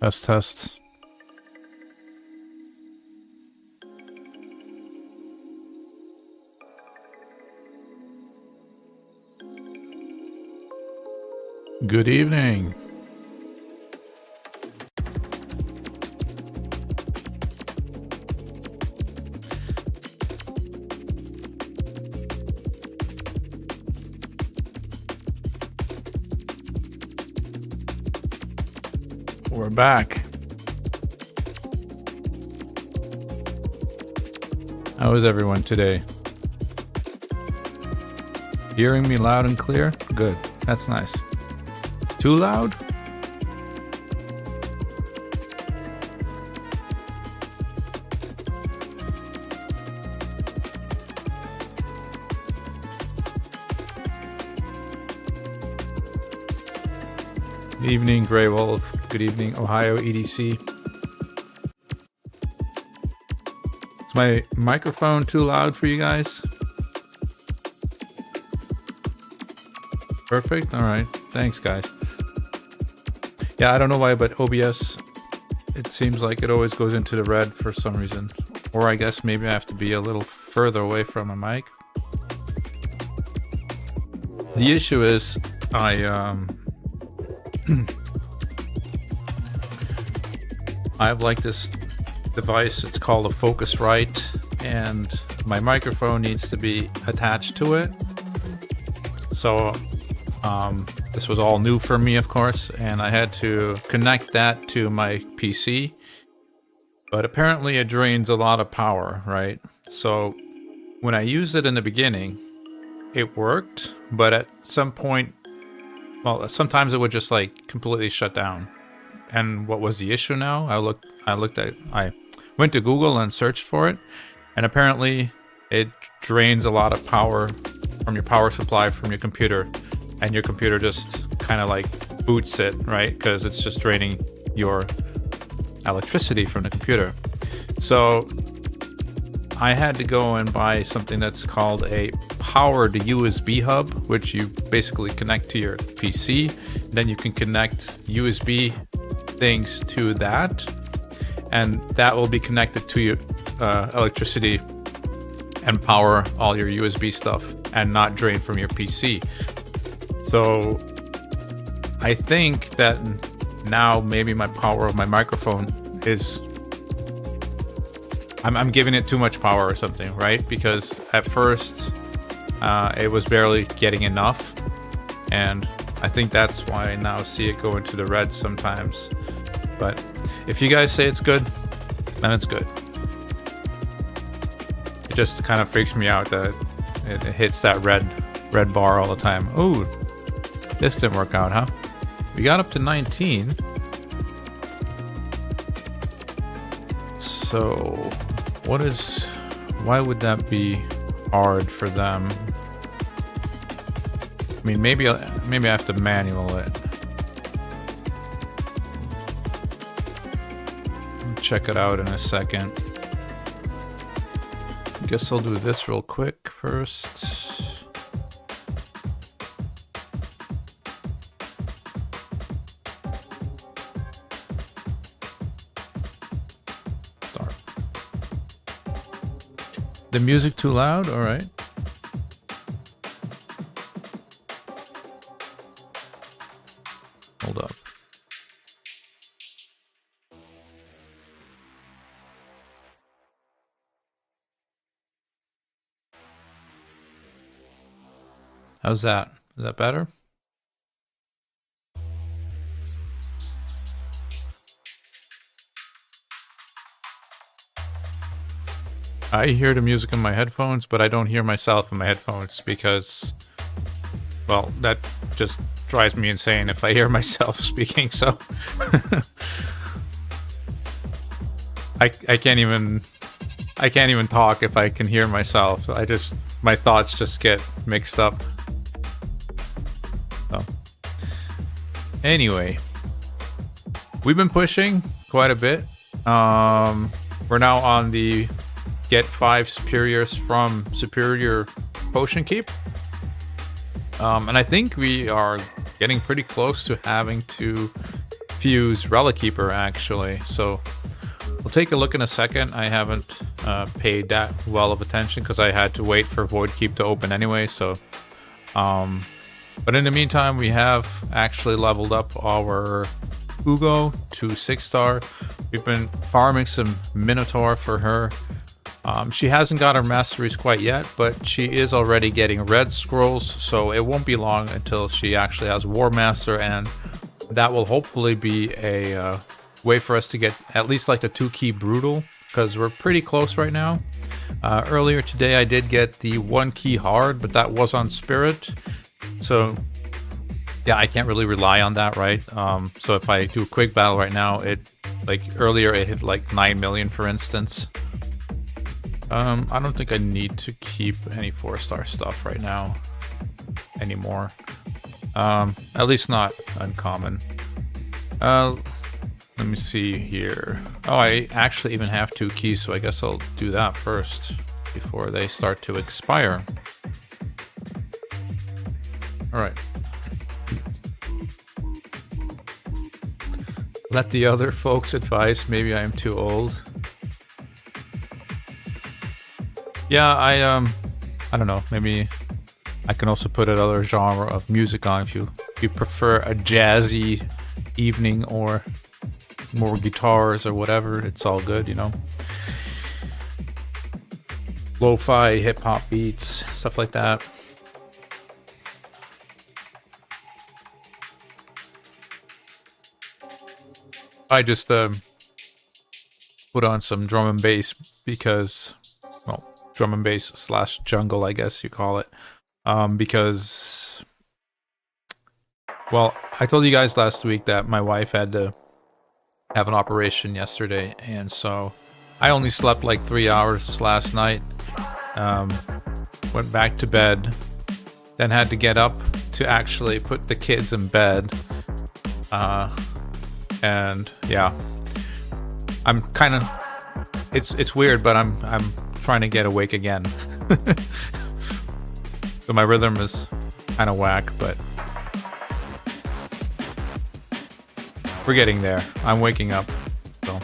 Test, test. Good evening. We're back. How is everyone today? Hearing me loud and clear? Good. That's nice. Too loud? Good evening, Grey Wolf. Good evening, Ohio EDC. Is my microphone too loud for you guys? Perfect? Alright. Thanks, guys. Yeah, I don't know why, but OBS, it seems like it always goes into the red for some reason. Or I guess maybe I have to be a little further away from my mic. The issue is, I have like this device, it's called a Focusrite, and my microphone needs to be attached to it. So this was all new for me, of course, and I had to connect that to my PC. But apparently it drains a lot of power, right? So when I used it in the beginning, it worked, but at some point, well, sometimes it would just like completely shut down. And what was the issue now? I went to Google and searched for it, and apparently it drains a lot of power from your power supply from your computer, and your computer just kind of like boots it, right? Because it's just draining your electricity from the computer. So I had to go and buy something that's called a powered USB hub, which you basically connect to your PC. Then you can connect USB things to that, and that will be connected to your electricity and power all your USB stuff and not drain from your PC. So I think that now maybe my power of my microphone is I'm giving it too much power or something, right? Because at first it was barely getting enough, and I think that's why I now see it go into the red sometimes. But if you guys say it's good, then it's good. It just kind of freaks me out that it hits that red bar all the time. Ooh, this didn't work out, huh? We got up to 19. So why would that be hard for them? I mean, maybe I have to manual it. Check it out in a second. Guess I'll do this real quick first. Start. The music too loud? All right. Hold up. How's that? Is that better? I hear the music in my headphones, but I don't hear myself in my headphones because, well, that just drives me insane if I hear myself speaking, so I can't even talk if I can hear myself. My thoughts just get mixed up. So anyway, we've been pushing quite a bit. We're now on the get 5 superiors from Superior Potion Keep. And I think we are getting pretty close to having to fuse Relic Keeper, actually. So we'll take a look in a second. I haven't paid that well of attention because I had to wait for Void Keep to open anyway. So, but in the meantime, we have actually leveled up our Ugo to 6-star. We've been farming some Minotaur for her. She hasn't got her masteries quite yet, but she is already getting red scrolls, so it won't be long until she actually has War Master, and that will hopefully be a way for us to get at least like the 2-key Brutal, because we're pretty close right now. Earlier today I did get the 1-key Hard, but that was on Spirit, so yeah, I can't really rely on that, right? So if I do a quick battle right now, like earlier it hit like 9 million, for instance. I don't think I need to keep any 4-star stuff right now anymore. At least not uncommon. Let me see here. Oh, I actually even have 2 keys, so I guess I'll do that first before they start to expire. Alright. Let the other folks advise. Maybe I am too old. Yeah, I don't know. Maybe I can also put another genre of music on if you prefer a jazzy evening or more guitars or whatever. It's all good, you know. Lo-fi, hip-hop beats, stuff like that. I just put on some drum and bass because, well, drum and bass slash jungle, I guess you call it, because, well, I told you guys last week that my wife had to have an operation yesterday, and so I only slept like 3 hours last night. Went back to bed, then had to get up to actually put the kids in bed, and yeah, I'm kind of, it's weird, but I'm trying to get awake again. So my rhythm is kind of whack, but we're getting there. I'm waking up, so.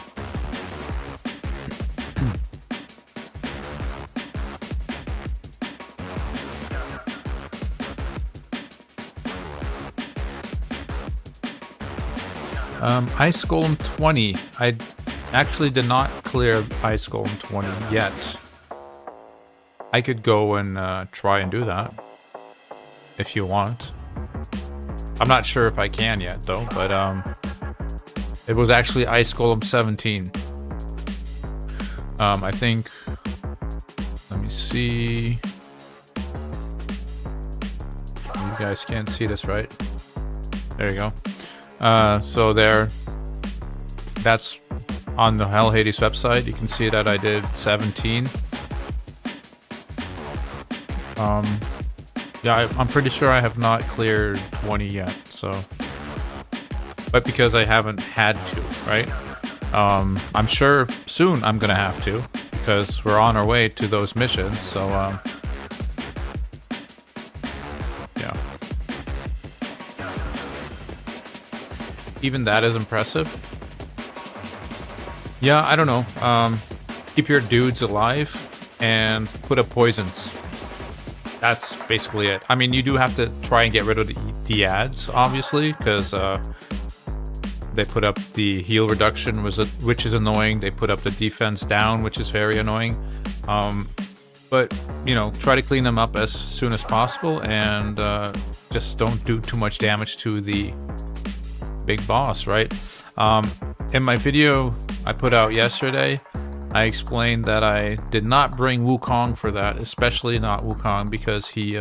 Ice Golem 20. I actually did not clear Ice Golem 20 yet. I could go and try and do that if you want. I'm not sure if I can yet though, but it was actually Ice Golem 17. I think, let me see. You guys can't see this, right? There you go. So there, that's on the Hell Hades website. You can see that I did 17. Yeah, I'm pretty sure I have not cleared 20 yet, so. But because I haven't had to, right? I'm sure soon I'm gonna have to, because we're on our way to those missions, so, yeah. Even that is impressive. Yeah, I don't know. Keep your dudes alive and put up poisons. That's basically it. I mean, you do have to try and get rid of the ads, obviously, because they put up the heal reduction, which is annoying. They put up the defense down, which is very annoying. But, you know, try to clean them up as soon as possible, and just don't do too much damage to the big boss, right? In my video I put out yesterday, I explained that I did not bring Wukong for that, especially not Wukong, because he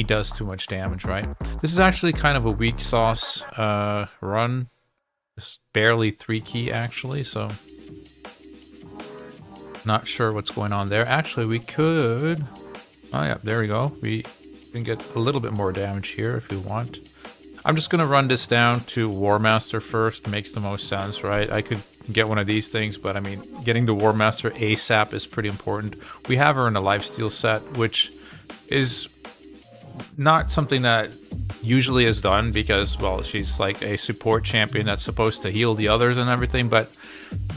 does too much damage, right? This is actually kind of a weak sauce run. Just barely 3-key, actually, so not sure what's going on there. Actually, we could... Oh yeah, there we go. We can get a little bit more damage here if we want. I'm just gonna run this down to War Master first. Makes the most sense, right? I could get one of these things, but I mean, getting the War Master ASAP is pretty important. We have her in a lifesteal set, which is not something that usually is done because, well, she's like a support champion that's supposed to heal the others and everything, but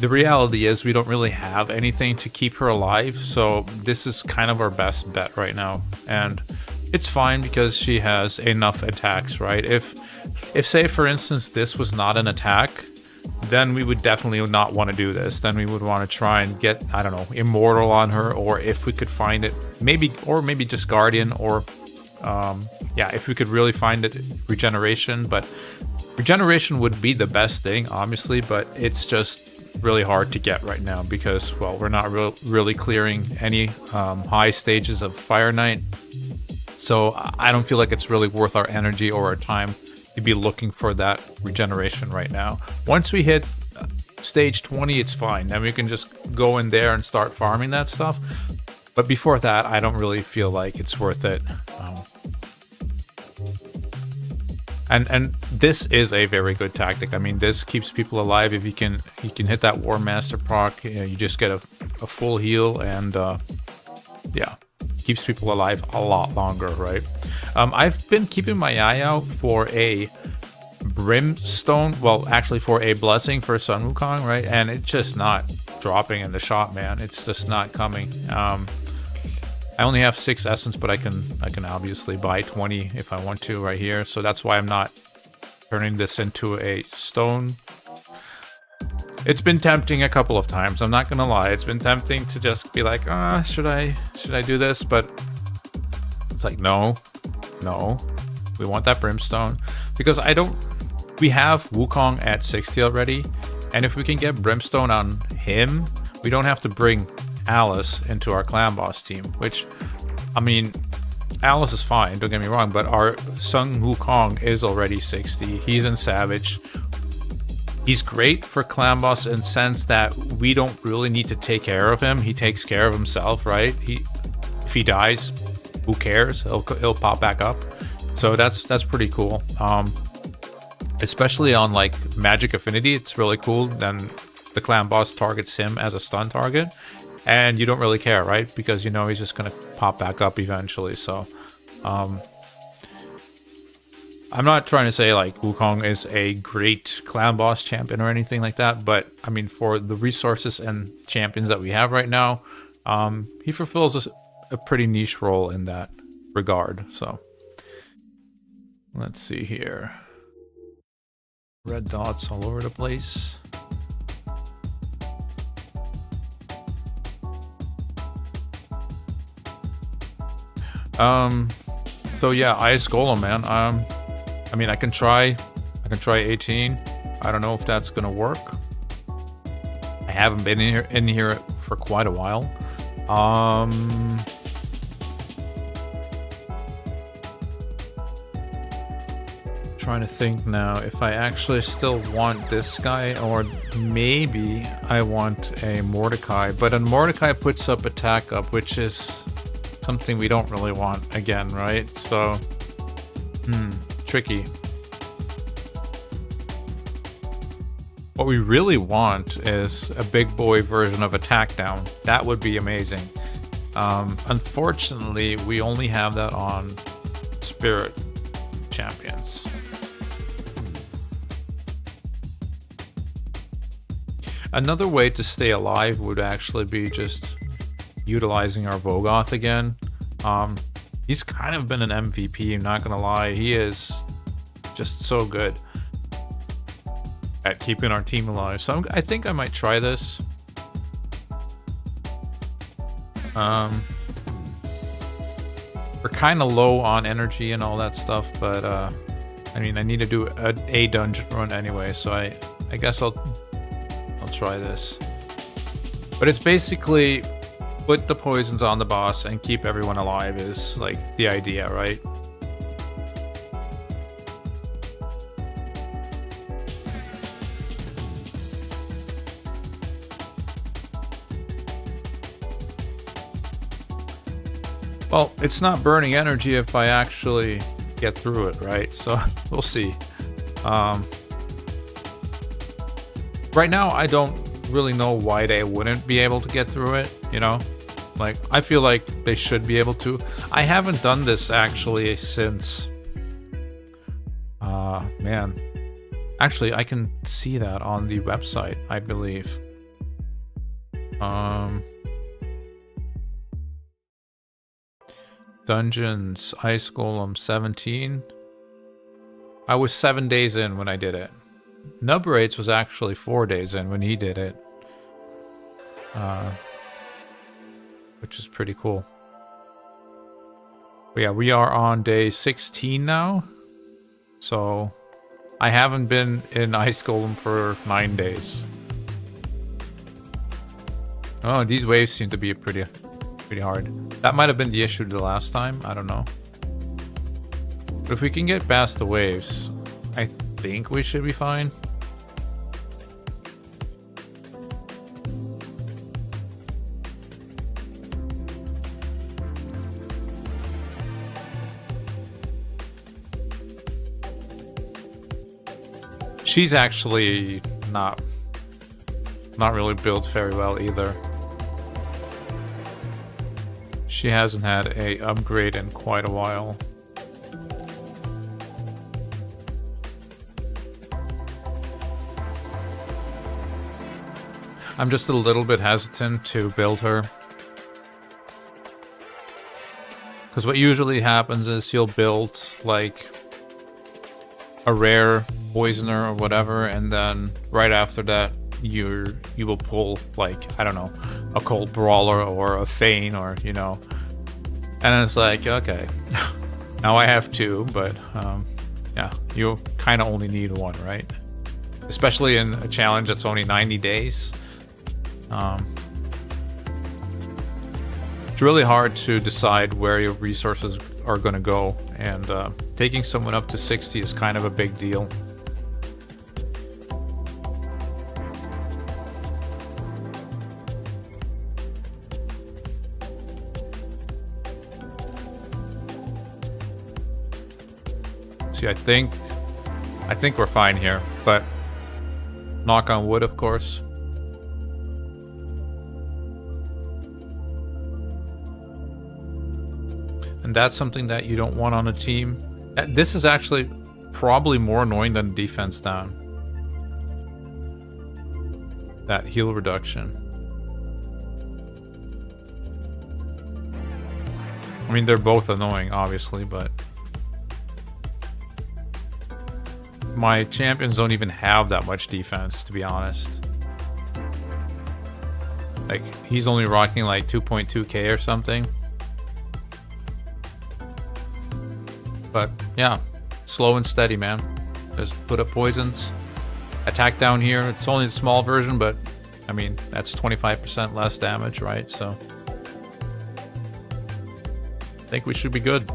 the reality is we don't really have anything to keep her alive, so this is kind of our best bet right now. And it's fine because she has enough attacks, right? If say for instance this was not an attack, then we would definitely not want to do this. Then we would want to try and get, I don't know, Immortal on her, or if we could find it, maybe just Guardian, or yeah, if we could really find it, Regeneration. But Regeneration would be the best thing, obviously, but it's just really hard to get right now because, well, we're not really clearing any high stages of Fire Knight. So I don't feel like it's really worth our energy or our time to be looking for that regeneration right now. Once we hit stage 20, it's fine. Then we can just go in there and start farming that stuff. But before that, I don't really feel like it's worth it. And this is a very good tactic. I mean, this keeps people alive. If you can hit that War Master proc, you just get a full heal, and yeah, keeps people alive a lot longer, right? I've been keeping my eye out for a Brimstone, well, actually for a Blessing for Sun Wukong, right? And it's just not dropping in the shop, man. It's just not coming. I only have 6 essence, but I can obviously buy 20 if I want to right here. So that's why I'm not turning this into a stone. It's been tempting a couple of times. I'm not gonna lie. It's been tempting to just be like, should I do this? But it's like, no, we want that Brimstone because we have Wukong at 60 already, and if we can get Brimstone on him, we don't have to bring Alice into our clan boss team, which, I mean, Alice is fine, don't get me wrong, but our Sun Wukong is already 60. He's in Savage. He's great for clan boss in the sense that we don't really need to take care of him. He takes care of himself, right? If he dies, who cares? He'll pop back up. So that's pretty cool. Especially on like Magic Affinity, it's really cool. Then the clan boss targets him as a stun target, and you don't really care, right? Because you know he's just gonna pop back up eventually. So I'm not trying to say like Wukong is a great clan boss champion or anything like that, but I mean, for the resources and champions that we have right now, he fulfills a pretty niche role in that regard. So let's see here. Red dots all over the place. So yeah, Ice Golem, man. I mean, I can try 18. I don't know if that's gonna work. I haven't been in here for quite a while. Trying to think now if I actually still want this guy, or maybe I want a Mordecai, but a Mordecai puts up attack up, which is something we don't really want again, right? So tricky. What we really want is a big boy version of attack down. That would be amazing. Unfortunately, we only have that on Spirit champions. Another way to stay alive would actually be just utilizing our Vogoth again. He's kind of been an MVP, I'm not gonna lie. He is just so good at keeping our team alive. So I think I might try this. We're kind of low on energy and all that stuff, but I mean, I need to do a dungeon run anyway, so I guess I'll try this. But it's basically put the poisons on the boss and keep everyone alive is like the idea, right? Well, it's not burning energy if I actually get through it, right? So we'll see. Right now, I don't really know why they wouldn't be able to get through it, you know? Like, I feel like they should be able to. I haven't done this actually since Man. Actually, I can see that on the website, I believe. Dungeons, Ice Golem 17. I was 7 days in when I did it. Nubrates was actually 4 days in when he did it. Which is pretty cool. But yeah, we are on day 16 now. So I haven't been in Ice Golem for 9 days. Oh, these waves seem to be pretty hard. That might have been the issue the last time. I don't know. But if we can get past the waves, I think we should be fine. She's actually not really built very well either. She hasn't had a upgrade in quite a while. I'm just a little bit hesitant to build her. Because what usually happens is you'll build like a rare poisoner or whatever, and then right after that you will pull like, I don't know, a cold brawler or a feign, or you know, and it's like, okay, now I have two, but yeah, you kind of only need one, right? Especially in a challenge that's only 90 days. It's really hard to decide where your resources are going to go, and taking someone up to 60 is kind of a big deal. See, I think we're fine here, but knock on wood, of course. And that's something that you don't want on a team. This is actually probably more annoying than defense down. That heal reduction. I mean, they're both annoying, obviously, but my champions don't even have that much defense, to be honest. Like, he's only rocking like 2.2k or something. But yeah, slow and steady, man. Just put up poisons. Attack down here. It's only a small version, but I mean, that's 25% less damage, right? So I think we should be good.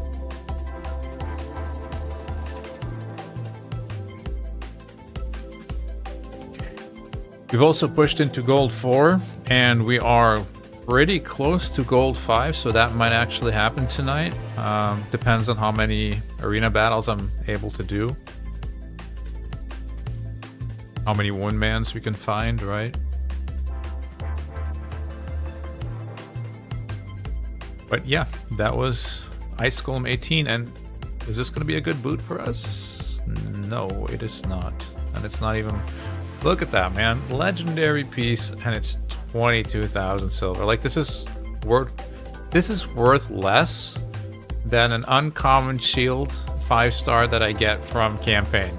We've also pushed into Gold 4, and we are pretty close to Gold 5, so that might actually happen tonight. Depends on how many arena battles I'm able to do. How many one-mans we can find, right? But yeah, that was Ice Golem 18, and is this going to be a good boot for us? No, it is not. And it's not even... Look at that, man. Legendary piece, and it's 22,000 silver. Like, this is worth less than an uncommon shield 5-star that I get from campaign.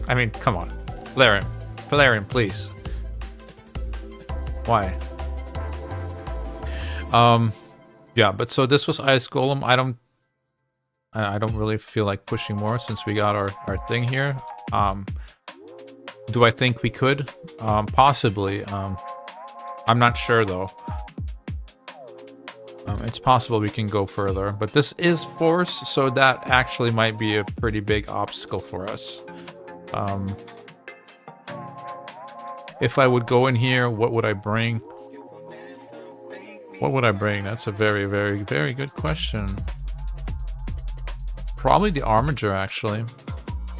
I mean, come on. Valerian, please. Why? Yeah, but so this was Ice Golem. I don't really feel like pushing more since we got our thing here. Do I think we could? Possibly. I'm not sure though. It's possible we can go further, but this is force, so that actually might be a pretty big obstacle for us. If I would go in here, what would I bring? What would I bring? That's a very, very, very good question. Probably the Armiger, actually.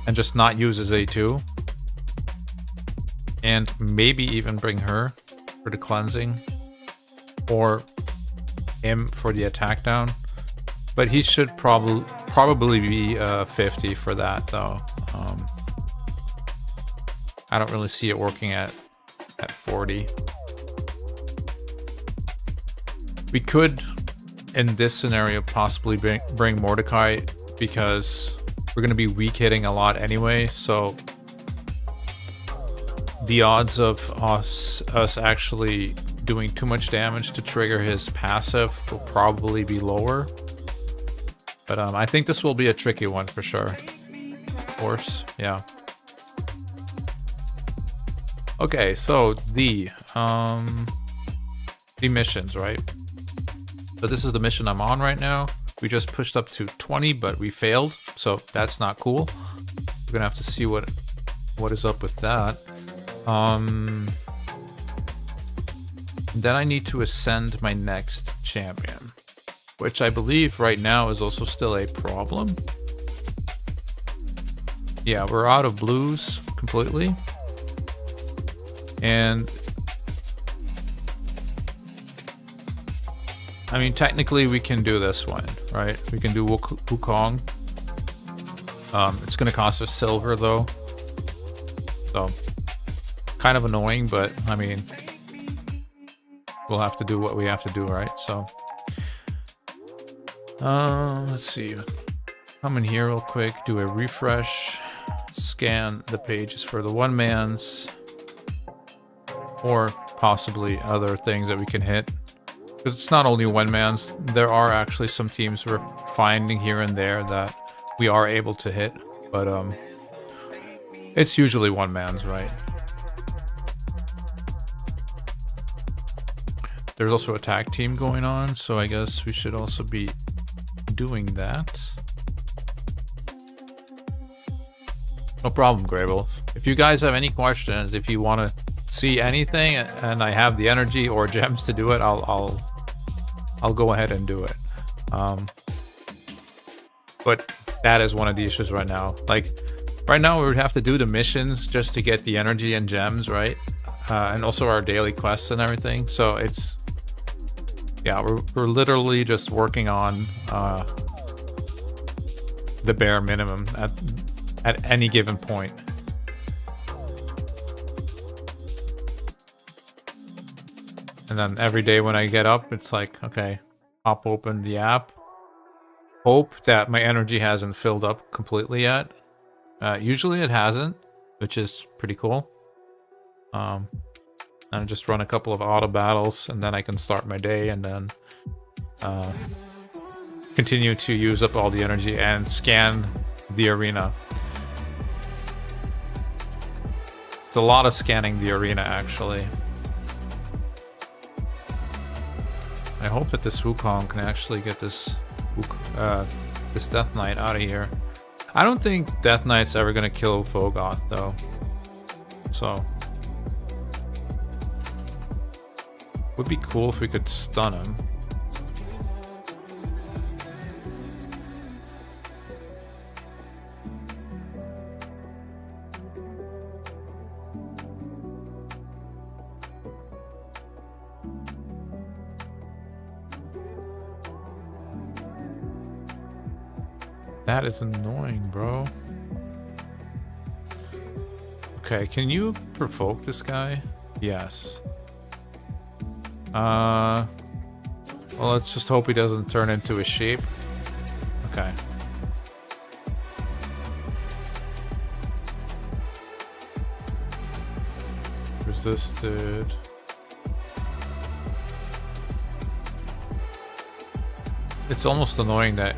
And just not use his A2. And maybe even bring her for the cleansing. Or him for the attack down. But he should probably be 50 for that, though. I don't really see it working at 40. We could, in this scenario, possibly bring Mordecai, because we're going to be weak hitting a lot anyway, so the odds of us actually doing too much damage to trigger his passive will probably be lower. But I think this will be a tricky one for sure. Of course, yeah. Okay, so the missions, right? So this is the mission I'm on right now. We just pushed up to 20, but we failed, so that's not cool. We're gonna have to see what is up with that. Then I need to ascend my next champion, which I believe right now is also still a problem. Yeah, we're out of blues completely. And I mean, technically we can do this one, right? We can do Wukong. It's gonna cost us silver though. So, kind of annoying, but I mean, we'll have to do what we have to do, right? So, let's see. Come in here real quick, do a refresh, scan the pages for the one mans, or possibly other things that we can hit. Because it's not only one mans, there are actually some teams we're finding here and there that we are able to hit, but it's usually one mans, right? There's also a tag team going on, so I guess we should also be doing that. No problem, Grable. If you guys have any questions, if you want to see anything and I have the energy or gems to do it, I'll go ahead and do it. But that is one of the issues right now. Like, right now we would have to do the missions just to get the energy and gems, right? And also our daily quests and everything. So it's, yeah, we're literally just working on the bare minimum at any given point. And then every day when I get up, it's like, okay, pop open the app. Hope that my energy hasn't filled up completely yet. Usually it hasn't, which is pretty cool. And I just run a couple of auto battles, and then I can start my day, and then continue to use up all the energy and scan the arena. It's a lot of scanning the arena, actually. I hope that this Wukong can actually get this Death Knight out of here. I don't think Death Knight's ever gonna kill Fogoth though. So would be cool if we could stun him. That is annoying, bro. Okay, can you provoke this guy? Yes. Well, let's just hope he doesn't turn into a sheep. Okay. Resisted. It's almost annoying that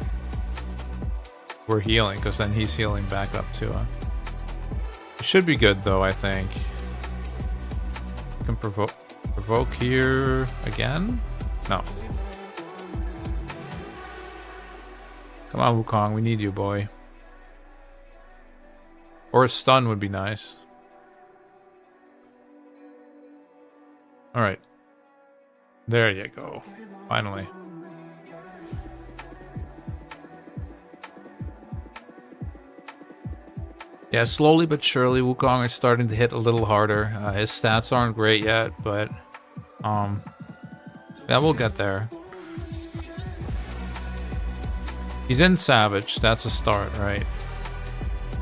we're healing, because then he's healing back up too. It should be good though, I think. You can provoke here again? No. Come on, Wukong, we need you, boy. Or a stun would be nice. Alright. There you go. Finally. Yeah, slowly but surely, Wukong is starting to hit a little harder. His stats aren't great yet, but yeah, we'll get there. He's in Savage. That's a start, right?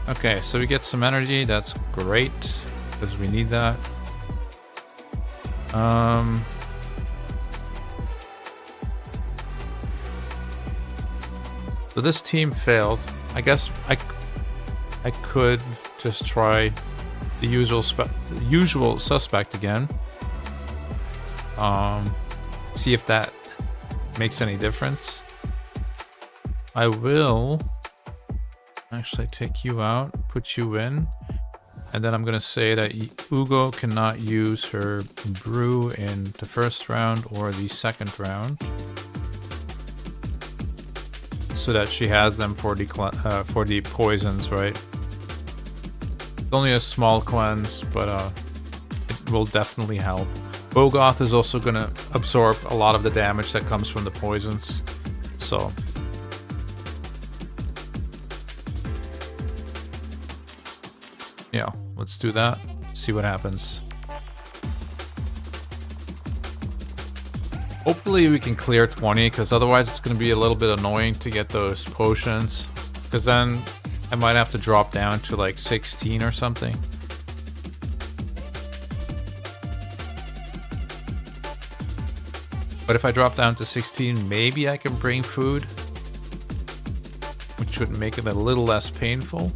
Okay, so we get some energy. That's great, because we need that. So this team failed. I guess I could just try the usual suspect again. See if that makes any difference. I will actually take you out, put you in, and then I'm gonna say that Ugo cannot use her brew in the first round or the second round, so that she has them for the poisons, right? It's only a small cleanse, but it will definitely help. Bogoth is also gonna absorb a lot of the damage that comes from the poisons, so. Yeah, let's do that. See what happens. Hopefully we can clear 20, because otherwise it's going to be a little bit annoying to get those potions. Because then I might have to drop down to like 16 or something. But if I drop down to 16, maybe I can bring food, which would make it a little less painful.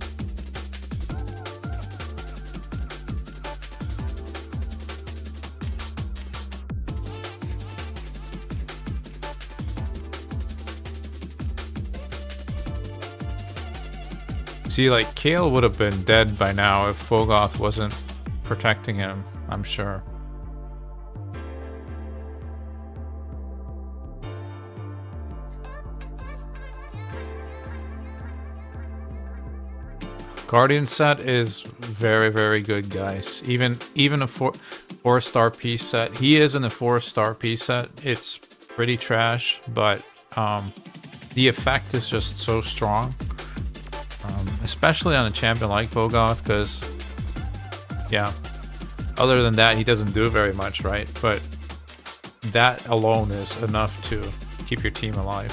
See, like, Kale would have been dead by now if Fogoth wasn't protecting him, I'm sure. Guardian set is very, very good, guys. Even a 4-star piece set. He is in a 4-star piece set. It's pretty trash, but the effect is just so strong. Especially on a champion like Fogoth, because, yeah, other than that, he doesn't do very much, right? But that alone is enough to keep your team alive.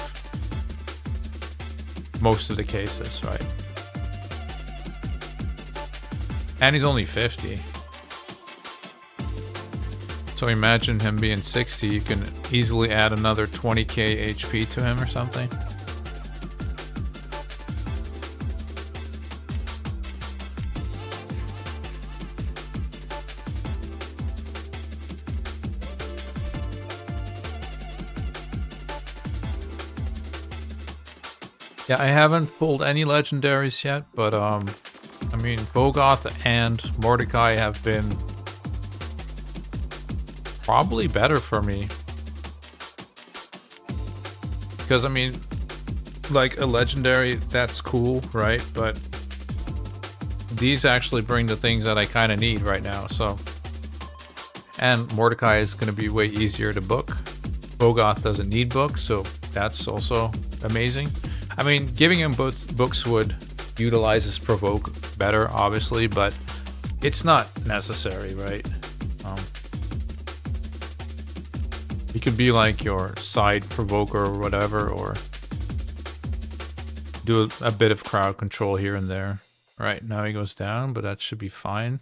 Most of the cases, right? And he's only 50. So imagine him being 60, you can easily add another 20k HP to him or something. Yeah, I haven't pulled any legendaries yet, but I mean, Bogoth and Mordecai have been probably better for me. Because, I mean, like a legendary, that's cool, right? But these actually bring the things that I kind of need right now, so. And Mordecai is going to be way easier to book. Bogoth doesn't need books, so that's also amazing. I mean, giving him books would utilize his provoke better, obviously, but it's not necessary, right? He could be like your side provoker or whatever, or do a bit of crowd control here and there. All right, now he goes down, but that should be fine.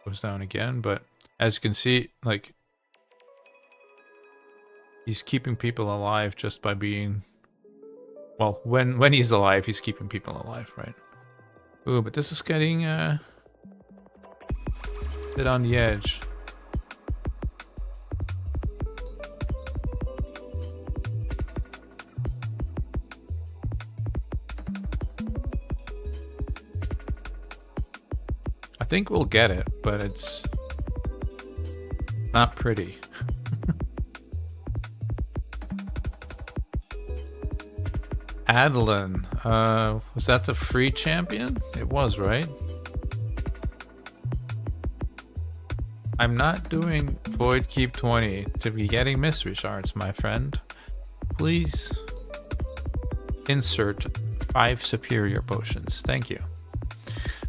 Goes down again, but as you can see, like, he's keeping people alive just by being, well, when he's alive, he's keeping people alive, right? Ooh, but this is getting a bit on the edge. I think we'll get it, but it's not pretty. Adeline, was that the free champion? It was, right? I'm not doing Void Keep 20 to be getting mystery shards, my friend. Please insert 5 superior potions. Thank you.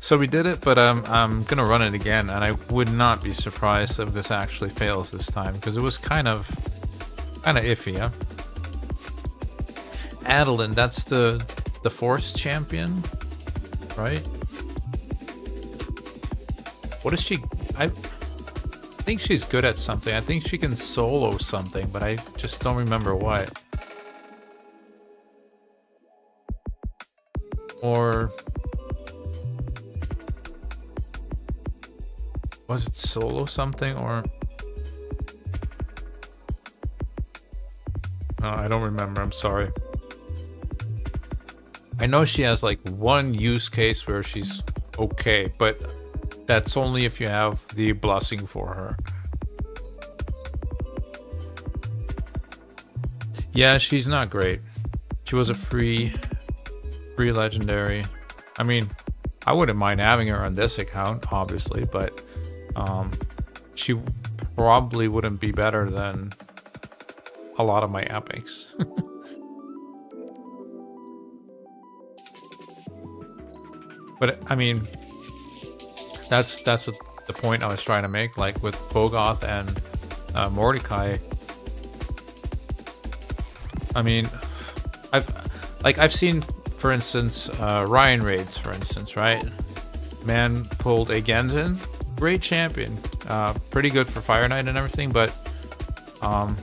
So we did it, but I'm gonna run it again, and I would not be surprised if this actually fails this time, because it was kind of iffy, huh? Adeline, that's the Force champion, right? What is she? I think she's good at something. I think she can solo something, but I just don't remember what. Or was it solo something, or I don't remember, I'm sorry. I know she has like one use case where she's okay, but that's only if you have the blessing for her. Yeah, she's not great. She was a free legendary. I mean, I wouldn't mind having her on this account, obviously, but she probably wouldn't be better than a lot of my epics. But I mean, that's the point I was trying to make. Like with Bogoth and Mordecai, I mean, I've seen, for instance, Ryan Raids, for instance, right? Man pulled a Genzen, great champion, pretty good for Fire Knight and everything, but I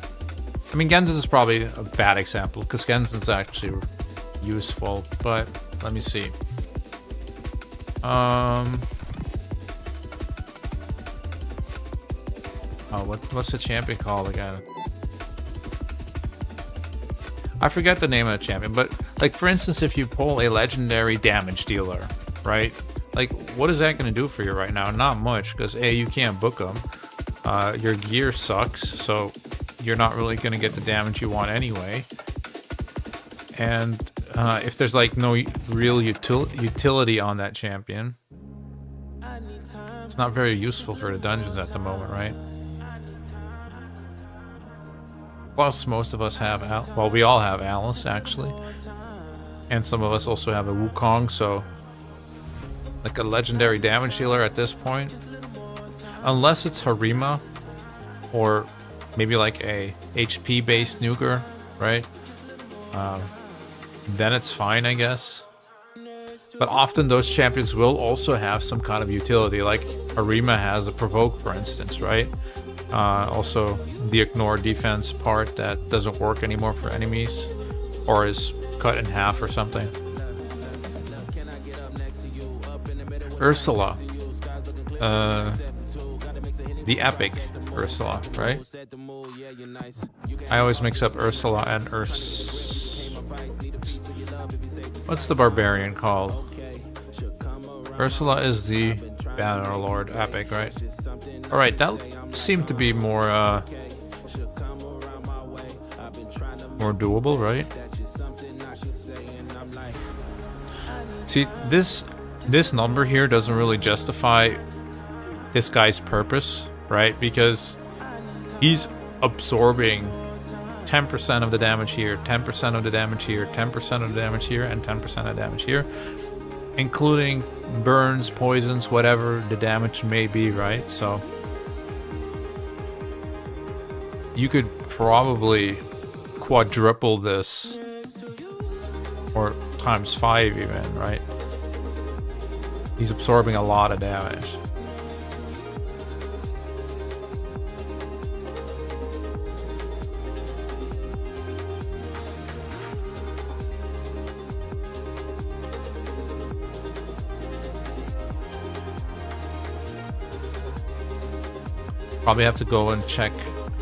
mean, Genzen is probably a bad example because Genzen's actually useful. But let me see. What's the champion called again? I forget the name of the champion, but like for instance, if you pull a legendary damage dealer, right? Like, what is that going to do for you right now? Not much, because A, you can't book them. Your gear sucks, so you're not really going to get the damage you want anyway. And if there's like no real utility on that champion, it's not very useful for the dungeons at the moment, right? Plus, most of us have, well, we all have Alice, actually. And some of us also have a Wukong, so like a legendary damage dealer at this point. Unless it's Harima, or maybe like a HP-based nuker, right? Then it's fine, I guess. But often those champions will also have some kind of utility, like Harima has a Provoke, for instance, right? Also, the ignore defense part that doesn't work anymore for enemies, or is cut in half or something. Ursula. The epic Ursula, right? I always mix up Ursula and what's the barbarian called? Ursula is the Bannerlord epic, right? Alright, that seemed to be more doable, right? See, this number here doesn't really justify this guy's purpose, right? Because he's absorbing 10% of the damage here, 10% of the damage here, 10% of the damage here, and 10% of the damage here, including burns, poisons, whatever the damage may be, right? So you could probably quadruple this, or times 5 even, right? He's absorbing a lot of damage. Probably have to go and check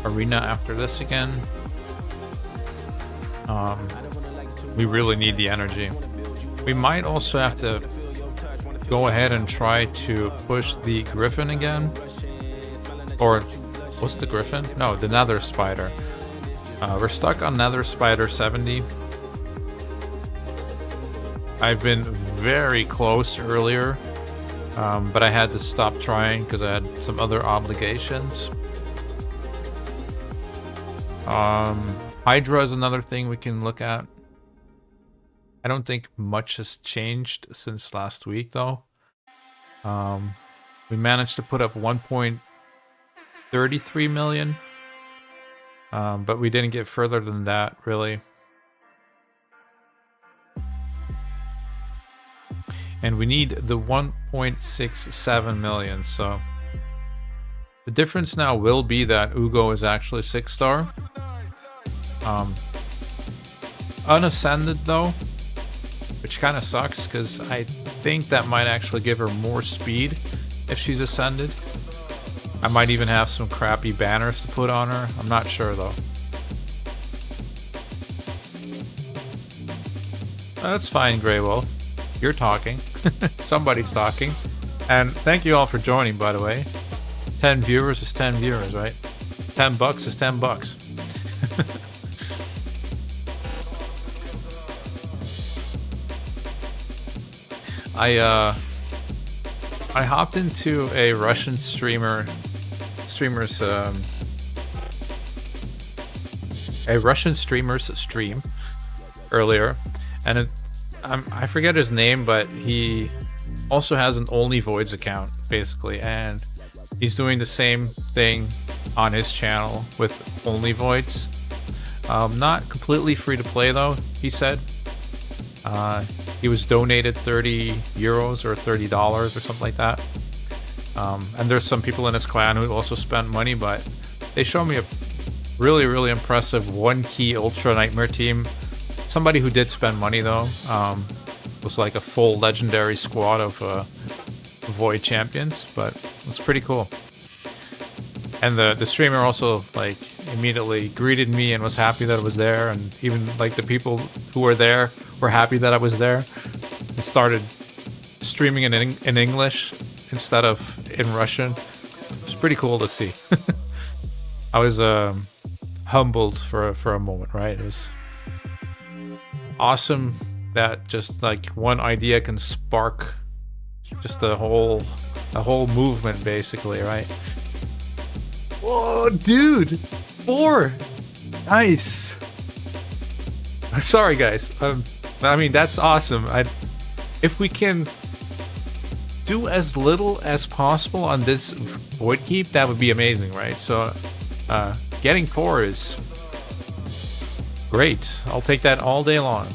Arena after this again. We really need the energy. We might also have to go ahead and try to push the Griffin again. Or, what's the Griffin? No, the Nether Spider. We're stuck on Nether Spider 70. I've been very close earlier, but I had to stop trying because I had some other obligations. Hydra is another thing we can look at. I don't think much has changed since last week, though. We managed to put up 1.33 million, but we didn't get further than that, really. And we need the 1.67 million, so the difference now will be that Ugo is actually 6-star. Unascended though, which kind of sucks because I think that might actually give her more speed if she's ascended. I might even have some crappy banners to put on her. I'm not sure though. That's fine, Greywolf. You're talking. Somebody's talking. And thank you all for joining, by the way. 10 viewers is 10 viewers, right? $10 is $10. I hopped into a Russian streamer's stream earlier, and I forget his name, but he also has an Only Voids account basically, and he's doing the same thing on his channel with Only Voids. Not completely free to play though, he said. He was donated 30 euros or $30 or something like that. And there's some people in his clan who also spent money, but they showed me a really, really impressive 1-key Ultra Nightmare team. Somebody who did spend money though, was like a full legendary squad of Void champions, but it was pretty cool. And the streamer also like immediately greeted me and was happy that I was there, and even like the people who were there were happy that I was there. I started streaming in English instead of in Russian. It was pretty cool to see. I was humbled for a moment, right? It was awesome that just like one idea can spark just a whole movement basically, right? Whoa, dude! 4! Nice! Sorry, guys. I mean, that's awesome. If we can do as little as possible on this Void Keep, that would be amazing, right? So, getting 4 is great. I'll take that all day long.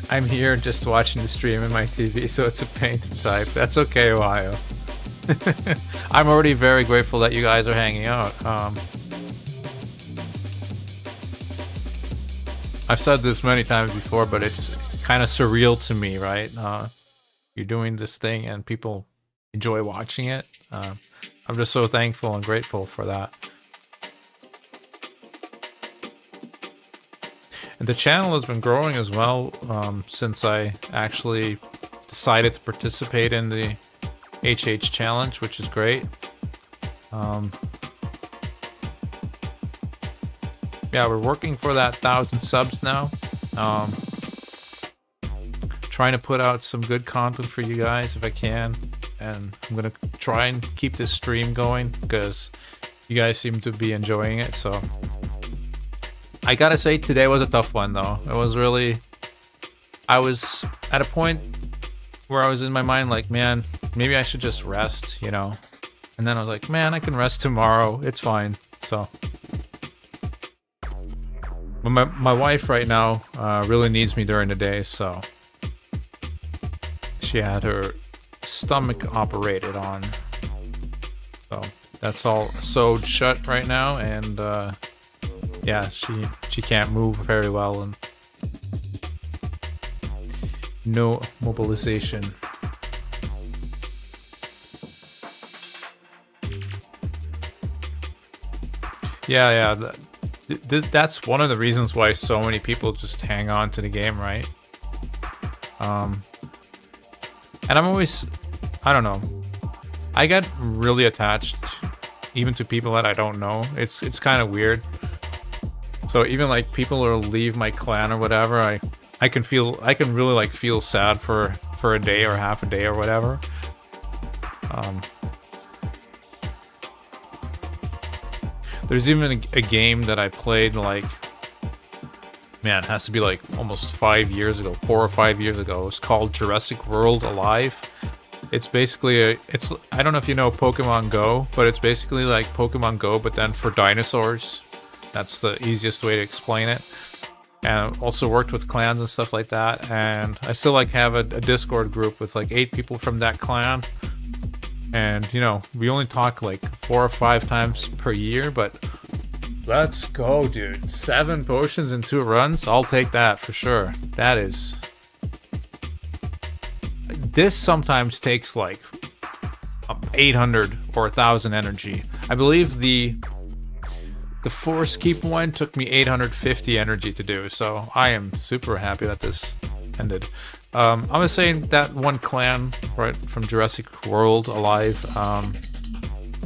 I'm here just watching the stream in my TV, so it's a pain to type. That's okay, Ohio. I'm already very grateful that you guys are hanging out. I've said this many times before, but it's kind of surreal to me, right? You're doing this thing and people enjoy watching it. I'm just so thankful and grateful for that. And the channel has been growing as well since I actually decided to participate in the HH challenge, which is great. Yeah, we're working for that 1,000 subs now. Trying to put out some good content for you guys if I can, and I'm gonna try and keep this stream going because you guys seem to be enjoying it. So I gotta say, today was a tough one though. It was really, I was at a point where I was in my mind like, man, maybe I should just rest, you know? And then I was like, man, I can rest tomorrow. It's fine. So but my wife right now really needs me during the day, so she had her stomach operated on. So that's all sewed shut right now, and yeah, she can't move very well, and no mobilization. Yeah, that's one of the reasons why so many people just hang on to the game, right? And I'm always, I don't know, I get really attached even to people that I don't know. It's kind of weird. So even like people who leave my clan or whatever, I can really like feel sad for a day or half a day or whatever. There's even a game that I played like man, it has to be like almost 5 years ago, 4 or 5 years ago. It's called Jurassic World Alive. It's basically I don't know if you know Pokemon Go, but it's basically like Pokemon Go, but then for dinosaurs. That's the easiest way to explain it. And also worked with clans and stuff like that. And I still like have a Discord group with like 8 people from that clan. And you know, we only talk like 4 or 5 times per year, but let's go, dude. 7 potions in 2 runs. I'll take that for sure. That is... This sometimes takes like 800 or 1,000 energy. I believe the Force Keep one took me 850 energy to do, so I am super happy that this ended. I was saying that one clan, right, from Jurassic World Alive,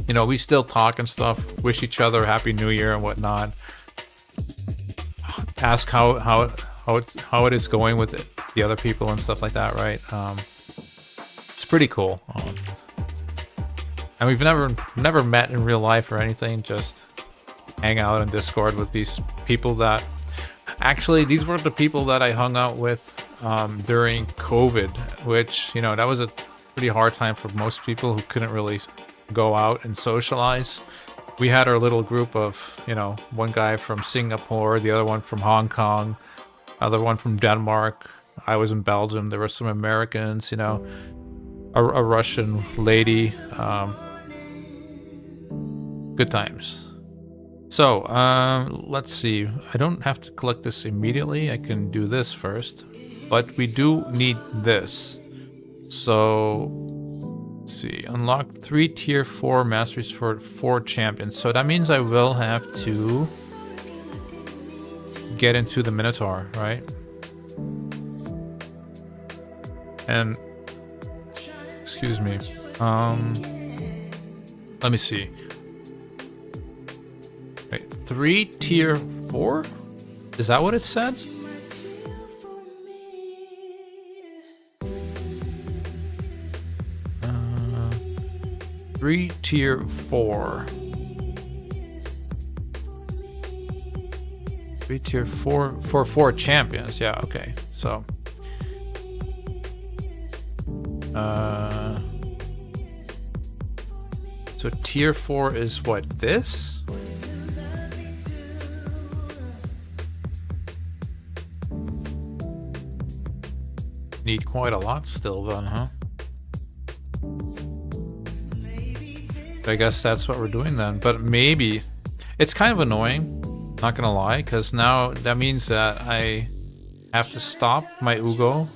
you know, we still talk and stuff, wish each other Happy New Year and whatnot. Ask how it is going with the other people and stuff like that, right? It's pretty cool. And we've never met in real life or anything, just hang out in Discord with these people that... Actually, these were the people that I hung out with during COVID, which, you know, that was a pretty hard time for most people who couldn't really go out and socialize. We had our little group of, you know, one guy from Singapore, the other one from Hong Kong, other one from Denmark. I was in Belgium. There were some Americans, you know, a Russian lady. Good times. So, let's see. I don't have to collect this immediately. I can do this first. But we do need this. So, let's see. Unlock 3 tier 4 masteries for 4 champions. So that means I will have to get into the Minotaur, right? And, excuse me. Let me see. Wait, 3 tier 4? Is that what it said? Three tier 4. 3 tier 4 for 4 champions. Yeah, okay. So so tier 4 is what, this? Need quite a lot still then, huh? I guess that's what we're doing then. But maybe it's kind of annoying, not gonna lie, because now that means that I have to stop my Ugo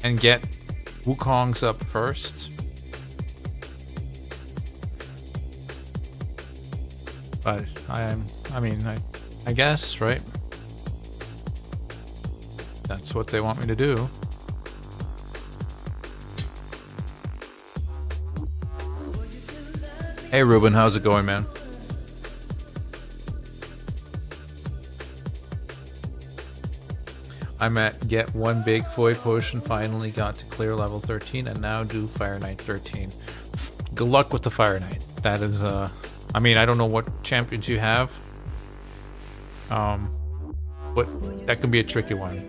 and get Wukongs up first. But I guess, right? That's what they want me to do. Hey Ruben, how's it going, man? I'm at get 1 big void potion, finally got to clear level 13 and now do Fire Knight 13. Good luck with the Fire Knight. That is I mean, I don't know what champions you have. But that can be a tricky one.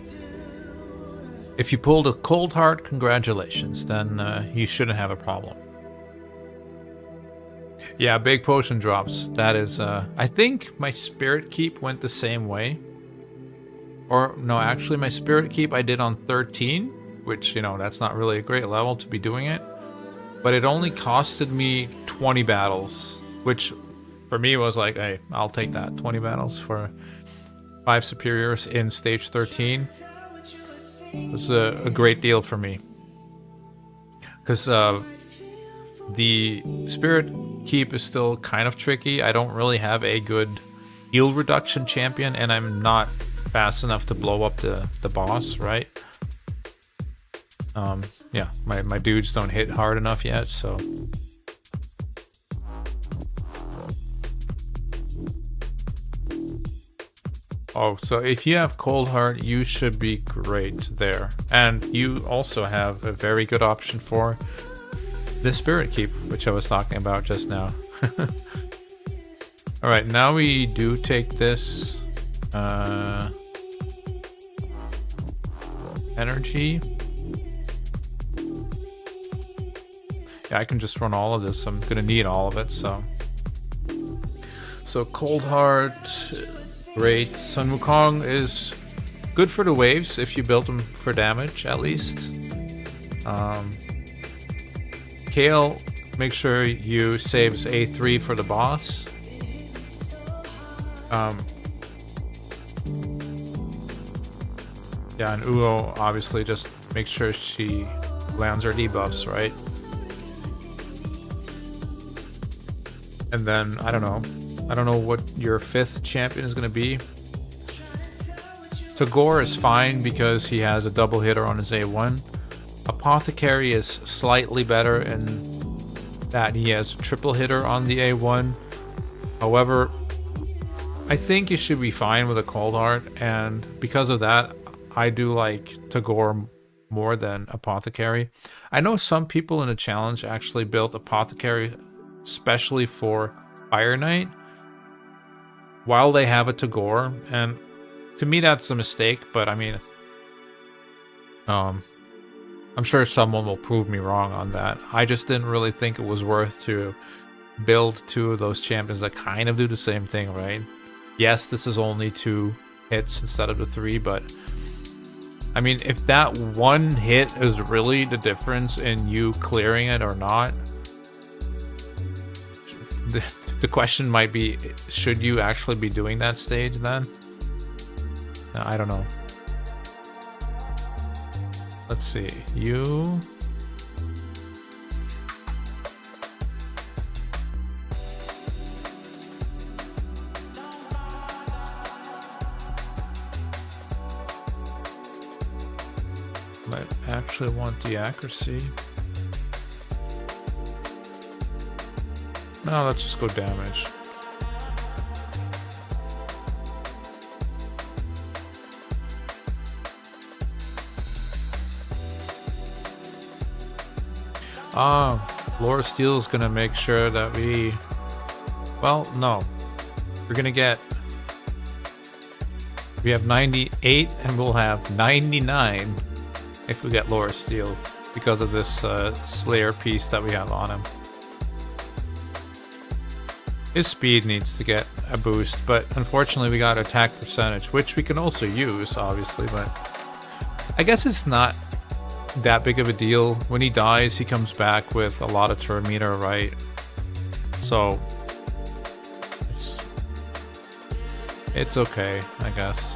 If you pulled a Cold Heart, congratulations, then you shouldn't have a problem. Yeah, big potion drops. That is, I think my Spirit Keep went the same way. Or, no, actually my Spirit Keep I did on 13, which, you know, that's not really a great level to be doing it. But it only costed me 20 battles, which for me was like, hey, I'll take that. 20 battles for 5 superiors in stage 13. It was a great deal for me. Because, the Spirit Keep is still kind of tricky. I don't really have a good heal reduction champion, and I'm not fast enough to blow up the boss, right? Yeah, my dudes don't hit hard enough yet, so... Oh, so if you have Cold Heart, you should be great there. And you also have a very good option for the Spirit Keep, which I was talking about just now. All right, now we do take this energy. Yeah, I can just run all of this. I'm gonna need all of it, so. So Cold Heart, great. Sun Wukong is good for the waves if you build them for damage, at least. Kale, make sure you saves A3 for the boss. Yeah, and Uo obviously just make sure she lands her debuffs, right? And then, I don't know what your 5th champion is going to be. Tagore is fine because he has a double hitter on his A1. Apothecary is slightly better in that he has a triple hitter on the A1. However, I think you should be fine with a Cold Heart, and because of that, I do like Tagore more than Apothecary. I know some people in the challenge actually built Apothecary especially for Fire Knight while they have a Tagore, and to me that's a mistake, but I mean, I'm sure someone will prove me wrong on that. I just didn't really think it was worth to build 2 of those champions that kind of do the same thing, right? Yes, this is only 2 hits instead of the 3, but I mean, if that 1 hit is really the difference in you clearing it or not, the question might be, should you actually be doing that stage then? I don't know. Let's see. You... might actually want the accuracy. No, let's just go damage. Laura Steele is gonna make sure that we... Well, no. We're gonna get... We have 98 and we'll have 99 if we get Laura Steele because of this Slayer piece that we have on him. His speed needs to get a boost, but unfortunately we got attack percentage, which we can also use, obviously, but I guess it's not that big of a deal. When he dies, he comes back with a lot of turn meter, right? So it's okay, I guess.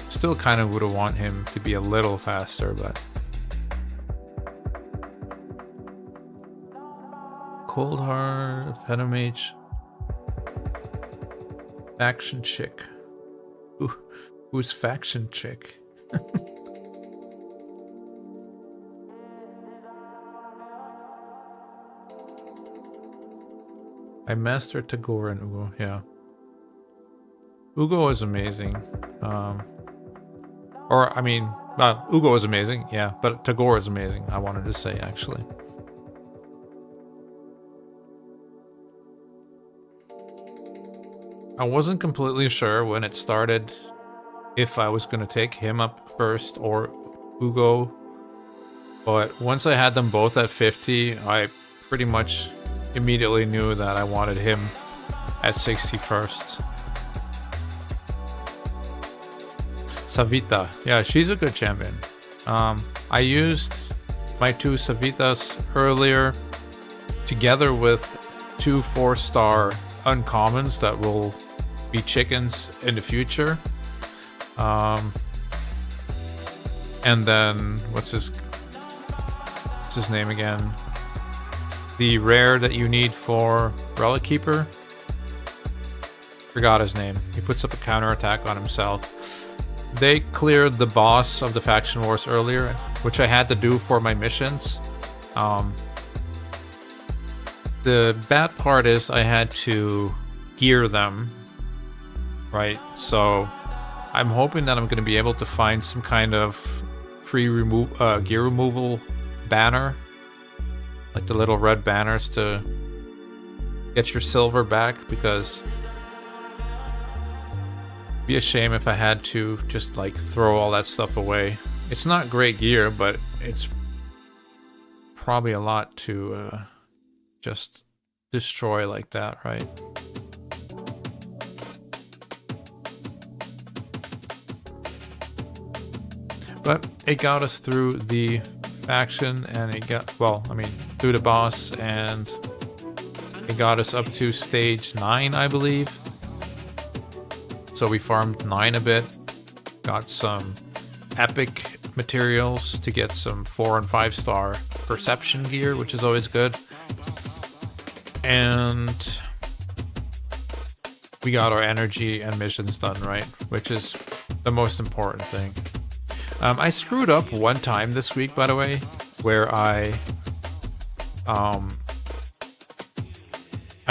Still kind of would have want him to be a little faster, but Cold Heart, Venomage, Faction Chick. Ooh, who's Faction Chick? I mastered Tagore and Ugo, yeah. Ugo is amazing. Or, I mean, Ugo is amazing, yeah, but Tagore is amazing, I wanted to say, actually. I wasn't completely sure when it started if I was going to take him up first or Ugo, but once I had them both at 50, I pretty much immediately knew that I wanted him at 61st. Savita, yeah, she's a good champion. I used my 2 Savitas earlier together with 2 4-star uncommons that will be chickens in the future. And then what's his name again? The rare that you need for Relic Keeper. Forgot his name. He puts up a counterattack on himself. They cleared the boss of the Faction Wars earlier, which I had to do for my missions. The bad part is I had to gear them, right? So I'm hoping that I'm going to be able to find some kind of free gear removal banner, like the little red banners to get your silver back, because it'd be a shame if I had to just like throw all that stuff away. It's not great gear, but it's probably a lot to just destroy like that, right? But it got us through the faction, and it got, well, I mean, through the boss, and it got us up to stage 9, I believe. So we farmed 9 a bit, got some epic materials to get some 4 and 5 star perception gear, which is always good. And we got our energy and missions done, right? Which is the most important thing. I screwed up one time this week, by the way, where I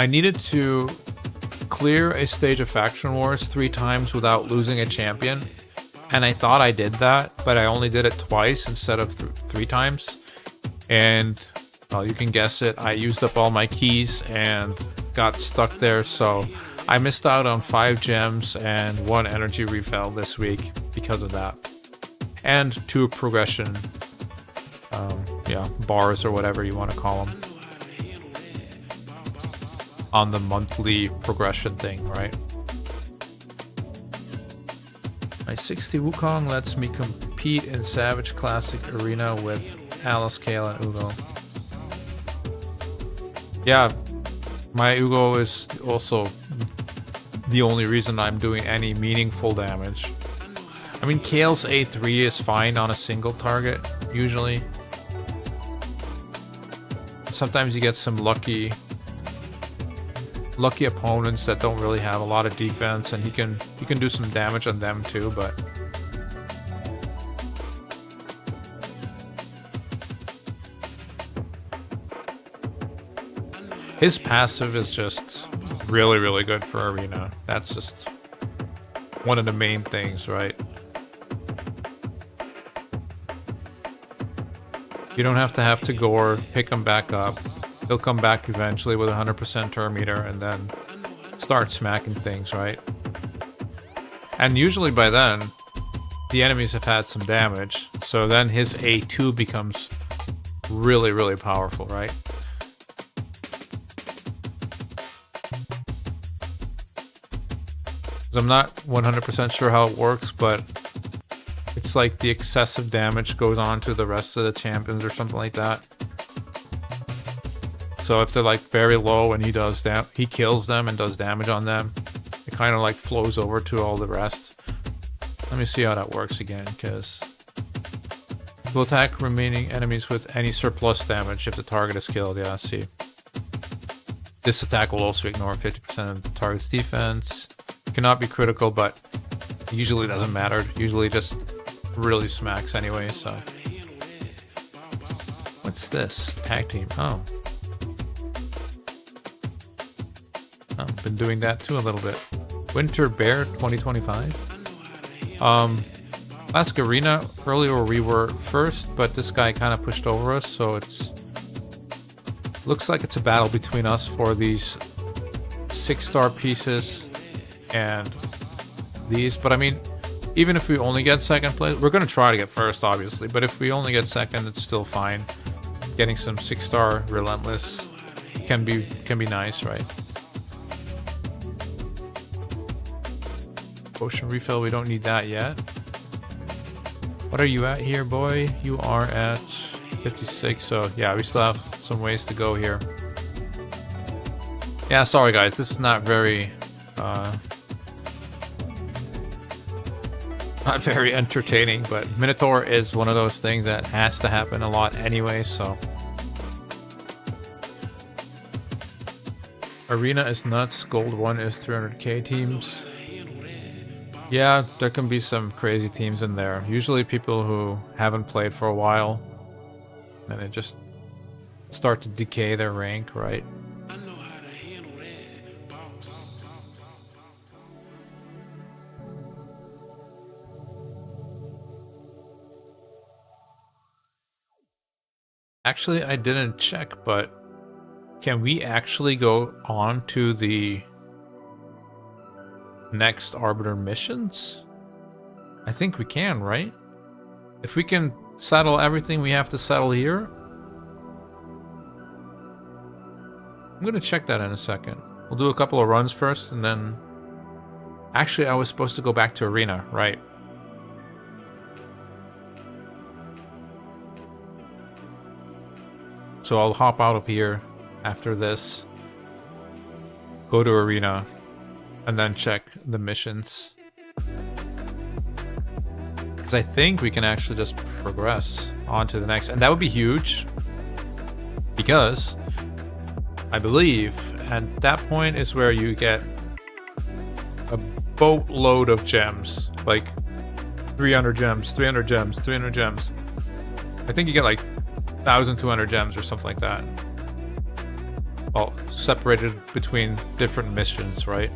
needed to clear a stage of Faction Wars 3 times without losing a champion. And I thought I did that, but I only did it twice instead of 3 times. And, well, you can guess it. I used up all my keys and got stuck there. So I missed out on 5 gems and 1 energy refill this week because of that. And 2 progression, bars or whatever you want to call them, on the monthly progression thing, right? My 60 Wukong lets me compete in Savage Classic Arena with Alice, Kale, and Ugo. Yeah, my Ugo is also the only reason I'm doing any meaningful damage. I mean, Kale's A3 is fine on a single target, usually. Sometimes you get some lucky opponents that don't really have a lot of defense, and he can do some damage on them too, but his passive is just really, really good for Arena. That's just one of the main things, right? You don't have to gore, pick him back up. He'll come back eventually with 100% turn meter and then start smacking things, right? And usually by then, the enemies have had some damage. So then his A2 becomes really, really powerful, right? I'm not 100% sure how it works, but it's like the excessive damage goes on to the rest of the champions or something like that. So if they're like very low and he kills them and does damage on them, it kind of like flows over to all the rest. Let me see how that works again, because will attack remaining enemies with any surplus damage if the target is killed. Yeah, see. This attack will also ignore 50% of the target's defense. It cannot be critical, but usually doesn't matter. Usually just really smacks anyway, so. What's this? Tag team. Oh. I've been doing that too a little bit. Winter Bear 2025. Classic Arena, earlier we were first, but this guy kind of pushed over us, so it's looks like it's a battle between us for these 6-star pieces and these. But I mean, even if we only get second place, we're going to try to get first, obviously, but if we only get second, it's still fine. Getting some 6-star Relentless can be nice, right? Potion refill, we don't need that yet. What are you at here, boy? You are at 56, so yeah, we still have some ways to go here. Yeah, sorry guys, this is not very entertaining, but Minotaur is one of those things that has to happen a lot anyway, so. Arena is nuts, Gold 1 is 300k teams. Yeah, there can be some crazy teams in there. Usually people who haven't played for a while, and they just start to decay their rank, right? Actually, I didn't check, but Can we actually go on to the next Arbiter missions? I think we can, right? If we can settle everything we have to settle here. I'm gonna check that in a second. We'll do a couple of runs first, and then... Actually, I was supposed to go back to Arena, right? So I'll hop out of here after this, go to Arena, and then check the missions. Because I think we can actually just progress on to the next, and that would be huge. Because I believe at that point is where you get a boatload of gems, like 300 gems, 300 gems, 300 gems. I think you get like 1,200 gems or something like that. Well, separated between different missions, right?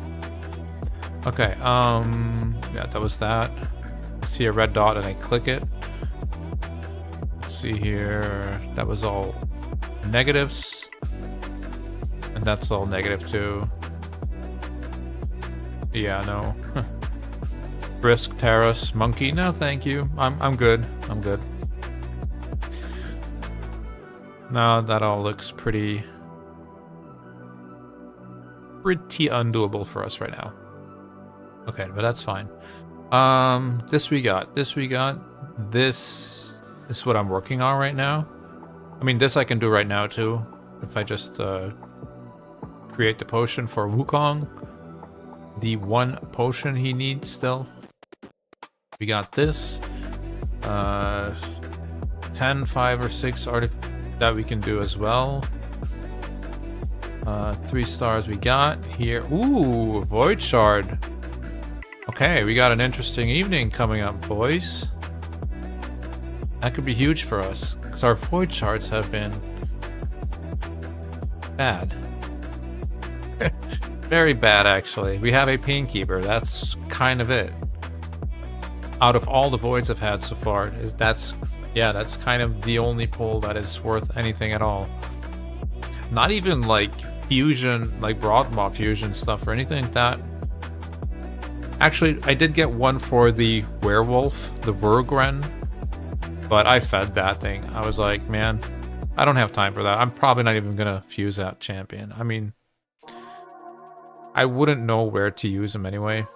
Okay, yeah, that was that. I see a red dot and I click it. Let's see here, that was all negatives. And that's all negative too. Yeah, no. Brisk, Terrace, Monkey, no thank you. I'm good, I'm good. No, that all looks pretty undoable for us right now. Okay, but that's fine. This is what I'm working on right now. I mean, this I can do right now too. If I just create the potion for Wukong. The one potion he needs still. We got this. 10, 5, or 6 artifacts that we can do as well. 3 stars we got here. Ooh, Void Shard. Okay, we got an interesting evening coming up, boys. That could be huge for us, because our Void Shards have been bad. Very bad, actually. We have a Painkeeper. That's kind of it. Out of all the Voids I've had so far, that's kind of the only pull that is worth anything at all. Not even like fusion, like Broadmaw fusion stuff or anything like that. Actually, I did get one for the werewolf, the Wergren, but I fed that thing. I was like, man, I don't have time for that. I'm probably not even gonna fuse that champion. I mean, I wouldn't know where to use him anyway.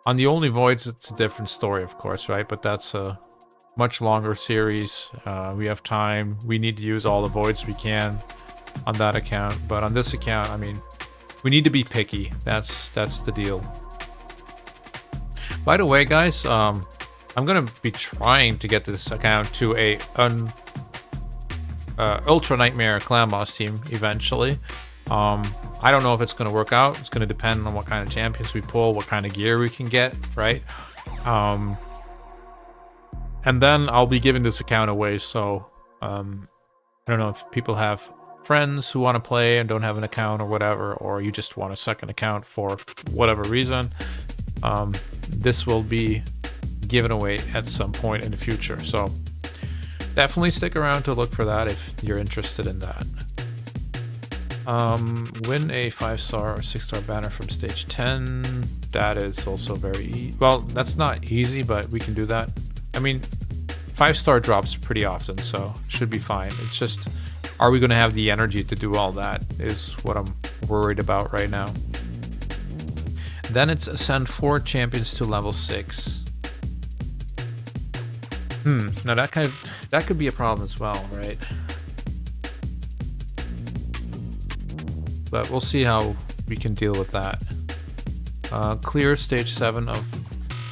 On the only voids, it's a different story, of course, right? But that's a much longer series. We have time. We need to use all the voids we can on that account. But on this account, I mean, we need to be picky. That's the deal. By the way, guys, I'm gonna be trying to get this account to a Ultra Nightmare Clan Boss team eventually. I don't know if it's going to work out. It's going to depend on what kind of champions we pull, what kind of gear we can get, right? And then I'll be giving this account away, so I don't know if people have friends who want to play and don't have an account or whatever, or you just want a second account for whatever reason. This will be given away at some point in the future, so definitely stick around to look for that if you're interested in that. Win a 5-star or 6-star banner from stage 10. That is also very well, that's not easy, but we can do that. I mean, 5-star drops pretty often, so it should be fine. It's just, are we going to have the energy to do all that is what I'm worried about right now. Then it's ascend 4 champions to level 6. Now that could be a problem as well, right? But we'll see how we can deal with that. Clear stage 7 of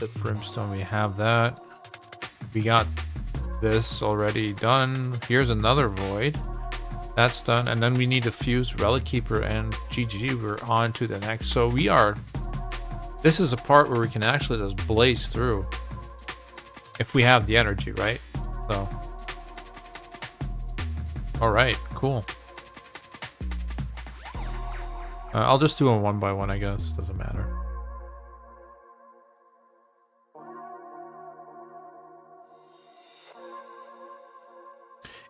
the Brimstone. We have that. We got this already done. Here's another Void. That's done. And then we need to fuse Relic Keeper and GG. We're on to the next. So we are... This is a part where we can actually just blaze through. If we have the energy, right? So... Alright, cool. I'll just do them one by one, I guess. Doesn't matter.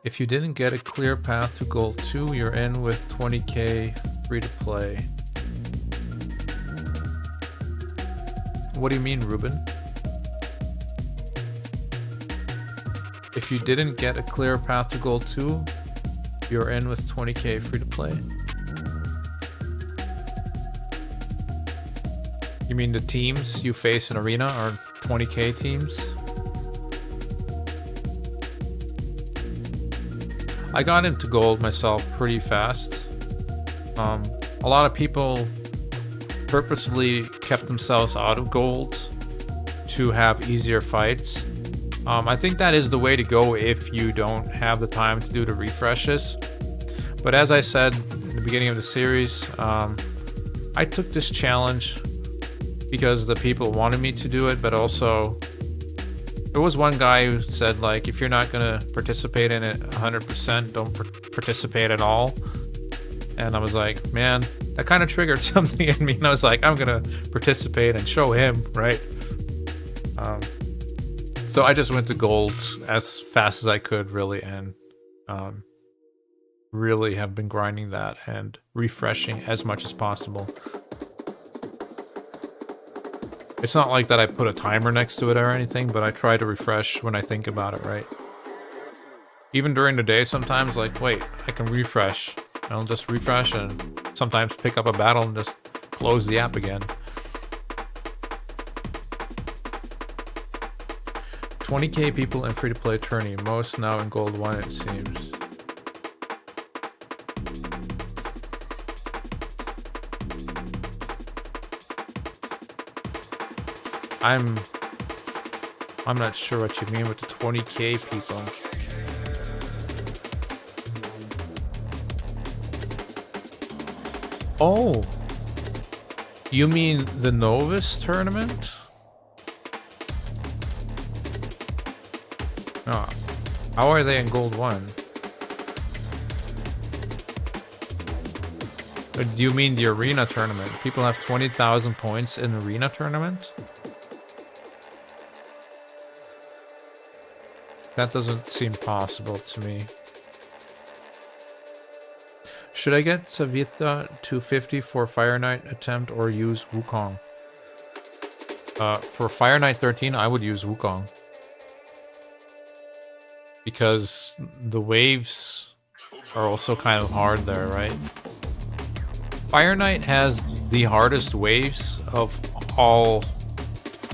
If you didn't get a clear path to gold 2, you're in with 20k free to play. What do you mean, Ruben? If you didn't get a clear path to gold 2, you're in with 20k free to play. You mean the teams you face in Arena are 20k teams? I got into gold myself pretty fast. A lot of people purposely kept themselves out of gold to have easier fights. I think that is the way to go if you don't have the time to do the refreshes. But as I said in the beginning of the series, I took this challenge because the people wanted me to do it, but also there was one guy who said, like, if you're not gonna participate in it 100%, don't participate at all. And I was like, man, that kind of triggered something in me, and I was like, I'm gonna participate and show him, right? So I just went to gold as fast as I could, really, and really have been grinding that and refreshing as much as possible. It's not like that I put a timer next to it or anything, but I try to refresh when I think about it, right? Even during the day sometimes, like, wait, I can refresh. I'll just refresh and sometimes pick up a battle and just close the app again. 20k people in free-to-play tourney, most now in gold 1 it seems. I'm not sure what you mean with the 20k people. Oh, you mean the Novice tournament? Oh, how are they in gold 1? Or do you mean the arena tournament? People have 20,000 points in arena tournament? That doesn't seem possible to me. Should I get Savitha 250 for Fire Knight attempt or use Wukong? For Fire Knight 13, I would use Wukong. Because the waves are also kind of hard there, right? Fire Knight has the hardest waves of all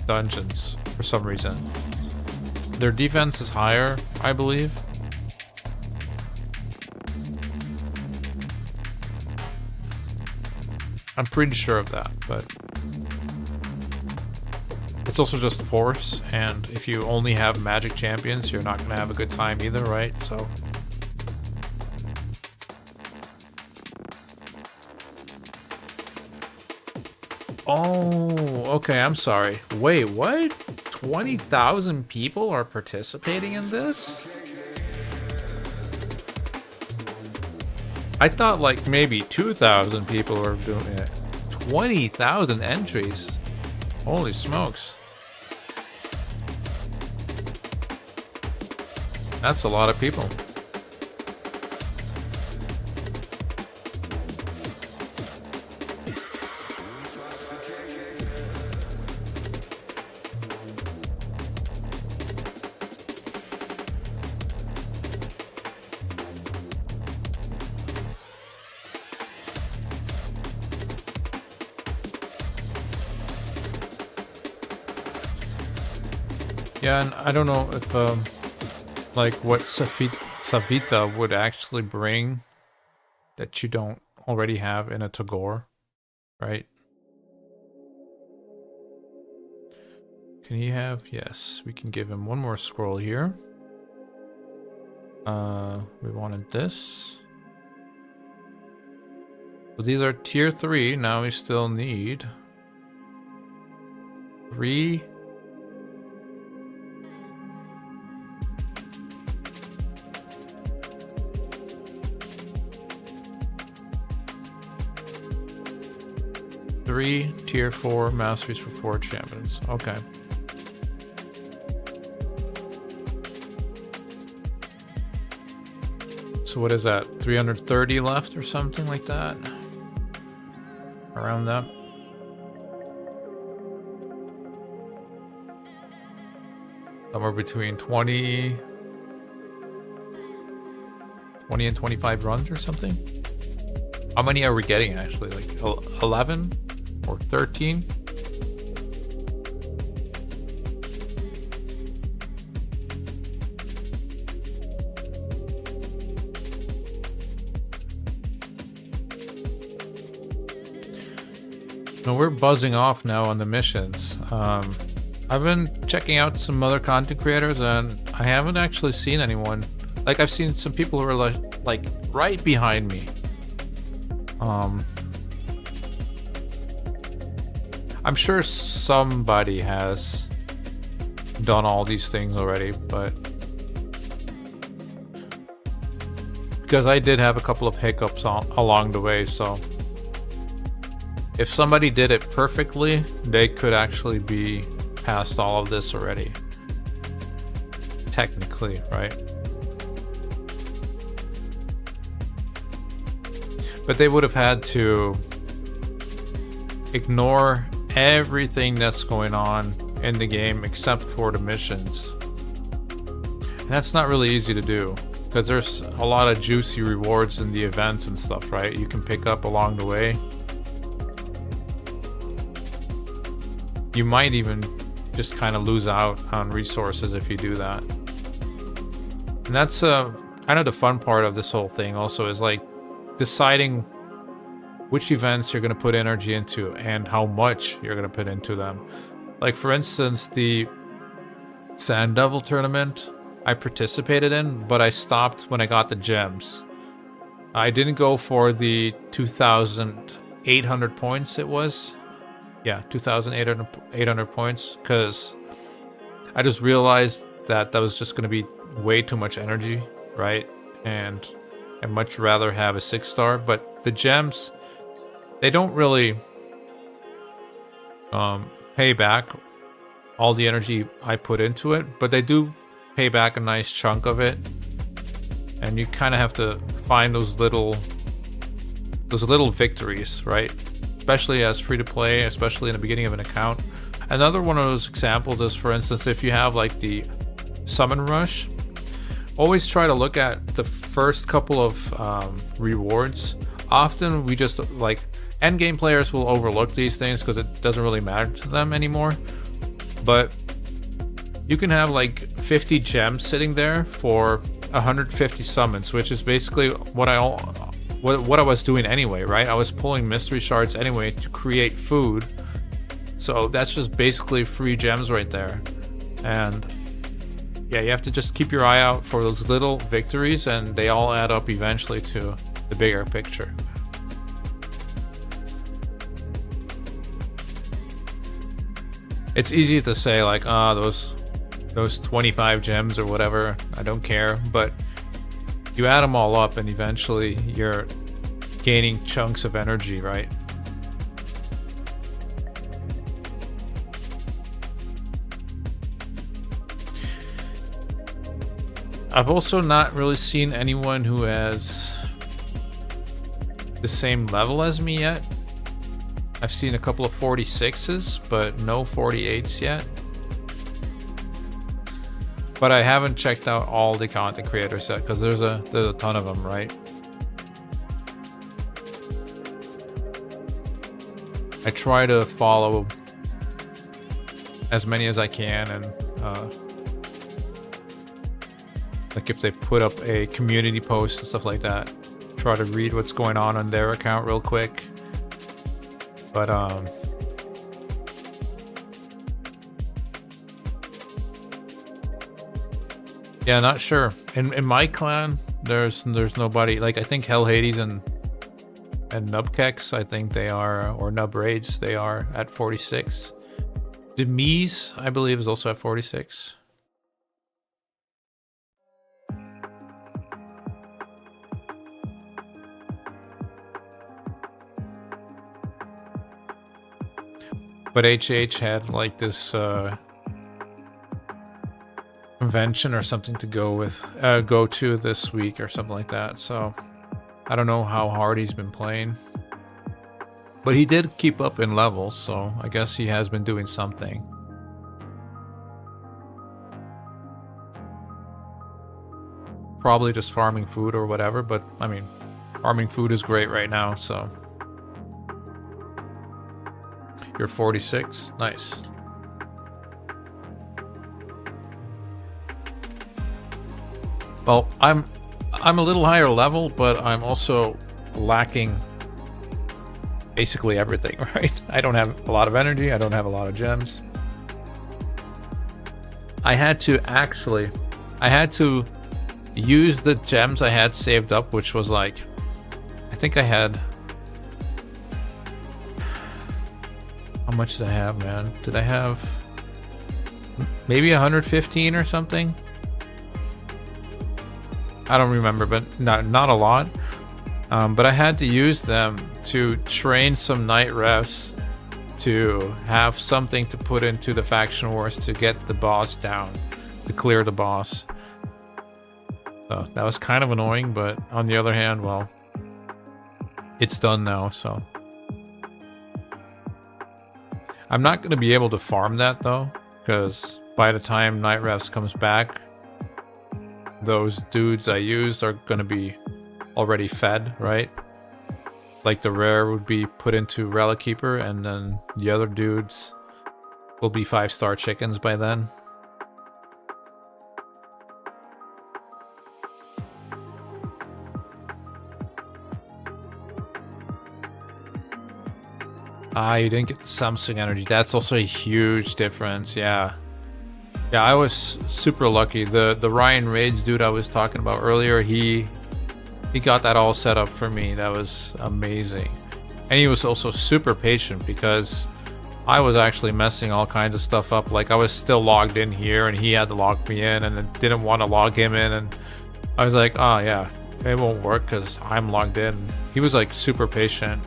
dungeons for some reason. Their defense is higher, I believe. I'm pretty sure of that, but it's also just force, and if you only have magic champions, you're not going to have a good time either, right? So oh, okay, I'm sorry. Wait, what? 20,000 people are participating in this? I thought like maybe 2,000 people were doing it. 20,000 entries. Holy smokes. That's a lot of people. Yeah, and I don't know if, like, what Savita would actually bring that you don't already have in a Tagore, right? Can he have? Yes, we can give him one more scroll here. We wanted this. So these are tier 3. Now we still need 3. Three tier 4 masteries for 4 champions. Okay. So what is that? 330 left or something like that? Around that. Somewhere between 20 and 25 runs or something. How many are we getting actually? Like 11 or 13? No, we're buzzing off now on the missions. I've been checking out some other content creators and I haven't actually seen anyone. Like, I've seen some people who are like right behind me. I'm sure somebody has done all these things already, but because I did have a couple of hiccups along the way, so if somebody did it perfectly, they could actually be past all of this already. Technically, right? But they would have had to ignore everything that's going on in the game except for the missions. And that's not really easy to do because there's a lot of juicy rewards in the events and stuff, right? You can pick up along the way. You might even just kind of lose out on resources if you do that. And that's kind of the fun part of this whole thing also, is like deciding which events you're going to put energy into and how much you're going to put into them. Like, for instance, the Sand Devil tournament I participated in, but I stopped when I got the gems. I didn't go for the 2,800 points it was. Yeah, 2,800 points, because I just realized that was just going to be way too much energy, right? And I'd much rather have a 6-star. But the gems, they don't really pay back all the energy I put into it, but they do pay back a nice chunk of it. And you kind of have to find those little victories, right? Especially as free-to-play, especially in the beginning of an account. Another one of those examples is, for instance, if you have like the Summon Rush, always try to look at the first couple of rewards. Often we just, like, endgame players will overlook these things because it doesn't really matter to them anymore. But you can have like 50 gems sitting there for 150 summons, which is basically what I was doing anyway, right? I was pulling mystery shards anyway to create food. So that's just basically free gems right there. And yeah, you have to just keep your eye out for those little victories, and they all add up eventually to the bigger picture. It's easy to say like, those 25 gems or whatever, I don't care, but you add them all up and eventually you're gaining chunks of energy, right? I've also not really seen anyone who has the same level as me yet. I've seen a couple of 46s, but no 48s yet. But I haven't checked out all the content creators yet, because there's a ton of them, right? I try to follow as many as I can, and like if they put up a community post and stuff like that, try to read what's going on their account real quick. But yeah, not sure. In my clan, there's nobody. Like, I think Hell Hades and Nubkex, I think they are, or Nub Raids, they are at 46. Demise, I believe, is also at 46. But HH had like this, what convention or something to go to this week or something like that. So I don't know how hard he's been playing, but he did keep up in levels, so I guess he has been doing something. Probably just farming food or whatever, but I mean, farming food is great right now, so. You're 46? Nice. Well, I'm a little higher level, but I'm also lacking basically everything, right? I don't have a lot of energy, I don't have a lot of gems. I had to use the gems I had saved up, which was like, I think I had, how much did I have, man? Did I have maybe 115 or something? I don't remember, but not a lot. But I had to use them to train some night refs to have something to put into the faction wars to get the boss down, to clear the boss. So that was kind of annoying, but on the other hand, well, it's done now, so. I'm not going to be able to farm that, though, because by the time Night Refs comes back, those dudes I used are going to be already fed, right? Like the rare would be put into Relic Keeper, and then the other dudes will be 5-star chickens by then. Ah, you didn't get the Samsung energy. That's also a huge difference, yeah. Yeah, I was super lucky. The Ryan Raids dude I was talking about earlier, he got that all set up for me. That was amazing. And he was also super patient because I was actually messing all kinds of stuff up. Like I was still logged in here and he had to log me in and then didn't want to log him in. And I was like, oh yeah, it won't work because I'm logged in. He was like super patient.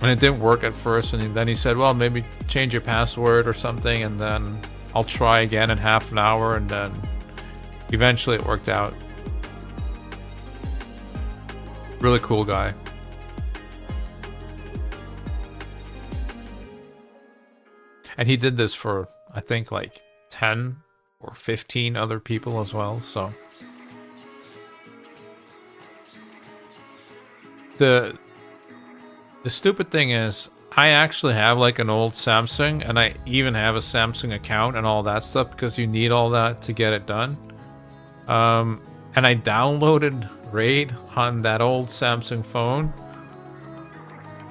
And it didn't work at first, and then he said, well, maybe change your password or something, and then I'll try again in half an hour, and then eventually it worked out. Really cool guy. And he did this for, I think, like 10 or 15 other people as well, so. The stupid thing is, I actually have like an old Samsung, and I even have a Samsung account and all that stuff because you need all that to get it done. And I downloaded Raid on that old Samsung phone,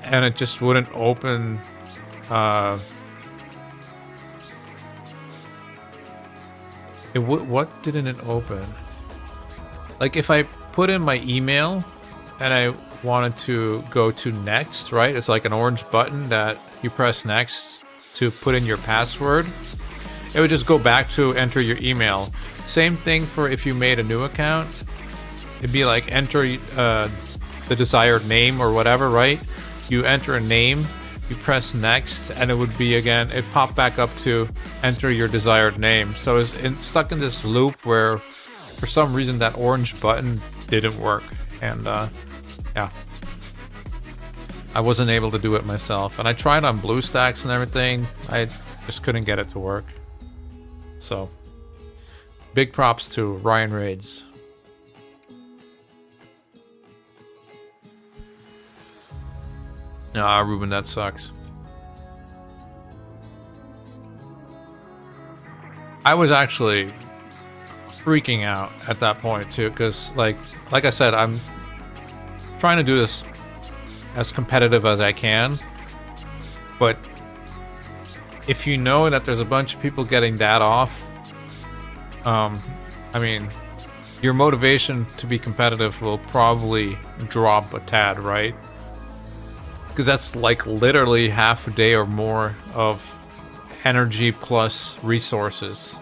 and it just wouldn't open. What didn't it open? Like if I put in my email and I wanted to go to next, right? It's like an orange button that you press next to put in your password. It would just go back to enter your email. Same thing for if you made a new account. It'd be like enter the desired name or whatever, right? You enter a name, you press next, and it would be again, it popped back up to enter your desired name. So it's stuck in this loop where for some reason that orange button didn't work. And yeah, I wasn't able to do it myself, and I tried on BlueStacks and everything. I just couldn't get it to work. So, big props to Ryan Raids. Nah, Ruben, that sucks. I was actually freaking out at that point too, because like I said, I'm trying to do this as competitive as I can, but if you know that there's a bunch of people getting that off, I mean, your motivation to be competitive will probably drop a tad, right? Because that's like literally half a day or more of energy plus resources.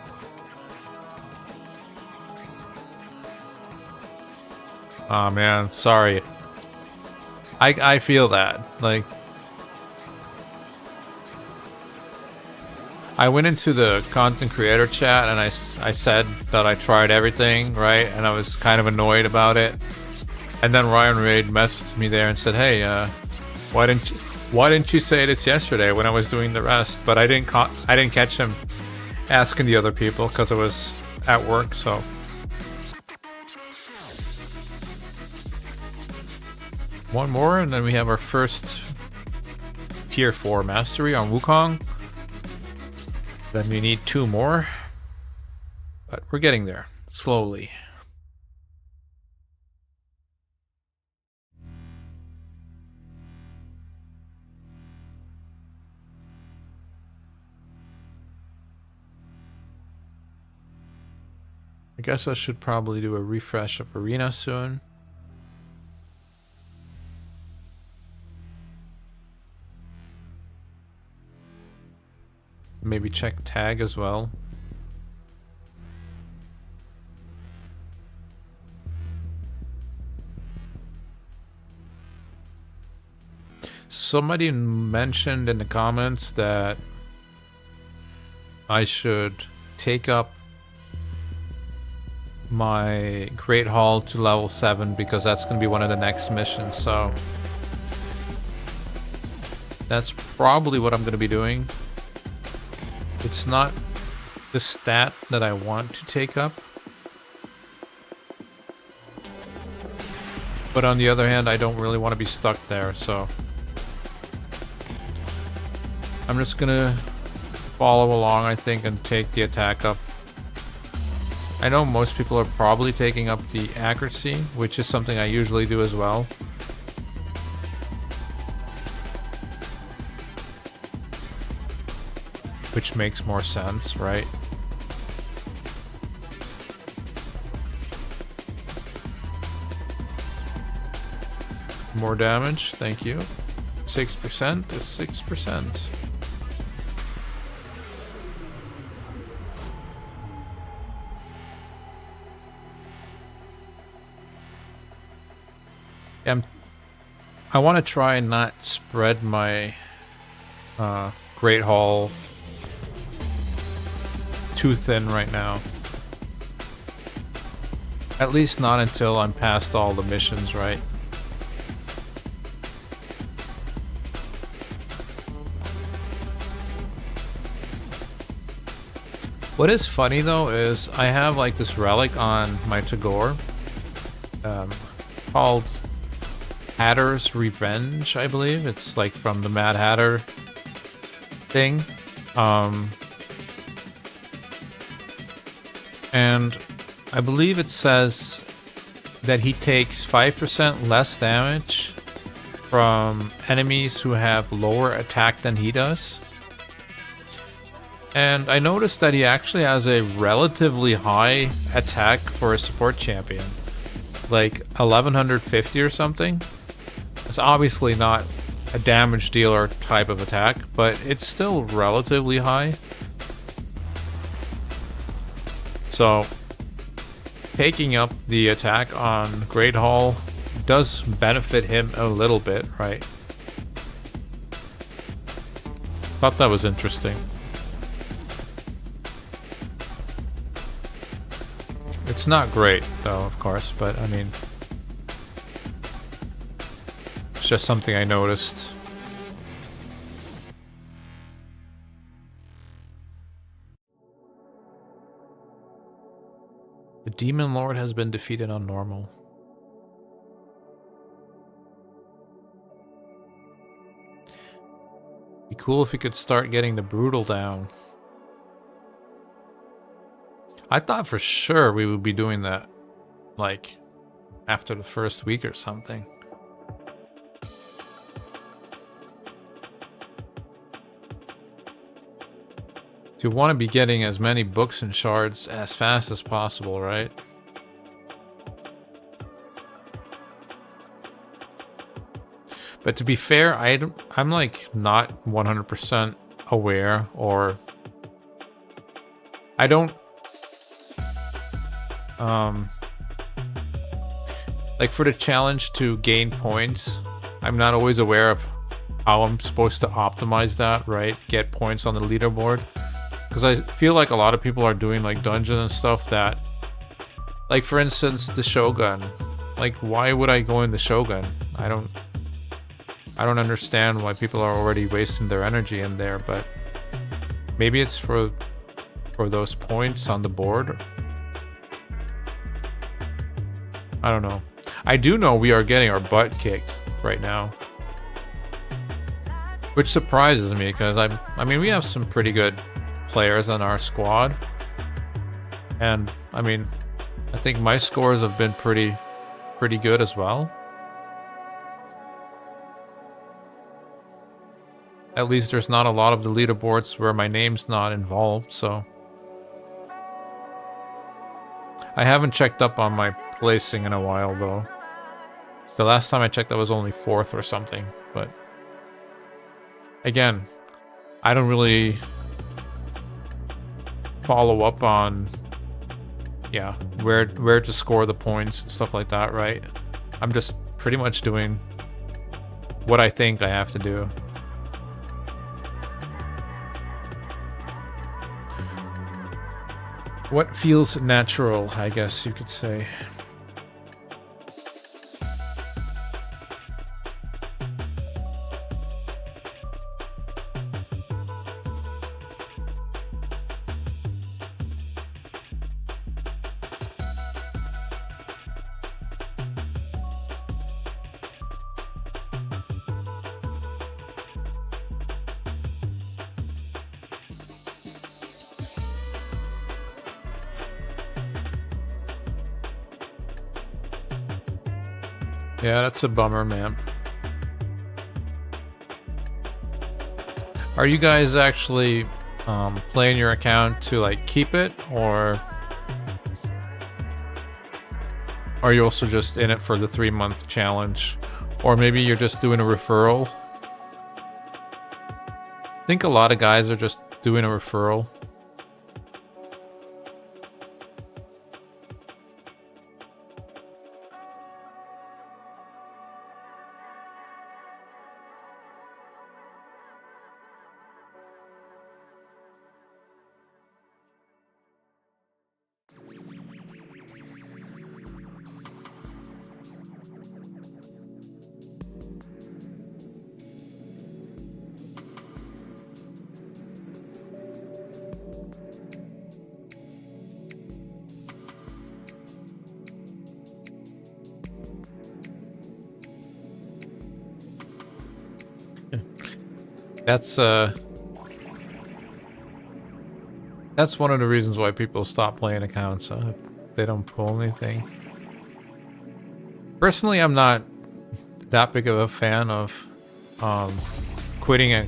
Oh man, sorry. I feel that. Like, I went into the content creator chat and I said that I tried everything, right? And I was kind of annoyed about it. And then Ryan Raid messaged me there and said, "Hey, why didn't you say this yesterday when I was doing the rest?" But I didn't catch him asking the other people because I was at work. So one more, and then we have our first tier 4 mastery on Wukong. Then we need 2 more, but we're getting there slowly. I guess I should probably do a refresh of Arena soon. Maybe check tag as well. Somebody mentioned in the comments that I should take up my Great Hall to level 7 because that's going to be one of the next missions. So that's probably what I'm going to be doing. It's not the stat that I want to take up. But on the other hand, I don't really want to be stuck there, so I'm just gonna follow along, I think, and take the attack up. I know most people are probably taking up the accuracy, which is something I usually do as well. Which makes more sense, right? More damage, thank you. 6% is 6%. I want to try and not spread my Great Hall too thin right now. At least not until I'm past all the missions, right? What is funny though is I have like this relic on my Tagore called Hatter's Revenge, I believe. It's like from the Mad Hatter thing. And I believe it says that he takes 5% less damage from enemies who have lower attack than he does. And I noticed that he actually has a relatively high attack for a support champion. Like 1150 or something. It's obviously not a damage dealer type of attack, but it's still relatively high. So, taking up the attack on Great Hall does benefit him a little bit, right? Thought that was interesting. It's not great, though, of course, but I mean, it's just something I noticed. The Demon Lord has been defeated on normal. Be cool if we could start getting the Brutal down. I thought for sure we would be doing that, like, after the first week or something. You want to be getting as many books and shards as fast as possible, right? But to be fair, I'm like not 100% aware, or I don't like for the challenge to gain points, I'm not always aware of how I'm supposed to optimize that, right? Get points on the leaderboard. Because I feel like a lot of people are doing like dungeons and stuff that, like for instance, the Shogun. Like, why would I go in the Shogun? I don't understand why people are already wasting their energy in there, but maybe it's for those points on the board. I don't know. I do know we are getting our butt kicked right now, which surprises me because I mean, we have some pretty good players on our squad, and I mean, I think my scores have been pretty good as well. At least there's not a lot of the leaderboards where my name's not involved, so I haven't checked up on my placing in a while though. The last time I checked I was only 4th or something, but again, I don't really follow up on where to score the points and stuff like that, right? I'm just pretty much doing what I think I have to do. What feels natural, I guess you could say. Yeah, that's a bummer, man. Are you guys actually playing your account to like keep it, or are you also just in it for the 3-month challenge? Or maybe you're just doing a referral? I think a lot of guys are just doing a referral. That's one of the reasons why people stop playing accounts. They don't pull anything. Personally, I'm not that big of a fan of quitting a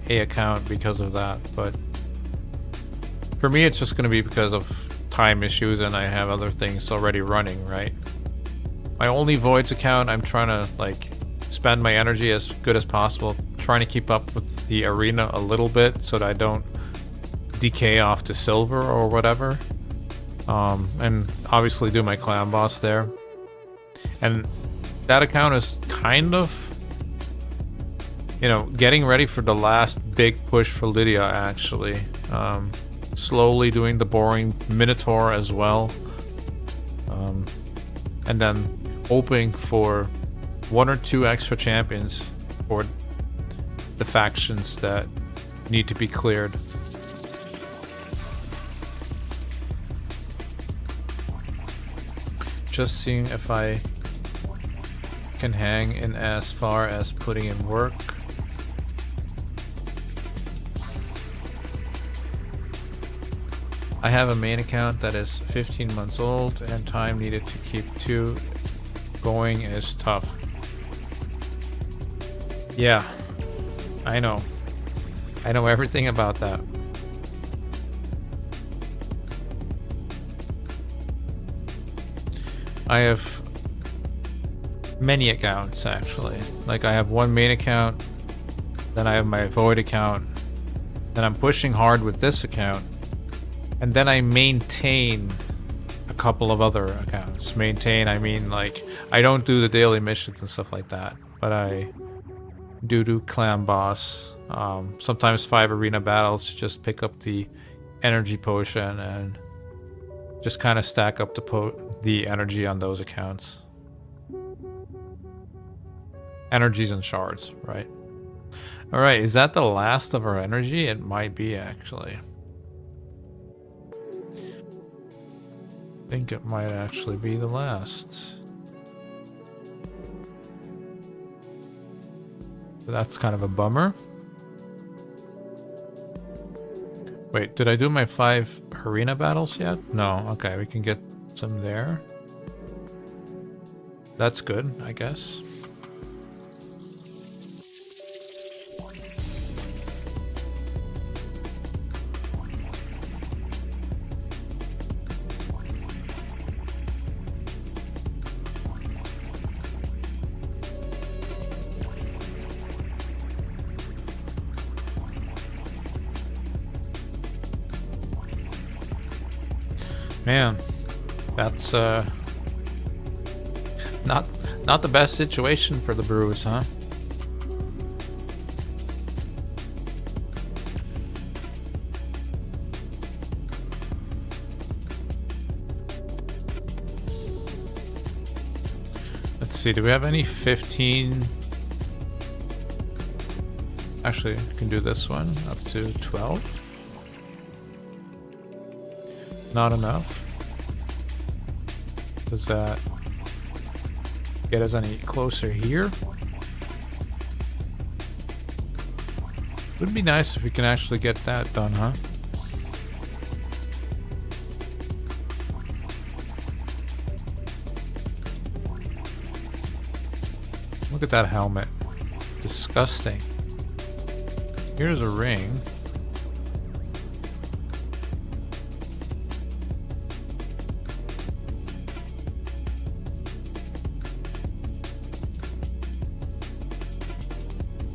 account because of that, but for me it's just going to be because of time issues and I have other things already running, right? My only Voids account, I'm trying to like spend my energy as good as possible, trying to keep up with the arena a little bit so that I don't decay off to silver or whatever, and obviously do my clan boss there. And that account is kind of, you know, getting ready for the last big push for Lydia, actually. Slowly doing the boring Minotaur as well, and then hoping for 1 or 2 extra champions for the factions that need to be cleared. Just seeing if I can hang in as far as putting in work. I have a main account that is 15 months old and time needed to keep 2 going is tough. Yeah, I know. I know everything about that. I have many accounts, actually. Like, I have one main account, then I have my Void account, then I'm pushing hard with this account, and then I maintain a couple of other accounts. Maintain, I mean, like, I don't do the daily missions and stuff like that, but I do clan boss. Sometimes 5 arena battles to just pick up the energy potion and just kind of stack up the energy on those accounts. Energies and shards, right? Alright, is that the last of our energy? It might be, actually. I think it might actually be the last. That's kind of a bummer. Wait, did I do my 5 arena battles yet? No, okay, we can get some there. That's good, I guess. Man, that's not the best situation for the brews, huh? Let's see, do we have any 15? Actually, I can do this one up to 12. Not enough. Does that get us any closer here? Would be nice if we can actually get that done, huh? Look at that helmet. Disgusting. Here's a ring.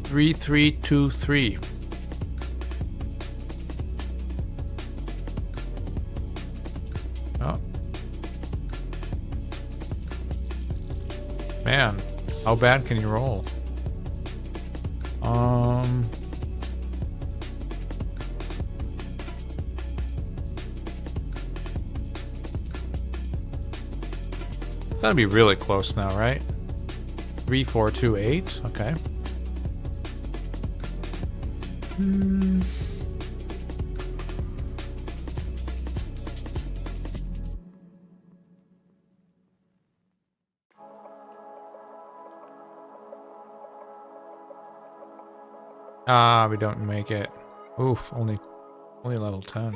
Three, 3, 2, 3. Oh. Man, how bad can you roll? Gotta be really close now, right? 3, 4, 2, 8. Okay. Ah, we don't make it. Oof, only level 10.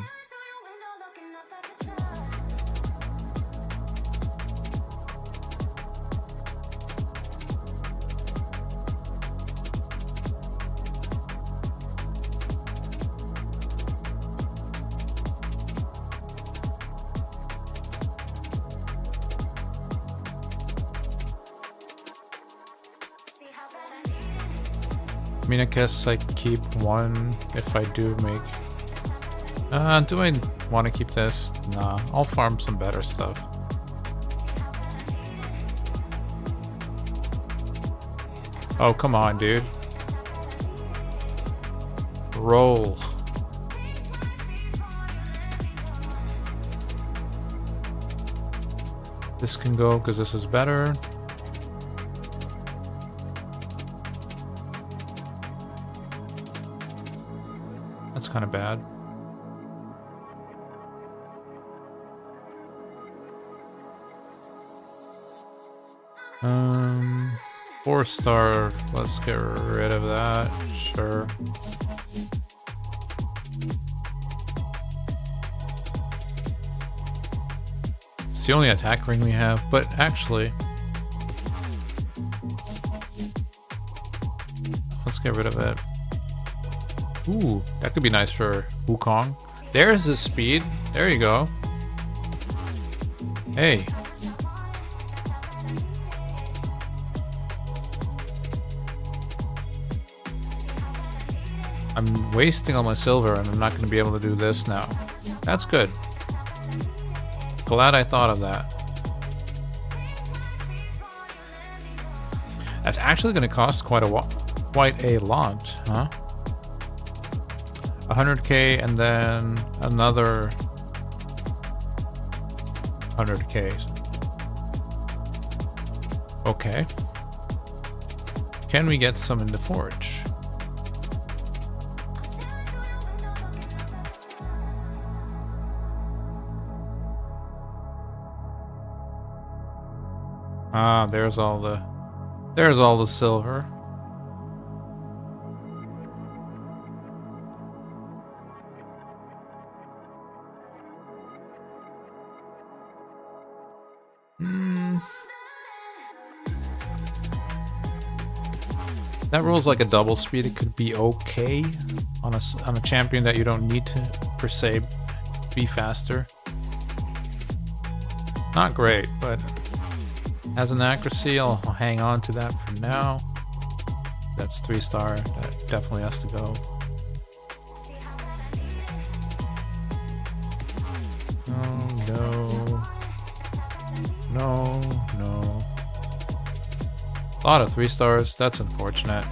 I mean, I guess I keep one if I do make... do I want to keep this? Nah, I'll farm some better stuff. Oh, come on, dude. Roll. This can go because this is better. That's kind of bad. Um, 4-star. Let's get rid of that. Sure. It's the only attack ring we have, but actually, let's get rid of it. Ooh, that could be nice for Wukong. There's his speed. There you go. Hey. I'm wasting all my silver and I'm not going to be able to do this now. That's good. Glad I thought of that. That's actually going to cost quite a lot, huh? 100k and then another 100k. Okay. Can we get some in the forge? Ah, there's all the silver. That rolls like a double speed. It could be okay on a champion that you don't need to per se be faster. Not great, but as an accuracy, I'll hang on to that for now. That's 3-star. That definitely has to go. Oh, no. No, no. A lot of 3-stars. That's unfortunate.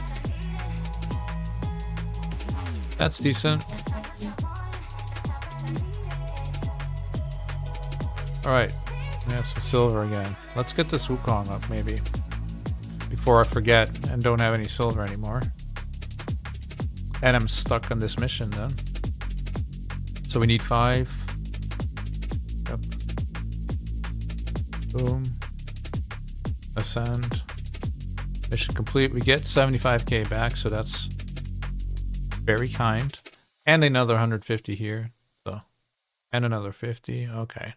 That's decent. Alright. We have some silver again. Let's get this Wukong up, maybe. Before I forget and don't have any silver anymore. And I'm stuck on this mission then. So we need 5. Yep. Boom. Ascend. Mission complete. We get 75k back, so that's very kind. And another 150 here. So, and another 50. Okay.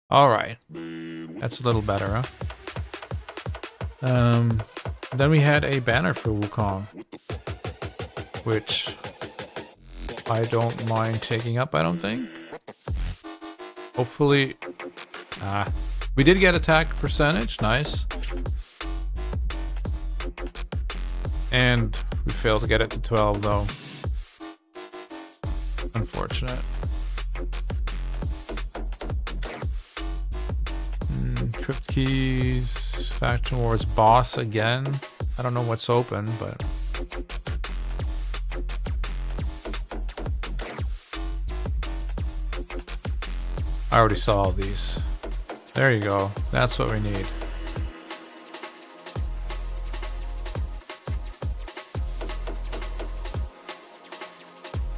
Alright. That's a little better, huh? Then we had a banner for Wukong, which I don't mind taking up, I don't think. Hopefully... we did get attack percentage. Nice. And we failed to get it to 12, though. Unfortunate. Crypt keys, faction wars, boss again. I don't know what's open, but I already saw all these. There you go. That's what we need.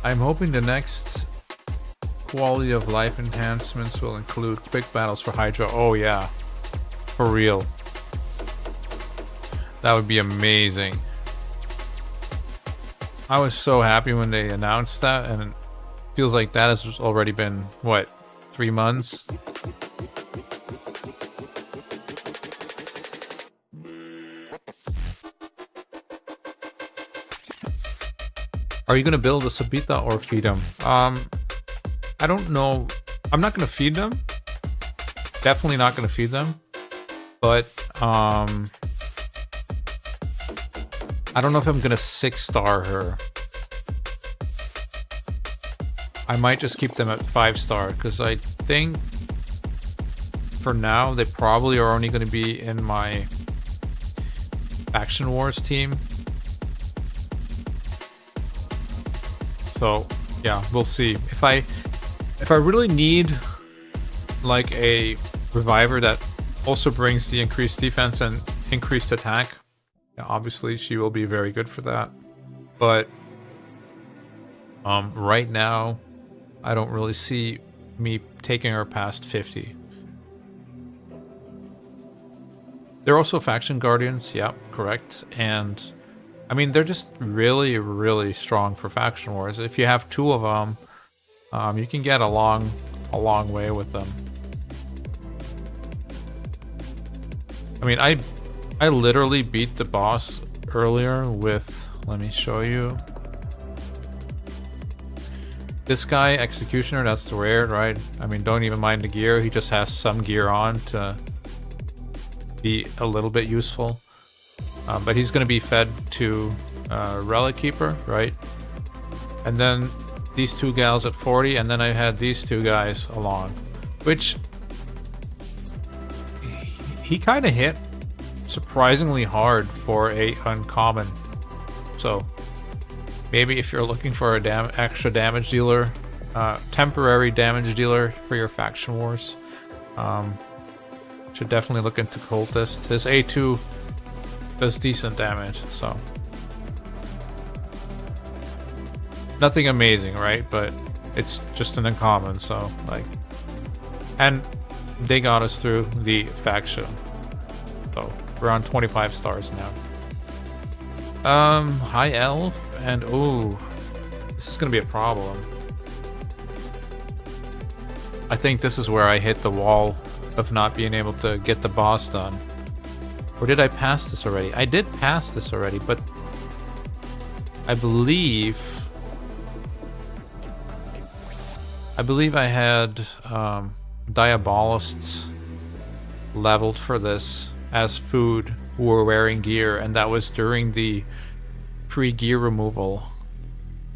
I'm hoping the next quality of life enhancements will include quick battles for Hydra. Oh yeah. For real. That would be amazing. I was so happy when they announced that, and it feels like that has already been, what, 3 months? Are you gonna build a Sabita or feed them? I don't know. I'm not gonna feed them. Definitely not gonna feed them. But I don't know if I'm gonna 6-star her. I might just keep them at 5-star because I think for now they probably are only gonna be in my Faction Wars team. So yeah, we'll see. If I really need like a reviver that also brings the increased defense and increased attack, yeah, obviously she will be very good for that. But right now I don't really see me taking her past 50. They're also faction guardians, yeah, correct. And I mean, they're just really, really strong for faction wars. If you have 2 of them, you can get a long way with them. I mean, I literally beat the boss earlier with, let me show you. This guy, Executioner, that's the rare, right? I mean, don't even mind the gear. He just has some gear on to be a little bit useful. But he's going to be fed to Relic Keeper, right? And then these 2 gals at 40, and then I had these 2 guys along, which he kind of hit surprisingly hard for a uncommon. So Maybe if you're looking for a extra damage dealer, temporary damage dealer for your faction wars, should definitely look into Cultist. His A2 does decent damage, so nothing amazing, right? But it's just an uncommon, so like, and they got us through the faction, so we're on 25 stars now. High Elf, and oh, this is gonna be a problem. I think this is where I hit the wall of not being able to get the boss done. Or did I pass this already? I did pass this already, but I believe I had Diabolists leveled for this as food who were wearing gear, and that was during the pre-gear removal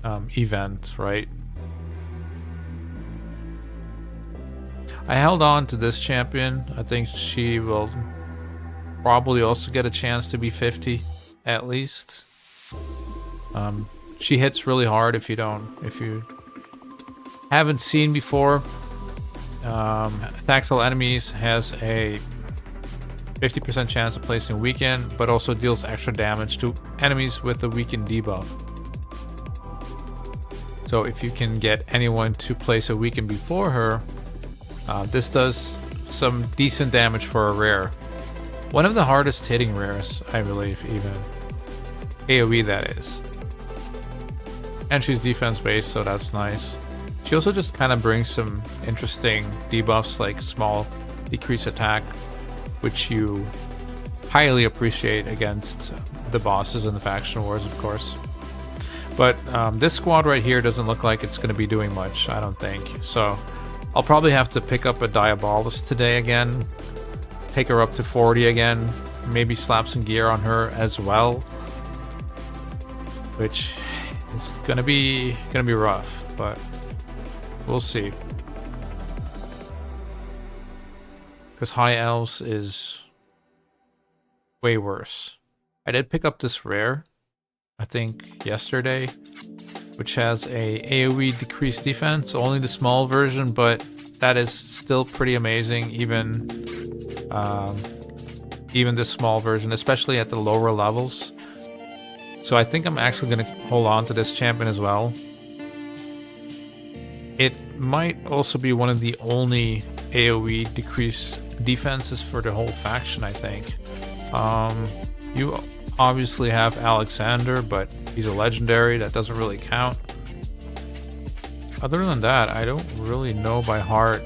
event, right? I held on to this champion. I think she will probably also get a chance to be 50 at least. She hits really hard if you haven't seen before. Attacks all enemies, has a 50% chance of placing weaken, but also deals extra damage to enemies with a weaken debuff. So if you can get anyone to place a weaken before her, this does some decent damage for a rare. One of the hardest hitting rares, I believe, even. AoE, that is. And she's defense based, so that's nice. She also just kind of brings some interesting debuffs, like small decrease attack, which you highly appreciate against the bosses in the faction wars, of course. But this squad right here doesn't look like it's going to be doing much, I don't think. So I'll probably have to pick up a Diabolist today again, take her up to 40 again, maybe slap some gear on her as well, which is gonna be rough, but we'll see. Because High Elves is way worse. I did pick up this rare, I think yesterday, which has a AoE decreased defense, only the small version, but that is still pretty amazing, even this small version, especially at the lower levels. So I think I'm actually going to hold on to this champion as well. It might also be one of the only AoE decreased defenses for the whole faction, I think. You obviously have Alexander, but he's a legendary, that doesn't really count. Other than that, I don't really know by heart.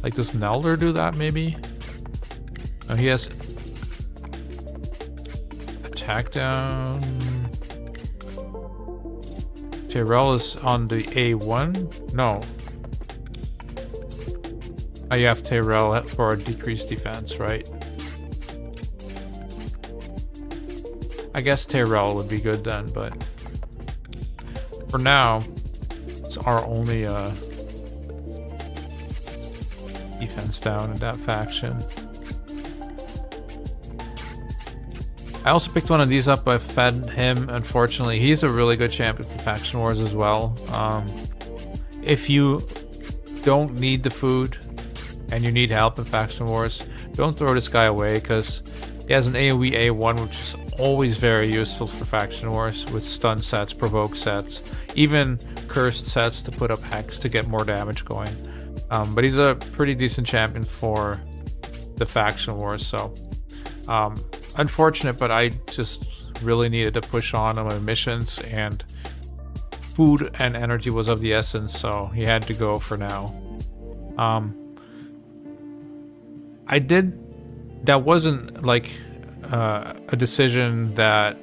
Like, does Nelder do that, maybe? No, he has attack down. Tyrell is on the A1? No. Oh, you have Tyrell for a decreased defense, right? I guess Tyrell would be good then, but for now, it's our only defense down in that faction. I also picked one of these up. I fed him, unfortunately. He's a really good champion for Faction Wars as well. If you don't need the food and you need help in Faction Wars, don't throw this guy away, because he has an AoE A1, which is always very useful for Faction Wars, with stun sets, provoke sets, even cursed sets to put up hex to get more damage going. But he's a pretty decent champion for the Faction Wars, so unfortunate, but I just really needed to push on my missions, and food and energy was of the essence, so he had to go for now. That wasn't like a decision that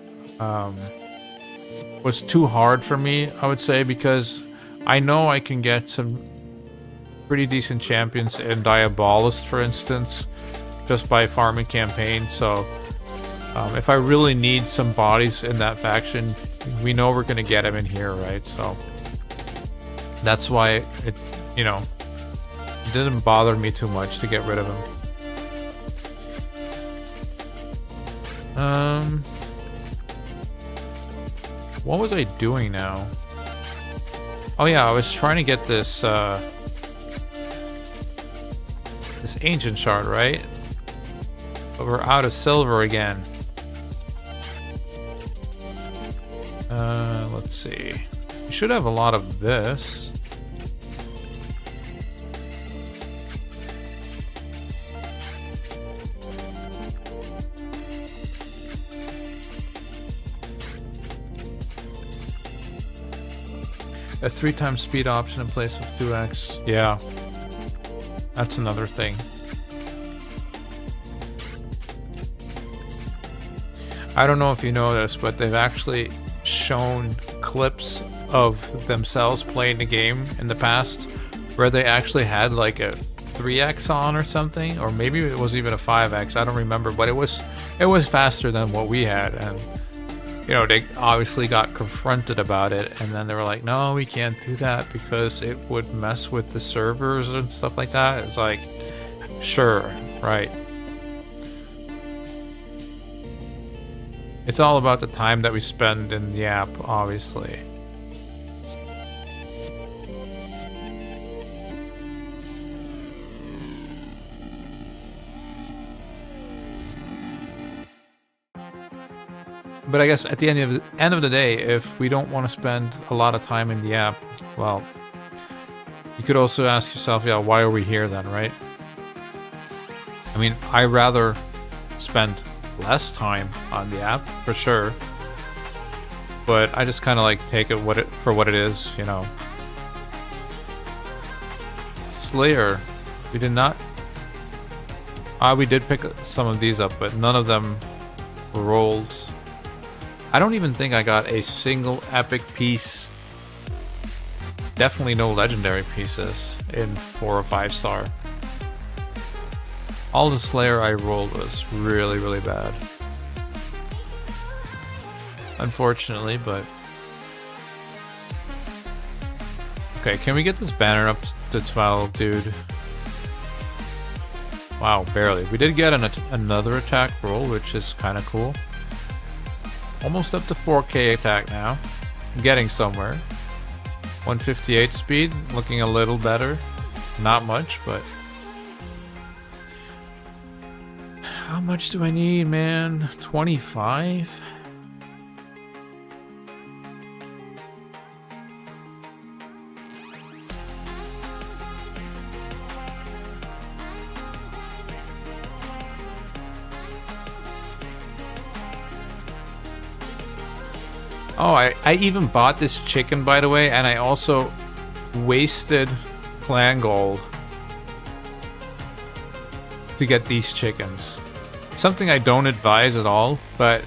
was too hard for me, I would say, because I know I can get some pretty decent champions in Diabolist, for instance, just by farming campaign. So if I really need some bodies in that faction, we know we're gonna get them in here, right? So that's why it didn't bother me too much to get rid of him. what was I doing now? Oh yeah, I was trying to get this this ancient shard, right? But we're out of silver again. Let's see. We should have a lot of this. A 3x speed option in place of 2x. Yeah. That's another thing. I don't know if you know this, but they've actually shown clips of themselves playing the game in the past where they actually had like a 3x on or something, or maybe it was even a 5x. I don't remember, but it was faster than what we had, and you know, they obviously got confronted about it, and then they were like, no, we can't do that because it would mess with the servers and stuff like that. It's like, sure, right. It's all about the time that we spend in the app, obviously. But I guess at the end of the day, if we don't want to spend a lot of time in the app, well, you could also ask yourself, yeah, why are we here then, right? I mean, I'd rather spend less time on the app, for sure. But I just kind of like take it for what it is, you know. Slayer, we did not... we did pick some of these up, but none of them rolled. I don't even think I got a single epic piece. Definitely no legendary pieces in 4 or 5 star. All the Slayer I rolled was really, really bad. Unfortunately, but... Okay, can we get this banner up to 12, dude? Wow, barely. We did get another attack roll, which is kind of cool. Almost up to 4k attack now. Getting somewhere. 158 speed, looking a little better. Not much, but... How much do I need, man? 25? Oh, I even bought this chicken, by the way, and I also wasted clan gold to get these chickens. Something I don't advise at all, but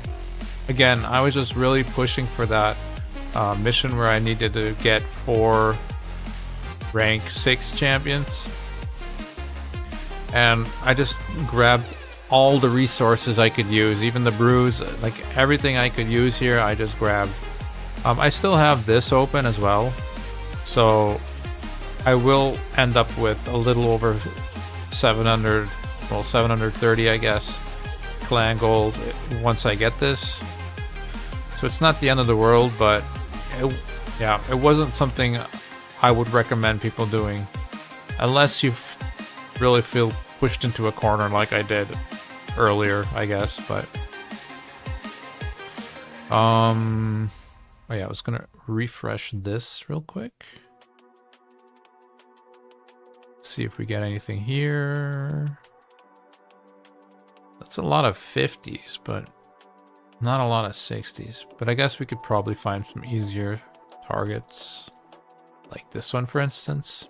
again, I was just really pushing for that mission where I needed to get 4 rank 6 champions. And I just grabbed all the resources I could use, even the brews, like everything I could use here, I just grabbed. I still have this open as well, so I will end up with a little over 700, well, 730, I guess, clan gold once I get this. So it's not the end of the world, but it wasn't something I would recommend people doing unless you really feel pushed into a corner like I did earlier, I guess. But oh yeah, I was gonna refresh this real quick, see if we get anything here. That's a lot of 50s, but not a lot of 60s. But I guess we could probably find some easier targets, like this one, for instance.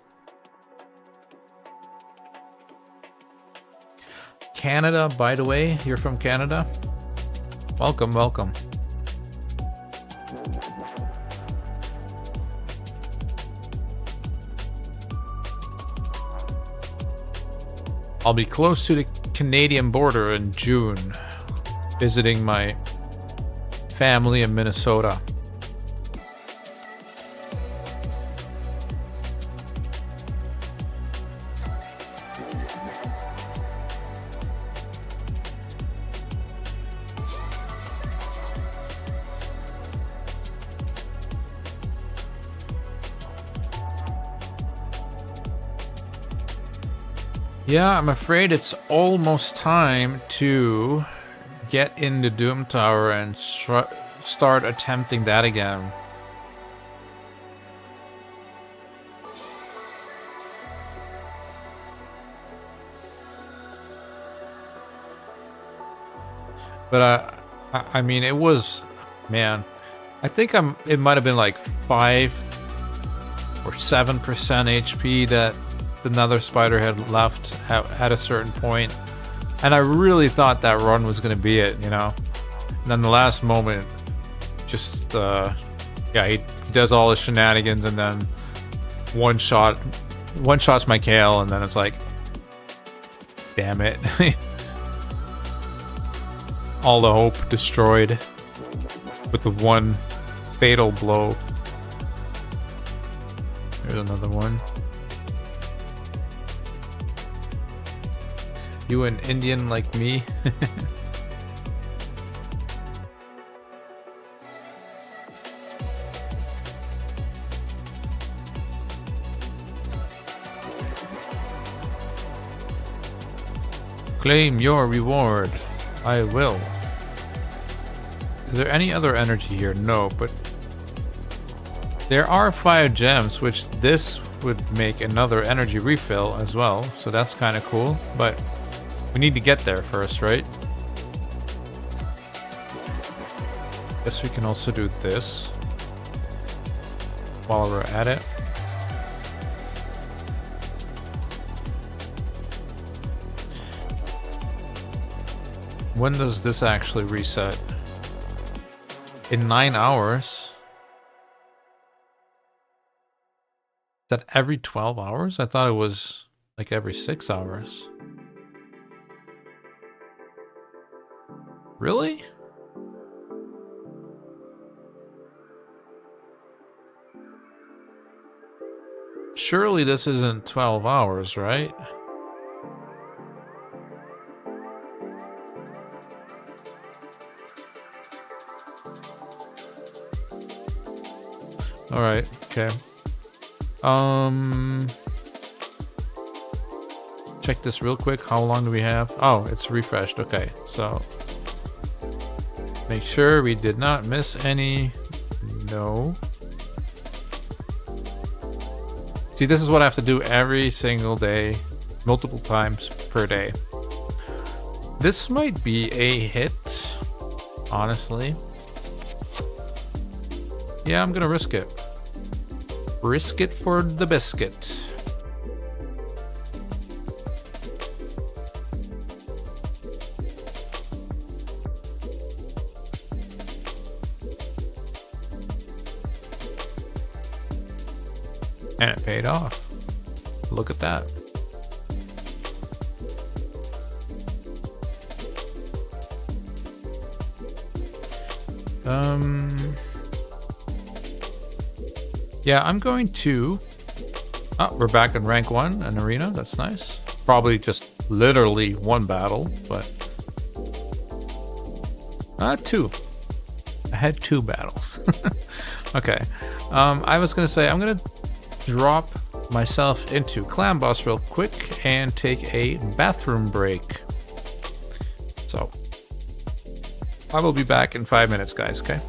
Canada, by the way, you're from Canada? Welcome, welcome. I'll be close to the Canadian border in June, visiting my family in Minnesota. Yeah, I'm afraid it's almost time to get into Doom Tower and start attempting that again. But I mean, it was, man. I think it might have been like 5 or 7% HP that the Nether Spider had left at a certain point, and I really thought that run was gonna be it, you know. And then the last moment, just yeah, he does all his shenanigans, and then one shots my Kale, and then it's like, damn it. All the hope destroyed with the one fatal blow. There's another one. You an Indian like me? Claim your reward. I will. Is there any other energy here? No, but there are 5 gems, which this would make another energy refill as well. So that's kind of cool, but we need to get there first, right? Guess we can also do this while we're at it. When does this actually reset? In 9 hours? Is that every 12 hours? I thought it was like every 6 hours. Really? Surely this isn't 12 hours, right? Alright, okay. Check this real quick. How long do we have? Oh, it's refreshed. Okay, so make sure we did not miss any. No. See, this is what I have to do every single day, multiple times per day. This might be a hit, honestly. Yeah, I'm gonna risk it. Risk it for the biscuit. And it paid off. Look at that. Yeah, I'm going to... Oh, we're back in rank 1, an arena. That's nice. Probably just literally 1 battle, but... 2. I had 2 battles. Okay. I was going to say, I'm going to drop myself into Clan Boss real quick and take a bathroom break. So, I will be back in 5 minutes, guys, okay?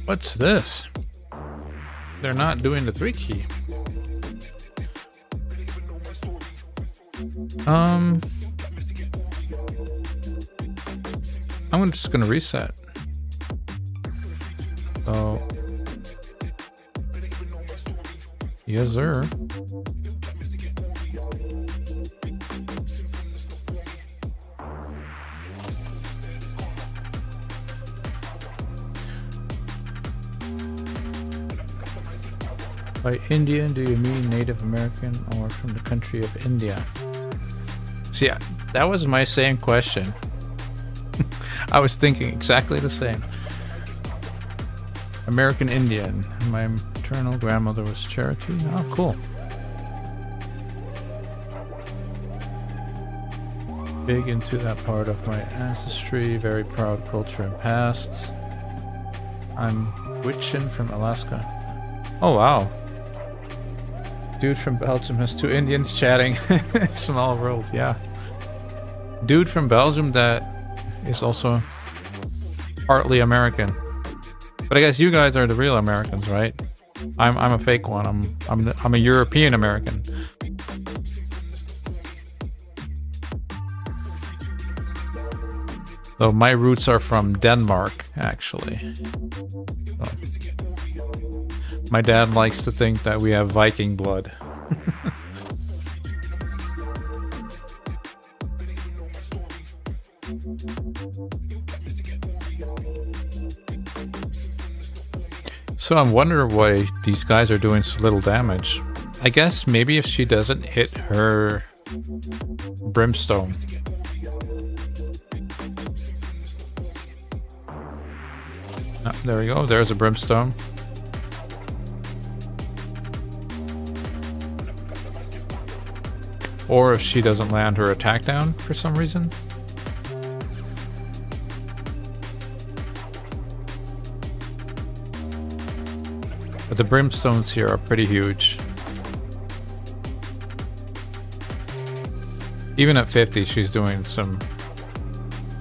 What's this? They're not doing the 3 key. I'm just gonna reset. Oh, yes, sir. By Indian, do you mean Native American or from the country of India? See, that was my same question. I was thinking exactly the same. American Indian. My maternal grandmother was Cherokee. Oh, cool. Big into that part of my ancestry. Very proud culture and past. I'm Witchin from Alaska. Oh, wow. Dude from Belgium has 2 Indians chatting. Small world, yeah. Dude from Belgium that is also partly American. But I guess you guys are the real Americans, right? I'm a fake one. I'm a European American. Though my roots are from Denmark, actually. So. My dad likes to think that we have Viking blood. So I'm wondering why these guys are doing so little damage. I guess maybe if she doesn't hit her brimstone. Oh, there we go, there's a brimstone. Or if she doesn't land her attack down for some reason. But the brimstones here are pretty huge. Even at 50, she's doing some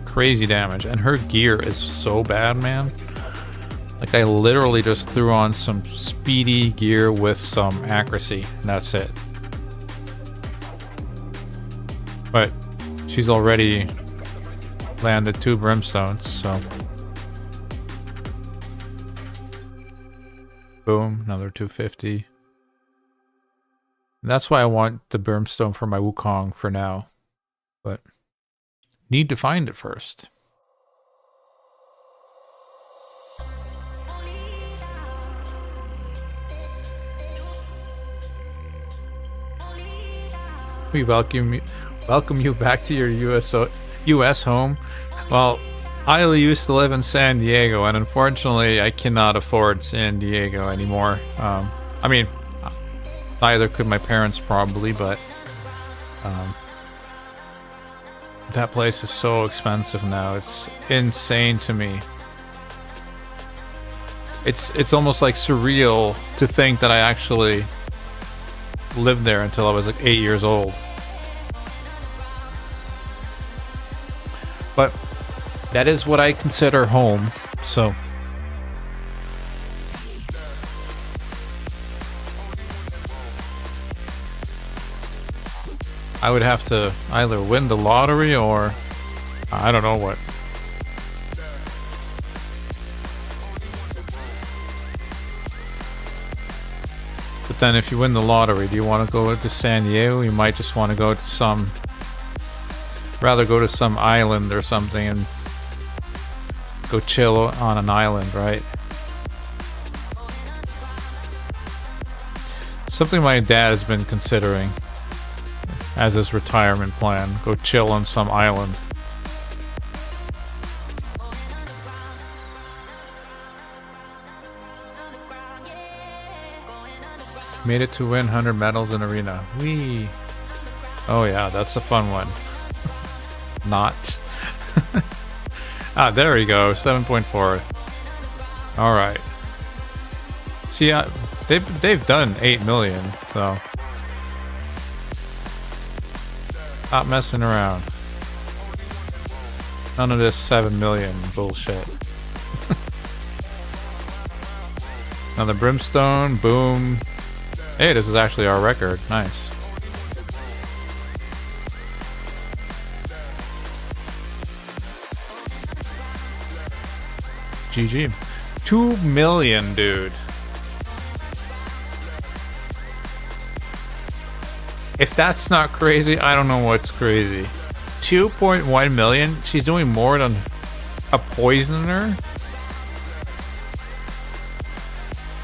crazy damage. And her gear is so bad, man. Like, I literally just threw on some speedy gear with some accuracy. And that's it. But she's already landed 2 brimstones, so... Boom, another 250. That's why I want the brimstone for my Wukong for now. But need to find it first. We welcome you back to your US home. Well, I used to live in San Diego, and unfortunately, I cannot afford San Diego anymore. I mean, neither could my parents probably, but that place is so expensive now. It's insane to me. It's almost like surreal to think that I actually lived there until I was like 8 years old. But that is what I consider home, so. I would have to either win the lottery or I don't know what. But then if you win the lottery, do you want to go to San Diego? You might just want to go to rather go to some island or something and go chill on an island, right? Something my dad has been considering as his retirement plan. Go chill on some island. Made it to win 100 medals in arena. Whee! Oh yeah, that's a fun one. Not. Ah, there we go. 7.4. All right. See, they've done 8 million, so stop messing around. None of this 7 million bullshit. Now the brimstone, boom. Hey, this is actually our record. Nice. GG. 2 million, dude. If that's not crazy, I don't know what's crazy. 2.1 million? She's doing more than a poisoner?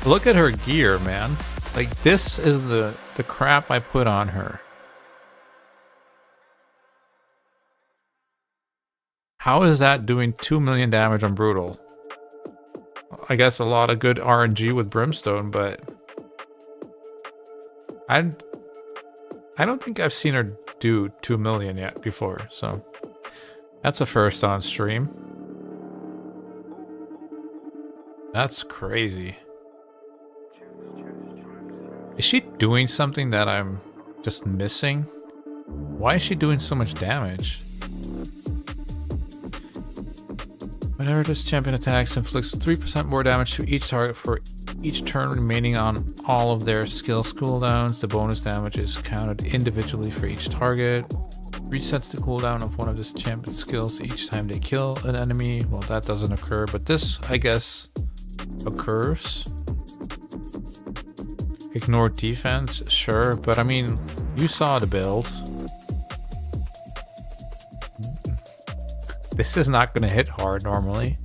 Look at her gear, man. Like, this is the crap I put on her. How is that doing 2 million damage on Brutal? I guess a lot of good RNG with Brimstone, but I don't think I've seen her do 2 million yet before, so that's a first on stream. That's crazy. Is she doing something that I'm just missing? Why is she doing so much damage? Whenever this champion attacks, inflicts 3% more damage to each target for each turn remaining on all of their skills cooldowns. The bonus damage is counted individually for each target. Resets the cooldown of one of this champion's skills each time they kill an enemy. Well, that doesn't occur, but this, I guess, occurs. Ignore defense, sure, but I mean, you saw the build. This is not going to hit hard normally.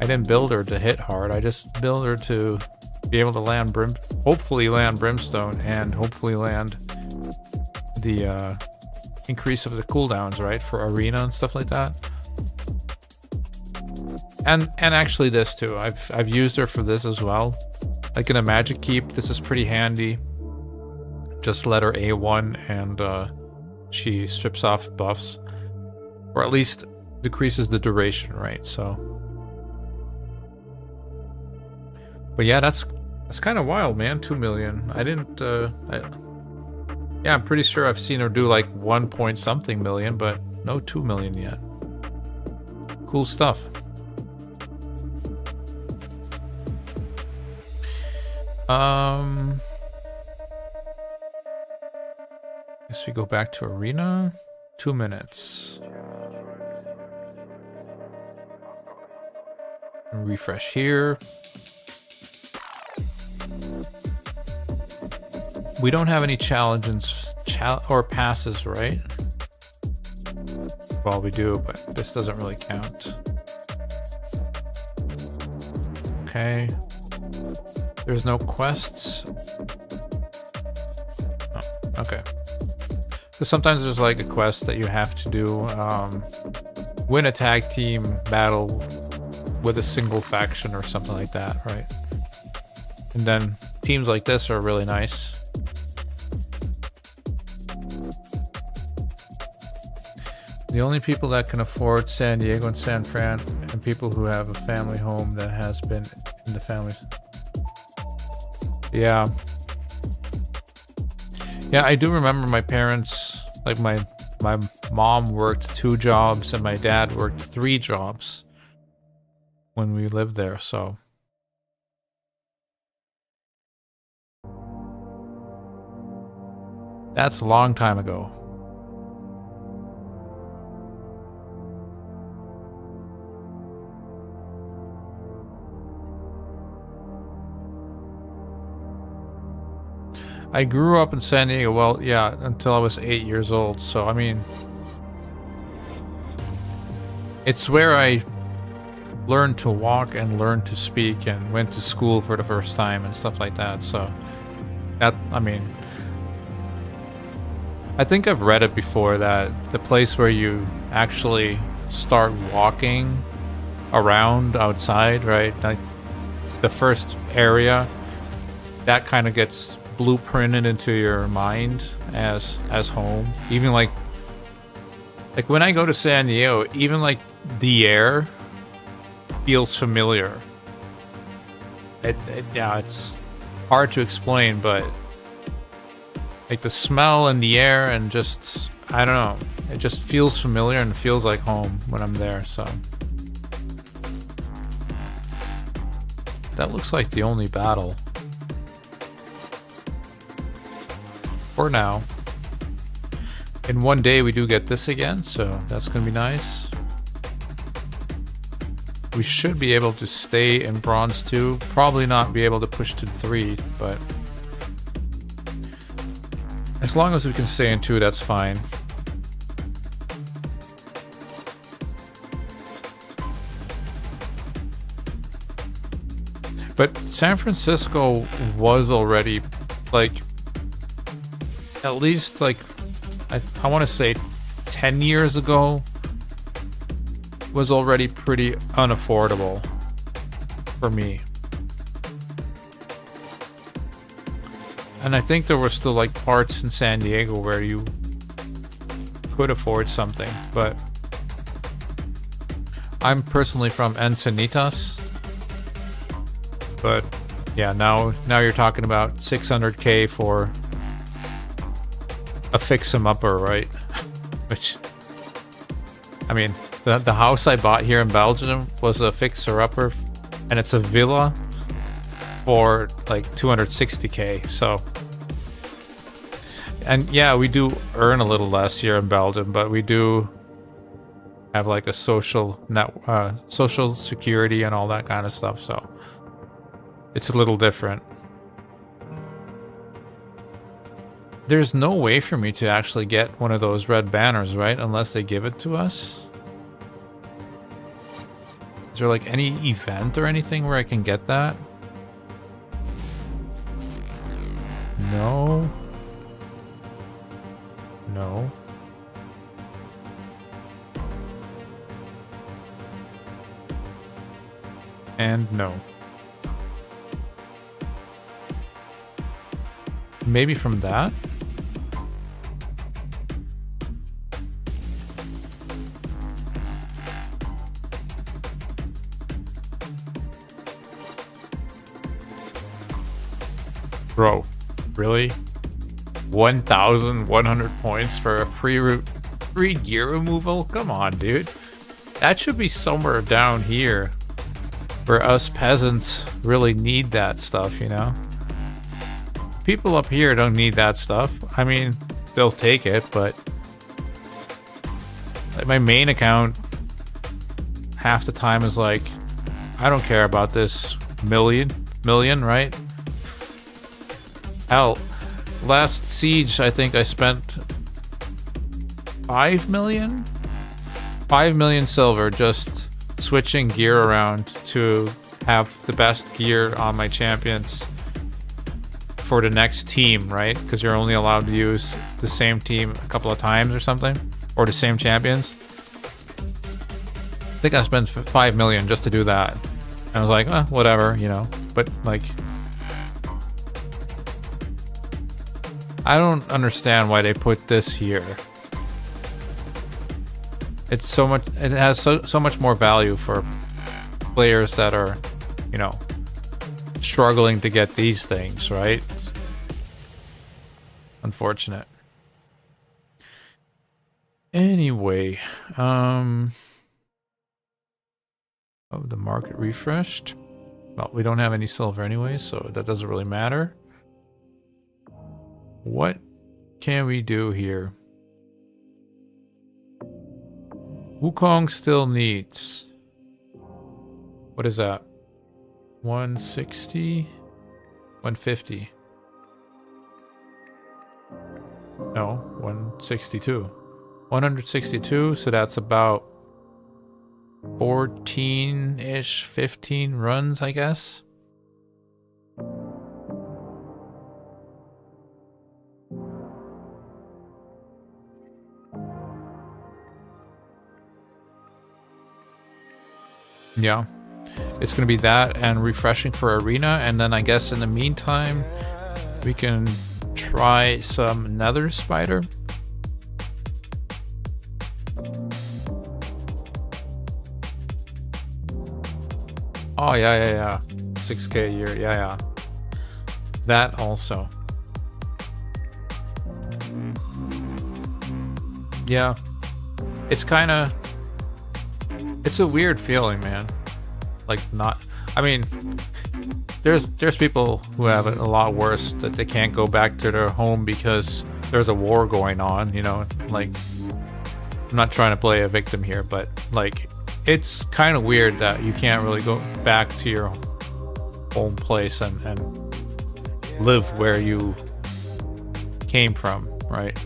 I didn't build her to hit hard. I just built her to be able to land hopefully land Brimstone and hopefully land the increase of the cooldowns, right? For arena and stuff like that. And actually this too. I've used her for this as well. Like in a magic keep, this is pretty handy. Just let her A1 and she strips off buffs. Or at least decreases the duration, right? So, but yeah, that's kind of wild, man. 2 million. I didn't. Yeah, I'm pretty sure I've seen her do like 1 point something million, but no 2 million yet. Cool stuff. Guess we go back to arena. 2 minutes. Refresh here. We don't have any challenges or passes, right? Well, we do, but this doesn't really count. Okay. There's no quests. Oh, okay. So sometimes there's like a quest that you have to do. Win a tag team battle with a single faction or something like that, right? And then teams like this are really nice. The only people that can afford San Diego and San Fran and people who have a family home that has been in the families. Yeah. Yeah, I do remember my parents, like my mom worked 2 jobs and my dad worked 3 jobs when we lived there, so. That's a long time ago. I grew up in San Diego, well, yeah, until I was 8 years old, so I mean, it's where I learned to walk and learned to speak and went to school for the first time and stuff like that, so that, I mean, I think I've read it before that the place where you actually start walking around outside, right, like the first area, that kind of gets blueprinted into your mind as home. Even like Like when I go to San Diego, even like the air feels familiar. Yeah, it's hard to explain, but like the smell and the air and just, I don't know, it just feels familiar and feels like home when I'm there. So that looks like the only battle for now. In one day we do get this again, so that's gonna be nice. We should be able to stay in bronze 2. Probably not be able to push to 3, but as long as we can stay in 2, that's fine. But San Francisco was already, like, at least, like, I want to say 10 years ago, was already pretty unaffordable for me. And I think there were still, like, parts in San Diego where you could afford something, but I'm personally from Encinitas. But yeah, now you're talking about 600K for a fix-em-upper, right? Which, I mean, the house I bought here in Belgium was a fixer-upper, and it's a villa for like 260K. So, and yeah, we do earn a little less here in Belgium, but we do have like a social security and all that kind of stuff. So it's a little different. There's no way for me to actually get one of those red banners, right? Unless they give it to us. Is there like any event or anything where I can get that? No. No. And no. Maybe from that? Bro, really? 1,100 points for a free gear removal? Come on, dude. That should be somewhere down here where us peasants really need that stuff, you know? People up here don't need that stuff. I mean, they'll take it, but like my main account half the time is like, I don't care about this million, right? Hell, last siege, I think I spent 5 million? 5 million silver just switching gear around to have the best gear on my champions for the next team, right? Because you're only allowed to use the same team a couple of times or something, or the same champions. I think I spent 5 million just to do that. And I was like, whatever, you know. But like, I don't understand why they put this here. It's so much. It has so much more value for players that are, you know, struggling to get these things, right? Unfortunate. Anyway, oh, the market refreshed. Well, we don't have any silver anyway, so that doesn't really matter. What can we do here? Wukong still needs... What is that? 160? 150? No, 162. 162, so that's about 14-ish, 15 runs, I guess. Yeah, it's going to be that and refreshing for Arena, and then I guess in the meantime, we can try some Nether Spider. Oh, yeah. 6K a year. Yeah. That also. Yeah. It's a weird feeling, man. Like, not, I mean, there's people who have it a lot worse, that they can't go back to their home because there's a war going on, you know, like, I'm not trying to play a victim here, but like, it's kind of weird that you can't really go back to your home place and live where you came from, right?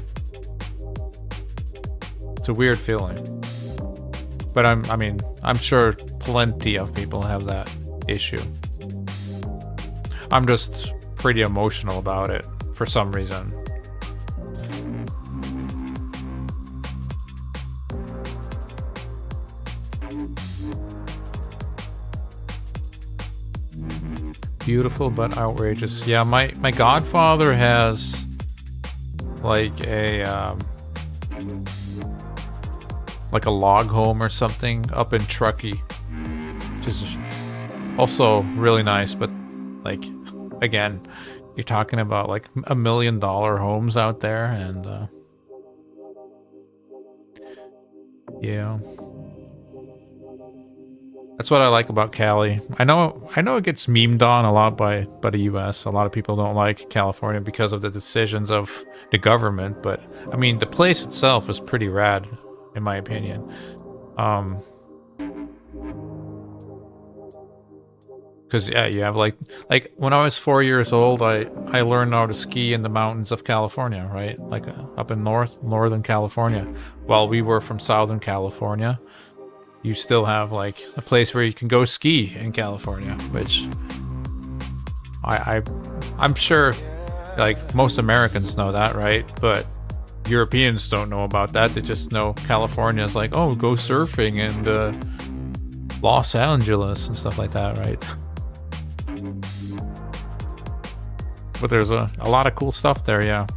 It's a weird feeling. But I'm sure plenty of people have that issue. I'm just pretty emotional about it for some reason. Beautiful but outrageous. Yeah, my godfather has like a log home or something up in Truckee, which is also really nice. But like, again, you're talking about like $1 million homes out there, and yeah. That's what I like about Cali. I know it gets memed on a lot by the US. A lot of people don't like California because of the decisions of the government, but I mean, the place itself is pretty rad, in my opinion. Because yeah, you have like when I was 4 years old, I learned how to ski in the mountains of California, right? Like up in northern California. While we were from Southern California, you still have like a place where you can go ski in California, which I'm sure like most Americans know that, right? But Europeans don't know about that. They just know California is like, oh, go surfing in Los Angeles and stuff like that, right? But there's a lot of cool stuff there, yeah.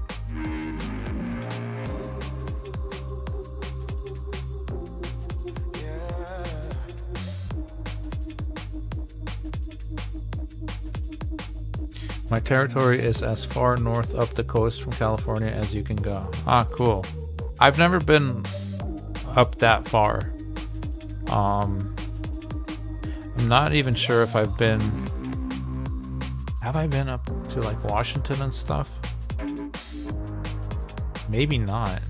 My territory is as far north up the coast from California as you can go. Ah, cool. I've never been up that far. I'm not even sure if I've been... Have I been up to like Washington and stuff? Maybe not.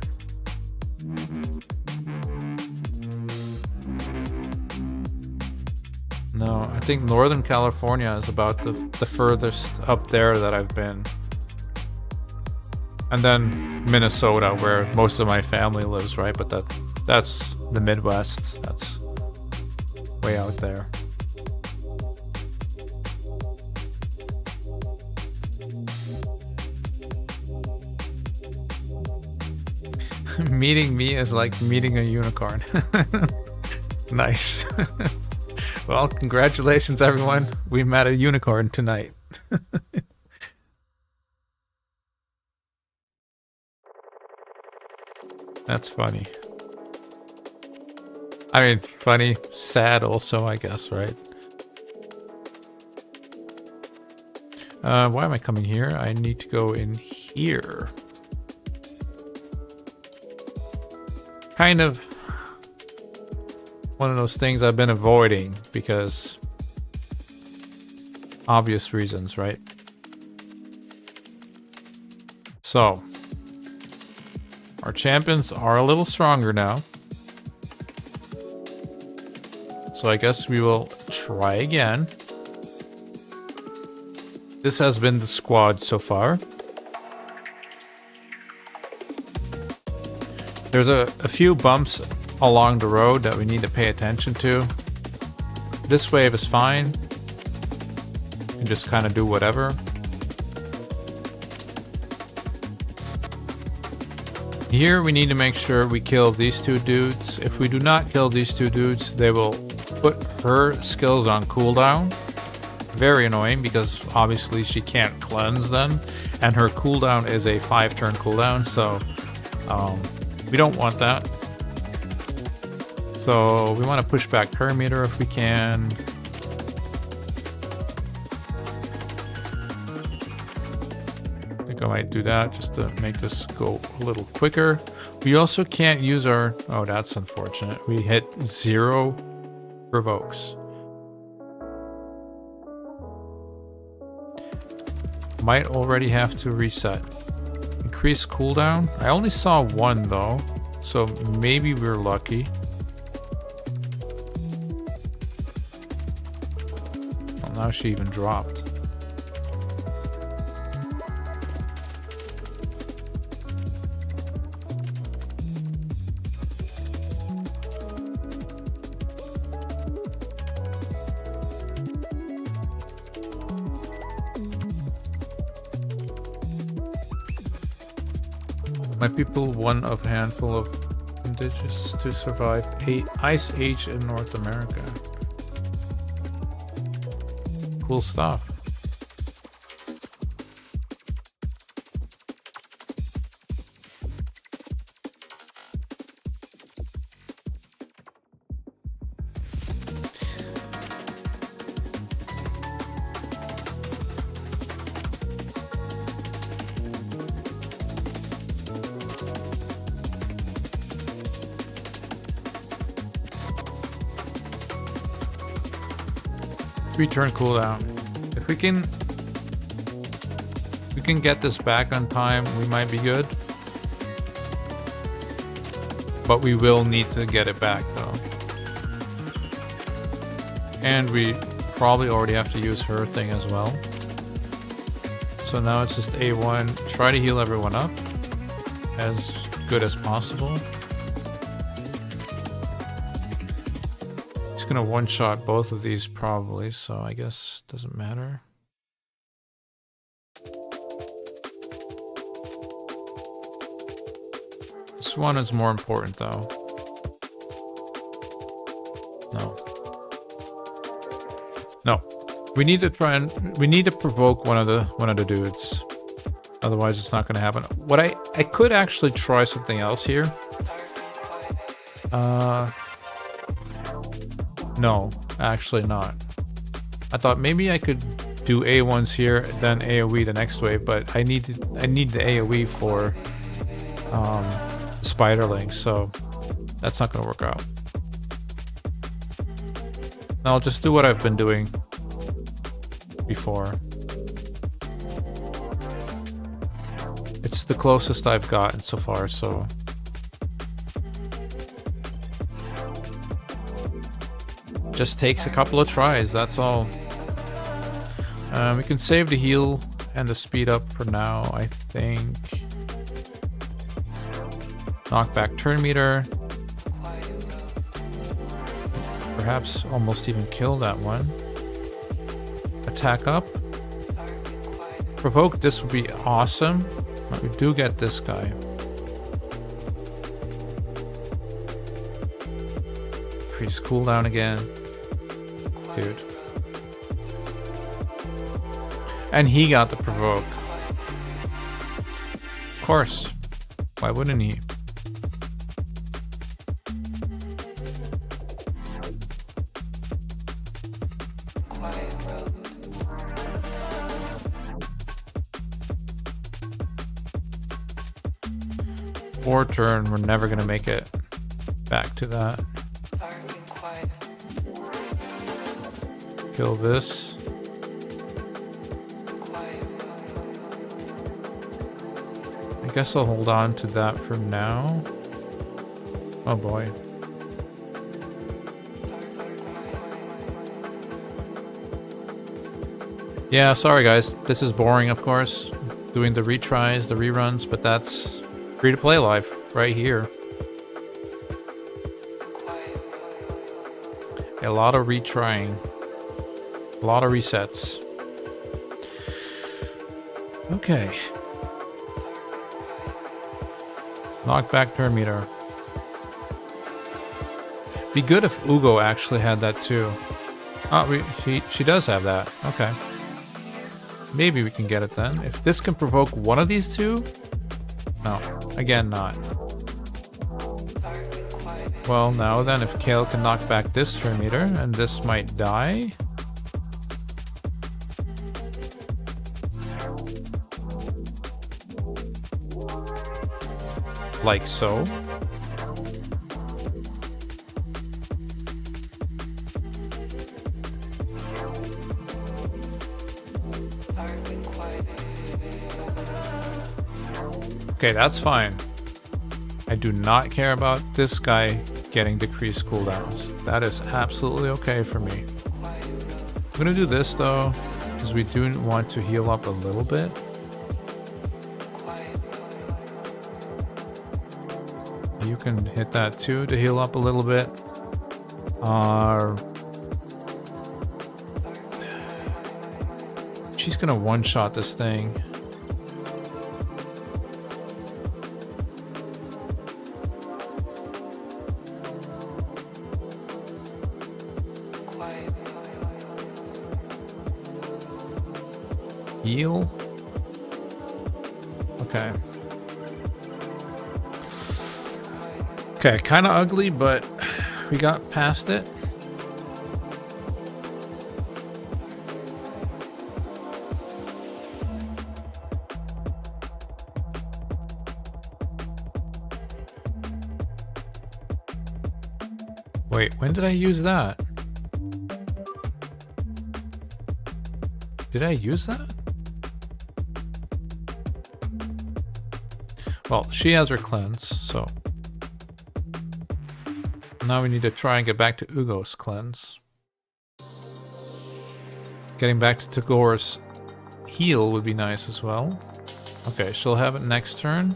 No, I think Northern California is about the furthest up there that I've been. And then Minnesota, where most of my family lives, right? But that's the Midwest. That's way out there. Meeting me is like meeting a unicorn. Nice. Well, congratulations, everyone. We met a unicorn tonight. That's funny. I mean, funny, sad also, I guess, right? Why am I coming here? I need to go in here. Kind of one of those things I've been avoiding because obvious reasons, right? So, our champions are a little stronger now. So I guess we will try again. This has been the squad so far. There's a few bumps along the road that we need to pay attention to. This wave is fine. You can just kind of do whatever. Here we need to make sure we kill these two dudes. If we do not kill these two dudes, they will put her skills on cooldown. Very annoying because obviously she can't cleanse them, and her cooldown is a 5-turn cooldown, so we don't want that. So we want to push back her meter if we can. I might do that just to make this go a little quicker. We also can't use our... Oh, that's unfortunate. We hit 0 provokes. Might already have to reset. Increase cooldown. I only saw 1 though, so maybe we're lucky. Well, now she even dropped. My people, one of a handful of indigenous to survive Ice Age in North America. Cool stuff. Return cooldown. If we can get this back on time, we might be good. But we will need to get it back though. And we probably already have to use her thing as well. So now it's just A1. Try to heal everyone up as good as possible. Gonna one-shot both of these probably, so I guess it doesn't matter. This one is more important though. No. We need to try and we need to provoke one of the dudes. Otherwise it's not gonna happen. What I could actually try something else here. No, actually not. I thought maybe I could do A1s here, then AoE the next wave, but I need the AoE for Spiderling, so that's not gonna work out. I'll just do what I've been doing before. It's the closest I've gotten so far, so... Just takes a couple of tries, that's all. We can save the heal and the speed up for now, I think. Knockback turn meter. Perhaps almost even kill that one. Attack up. Provoke, this would be awesome. But we do get this guy. Increase cooldown again. Dude. And he got the provoke. Of course. Why wouldn't he? Or turn, we're never gonna make it back to that. Kill this. I guess I'll hold on to that for now. Oh boy. Yeah, sorry guys. This is boring, of course. Doing the retries, the reruns, but that's free-to-play life right here. A lot of retrying. A lot of resets. Okay. Knockback turn meter. Be good if Ugo actually had that too. Oh, she does have that. Okay. Maybe we can get it then. If this can provoke one of these two? No. Again, not. Well, now then, if Kale can knock back this turn meter, and this might die. like so. Okay, that's fine. I do not care about this guy getting decreased cooldowns. That is absolutely okay for me. I'm gonna do this though, because we do want to heal up a little bit. You can hit that too to heal up a little bit. She's gonna one-shot this thing. Heal. Okay. Okay, kind of ugly, but we got past it. Wait, when did I use that? Did I use that? Well, she has her cleanse, so now we need to try and get back to Ugo's cleanse. Getting back to Tagor's heal would be nice as well. Okay, she'll have it next turn.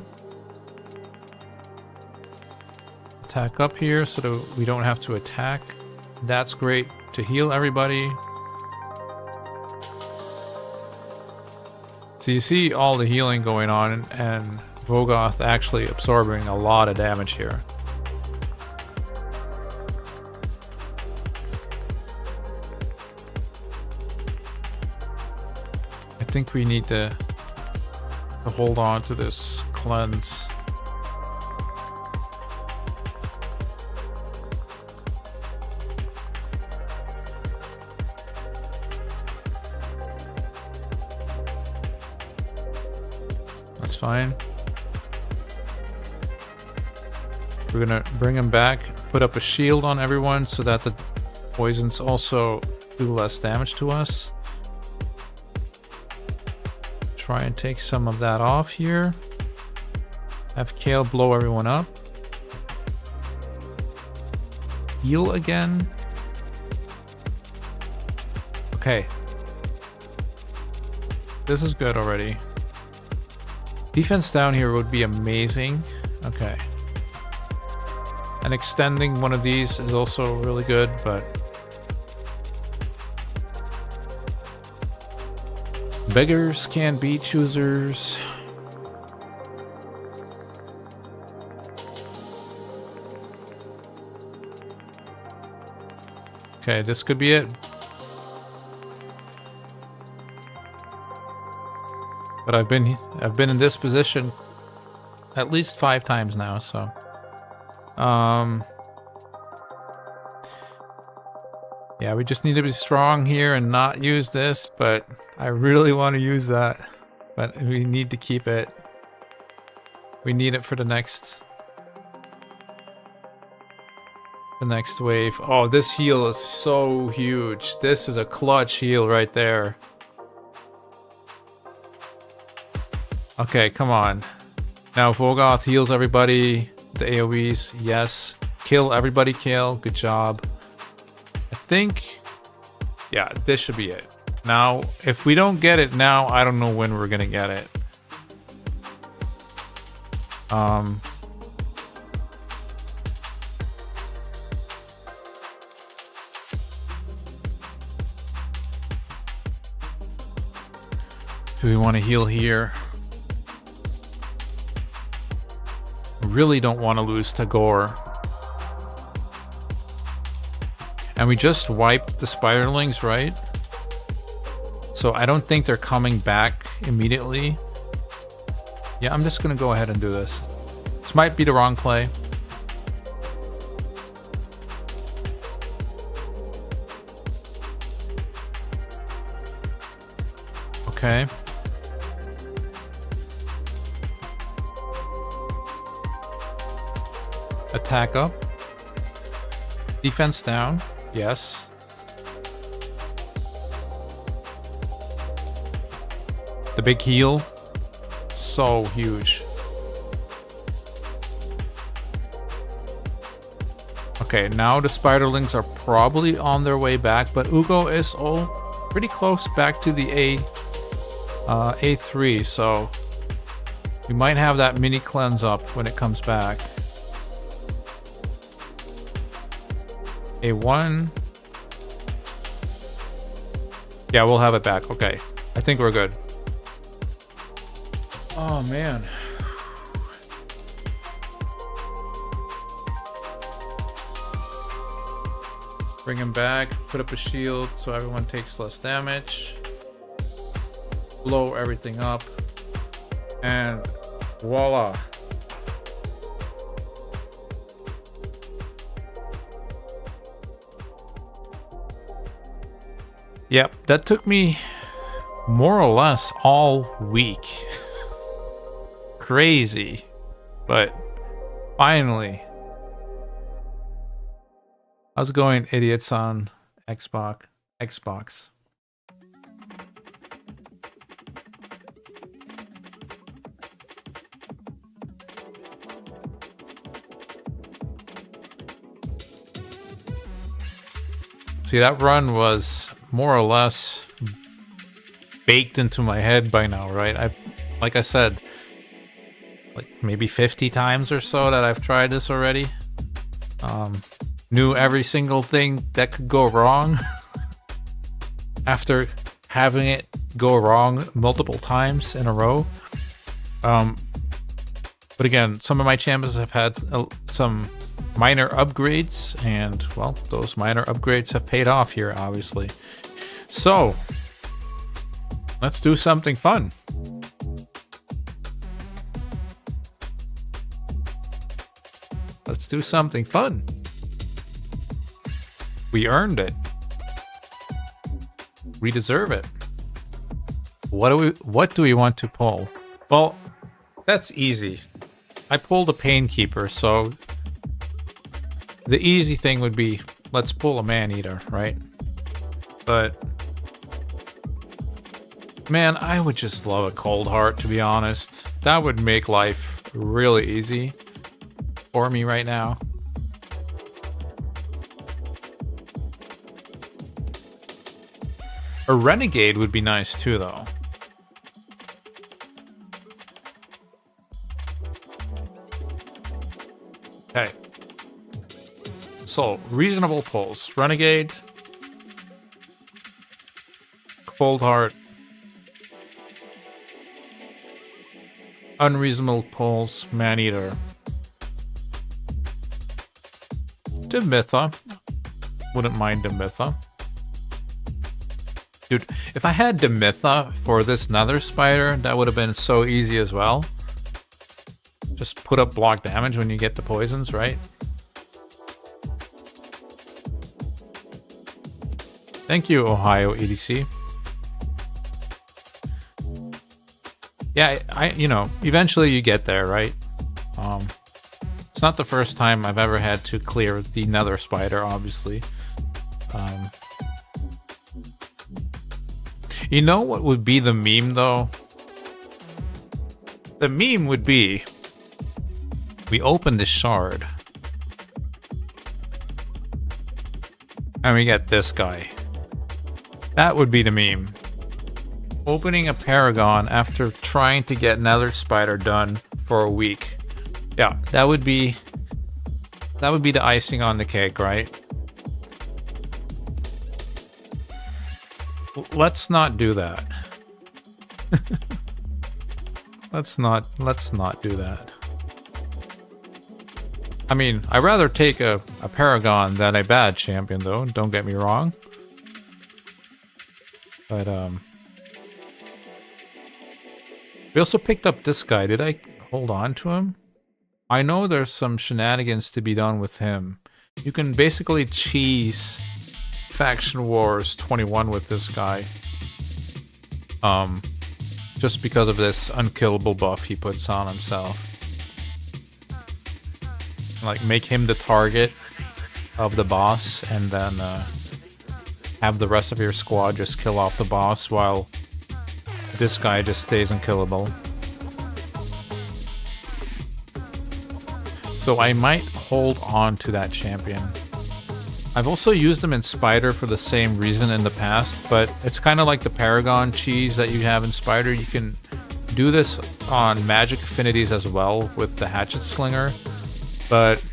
Attack up here so that we don't have to attack. That's great to heal everybody. So you see all the healing going on, and Vogoth actually absorbing a lot of damage here. I think we need to hold on to this cleanse. That's fine. We're gonna bring him back, put up a shield on everyone so that the poisons also do less damage to us. Try and take some of that off here. Have Kale blow everyone up. Heal again. Okay. This is good already. Defense down here would be amazing. Okay. And extending one of these is also really good, but beggars can't be choosers. Okay, this could be it. But I've been in this position at least 5 times now, so yeah, we just need to be strong here and not use this, but I really want to use that. But we need to keep it. We need it for the next wave. Oh, this heal is so huge. This is a clutch heal right there. Okay, come on. Now Vogoth heals everybody. The AoEs, yes. Kill everybody, kill. Good job. I think, yeah, this should be it. Now, if we don't get it now, I don't know when we're gonna get it. Do we want to heal here? Really don't want to lose Tagor. And we just wiped the spiderlings, right? So I don't think they're coming back immediately. Yeah, I'm just gonna go ahead and do this. This might be the wrong play. Okay. Attack up. Defense down. Yes. The big heal. So huge. Okay, now the spiderlings are probably on their way back, but Ugo is all pretty close back to the A3, so we might have that mini cleanse up when it comes back. A1. Yeah, we'll have it back. Okay, I think we're good. Oh man. Bring him back, put up a shield so everyone takes less damage. Blow everything up. And voila. Yep, that took me more or less all week. Crazy. But finally. How's it going, idiots on Xbox? See, that run was more or less baked into my head by now, right? Like I said, like maybe 50 times or so that I've tried this already. Knew every single thing that could go wrong after having it go wrong multiple times in a row. But again, some of my champions have had some minor upgrades, and well, those minor upgrades have paid off here, obviously. So let's do something fun. Let's do something fun. We earned it. We deserve it. What do we want to pull? Well, that's easy. I pulled a Painkeeper, so the easy thing would be, let's pull a Man-Eater, right? But man, I would just love a Cold Heart, to be honest. That would make life really easy for me right now. A Renegade would be nice too, though. Okay. So, reasonable pulls. Renegade. Cold Heart. Unreasonable pulls. Man-Eater. Demitha. Wouldn't mind Demitha. Dude, if I had Demitha for this Nether Spider, that would have been so easy as well. Just put up block damage when you get the poisons, right? Thank you, Ohio EDC. Yeah, you know, eventually you get there, right? It's not the first time I've ever had to clear the Nether Spider, obviously. You know what would be the meme, though? The meme would be, we open this shard, and we get this guy. That would be the meme. Opening a Paragon after trying to get Nether Spider done for a week. Yeah, that would be the icing on the cake, right? Let's not do that. Let's not do that. I mean, I'd rather take a Paragon than a bad champion, though. Don't get me wrong. But we also picked up this guy. Did I hold on to him? I know there's some shenanigans to be done with him. You can basically cheese Faction Wars 21 with this guy. Just because of this unkillable buff he puts on himself. Like, make him the target of the boss, and then have the rest of your squad just kill off the boss while this guy just stays unkillable. So I might hold on to that champion. I've also used them in Spider for the same reason in the past, but it's kind of like the Paragon cheese that you have in Spider. You can do this on magic affinities as well with the Hatchet Slinger, but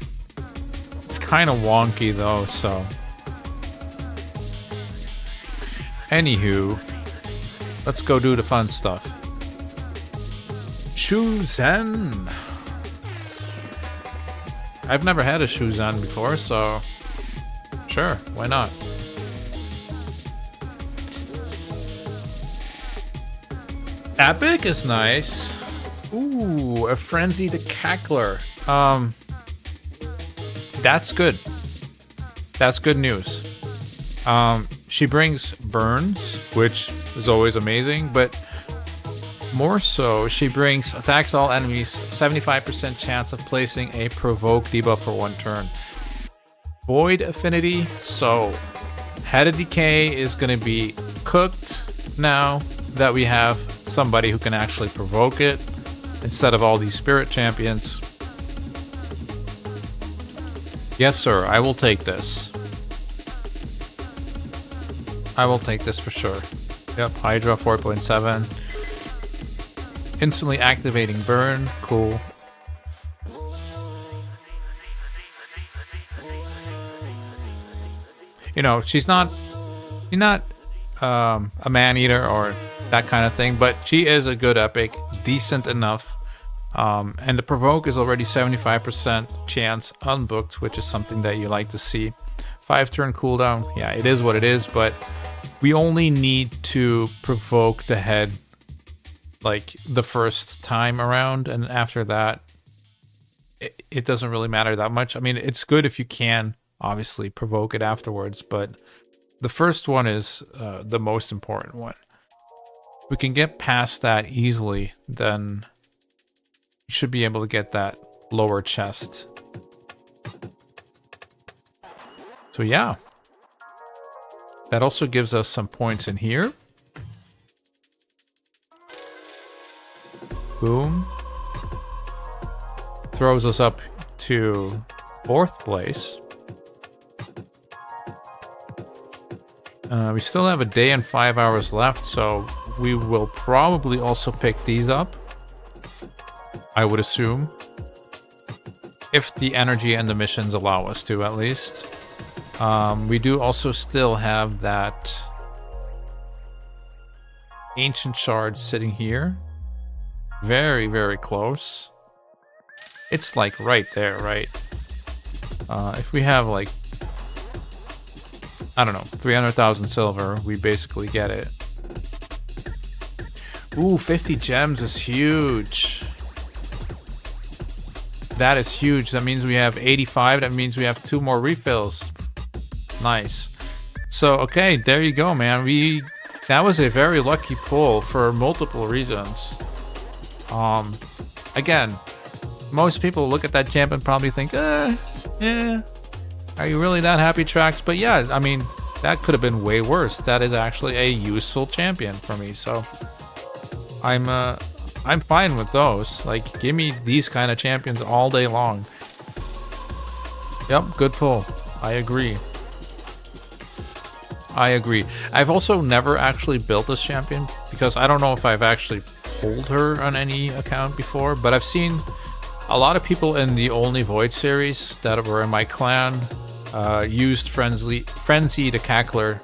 it's kind of wonky though, so. Anywho, let's go do the fun stuff. Shuzen! I've never had a Shuzen before, so sure, why not? Epic is nice. Ooh, a Frenzy to Cackler. That's good. That's good news. She brings burns, which is always amazing, but more so, she brings attacks all enemies, 75% chance of placing a provoke debuff for 1 turn. Void affinity, so Head of Decay is going to be cooked now that we have somebody who can actually provoke it instead of all these spirit champions. Yes, sir, I will take this. I will take this for sure. Yep, Hydra 4.7. Instantly activating burn, cool. You know, she's not a man-eater or that kind of thing, but she is a good epic, decent enough. And the provoke is already 75% chance unbooked, which is something that you like to see. 5-turn cooldown, yeah, it is what it is, but we only need to provoke the head like the first time around, and after that, it doesn't really matter that much. I mean, it's good if you can obviously provoke it afterwards, but the first one is the most important one. If we can get past that easily, then you should be able to get that lower chest. So yeah. That also gives us some points in here. Boom. Throws us up to 4th place. We still have a day and 5 hours left, so we will probably also pick these up. I would assume. If the energy and the missions allow us to, at least. We do also still have that ancient shard sitting here. Very, very close. It's like right there, right? If we have like, I don't know, 300,000 silver, we basically get it. Ooh, 50 gems is huge. That is huge. That means we have 85. That means we have 2 more refills. Nice. So, okay, there you go, man. That was a very lucky pull for multiple reasons. Again, most people look at that champ and probably think, yeah, are you really that happy, Trax? But yeah, I mean, that could have been way worse. That is actually a useful champion for me, so I'm fine with those. Like, give me these kind of champions all day long. Yep, good pull. I agree. I've also never actually built this champion because I don't know if I've actually pulled her on any account before, but I've seen a lot of people in the Only Void series that were in my clan used Frenzy to Cackler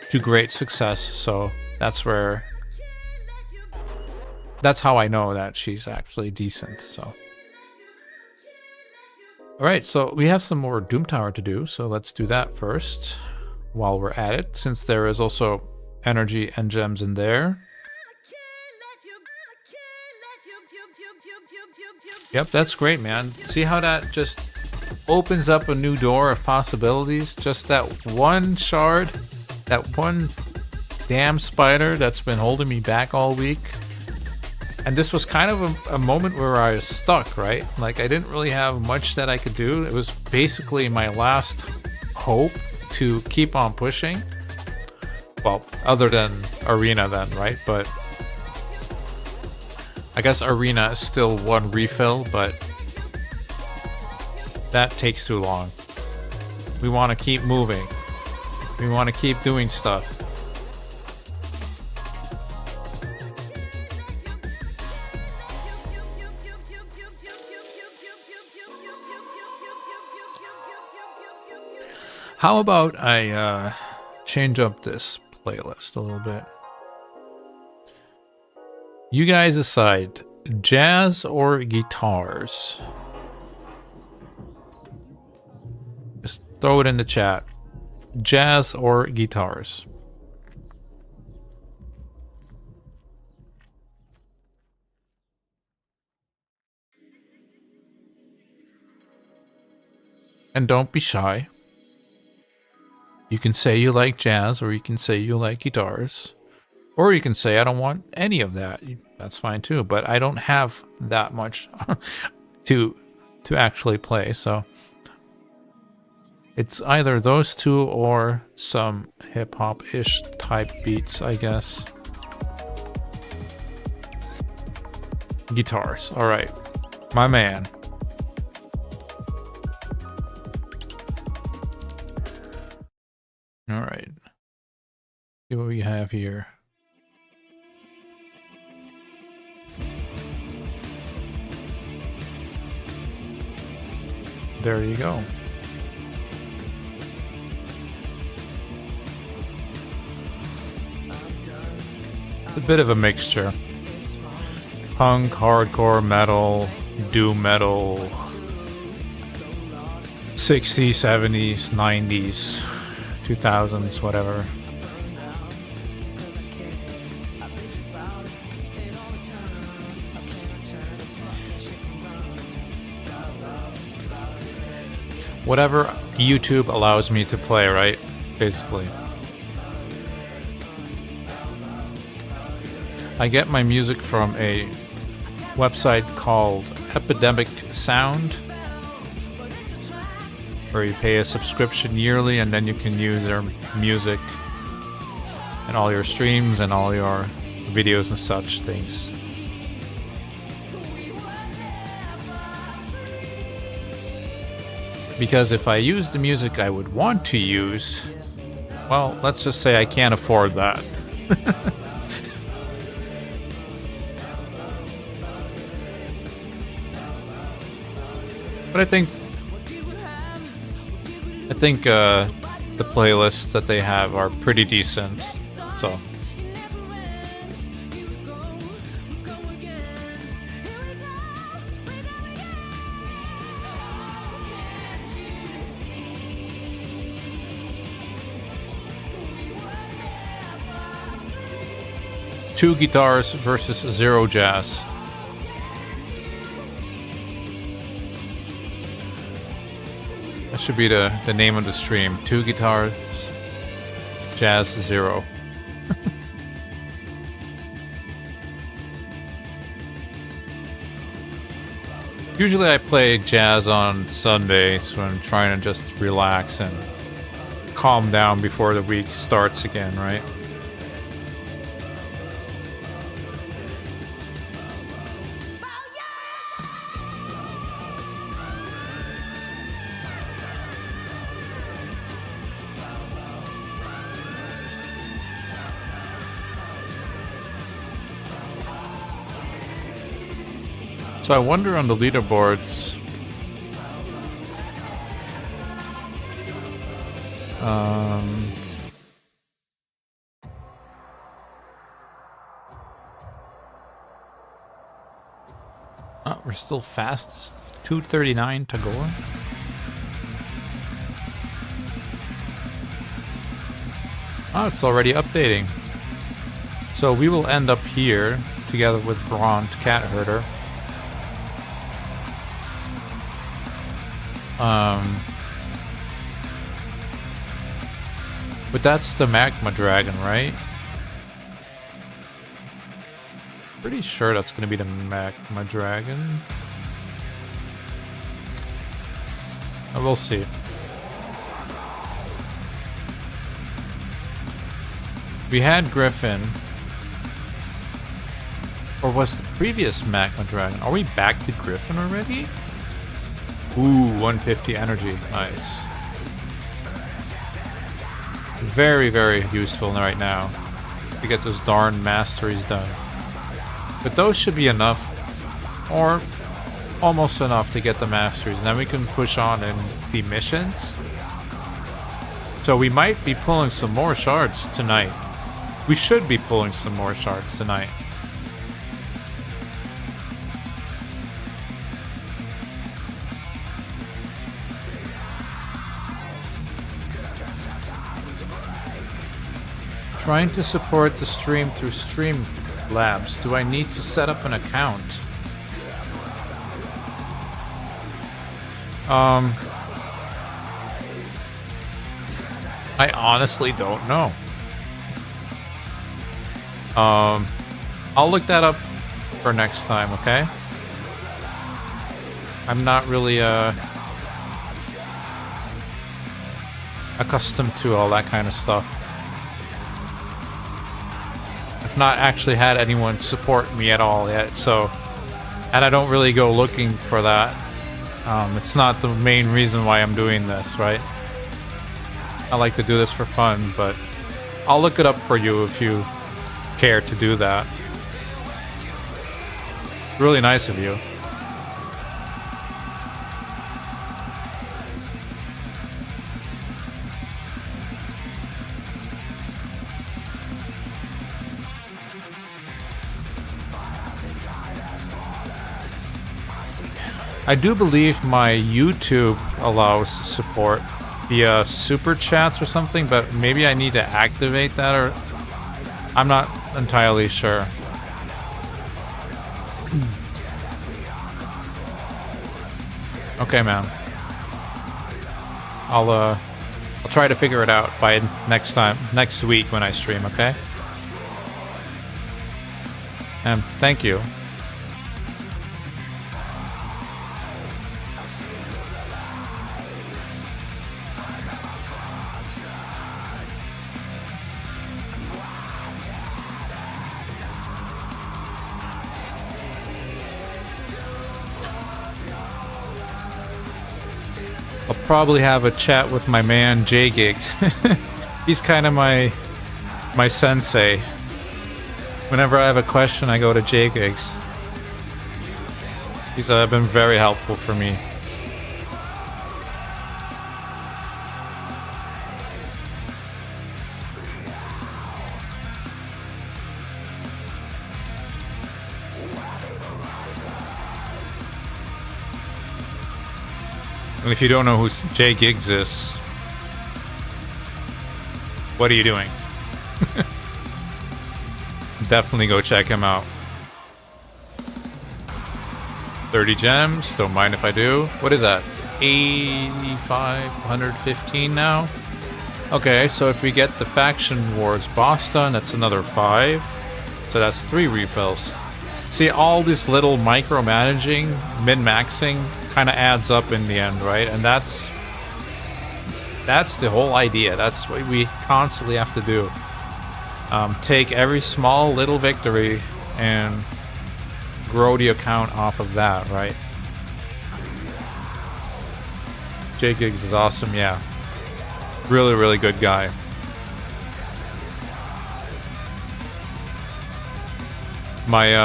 to great success, so that's how I know that she's actually decent. So alright, so we have some more Doom Tower to do, so let's do that first while we're at it, since there is also energy and gems in there. Yep, that's great, man. See how that just opens up a new door of possibilities? Just that one shard, that one damn spider that's been holding me back all week. And this was kind of a moment where I was stuck, right? Like, I didn't really have much that I could do. It was basically my last hope to keep on pushing. Well, other than Arena then, right? But I guess Arena is still one refill, but that takes too long. We want to keep moving. We want to keep doing stuff. How about I change up this playlist a little bit? You guys decide, jazz or guitars? Just throw it in the chat. Jazz or guitars? And don't be shy. You can say you like jazz, or you can say you like guitars. Or you can say, I don't want any of that. That's fine too, but I don't have that much to actually play, so it's either those two or some hip-hop-ish type beats, I guess. Guitars, alright. My man. Alright. See what we have here. There you go. It's a bit of a mixture. Punk, hardcore, metal, doom metal, 60s, 70s, 90s, 2000s, whatever. Whatever YouTube allows me to play, right? Basically. I get my music from a website called Epidemic Sound, where you pay a subscription yearly and then you can use their music and all your streams and all your videos and such things. Because if I use the music I would want to use, well, let's just say I can't afford that. But I think the playlists that they have are pretty decent, so. Two guitars versus zero jazz. That should be the name of the stream. Two guitars, jazz, zero. Usually I play jazz on Sundays when I'm trying to just relax and calm down before the week starts again, right? So I wonder on the leaderboards, oh, we're still fast. 2:39 to go. Oh, it's already updating. So we will end up here together with Bront Cat Herder. But that's the Magma Dragon, right? Pretty sure that's going to be the Magma Dragon. We'll see. We had Griffin. Or was the previous Magma Dragon? Are we back to Griffin already? Ooh, 150 energy. Nice. Very, very useful right now to get those darn masteries done. But those should be enough, or almost enough to get the masteries, and then we can push on in the missions. So we might be pulling some more shards tonight. We should be pulling some more shards tonight. Trying to support the stream through Streamlabs. Do I need to set up an account? I honestly don't know. I'll look that up for next time, okay? I'm not really accustomed to all that kind of stuff. I've not actually had anyone support me at all yet, so, and I don't really go looking for that. It's not the main reason why I'm doing this, right? I like to do this for fun, but I'll look it up for you if you care to do that. Really nice of you. I do believe my YouTube allows support via super chats or something, but maybe I need to activate that, or I'm not entirely sure. Okay, man. I'll try to figure it out by next week when I stream, okay? And thank you. I'll probably have a chat with my man J Gigs. He's kind of my sensei. Whenever I have a question, I go to J Gigs. He's been very helpful for me. And if you don't know who J Gigs is, what are you doing? Definitely go check him out. 30 gems, don't mind if I do. What is that? 8,515 now? Okay, so if we get the Faction Wars boss done, that's another 5. So that's 3 refills. See, all this little micromanaging, min-maxing, kind of adds up in the end, right? And that's the whole idea. That's what we constantly have to do. Take every small little victory and grow the account off of that, right? J Gigs is awesome, yeah. Really, really good guy. My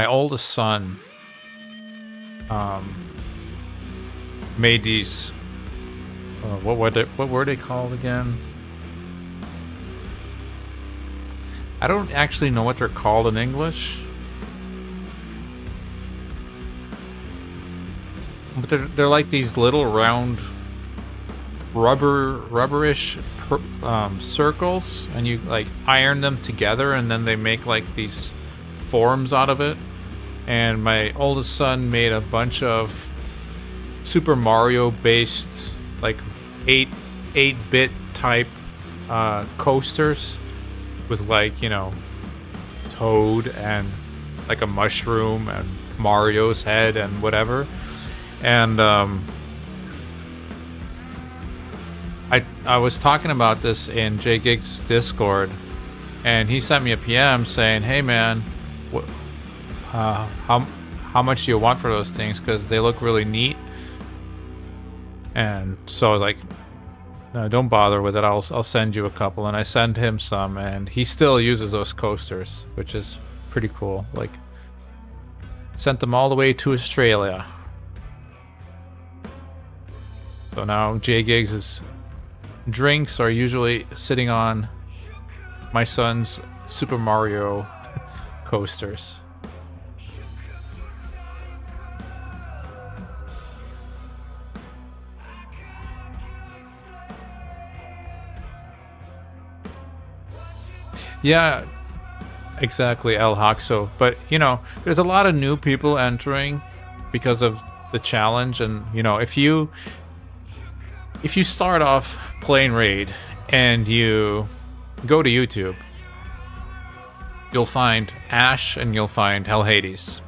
oldest son made these what were they called again? I don't actually know what they're called in English, but they're like these little round rubberish circles, and you like iron them together, and then they make like these forms out of it. And my oldest son made a bunch of Super Mario based like 8-bit type coasters with, like, you know, Toad and like a mushroom and Mario's head and whatever. And I was talking about this in JGig's Discord, and he sent me a PM saying, "Hey man, how much do you want for those things? Because they look really neat." And so I was like, "No, don't bother with it. I'll send you a couple." And I send him some, and he still uses those coasters, which is pretty cool. Like, sent them all the way to Australia. So now JGig's drinks are usually sitting on my son's Super Mario coasters. Yeah, exactly, El Haxo. But, you know, there's a lot of new people entering because of the challenge. And, you know, if you start off playing Raid and you go to YouTube, you'll find Ash and you'll find Hell Hades.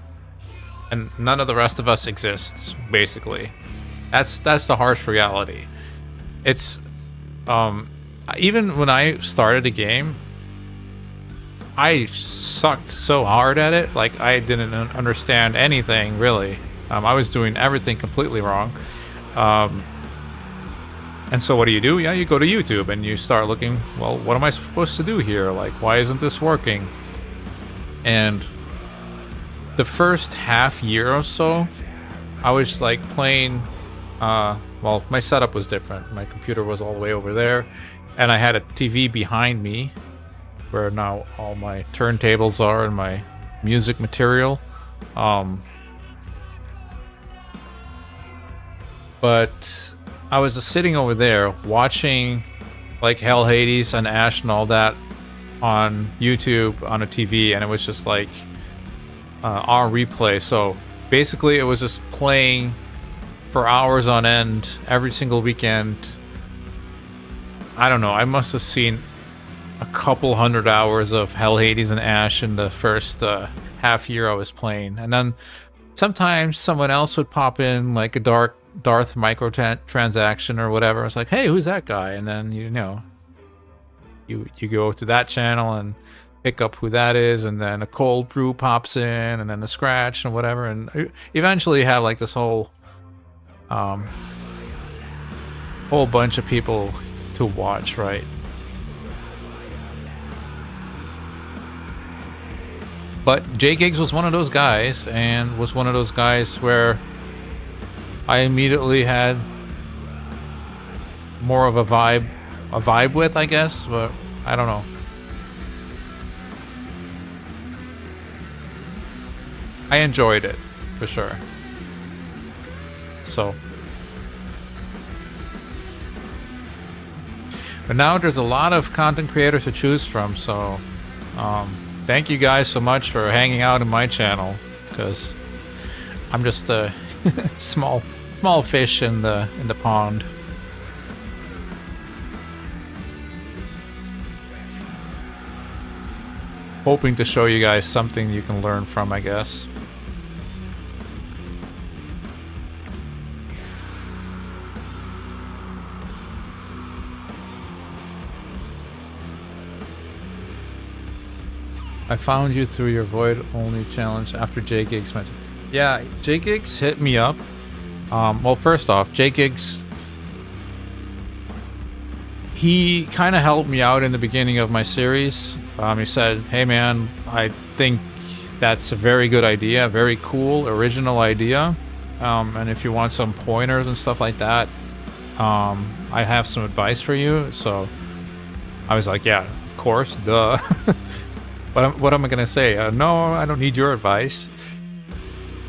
And none of the rest of us exists, basically. That's the harsh reality. It's even when I started a game, I sucked so hard at it. Like, I didn't understand anything, really. I was doing everything completely wrong. And so what do? Yeah, you go to YouTube and you start looking, well, what am I supposed to do here? Like, why isn't this working? And the first half year or so, I was like playing, well, my setup was different. My computer was all the way over there, and I had a TV behind me where now all my turntables are and my music material. But I was just sitting over there watching like Hell Hades and Ash and all that on YouTube on a TV, and it was just like on replay. So basically it was just playing for hours on end every single weekend. I don't know, I must have seen a couple hundred hours of Hell Hades and Ash in the first half year I was playing. And then sometimes someone else would pop in, like a Darth microtransaction or whatever. I was like, hey, who's that guy? And then, you know, you go to that channel and pick up who that is, and then a cold brew pops in, and then a scratch and whatever, and eventually you have like this whole bunch of people to watch, right? But JGigs was one of those guys, and was one of those guys where I immediately had more of a vibe with, I guess, but I don't know. I enjoyed it, for sure. So. But now there's a lot of content creators to choose from, so thank you guys so much for hanging out in my channel, because I'm just a small fish in the pond. Hoping to show you guys something you can learn from, I guess. I found you through your void only challenge after JGigs mentioned. Yeah, JGigs hit me up. Well, first off, JGigs, he kind of helped me out in the beginning of my series. He said, hey man, I think that's a very good idea, very cool, original idea. And if you want some pointers and stuff like that, I have some advice for you. So I was like, yeah, of course, duh. What am I gonna say? No, I don't need your advice.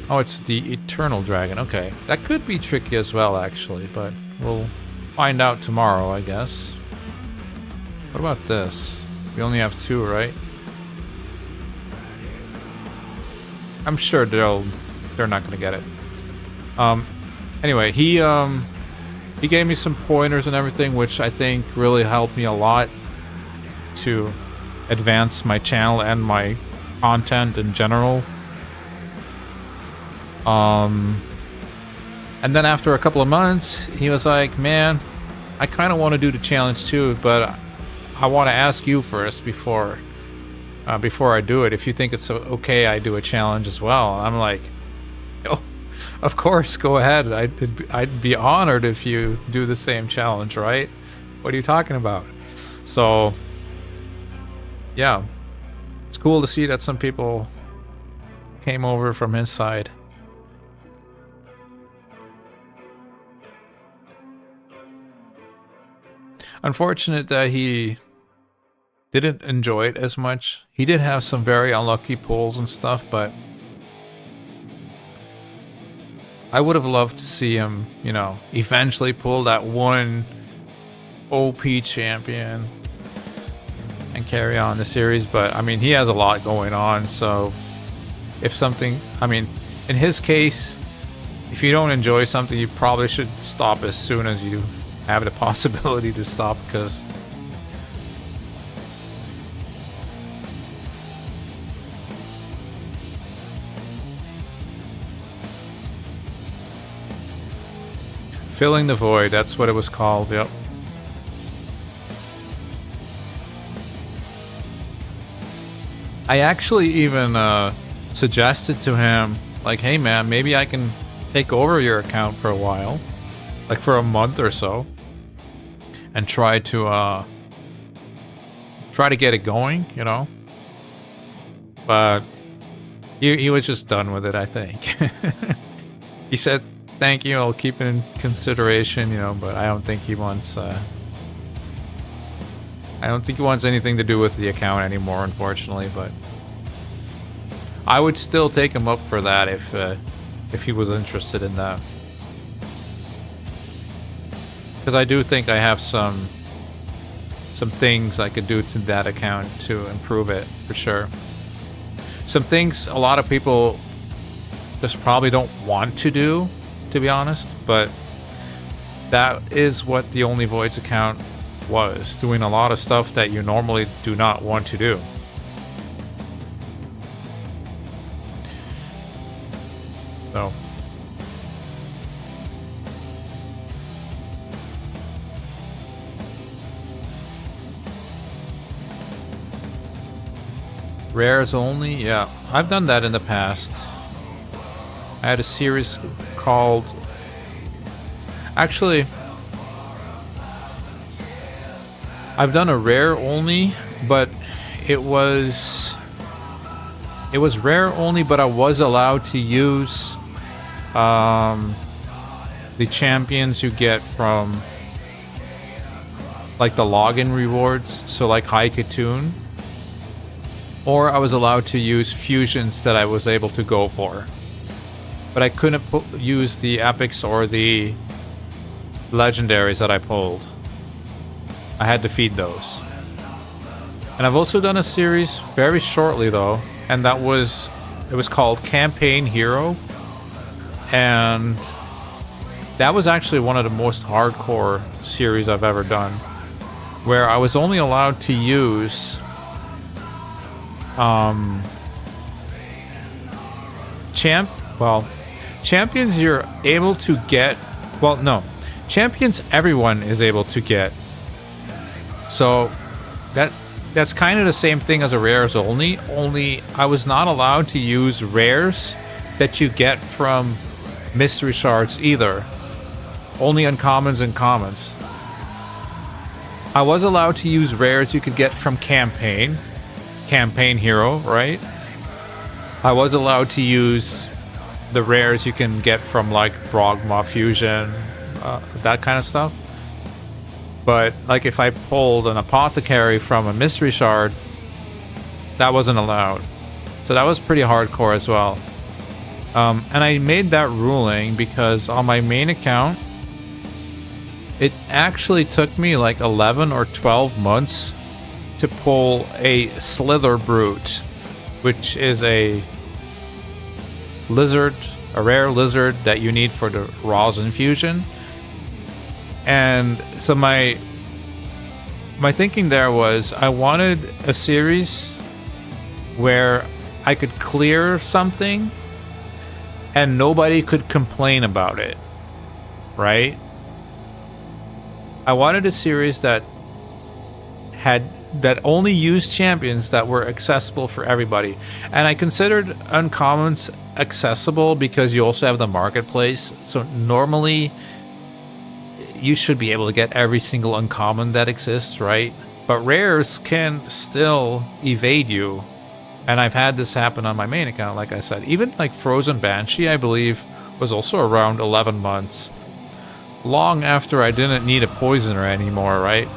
Oh, it's the Eternal Dragon. Okay, that could be tricky as well, actually, but we'll find out tomorrow, I guess. What about this? We only have 2, right? I'm sure they're not gonna get it. Anyway, he gave me some pointers and everything, which I think really helped me a lot to advance my channel and my content in general. And then after a couple of months, he was like, man, I kind of want to do the challenge too, but I want to ask you first before I do it. If you think it's okay, I do a challenge as well. And I'm like, oh, of course, go ahead. I'd be honored if you do the same challenge, right? What are you talking about? So, yeah, it's cool to see that some people came over from his side. Unfortunate that he didn't enjoy it as much. He did have some very unlucky pulls and stuff, but I would have loved to see him, you know, eventually pull that one OP champion and carry on the series. But I mean, he has a lot going on, so if something, I mean, in his case, if you don't enjoy something, you probably should stop as soon as you have the possibility to stop, because filling the void, that's what it was called. Yep. I actually even suggested to him, like, hey man, maybe I can take over your account for a while, like for a month or so, and try to get it going, you know. But he was just done with it, I think. He said, thank you, I'll keep it in consideration, you know, but I don't think he wants anything to do with the account anymore, unfortunately. But I would still take him up for that if he was interested in that. Because I do think I have some things I could do to that account to improve it, for sure. Some things a lot of people just probably don't want to do, to be honest, but that is what the Only Voids account was, doing a lot of stuff that you normally do not want to do. So rares only, yeah, I've done that in the past. I had a series called, actually, I've done a rare only, but it was rare only, but I was allowed to use the champions you get from like the login rewards, so like High Katoon, or I was allowed to use fusions that I was able to go for, but I couldn't use the epics or the legendaries that I pulled. I had to feed those. And I've also done a series very shortly though, and it was called Campaign Hero, and that was actually one of the most hardcore series I've ever done, where I was only allowed to use champions you're able to get, well, no, champions everyone is able to get. So that's kind of the same thing as a rares only I was not allowed to use rares that you get from mystery shards either. Only uncommons and commons. I was allowed to use rares you could get from campaign hero, right? I was allowed to use the rares you can get from like Brogma fusion, that kind of stuff. But like if I pulled an apothecary from a mystery shard, that wasn't allowed. So that was pretty hardcore as well. And I made that ruling because on my main account, it actually took me like 11 or 12 months to pull a Slither Brute, which is a lizard, a rare lizard that you need for the rosin fusion. And so my thinking there was I wanted a series where I could clear something and nobody could complain about it, right? I wanted a series that only used champions that were accessible for everybody. And I considered uncommons accessible because you also have the marketplace. So normally you should be able to get every single uncommon that exists, right? But rares can still evade you. And I've had this happen on my main account, like I said. Even like Frozen Banshee, I believe, was also around 11 months. Long after I didn't need a poisoner anymore, right?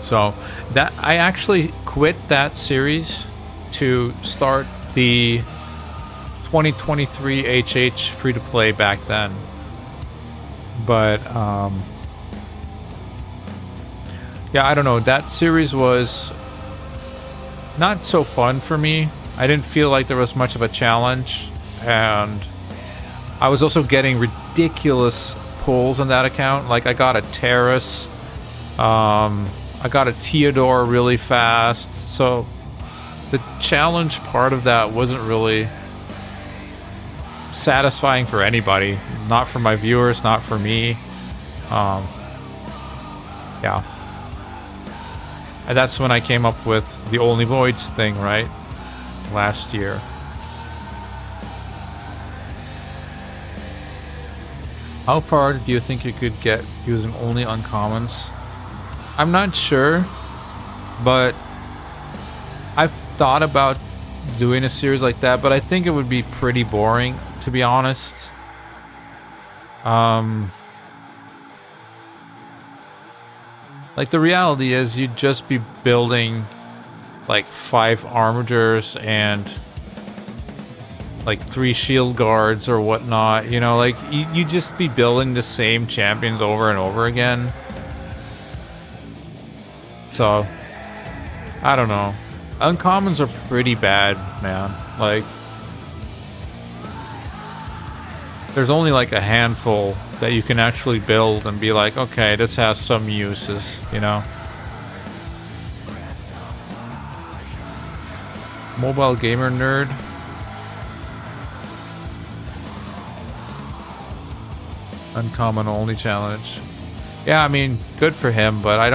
So that I actually quit that series to start the 2023 HH free-to-play back then. But yeah, I don't know. That series was not so fun for me. I didn't feel like there was much of a challenge, and I was also getting ridiculous pulls on that account. Like I got a Terrace, I got a Theodore really fast, so the challenge part of that wasn't really satisfying for anybody. Not for my viewers, not for me. Yeah. And that's when I came up with the Only Voids thing, right? Last year. How far do you think you could get using only uncommons? I'm not sure, but I've thought about doing a series like that, but I think it would be pretty boring, to be honest. Like the reality is you'd just be building like 5 armigers and like 3 shield guards or whatnot, you know, like you just be building the same champions over and over again. So I don't know. Uncommons are pretty bad, man. Like there's only like a handful that you can actually build and be like, okay, this has some uses, you know. Mobile gamer nerd. Uncommon only challenge. Yeah, I mean, good for him, but I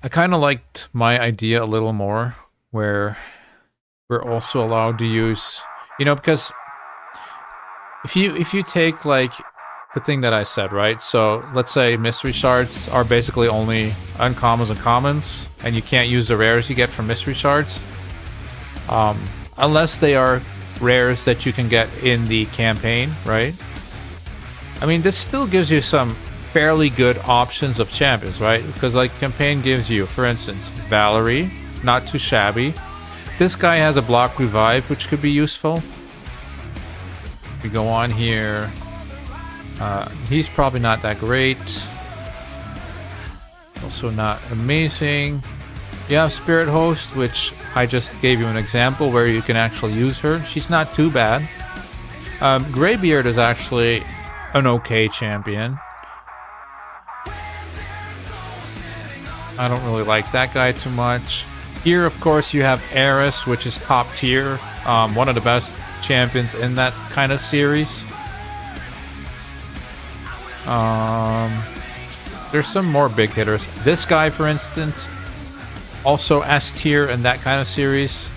kind of liked my idea a little more, where we're also allowed to use, you know, because if you take like the thing that I said, right? So let's say mystery shards are basically only uncommons and commons, and you can't use the rares you get from mystery shards, unless they are rares that you can get in the campaign, right? I mean, this still gives you some fairly good options of champions, right? Because like campaign gives you, for instance, Valerie, not too shabby. This guy has a block revive, which could be useful. We go on here. He's probably not that great. Also not amazing. You have Spirit Host, which I just gave you an example where you can actually use her. She's not too bad. Greybeard is actually an okay champion. I don't really like that guy too much. Here, of course, you have Eris, which is top tier. One of the best champions in that kind of series. There's some more big hitters. This guy, for instance, also S tier in that kind of series.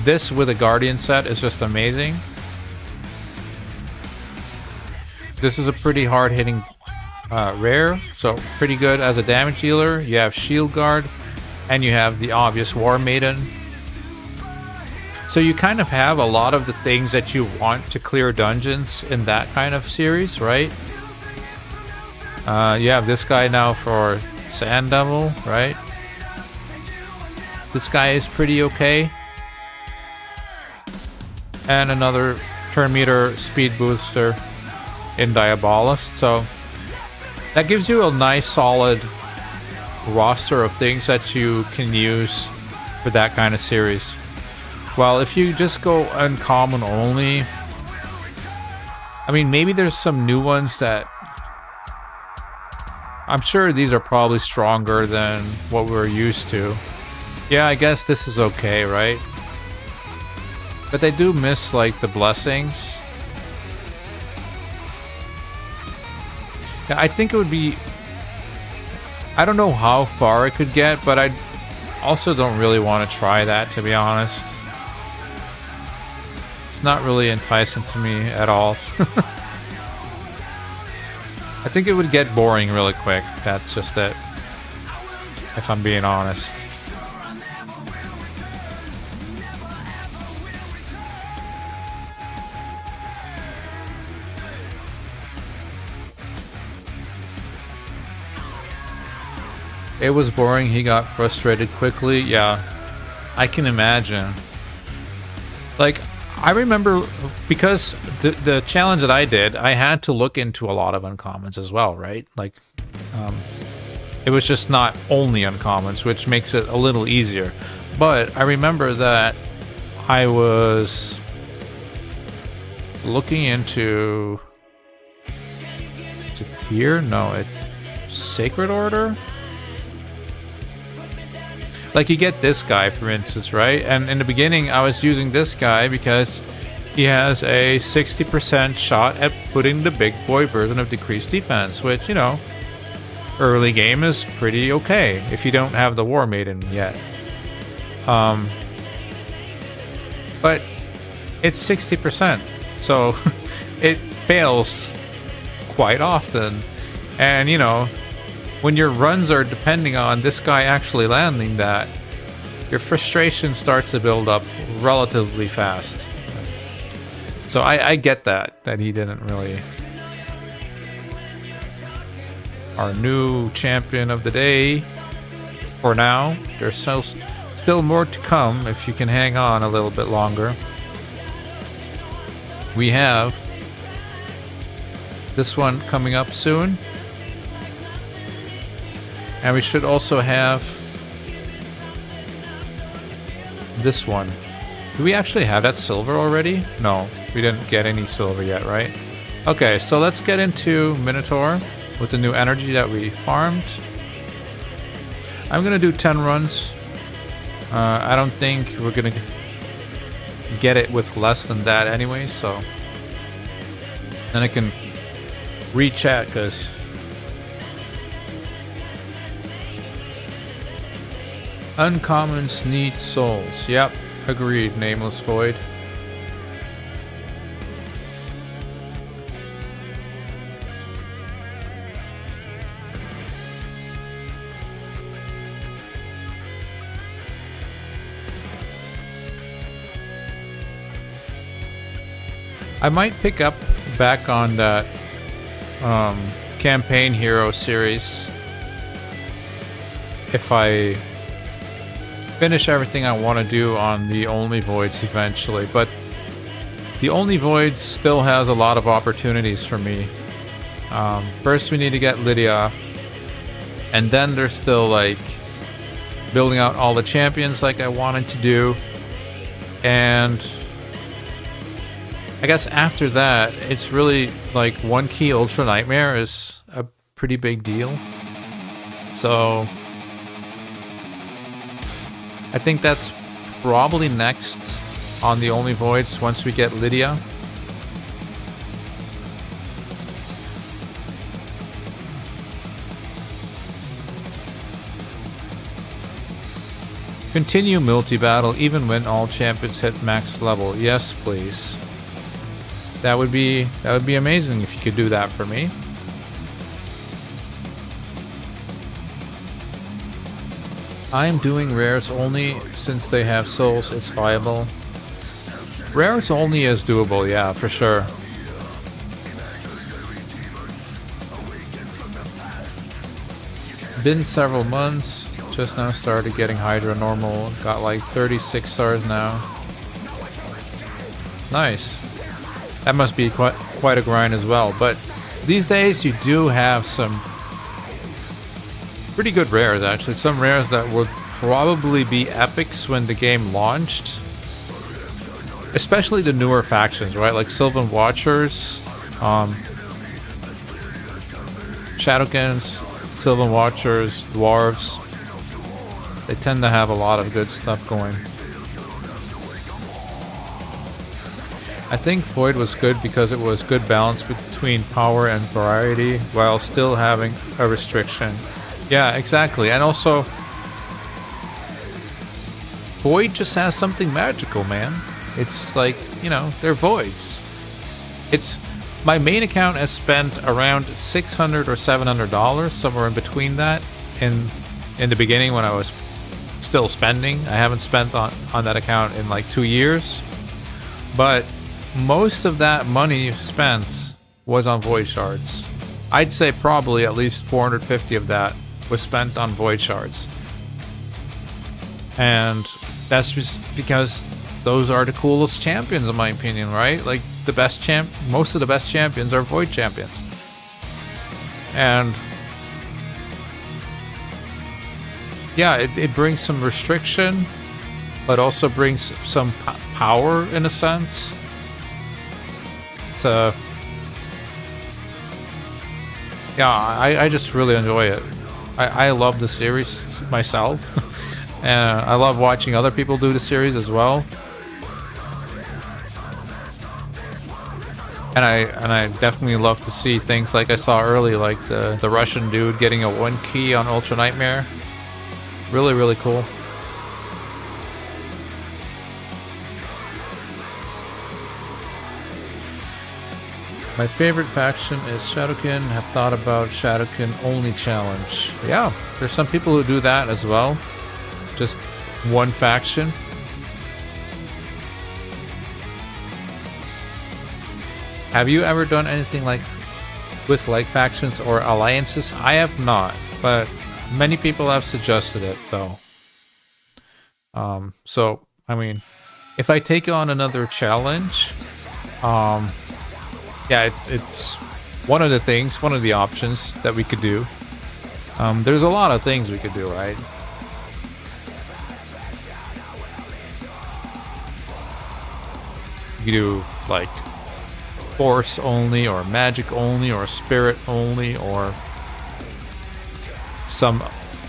This with a Guardian set is just amazing. This is a pretty hard-hitting rare, so pretty good as a damage dealer. You have Shield Guard, and you have the obvious War Maiden. So you kind of have a lot of the things that you want to clear dungeons in that kind of series, right? You have this guy now for Sand Devil, right? This guy is pretty okay. And another turn meter speed booster in Diabolist. So that gives you a nice solid roster of things that you can use for that kind of series. Well, if you just go uncommon only, I mean, maybe there's some new ones that I'm sure these are probably stronger than what we're used to. Yeah, I guess this is okay, right? But they do miss, like, the blessings. Yeah, I think it would be... I don't know how far it could get, but I also don't really want to try that, to be honest. It's not really enticing to me at all. I think it would get boring really quick. That's just it. If I'm being honest. It was boring. He got frustrated quickly. Yeah, I can imagine. Like, I remember because the challenge that I did, I had to look into a lot of uncommons as well, right? Like, it was just not only uncommons, which makes it a little easier. But I remember that I was looking into... Is it tier? No, it's Sacred Order? Like, you get this guy, for instance, right? And in the beginning, I was using this guy because he has a 60% shot at putting the big boy version of decreased defense, which, you know, early game is pretty okay if you don't have the War Maiden yet. But it's 60%, so it fails quite often. And, you know, when your runs are depending on this guy actually landing that, your frustration starts to build up relatively fast. So I get that he didn't really... Our new champion of the day for now. There's still more to come if you can hang on a little bit longer. We have this one coming up soon. And we should also have this one. Do we actually have that silver already? No, we didn't get any silver yet, right? Okay, so let's get into Minotaur with the new energy that we farmed. I'm gonna do 10 runs. I don't think we're gonna get it with less than that anyway, so then I can re-chat, because uncommons need souls. Yep, agreed, Nameless Void. I might pick up back on that campaign hero series if I finish everything I want to do on the Only Voids eventually, but the Only Voids still has a lot of opportunities for me. First we need to get Lydia, and then there's still like building out all the champions like I wanted to do, and I guess after that it's really like 1 key Ultra Nightmare is a pretty big deal. So I think that's probably next on the Only Voids once we get Lydia. Continue multi-battle even when all champions hit max level. Yes, please. That would be amazing if you could do that for me. I'm doing rares only since they have souls. It's viable. Rares only is doable, yeah, for sure. Been several months. Just now started getting Hydra normal. Got like 36 stars now. Nice. That must be quite a grind as well. But these days you do have some pretty good rares, actually. Some rares that would probably be epics when the game launched. Especially the newer factions, right? Like Sylvan Watchers, Shadowkins, Sylvan Watchers, Dwarves. They tend to have a lot of good stuff going. I think Void was good because it was good balance between power and variety while still having a restriction. Yeah, exactly. And also, Void just has something magical, man. It's like, you know, they're voids. It's my main account has spent around $600 or $700, somewhere in between that. In the beginning when I was still spending, I haven't spent on that account in like 2 years, but most of that money spent was on void shards. I'd say probably at least 450 of that was spent on void shards, and that's just because those are the coolest champions in my opinion, right? Like the best most of the best champions are void champions, and yeah, it brings some restriction, but also brings some power in a sense. So yeah, I just really enjoy it. I love the series myself, and I love watching other people do the series as well. And I definitely love to see things like I saw early, like the Russian dude getting a 1 key on Ultra Nightmare. Really, really cool. My favorite faction is Shadowkin. Have thought about Shadowkin only challenge. Yeah, there's some people who do that as well. Just one faction. Have you ever done anything like with like factions or alliances? I have not, but many people have suggested it though. So I mean, if I take on another challenge, yeah, it's one of the things, one of the options that we could do. There's a lot of things we could do, right? You could do like force only, or magic only, or spirit only, or some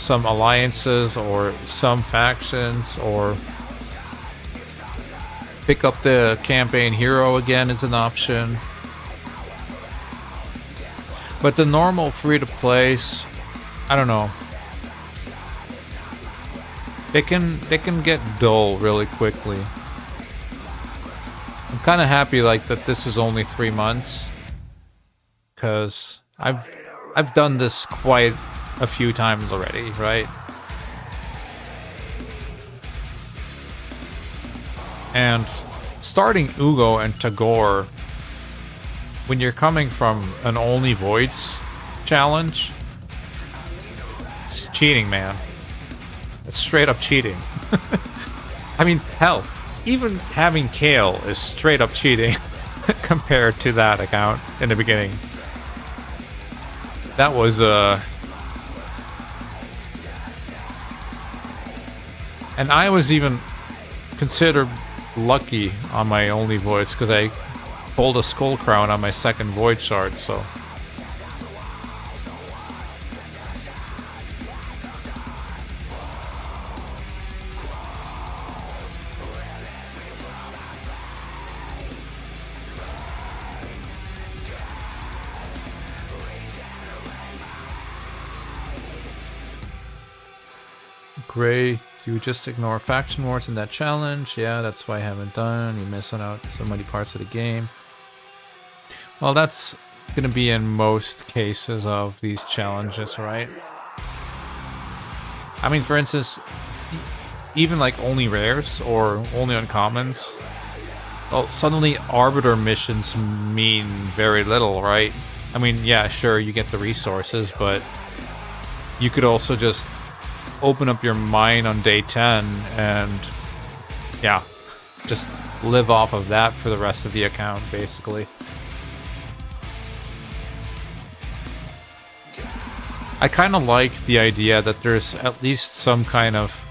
alliances, or some factions, or pick up the campaign hero again is an option. But the normal free-to-plays, I don't know. They can get dull really quickly. I'm kind of happy like that this is only 3 months, because I've done this quite a few times already, right? And starting Ugo and Tagore, when you're coming from an only voids challenge, it's cheating, man. It's straight up cheating. I mean, hell, even having Kale is straight up cheating compared to that account in the beginning. That was and I was even considered lucky on my only voids because I pulled a skull crown on my second void shard, so Gray, you just ignore faction wars in that challenge. Yeah, that's why I haven't done. You're missing out so many parts of the game. Well, that's gonna be in most cases of these challenges, right? I mean, for instance, even like only rares or only uncommons, well, suddenly arbiter missions mean very little, right? I mean, yeah, sure, you get the resources, but you could also just open up your mine on day 10 and, yeah, just live off of that for the rest of the account, basically. I kind of like the idea that there's at least some kind of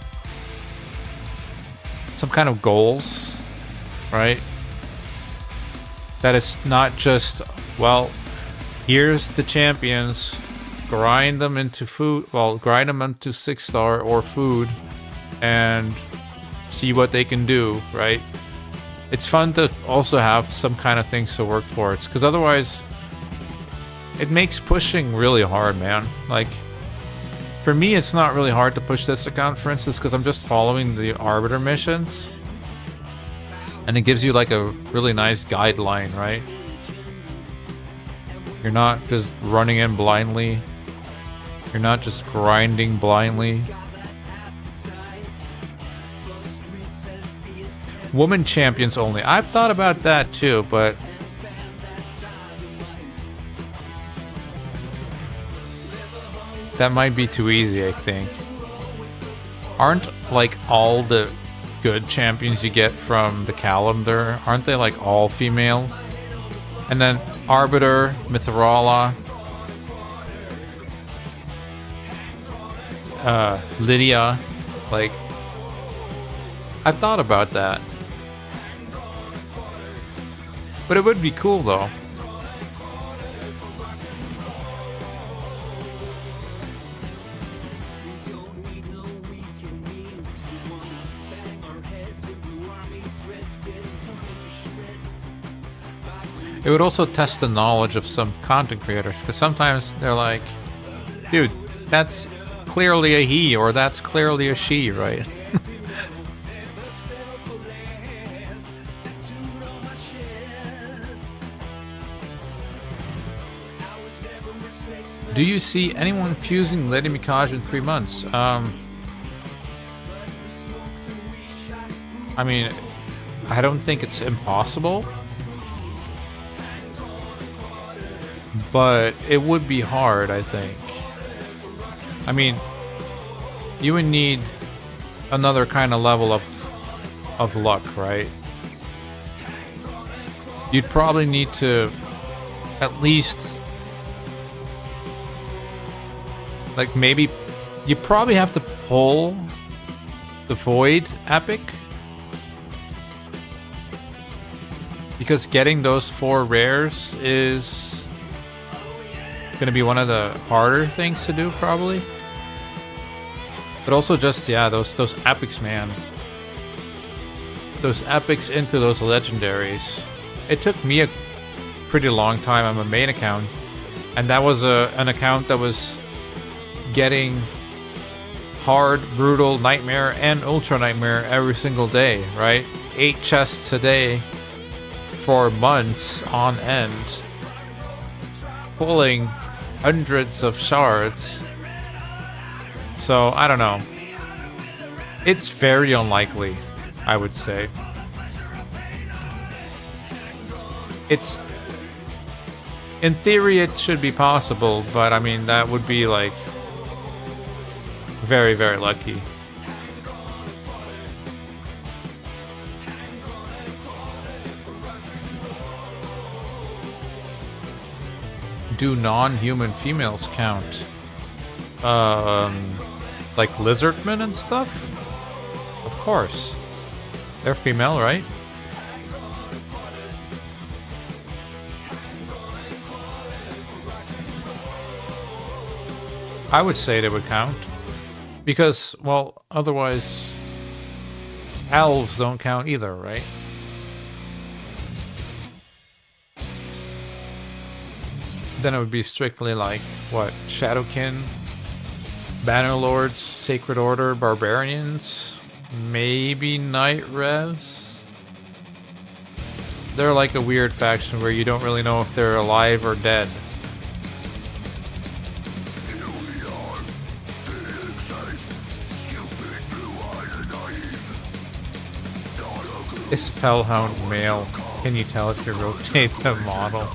goals, right? That it's not just, well, here's the champions, grind them into food, well, grind them into 6-star or food, and see what they can do, right? It's fun to also have some kind of things to work towards, because otherwise it makes pushing really hard, man. Like, for me, it's not really hard to push this account, for instance, because I'm just following the Arbiter missions. And it gives you like a really nice guideline, right? You're not just running in blindly. You're not just grinding blindly. Woman champions only. I've thought about that too, but that might be too easy, I think. Aren't like all the good champions you get from the calendar, aren't they like all female? And then Arbiter, Mithrala, Lydia, like, I've thought about that. But it would be cool though. It would also test the knowledge of some content creators, because sometimes they're like, dude, that's clearly a he, or that's clearly a she, right? Do you see anyone fusing Lady Mikage in 3 months? I mean, I don't think it's impossible. But it would be hard, I think. I mean, you would need another kind of level of luck, right? You'd probably need to at least, like, maybe you probably have to pull the Void Epic, because getting those 4 rares is gonna be one of the harder things to do, probably. But also just, yeah, those epics, man. Those epics into those legendaries. It took me a pretty long time on my main account, and that was an account that was getting hard, brutal, nightmare, and ultra nightmare every single day, right? 8 chests a day for months on end, pulling hundreds of shards. So, I don't know. It's very unlikely, I would say. It's... in theory, it should be possible, but I mean, that would be like very, very lucky. Do non-human females count? Like lizardmen and stuff? Of course. They're female, right? I would say they would count. Because, well, otherwise elves don't count either, right? Then it would be strictly like, what, Shadowkin, Bannerlords, Sacred Order, Barbarians, maybe Night Revs. They're like a weird faction where you don't really know if they're alive or dead. Is Fellhound male? Can you tell if you rotate the model?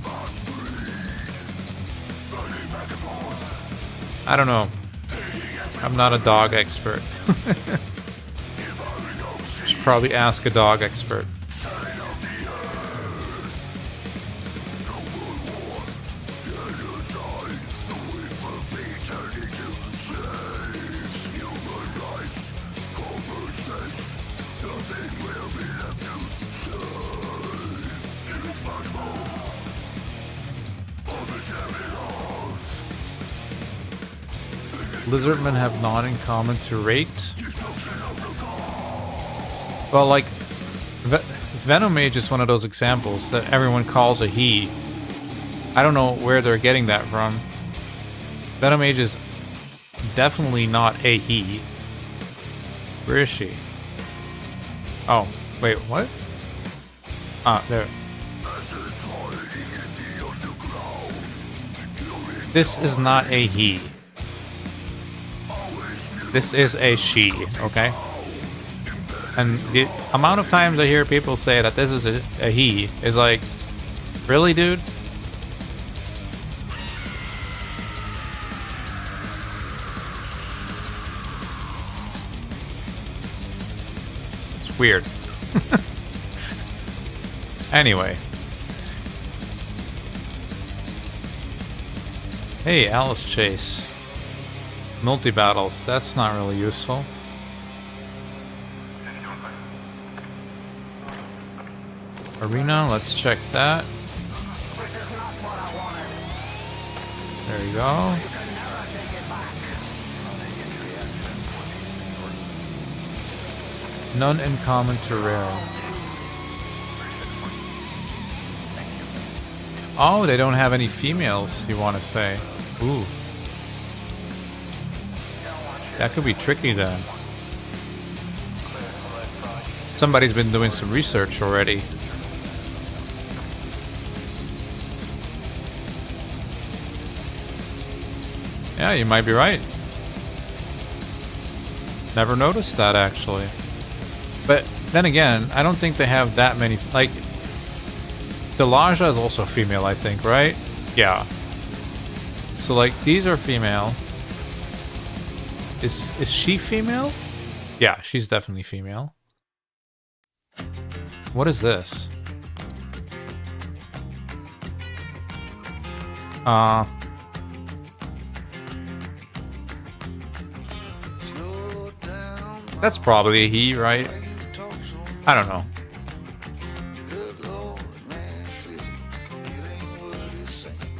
I don't know. I'm not a dog expert. Should probably ask a dog expert. Lizardmen have not in common to rate. Well, like, Venomage is one of those examples that everyone calls a he. I don't know where they're getting that from. Venomage is definitely not a he. Where is she? Oh, wait, what? Ah, there. This is not a he. This is a she, okay? And the amount of times I hear people say that this is a he is like, really, dude? It's weird. Anyway. Hey, Alice Chase. Multi-battles, that's not really useful. Arena, let's check that. There you go. None in common to rare. Oh, they don't have any females, you want to say. Ooh. That could be tricky then. Somebody's been doing some research already. Yeah, you might be right. Never noticed that, actually. But then again, I don't think they have that many. Like, Delaja is also female, I think, right? Yeah. So, like, these are female. Is she female? Yeah, she's definitely female. What is this? That's probably a he, right? I don't know.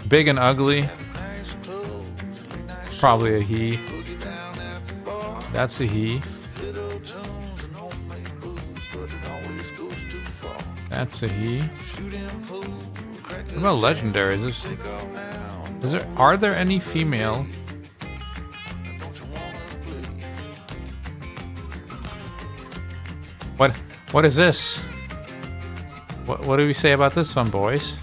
Big and ugly. Probably a he. That's a he. That's a he. What about legendaries? Are there any female? What is this? What do we say about this one, boys?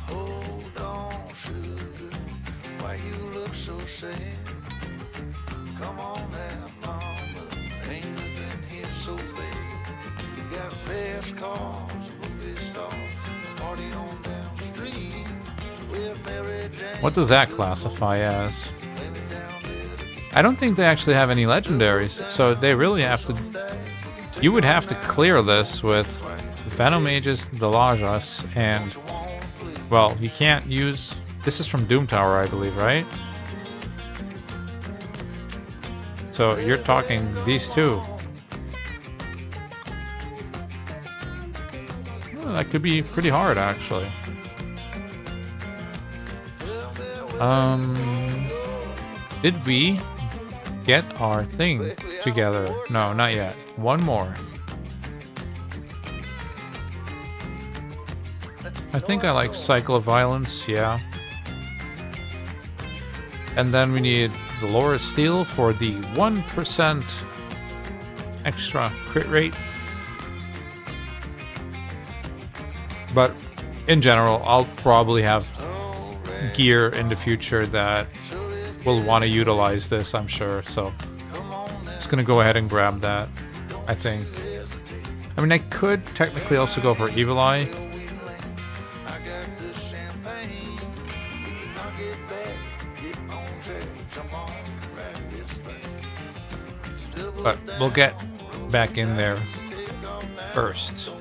What does that classify as? I don't think they actually have any legendaries, so they really have to... You would have to clear this with Venomages, Delajas, and... Well, you can't use... This is from Doom Tower, I believe, right? So you're talking these two. Well, that could be pretty hard, actually. Did we get our thing together? No, not yet. One more. I think I like Cycle of Violence, yeah. And then we need the Laura Steel for the 1% extra crit rate. But in general, I'll probably have gear in the future that will want to utilize this, I'm sure. So just gonna go ahead and grab that, I think. I mean, I could technically also go for Evil Eye. But we'll get back in there first.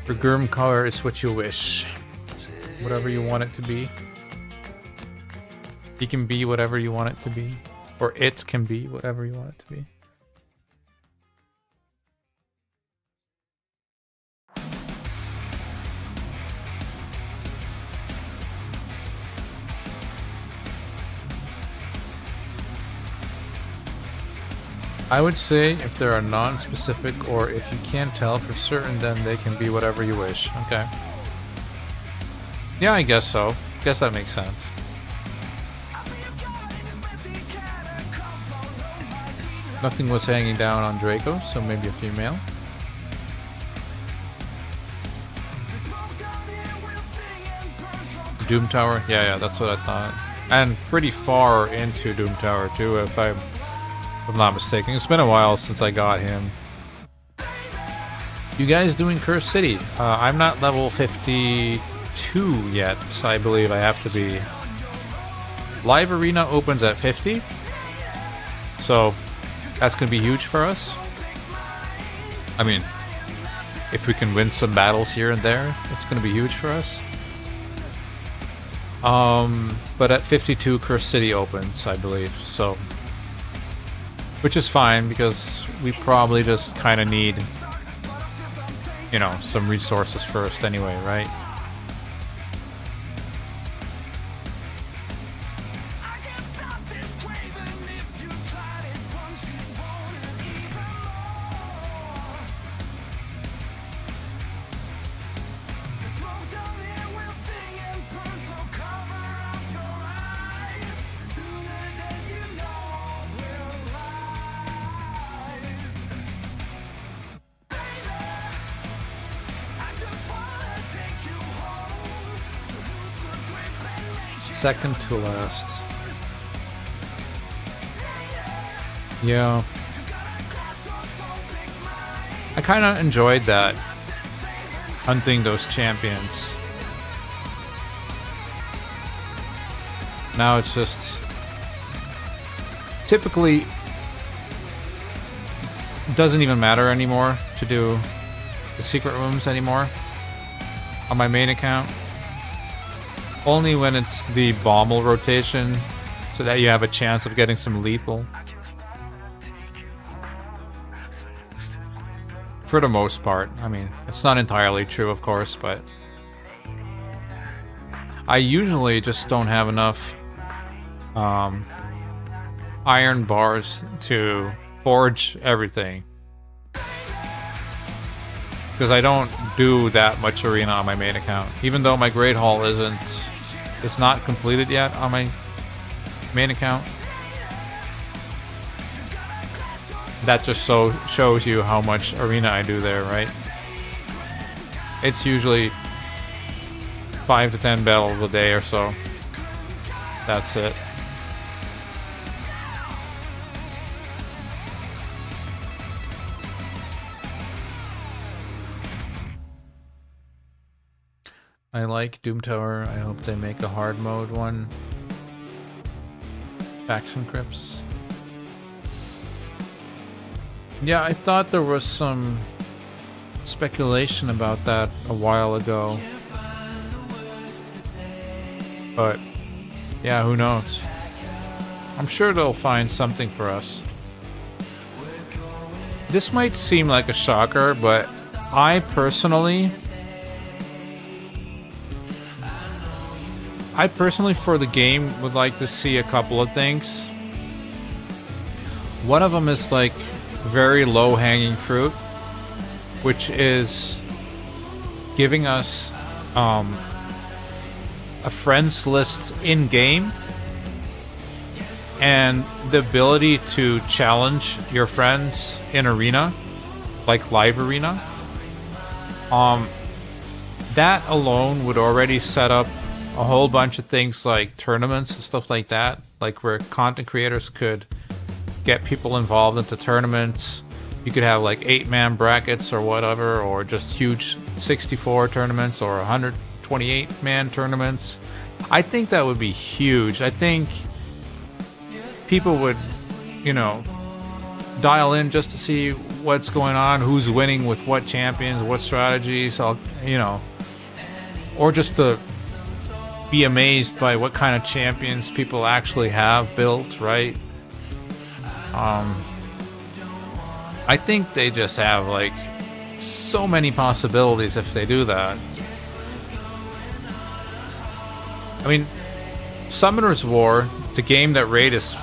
Regurm color is what you wish. Whatever you want it to be. It can be whatever you want it to be. Or it can be whatever you want it to be. I would say if there are non-specific or if you can't tell for certain, then they can be whatever you wish. Okay. Yeah, I guess so. Guess that makes sense. Nothing was hanging down on Draco, so maybe a female. Doom Tower? Yeah, that's what I thought. And pretty far into Doom Tower too, if I'm not mistaken. It's been a while since I got him. You guys doing Curse City? I'm not level 52 yet, I believe I have to be. Live Arena opens at 50. So, that's going to be huge for us. I mean, if we can win some battles here and there, it's going to be huge for us. But at 52, Curse City opens, I believe. So, which is fine because we probably just kind of need, you know, some resources first anyway, right? Second to last. Yeah. I kind of enjoyed that. Hunting those champions. Now it's just... Typically... It doesn't even matter anymore to do the secret rooms anymore. On my main account. Only when it's the Bommel rotation, so that you have a chance of getting some lethal. For the most part. I mean, it's not entirely true, of course, but... I usually just don't have enough iron bars to forge everything. Because I don't do that much arena on my main account. Even though my Great Hall it's not completed yet on my main account. That just shows you how much arena I do there, right? It's usually 5 to 10 battles a day or so. That's it. I like Doom Tower. I hope they make a hard mode one. Faction Crypts. Yeah, I thought there was some speculation about that a while ago. But, yeah, who knows? I'm sure they'll find something for us. This might seem like a shocker, but I personally for the game would like to see a couple of things. One of them is like very low hanging fruit, which is giving us a friends list in game and the ability to challenge your friends in arena, like live arena. That alone would already set up a whole bunch of things like tournaments and stuff like that, like where content creators could get people involved into tournaments. You could have like 8-man brackets or whatever, or just huge 64 tournaments or 128-man tournaments. I think that would be huge. I think people would, you know, dial in just to see what's going on, who's winning with what champions, what strategies, you know, or just to be amazed by what kind of champions people actually have built, right? I think they just have like so many possibilities if they do that. I mean, Summoner's War, the game that Raid is,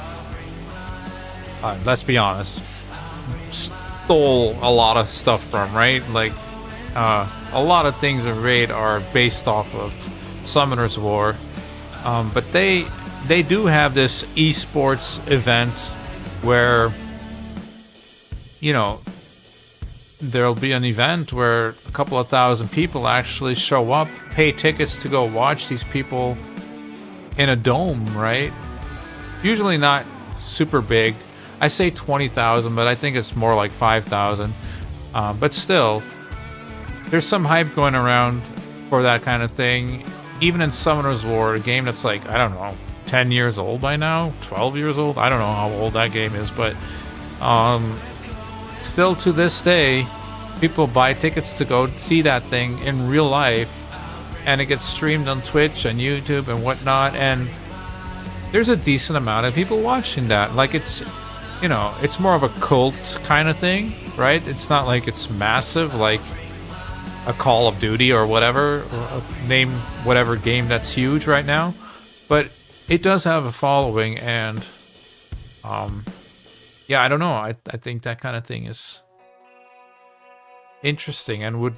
let's be honest, stole a lot of stuff from, right? Like, a lot of things in Raid are based off of Summoner's War. But they do have this esports event where, you know, there'll be an event where a couple of thousand people actually show up, pay tickets to go watch these people in a dome, right? Usually not super big. I say 20,000, but I think it's more like 5,000. But still, there's some hype going around for that kind of thing. Even in Summoner's War, a game that's like, I don't know, 10 years old by now? 12 years old? I don't know how old that game is, but still to this day, people buy tickets to go see that thing in real life, and it gets streamed on Twitch and YouTube and whatnot, and there's a decent amount of people watching that. Like, it's, you know, it's more of a cult kind of thing, right? It's not like it's massive, like a Call of Duty or whatever, or name whatever game that's huge right now, but it does have a following, and yeah, I don't know. I think that kind of thing is interesting and would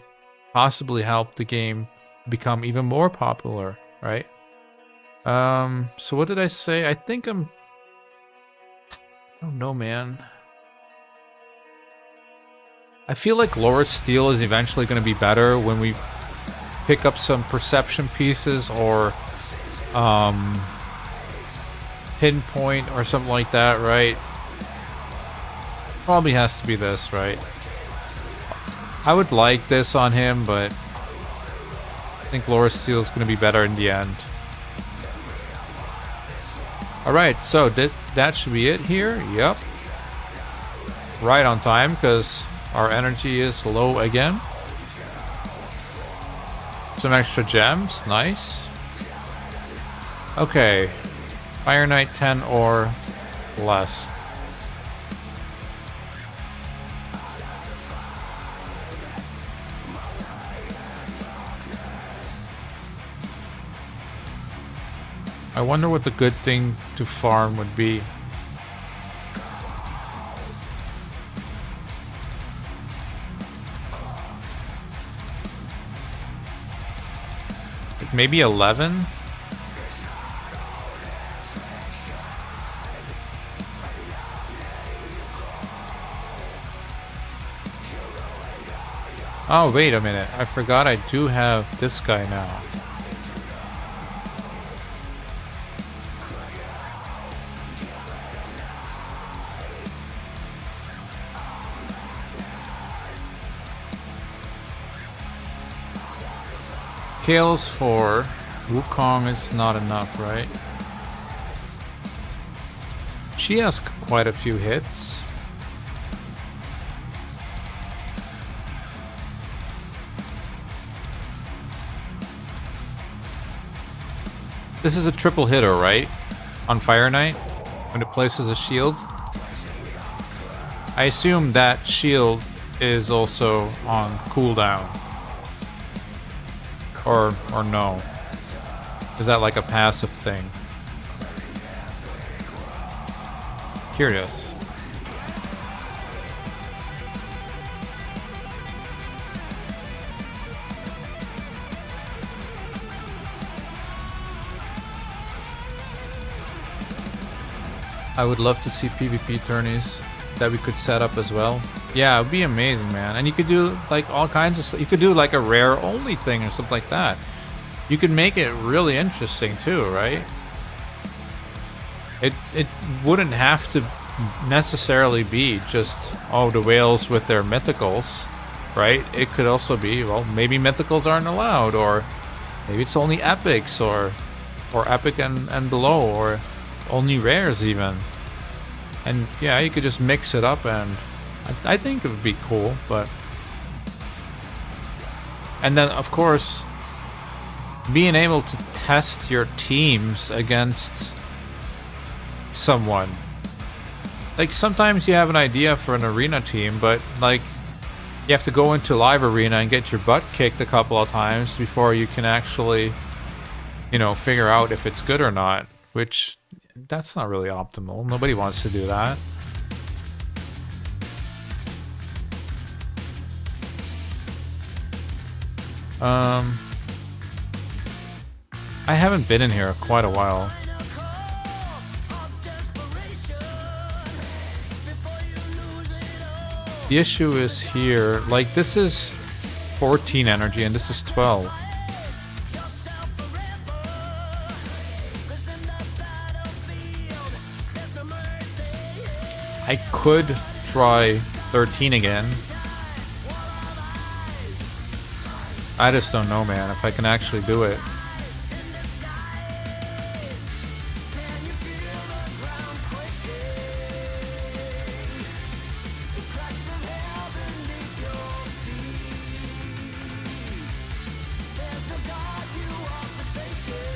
possibly help the game become even more popular, right? So what did I say? I think I don't know, man. I feel like Laura Steele is eventually going to be better when we pick up some perception pieces or pinpoint or something like that, right? Probably has to be this, right? I would like this on him, but I think Laura Steele is going to be better in the end. Alright, so that should be it here. Yep. Right on time, because our energy is low again. Some extra gems. Nice. Okay. Fire Knight 10 or less. I wonder what the good thing to farm would be. Like maybe 11? Oh, wait a minute. I forgot I do have this guy now. Scales for Wukong is not enough, right? She has quite a few hits. This is a triple hitter, right? On Fire Knight, when it places a shield. I assume that shield is also on cooldown. Or no? Is that like a passive thing? Curious. I would love to see PvP tourneys that we could set up as well. Yeah, it would be amazing, man. And you could do like all kinds of stuff. You could do like a rare only thing or something like that. You could make it really interesting too, right? It wouldn't have to necessarily be just, oh, the whales with their mythicals, right? It could also be, well, maybe mythicals aren't allowed, or maybe it's only epics, or epic and below, or only rares even. And yeah, you could just mix it up, and I think it would be cool, but... And then, of course, being able to test your teams against someone. Like, sometimes you have an idea for an arena team, but, like, you have to go into live arena and get your butt kicked a couple of times before you can actually, you know, figure out if it's good or not, which... That's not really optimal. Nobody wants to do that. I haven't been in here quite a while. The issue is here, like this is 14 energy and this is 12. I could try 13 again. I just don't know, man, if I can actually do it.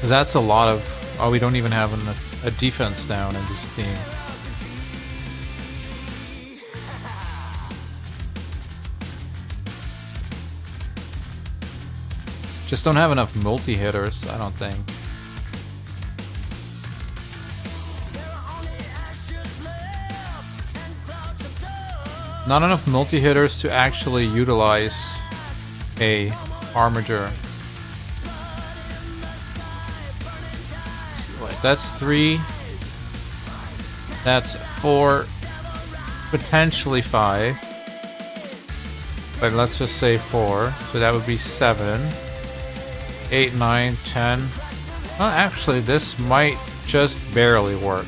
That's a lot of... Oh, we don't even have a defense down in this team. Just don't have enough multi-hitters, I don't think. Not enough multi-hitters to actually utilize a armature. That's 3. That's 4. Potentially 5. But let's just say 4. So that would be 7. 8, 9, 10. Well, actually, this might just barely work.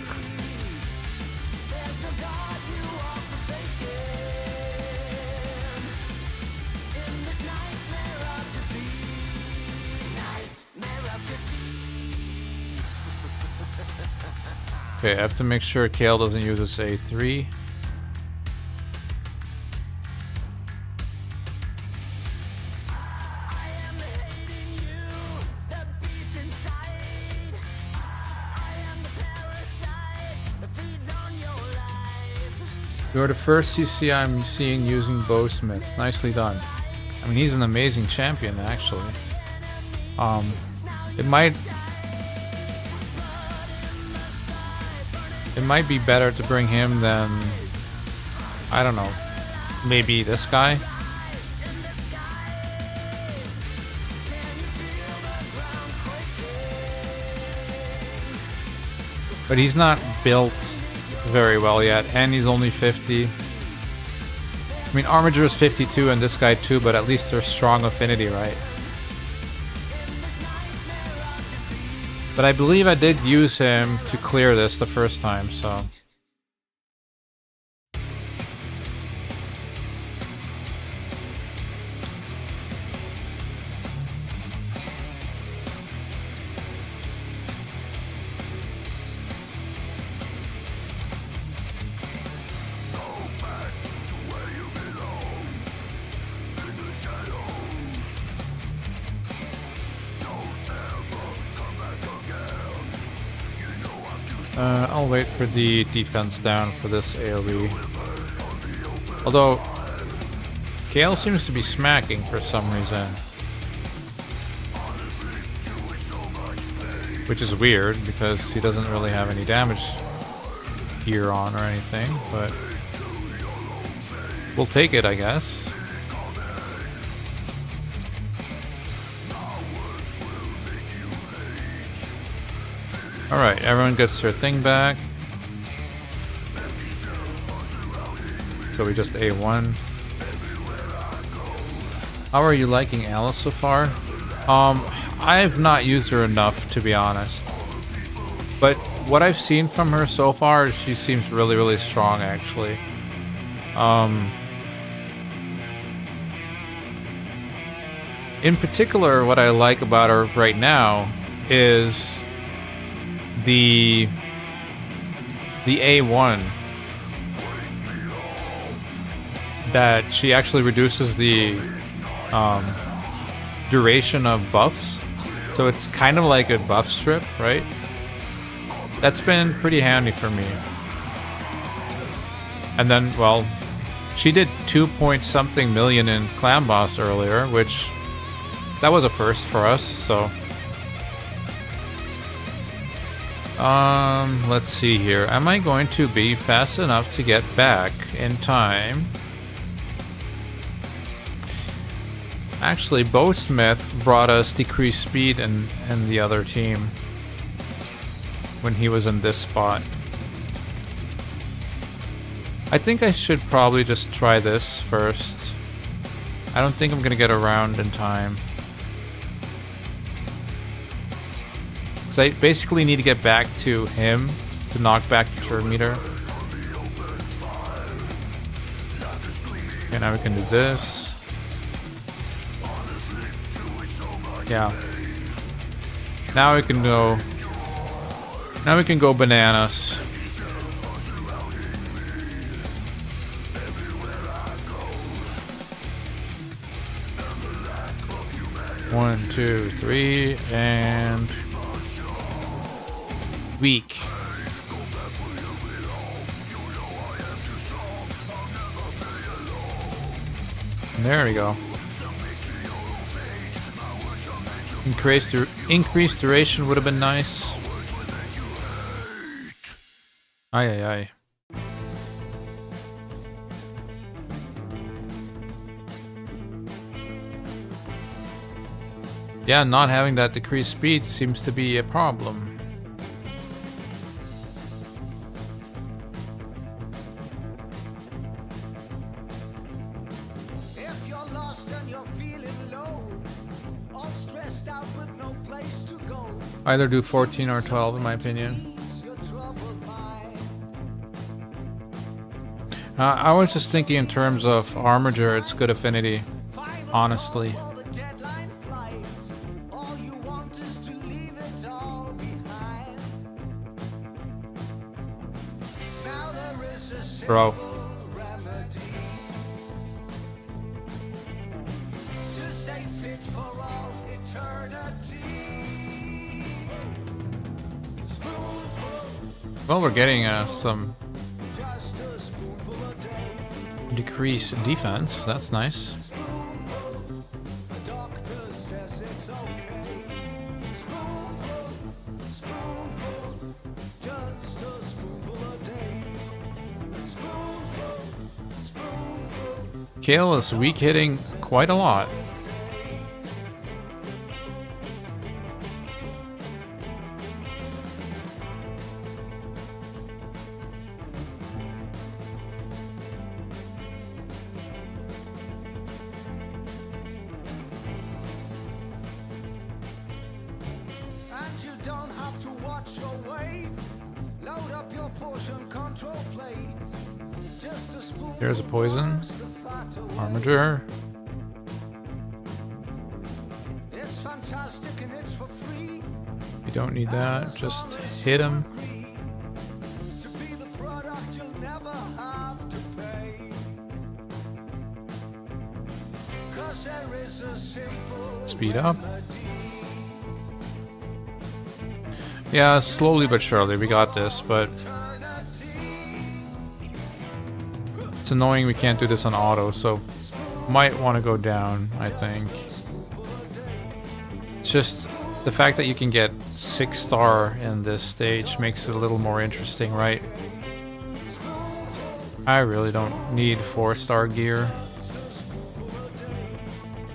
Okay, I have to make sure Kale doesn't use this A3. You're the first CC I'm seeing using Bowsmith. Nicely done. I mean, he's an amazing champion, actually. It might be better to bring him than, I don't know, maybe this guy. But he's not built very well yet, and he's only 50. I mean, Armiger is 52 and this guy too, but at least they're strong affinity, right? But I believe I did use him to clear this the first time, so... I'll wait for the defense down for this AoE. Although, Gale seems to be smacking for some reason. Which is weird, because he doesn't really have any damage gear on or anything, but... we'll take it, I guess. Alright, everyone gets their thing back. So we just A1. How are you liking Alice so far? I've not used her enough, to be honest. But what I've seen from her so far, she seems really, really strong, actually. In particular, what I like about her right now is the A1, that she actually reduces the duration of buffs, so it's kind of like a buff strip, right? That's been pretty handy for me. And then, well, she did 2-point-something million in Clan Boss earlier, which that was a first for us, so... let's see here. Am I going to be fast enough to get back in time? Actually, Bowsmith brought us decreased speed in the other team when he was in this spot. I think I should probably just try this first. I don't think I'm gonna get around in time. So I basically need to get back to him to knock back the turn meter. Okay, now we can do this. Yeah. Now we can go. Now we can go bananas. One, two, three, and weak. There we go. Increased duration would have been nice. Aye, aye, aye. Yeah, not having that decreased speed seems to be a problem. If you're lost and you're feeling low, all stressed out with no place to go, Either do 14 or 12 in my opinion. ease your troubled mind. I was just thinking in terms of armature, it's good affinity, Final honestly. call for the deadline flight. All you want is to leave it all behind. Now there is a Bro. simple remedy to stay fit for all eternity. Spoonful, Well, we're getting some just a spoonful a day. decreased defense. That's nice. Spoonful, the doctor says it's okay. Spoonful, spoonful, just a spoonful a day. Spoonful, spoonful. Kale is weak hitting quite a lot. And you don't have to watch your weight. Load up your portion control plate. Just a spoonful. There's a poison. burns the fat away. Armature. It's fantastic and it's for free. You don't need that. Just hit him. To be the product you'll never have to pay. 'Cause there is a simple Speed up. remedy. Yeah, slowly but surely we got this, but it's annoying we can't do this on auto, so might want to go down, I think. It's just the fact that you can get 6-star in this stage makes it a little more interesting, right? I really don't need 4-star gear.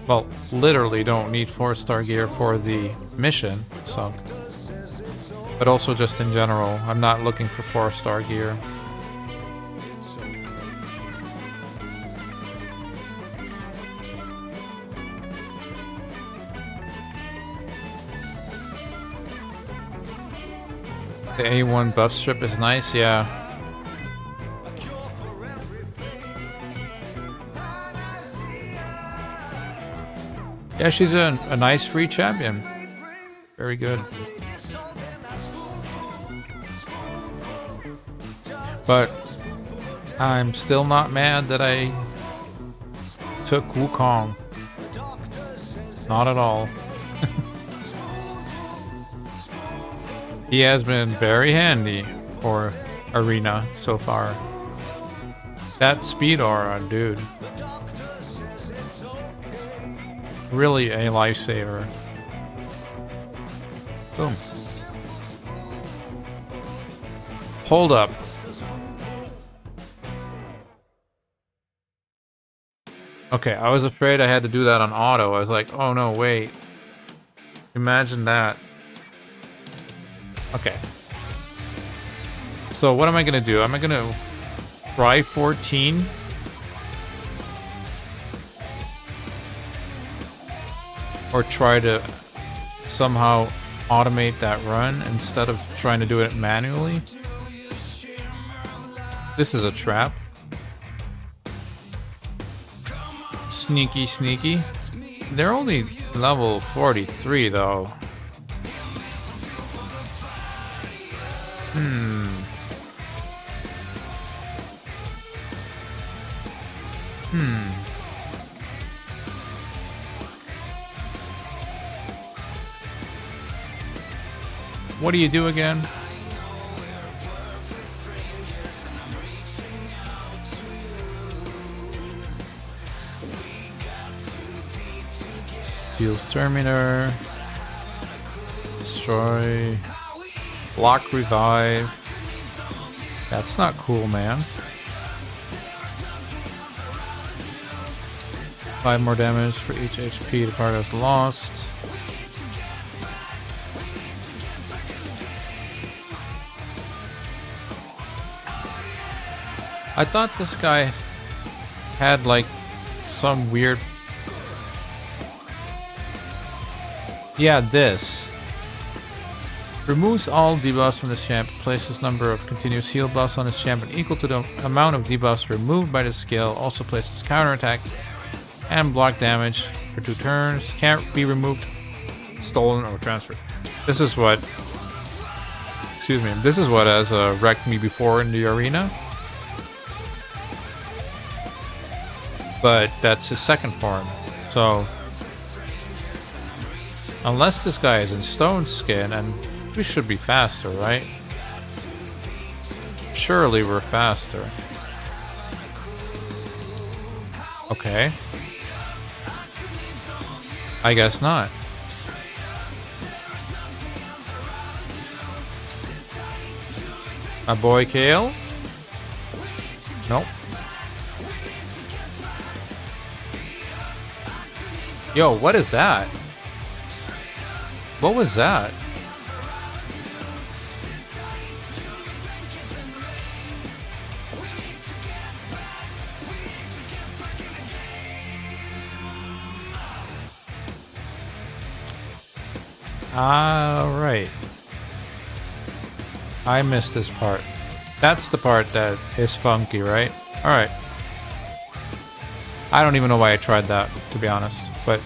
Well, literally don't need 4-star gear for the mission, so. But also just in general, I'm not looking for 4-star gear. The A1 buff strip is nice, yeah. Yeah, she's a nice free champion. Very good. But I'm still not mad that I took Wukong. Not at all. He has been very handy for Arena so far. That speed aura, dude. Really a lifesaver. Boom. Hold up. Okay, I was afraid I had to do that on auto. I was like, oh no, wait. Imagine that. Okay. So what am I gonna do? Am I gonna try 14? Or try to somehow automate that run instead of trying to do it manually? This is a trap. Sneaky, sneaky. They're only level 43 though. What do you do again? Steals Terminator. Destroy. Block revive. That's not cool, man. 5 more damage for each HP the part has lost. I thought this guy had like some weird... Yeah, this. Removes all debuffs from this champ. Places number of continuous heal buffs on this champion equal to the amount of debuffs removed by the skill. Also places counterattack and block damage for 2 turns. Can't be removed, stolen, or transferred. This is what... Excuse me. This is what has wrecked me before in the arena. But that's his second form. So... Unless this guy is in stone skin, and we should be faster, right? Surely we're faster. Okay. I guess not. A boy Kale? Nope. Yo, what is that? What was that? Right. I missed this part. That's the part that is funky, right? Alright. I don't even know why I tried that, to be honest. But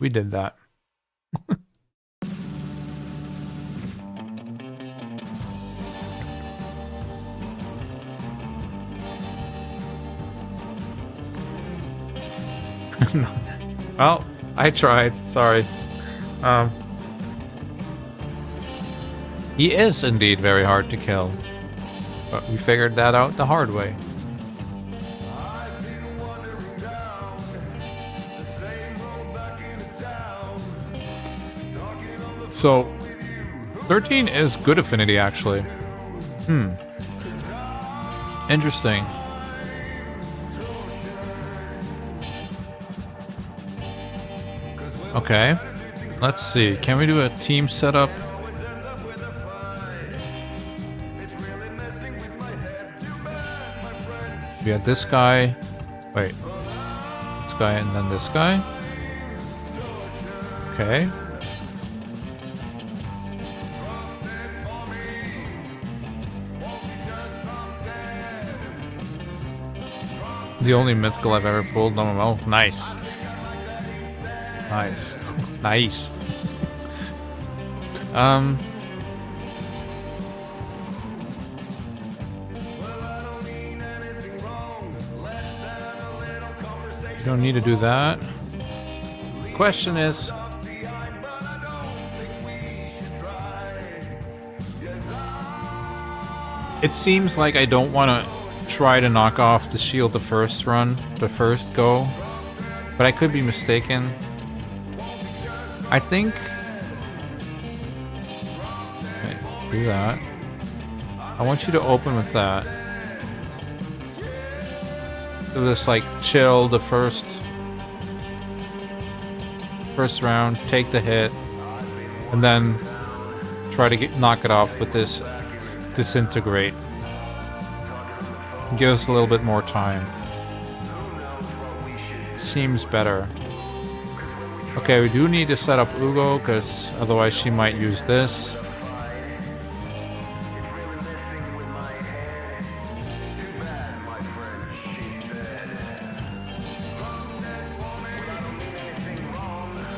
we did that. Well, I tried. Sorry. He is indeed very hard to kill. But we figured that out the hard way. So, 13 is good affinity, actually. Interesting. Okay. Let's see. Can we do a team setup? We had this guy. Wait. This guy and then this guy. Okay. The only mythical I've ever pulled. Oh, nice. Nice. Nice. You don't need to do that. Question is, it seems like I don't want to try to knock off the shield the first run, the first go, but I could be mistaken. I think... Okay, do that. I want you to open with that. just like chill the first round, take the hit, and then try to knock it off with this disintegrate. Give us a little bit more time. Seems better. Okay, we do need to set up Ugo, because otherwise she might use this.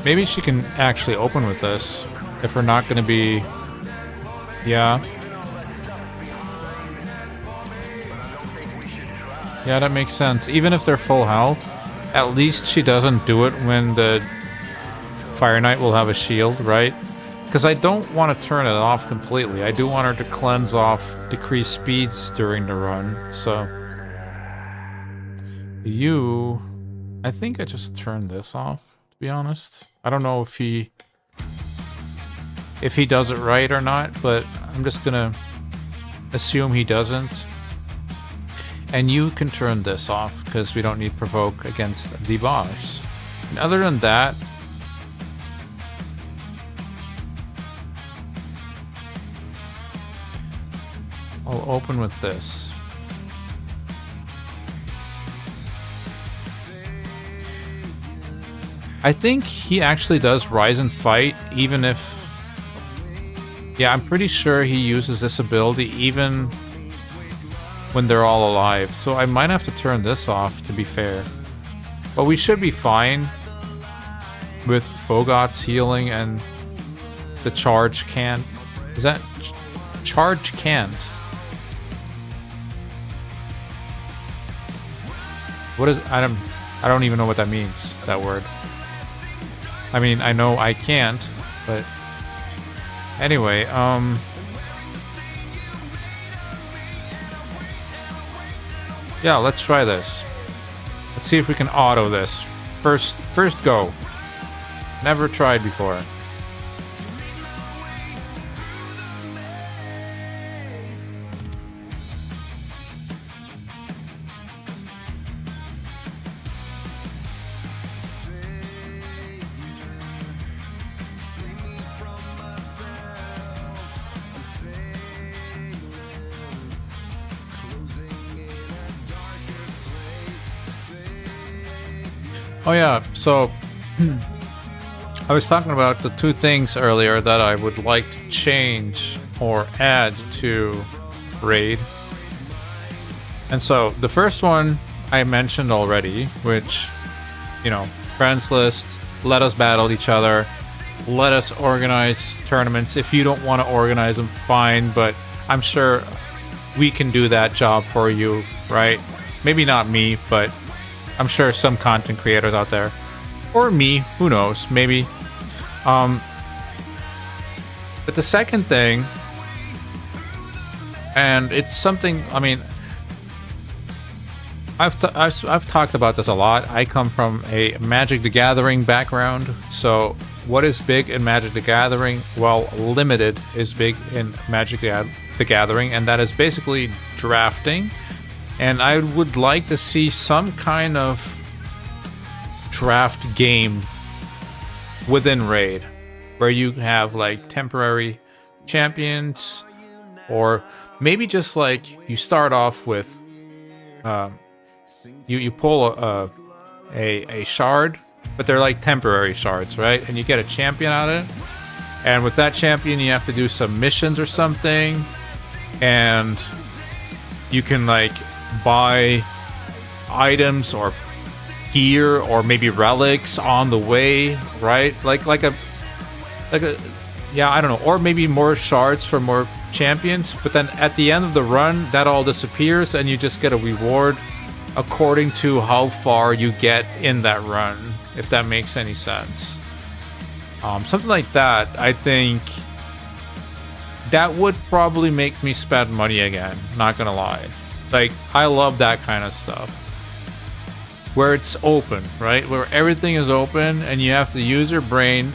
Maybe she can actually open with this, if we're not going to be... Yeah. Yeah, that makes sense. Even if they're full health, at least she doesn't do it when the Fire Knight will have a shield, right? Because I don't want to turn it off completely. I do want her to cleanse off decreased speeds during the run, so... I think I just turned this off, to be honest. I don't know if he does it right or not, but I'm just gonna assume he doesn't. And you can turn this off, because we don't need provoke against the boss. And other than that, I'll open with this. I think he actually does rise and fight, even if... Yeah, I'm pretty sure he uses this ability even when they're all alive. So I might have to turn this off, to be fair. But we should be fine with Fogot's healing and the charge can't... Is that... Charge can't? What is... I don't even know what that means, that word. I mean, I know I can't, but... Anyway, yeah, let's try this. Let's see if we can auto this. First go. Never tried before. Oh yeah, so I was talking about the two things earlier that I would like to change or add to Raid. And so the first one I mentioned already, which, you know, friends list, let us battle each other, let us organize tournaments. If you don't want to organize them, fine, but I'm sure we can do that job for you, right? Maybe not me, but I'm sure some content creators out there, or me, who knows, maybe. But the second thing, and it's something, I mean, I've talked about this a lot. I come from a Magic the Gathering background, so what is big in Magic the Gathering? Well, limited is big in Magic the Gathering, and that is basically drafting. And I would like to see some kind of draft game within Raid, where you have like temporary champions, or maybe just like you start off with you pull a shard, but they're like temporary shards, right? And you get a champion out of it, and with that champion you have to do some missions or something, and you can like buy items or gear or maybe relics on the way, right? Like a yeah, I don't know, or maybe more shards for more champions, but then at the end of the run that all disappears and you just get a reward according to how far you get in that run, if that makes any sense. Something like that. I think that would probably make me spend money again, not gonna lie. Like, I love that kind of stuff. Where it's open, right? Where everything is open and you have to use your brain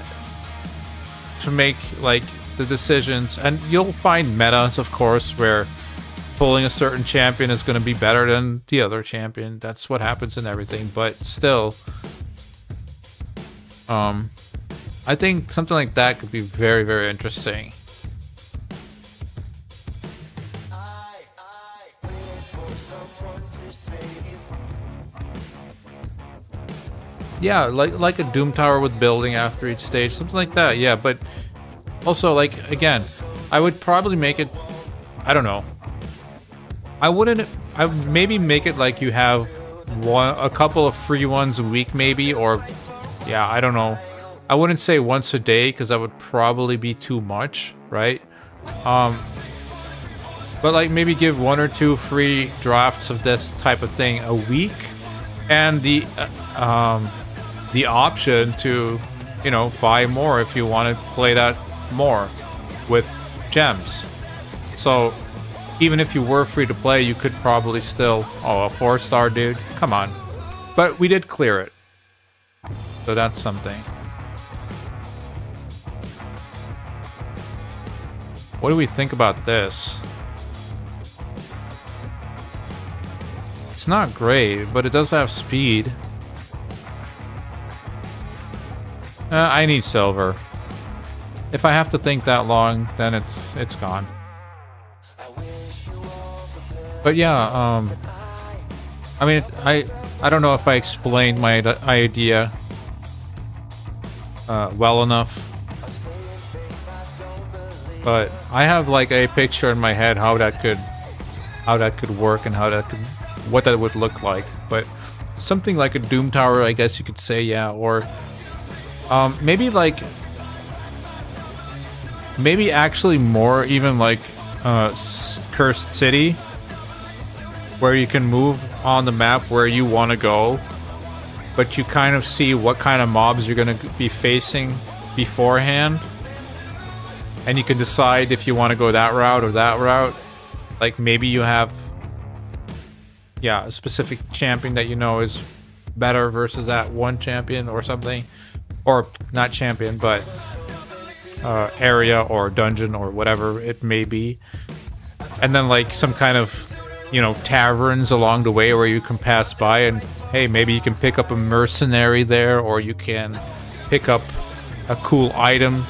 to make, like, the decisions. And you'll find metas, of course, where pulling a certain champion is going to be better than the other champion. That's what happens in everything. But still, I think something like that could be very, very interesting. Yeah, like a Doom Tower with building after each stage, something like that. Yeah, but also, like, again, I would probably make it, I don't know. I would maybe make it like you have a couple of free ones a week maybe, or yeah, I don't know. I wouldn't say once a day because that would probably be too much, right? But like maybe give 1 or 2 free drafts of this type of thing a week, and the option to, you know, buy more if you want to play that more with gems. So even if you were free to play, you could probably still... Oh, a 4-star, dude? Come on. But we did clear it. So that's something. What do we think about this? It's not great, but it does have speed. I need silver. If I have to think that long, then it's gone. But yeah, I mean, I don't know if I explained my idea well enough, but I have like a picture in my head how that could work and what that would look like. But something like a Doom Tower, I guess you could say, yeah, or maybe actually more even like Cursed City, where you can move on the map where you want to go, but you kind of see what kind of mobs you're going to be facing beforehand, and you can decide if you want to go that route or that route. Like maybe you have, yeah, a specific champion that you know is better versus that one champion or something, or not champion, but area or dungeon or whatever it may be, and then like some kind of, you know, taverns along the way where you can pass by, and hey, maybe you can pick up a mercenary there, or you can pick up a cool item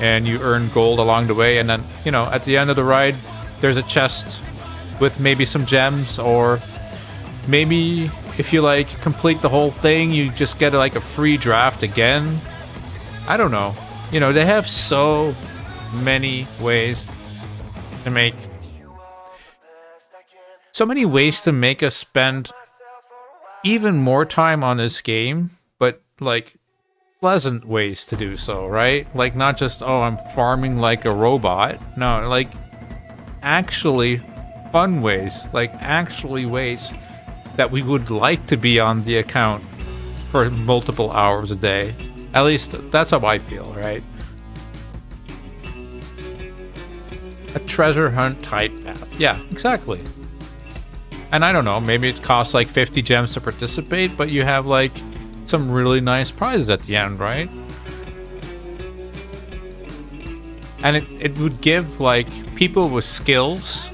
and you earn gold along the way, and then, you know, at the end of the ride there's a chest with maybe some gems, or maybe if you like complete the whole thing you just get like a free draft again. I don't know. You know, they have so many ways to make us spend even more time on this game, but like pleasant ways to do so, right? Like not just, oh, I'm farming like a robot. No, like actually fun ways, like actually ways that we would like to be on the account for multiple hours a day. At least that's how I feel, right? A treasure hunt type path. Yeah, exactly. And I don't know, maybe it costs like 50 gems to participate, but you have like some really nice prizes at the end, right? And it would give like people with skills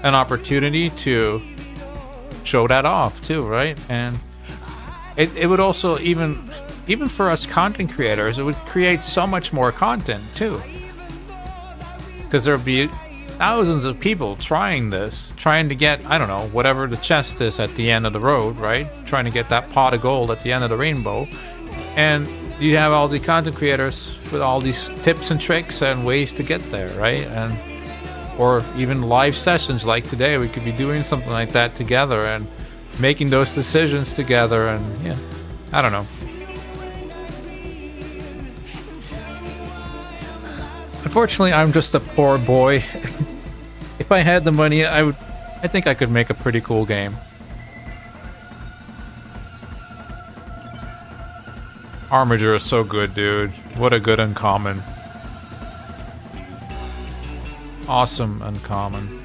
an opportunity to show that off too, right? And it would also, even for us content creators, it would create so much more content too. Because there would be thousands of people trying to get, I don't know, whatever the chest is at the end of the road, right? Trying to get that pot of gold at the end of the rainbow. And you have all the content creators with all these tips and tricks and ways to get there, right? And or even live sessions like today, we could be doing something like that together and making those decisions together, and yeah, I don't know. Unfortunately, I'm just a poor boy. If I had the money, I think I could make a pretty cool game. Armiger is so good, dude. What a good uncommon. Awesome uncommon.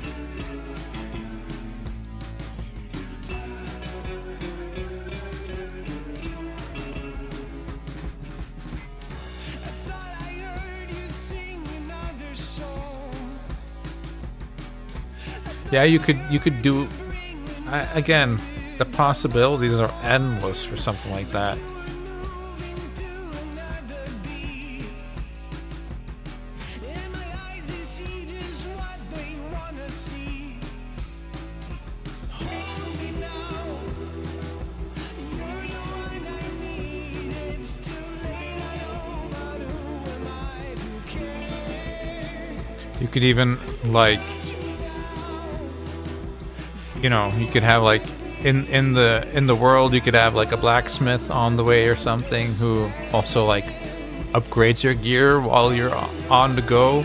Yeah, you could do. Again, the possibilities are endless for something like that. You could even, like, you know, you could have like in the world, you could have like a blacksmith on the way or something who also like upgrades your gear while you're on the go,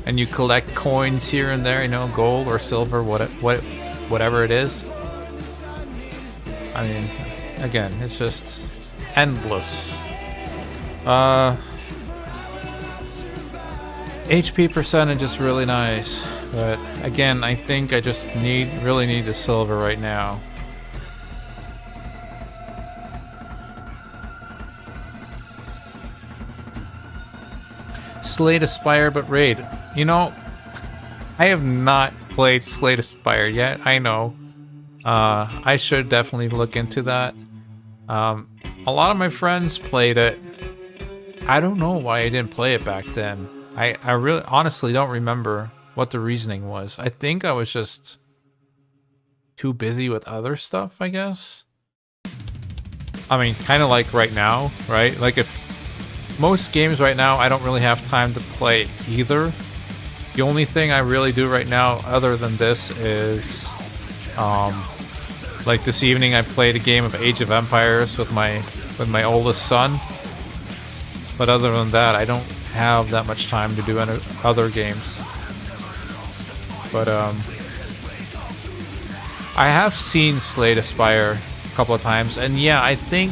and you collect coins here and there, you know, gold or silver, whatever it is. I mean, again, it's just endless. HP percentage is really nice, but again, I think I just really need the silver right now. Slay Spire, but raid. You know, I have not played Slay Spire yet. I know. I should definitely look into that. A lot of my friends played it. I don't know why I didn't play it back then. I really honestly don't remember what the reasoning was. I think I was just too busy with other stuff, I guess. I mean, kind of like right now, right? Like if most games right now, I don't really have time to play either. The only thing I really do right now other than this is like this evening I played a game of Age of Empires with my oldest son. But other than that, I don't have that much time to do any other games. But I have seen Slay Spire a couple of times, and yeah, I think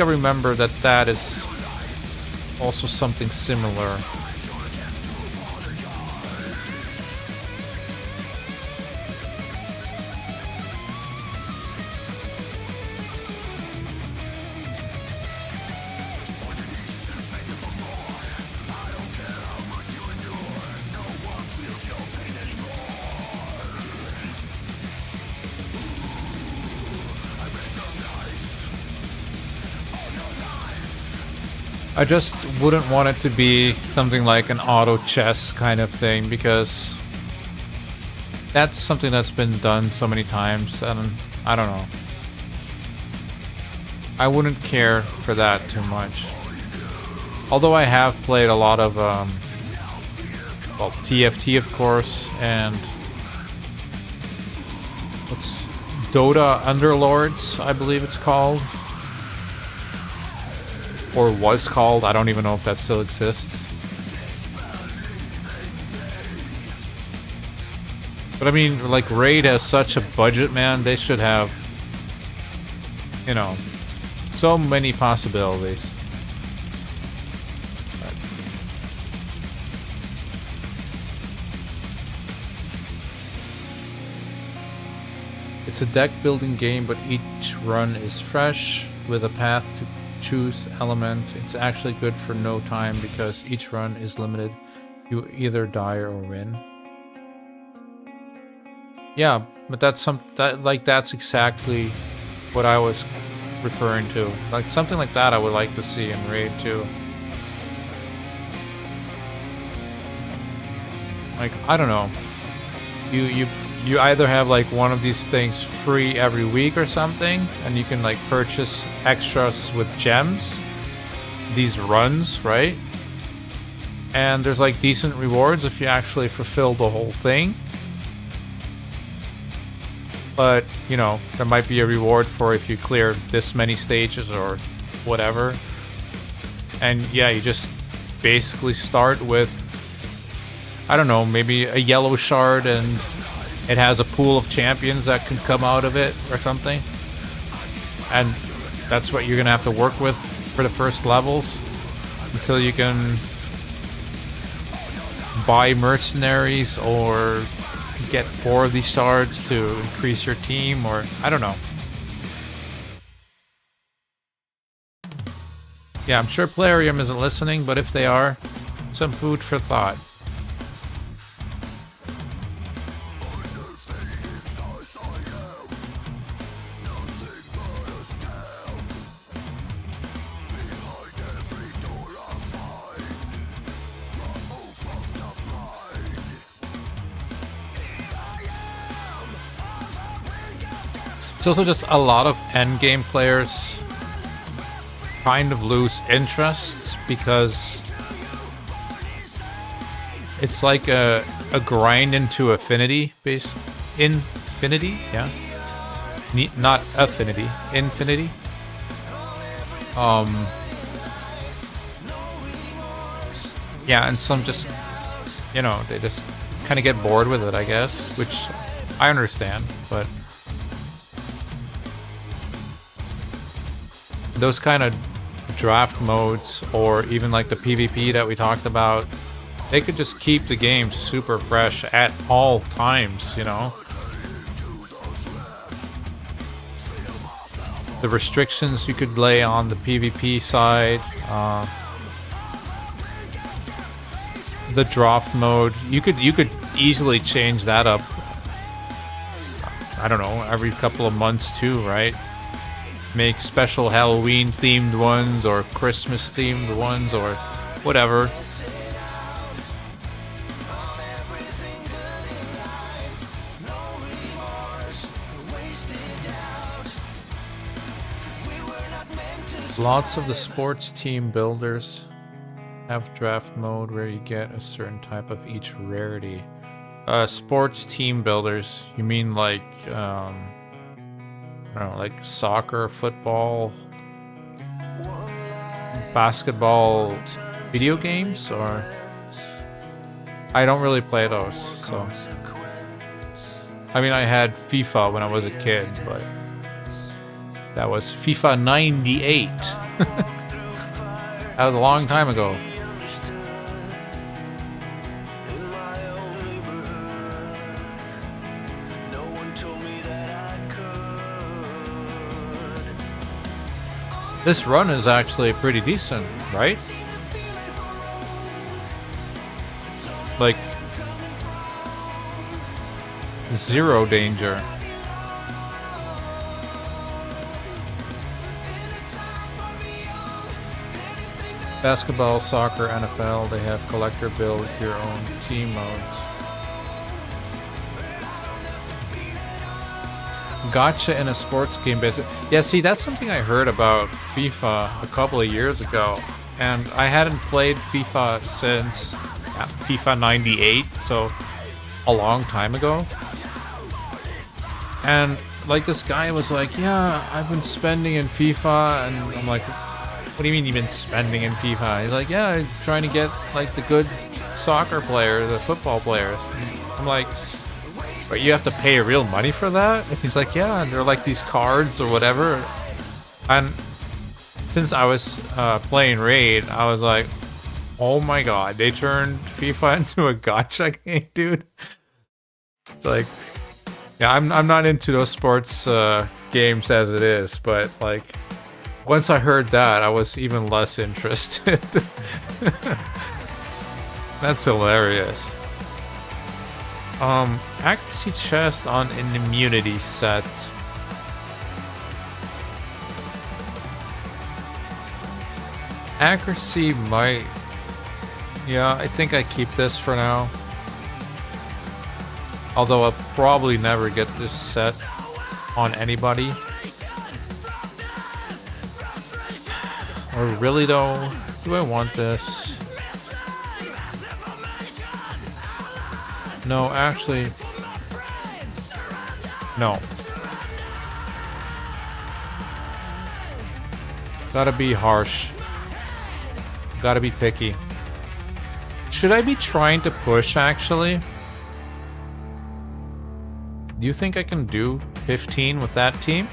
I remember that is also something similar. I just wouldn't want it to be something like an auto chess kind of thing, because that's something that's been done so many times, and I don't know. I wouldn't care for that too much. Although I have played a lot of, well, TFT of course, and what's Dota Underlords, I believe it's called. Or was called. I don't even know if that still exists. But I mean, like, Raid has such a budget, man. They should have, you know, so many possibilities. But it's a deck building game, but each run is fresh with a path to choose element. It's actually good for no time because each run is limited. You either die or win. Yeah, but that's that's exactly what I was referring to. Like something like that I would like to see in Raid 2. Like, I don't know. You either have like one of these things free every week or something, and you can like purchase extras with gems, these runs, right? And there's like decent rewards if you actually fulfill the whole thing. But, you know, there might be a reward for if you clear this many stages or whatever. And yeah, you just basically start with, I don't know, maybe a yellow shard, and it has a pool of champions that can come out of it or something. And that's what you're going to have to work with for the first levels until you can buy mercenaries or get 4 of these shards to increase your team, or I don't know. Yeah, I'm sure Plarium isn't listening, but if they are, some food for thought. It's also just a lot of endgame players kind of lose interest because it's like a grind into affinity base. Infinity? Yeah. Not affinity. Infinity. Yeah, and some just, they just kind of get bored with it, I guess, which I understand, but those kind of draft modes, or even like the PvP that we talked about, they could just keep the game super fresh at all times, The restrictions you could lay on the PvP side, the draft mode, you could easily change that up. I don't know, every couple of months too, right? Make special Halloween themed ones or Christmas themed ones or whatever. Lots of the sports team builders have draft mode where you get a certain type of each rarity. Sports team builders, you mean like, I don't know, like soccer, football, basketball video games, or? I don't really play those, so. I mean, I had FIFA when I was a kid, but that was FIFA 98. That was a long time ago. This run is actually pretty decent, right? Like, zero danger. Basketball, soccer, NFL, they have collector build your own team modes. Gotcha in a sports game basic. Yeah, see, that's something I heard about FIFA a couple of years ago, and I hadn't played FIFA since FIFA 98, so a long time ago. And like, this guy was like, yeah, I've been spending in FIFA, and I'm like, what do you mean you've been spending in FIFA? He's like, yeah, I'm trying to get like the good soccer players, the football players. And I'm like, but you have to pay real money for that? And he's like, yeah, and they're like these cards or whatever. And since I was playing Raid, I was like, oh my god, they turned FIFA into a gacha game, dude. It's like, yeah, I'm not into those sports games as it is, but like, once I heard that, I was even less interested. That's hilarious. Accuracy chest on an immunity set. Accuracy might... Yeah, I think I keep this for now. Although I'll probably never get this set on anybody. Or really though, do I want this? No, actually, no. Gotta be harsh. Gotta be picky. Should I be trying to push, actually? Do you think I can do 15 with that team?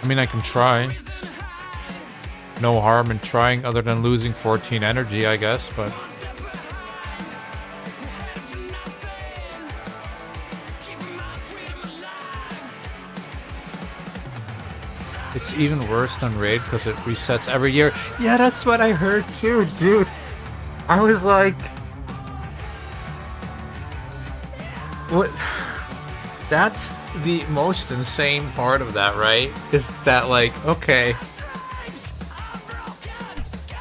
I mean, I can try. No harm in trying other than losing 14 energy, I guess, but... It's even worse than Raid because it resets every year. Yeah, that's what I heard too, dude. I was like... What? That's the most insane part of that, right? Is that like, okay...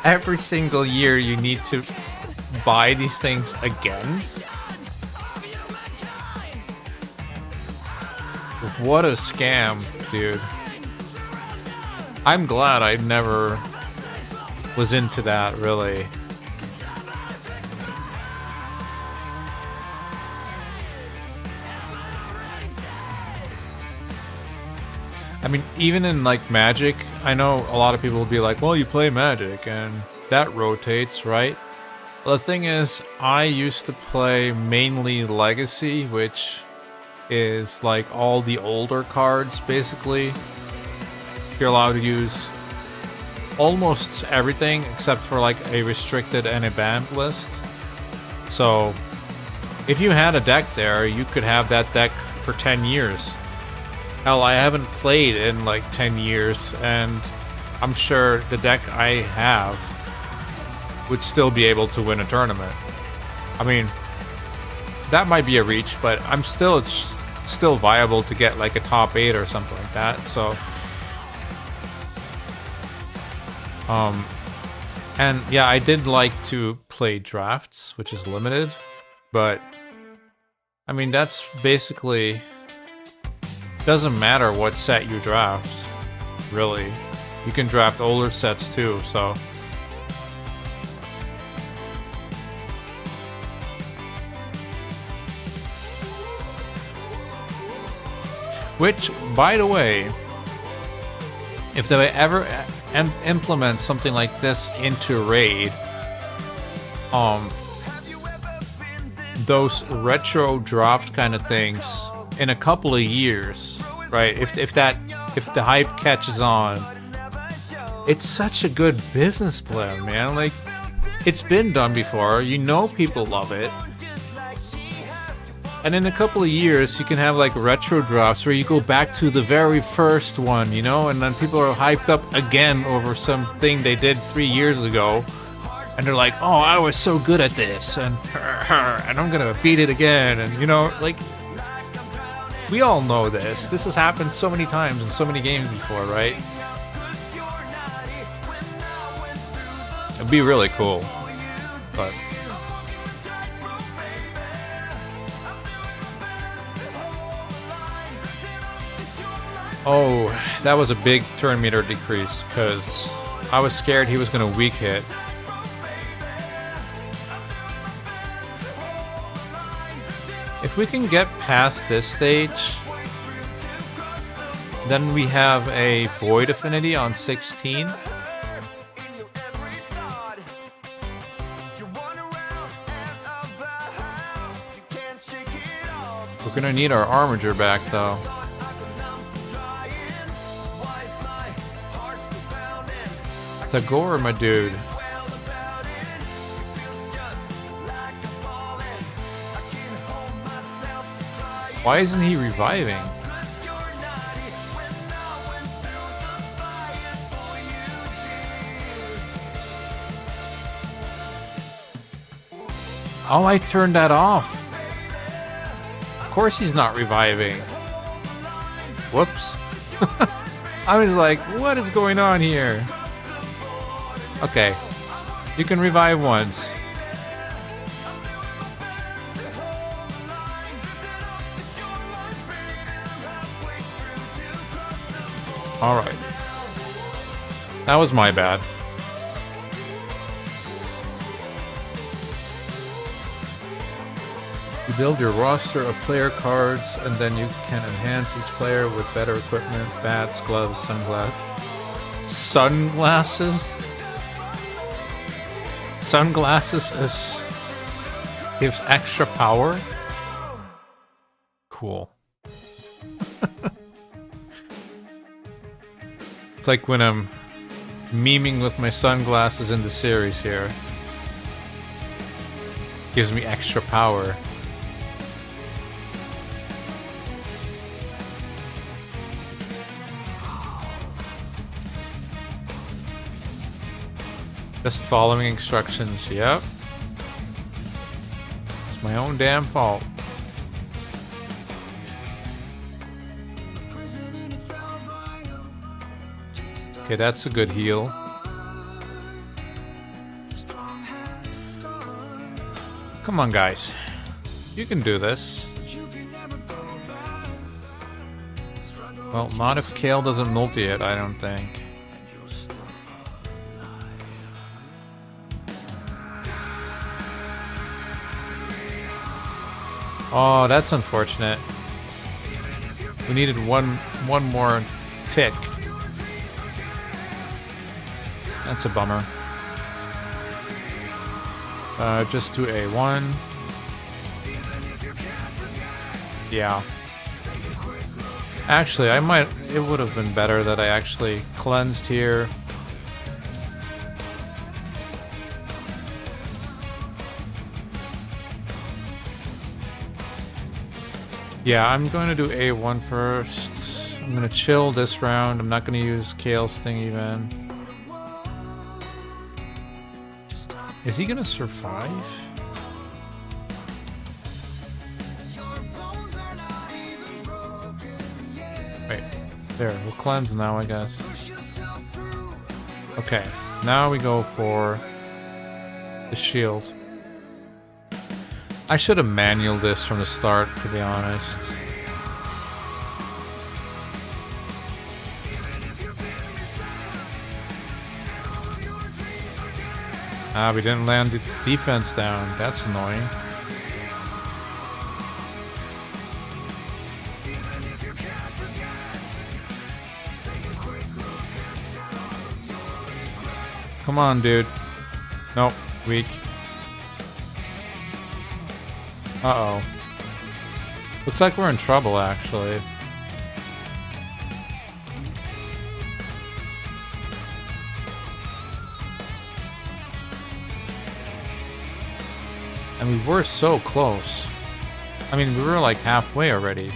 Every single year you need to buy these things again? What a scam, dude. I'm glad I never was into that, really. I mean, even in like Magic, I know a lot of people will be like, well, you play Magic and that rotates, right? Well, the thing is, I used to play mainly Legacy, which is like all the older cards, basically. You're allowed to use almost everything except for like a restricted and a banned list. So if you had a deck there, you could have that deck for 10 years. Hell, I haven't played in like 10 years, and I'm sure the deck I have would still be able to win a tournament. I mean, that might be a reach, but it's still viable to get like a top 8 or something like that. So and yeah, I did like to play drafts, which is limited, but I mean, that's basically, doesn't matter what set you draft, really. You can draft older sets too, so. Which, by the way, if they ever implement something like this into Raid, those retro draft kind of things in a couple of years, right? If the hype catches on, it's such a good business plan, man. Like, it's been done before. You know, people love it. And in a couple of years, you can have like retro drafts where you go back to the very first one, you know, and then people are hyped up again over something they did 3 years ago. And they're like, oh, I was so good at this, and I'm gonna beat it again. And, you know, like, we all know this. This has happened so many times in so many games before, right? It'd be really cool. But oh, that was a big turn meter decrease, because I was scared he was going to weak hit. If we can get past this stage, then we have a Void Affinity on 16. We're going to need our Armiger back, though. Tagore, my dude. Why isn't he reviving? Oh, I turned that off. Of course he's not reviving. Whoops. I was like, what is going on here? Okay, you can revive once. Alright. That was my bad. You build your roster of player cards, and then you can enhance each player with better equipment, bats, gloves, sunglasses? Sunglasses gives extra power? Cool. It's like when I'm memeing with my sunglasses in the series here. Gives me extra power. Just following instructions, yep. It's my own damn fault. Okay, that's a good heal. Come on, guys. You can do this. Well, not if Kale doesn't multi it, I don't think. Oh, that's unfortunate. We needed one more tick. That's a bummer. Just do A1. Yeah. Actually, it would have been better that I actually cleansed here. Yeah, I'm going to do A1 first. I'm going to chill this round. I'm not going to use Kale's thing even. Is he going to survive? Wait, there, we'll cleanse now, I guess. Okay, now we go for the shield. I should have manualed this from the start, to be honest. Ah, we didn't land the defense down. That's annoying. Come on, dude. Nope, weak. Uh-oh. Looks like we're in trouble, actually. And we were so close. I mean, we were like halfway already.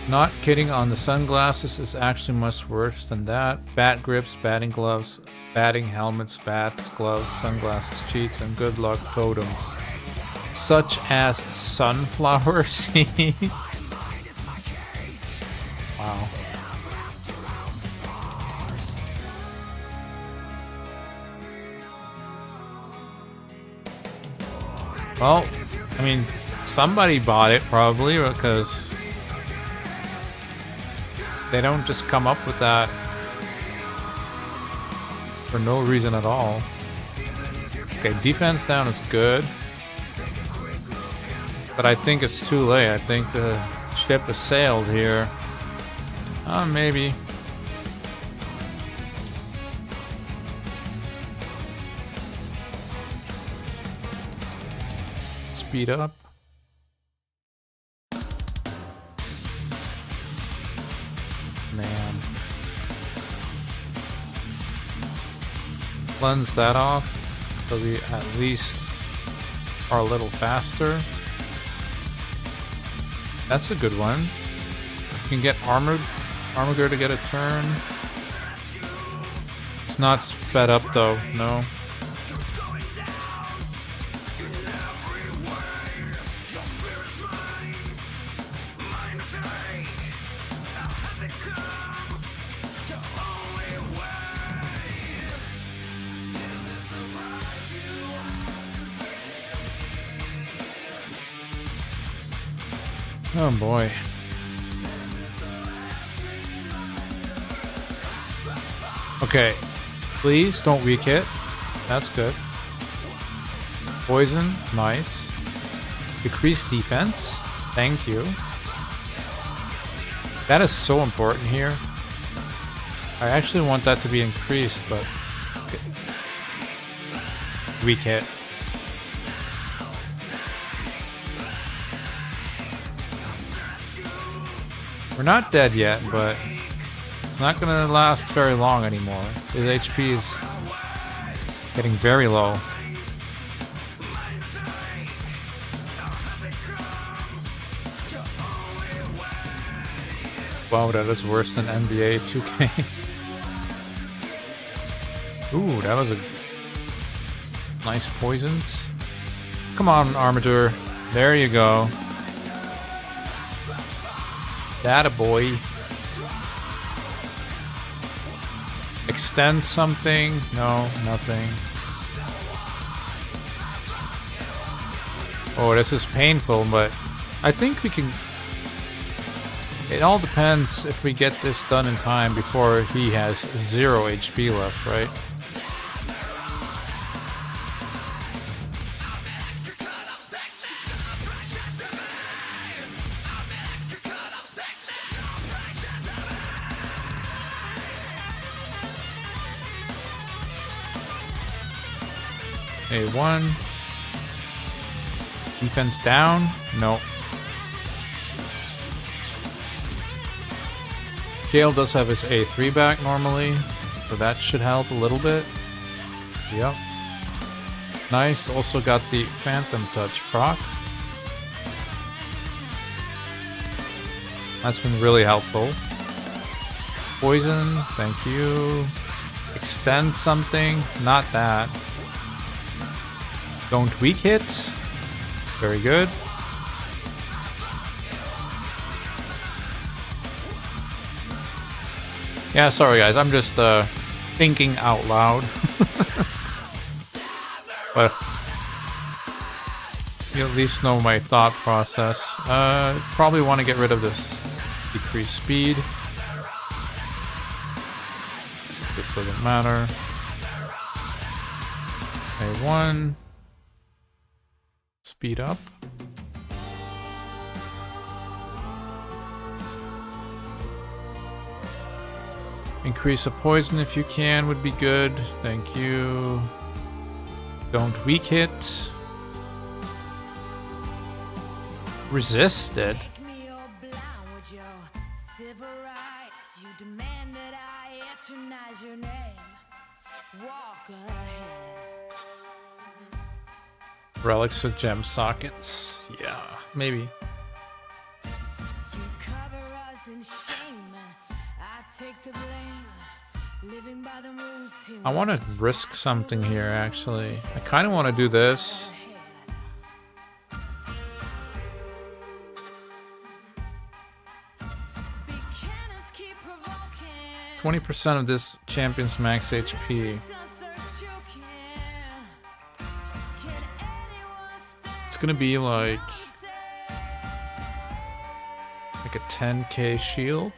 Not kidding on the sunglasses is actually much worse than that. Bat grips, batting gloves, batting helmets, bats, gloves, sunglasses, cheats, and good luck totems. Such as sunflower seeds. Wow. Well, I mean, somebody bought it probably because they don't just come up with that for no reason at all. Okay, defense down is good. But I think it's too late. I think the ship has sailed here. Maybe. Speed up. Man. Cleanse that off so we at least are a little faster. That's a good one. You can get Armored to get a turn. It's not sped up though, no. Oh boy. Okay, please don't weak hit. That's good. Poison, nice. Decrease defense, thank you. That is so important here. I actually want that to be increased, but okay. Weak hit. We're not dead yet, but it's not going to last very long anymore. His HP is getting very low. Wow, that is worse than NBA 2K. Ooh, that was a nice poisons. Come on, Armature. There you go. That a boy. Extend something? No, nothing. Oh, this is painful, but I think we can... It all depends if we get this done in time before he has 0 HP left, right? A1. Defense down? No. Gale does have his A3 back normally, so that should help a little bit. Yep. Nice. Also got the Phantom Touch proc. That's been really helpful. Poison, thank you. Extend something, not that. Don't weak hit. Very good. Yeah, sorry guys, I'm just thinking out loud. But you at least know my thought process. Probably want to get rid of this decreased speed. This doesn't matter. A1. Speed up. Increase a poison if you can would be good. Thank you. Don't weak hit. Resisted. Relics of gem sockets. Yeah, maybe. I want to risk something here, actually. I kind of want to do this. %, of this champion's max HP. It's gonna be like a 10k shield.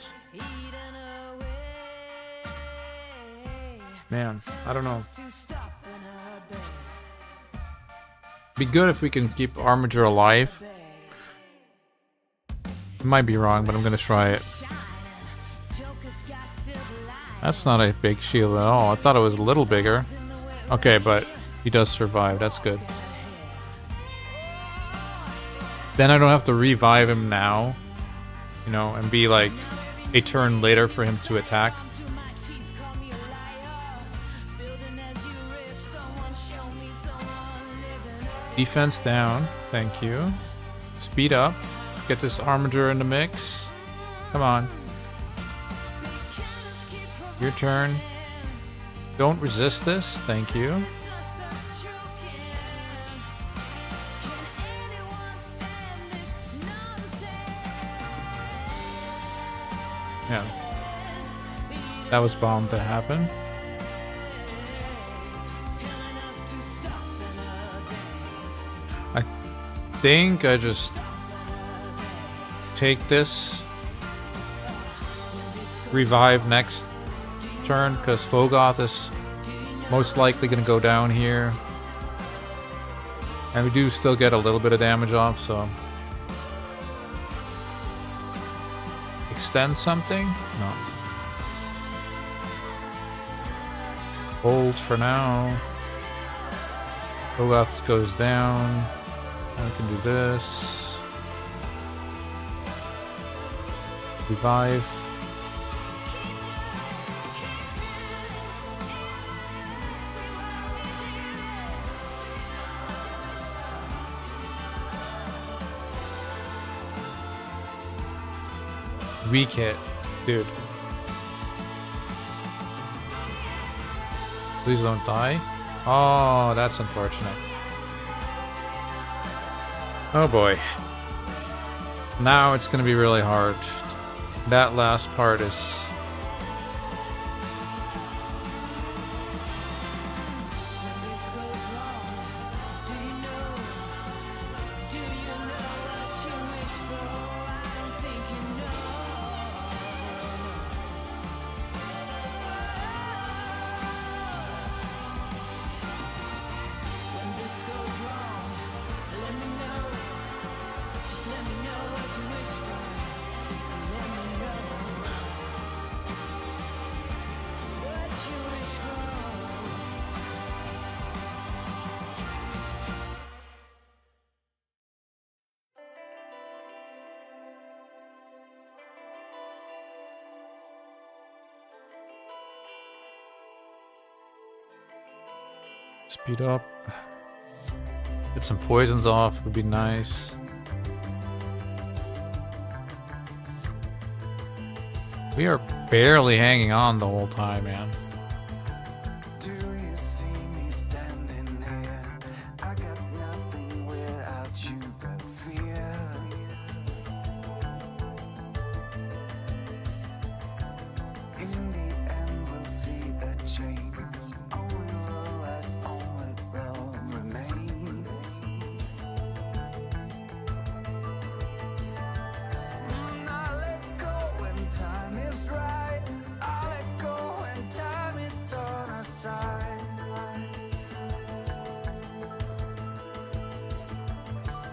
Man, I don't know. Be good if we can keep Armiger alive. I might be wrong, but I'm gonna try it. That's not a big shield at all. I thought it was a little bigger. Okay, but he does survive. That's good. Then I don't have to revive him now, you know, and be like a turn later for him to attack. Defense down. Thank you. Speed up. Get this Armiger in the mix. Come on. Your turn. Don't resist this. Thank you. Yeah. That was bound to happen. I think I just take this. Revive next turn, because Fogoth is most likely going to go down here. And we do still get a little bit of damage off, so... Extend something? No. Hold for now. Fogoth goes down. I can do this. Revive. Weak hit, dude. Please don't die. Oh, that's unfortunate. Oh boy. Now it's gonna be really hard. That last part is Speed up. Get some poisons off would be nice. We are barely hanging on the whole time, man. Do you see me standing here? I got nothing without you but fear. In the end, we'll see a change. Only love lasts, only love remains. I let go when time is right. I let go when time is on our side.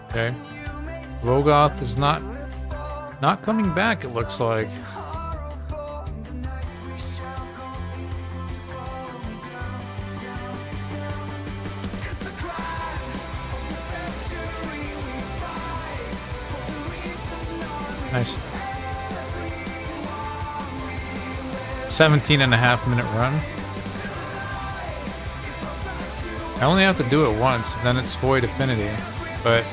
Okay. Vogoth is not coming back, it looks like. Nice. 17.5-minute run. I only have to do it once, then it's Void Affinity. But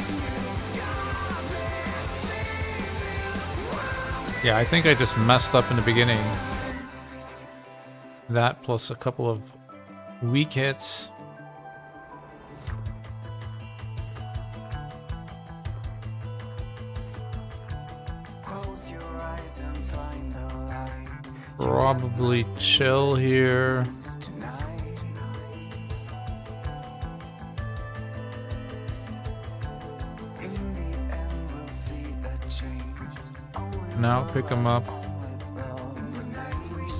yeah, I think I just messed up in the beginning. That plus a couple of weak hits. Close your eyes and find the light. Probably chill here. Tonight, in the end, we'll see a change. Only Now pick him up.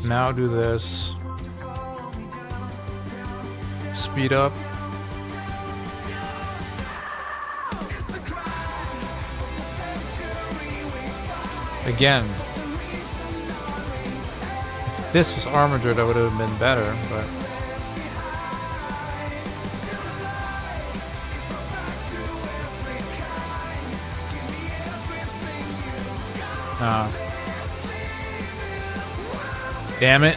Now do this. Speed up. Again. If this was Armiger, that would have been better, but damn it.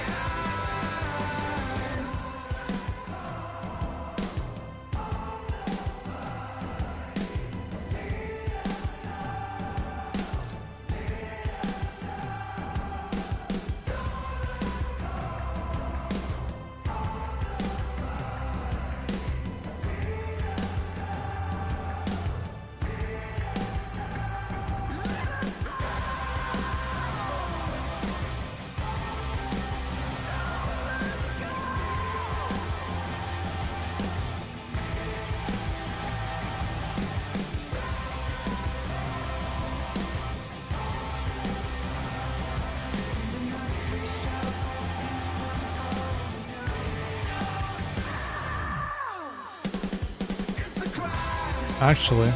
Actually,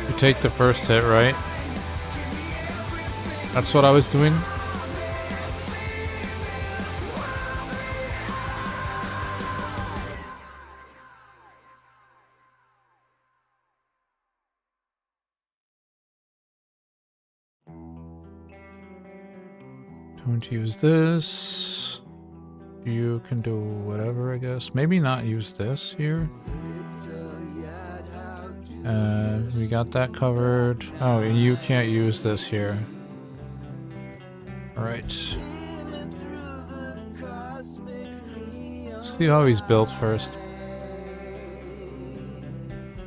you take the first hit, right? That's what I was doing. Don't use this. You can do whatever, I guess. Maybe not use this here. We got that covered. Oh, and you can't use this here. Alright. Let's see how he's built first.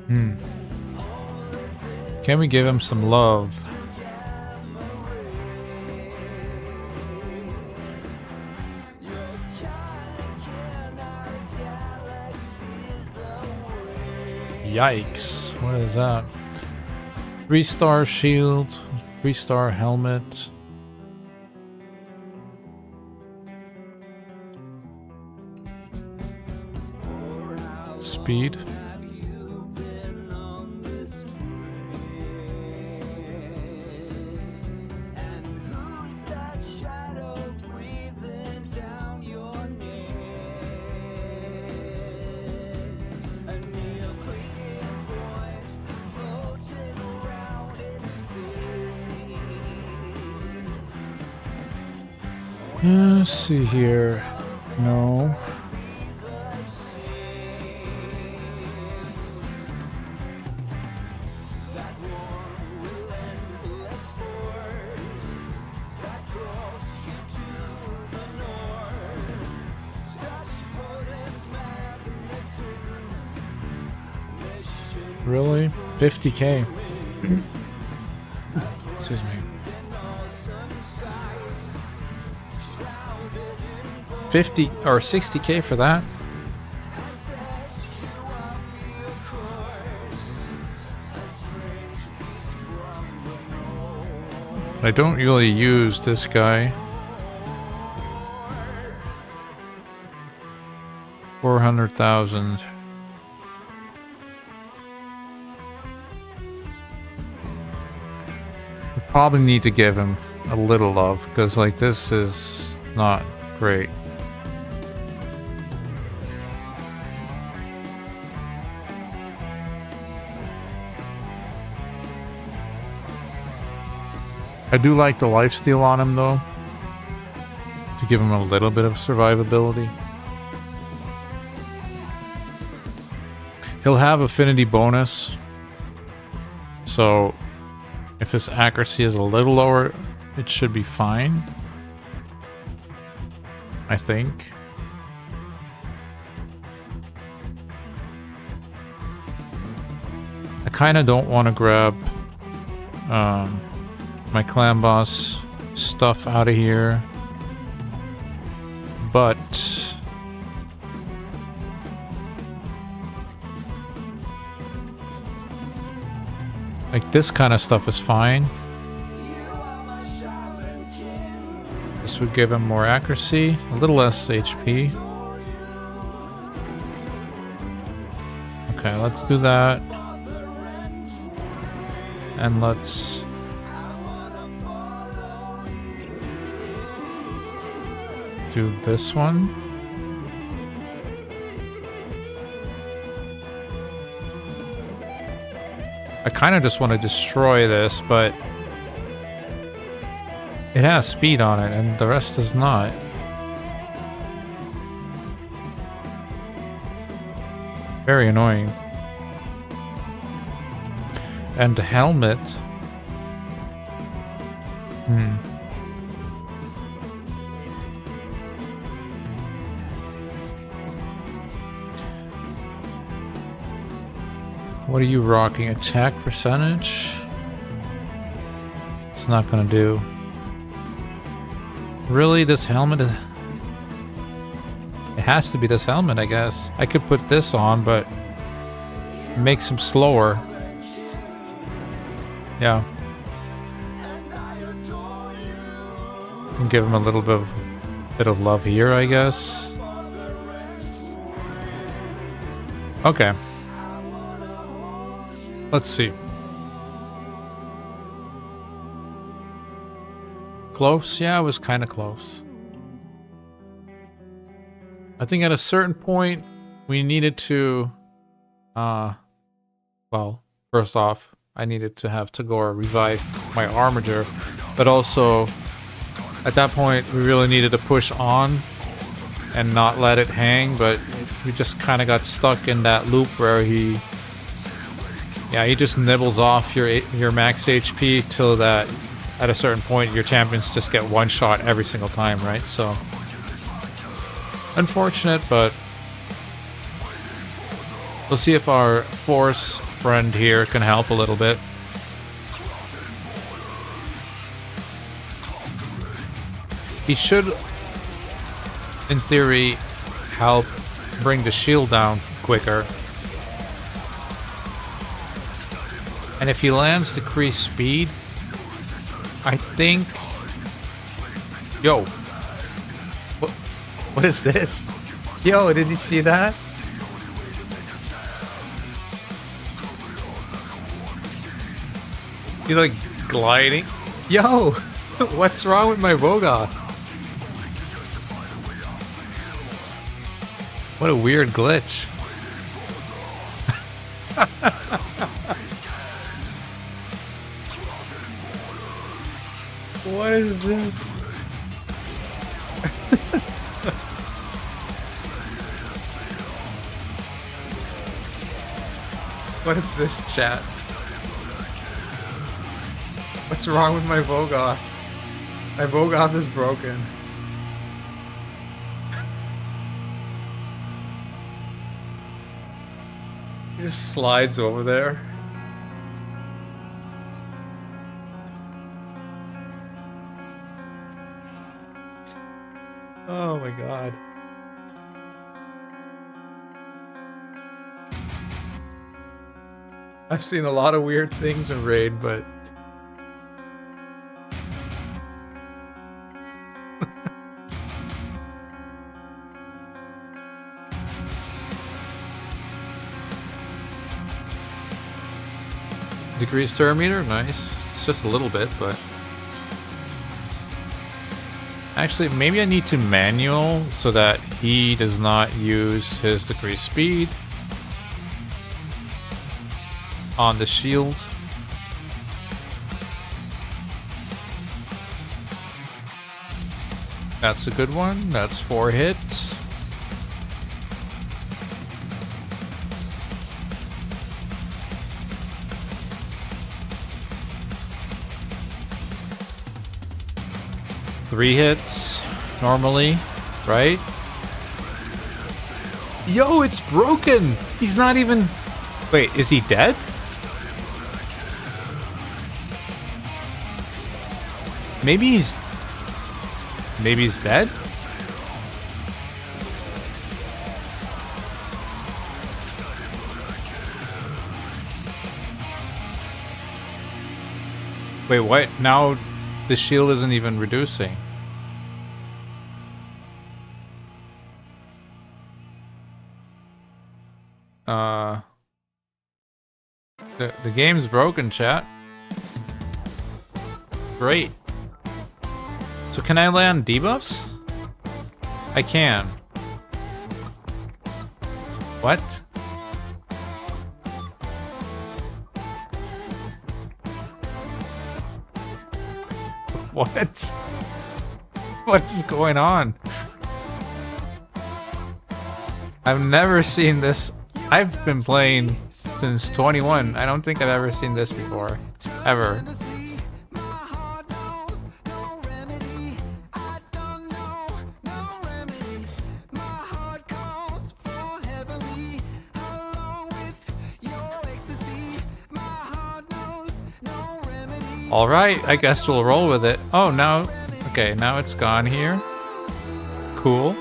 Can we give him some love? Yikes. What is that? 3-star shield, 3-star helmet. Speed. Let's see here. No. Really? 50K. Excuse me. $50 or $60K for that? I don't really use this guy. 400,000. We probably need to give him a little love because, like, this is not great. I do like the lifesteal on him, though, to give him a little bit of survivability. He'll have affinity bonus, so if his accuracy is a little lower, it should be fine, I think. I kind of don't want to grab my clan boss stuff out of here, but like this kind of stuff is fine. This would give him more accuracy, a little less HP. Okay, let's do that. And let's do this one. I kind of just want to destroy this, but it has speed on it and the rest does not. Very annoying. And the helmet. What are you rocking? Attack percentage? It's not gonna do. Really, this helmet is... It has to be this helmet, I guess. I could put this on, but it makes him slower. Yeah. And give him a little bit of love here, I guess. Okay. Let's see. Close? Yeah, it was kind of close. I think at a certain point, we needed to... well, first off, I needed to have Tagore revive my Armiger, but also, at that point, we really needed to push on and not let it hang, but we just kind of got stuck in that loop where he... Yeah, he just nibbles off your max HP till that at a certain point your champions just get one shot every single time, right? So unfortunate, but we'll see if our Force friend here can help a little bit. He should, in theory, help bring the shield down quicker. And if he lands decreased speed, I think... Yo. What is this? Yo, did you see that? He's like gliding. Yo, what's wrong with my Vogoth? What a weird glitch. What is this? What is this, chat? What's wrong with my Vogoth? My Vogoth is broken. He just slides over there. Oh my god. I've seen a lot of weird things in Raid, but... Degrees thermometer, nice. It's just a little bit, but... Actually, maybe I need to manual so that he does not use his degree speed on the shield. That's a good one. That's 4 hits. Three hits normally, right? Yo, it's broken. He's not even... Wait, is he dead? Maybe he's dead? Wait, what? Now the shield isn't even reducing. The game's broken, chat. Great. So can I land debuffs? I can. What? What? What's going on? I've never seen this. I've been playing since 21. I don't think I've ever seen this before. Ever. Alright, I guess we'll roll with it. Oh, now... Okay, now it's gone here. Cool.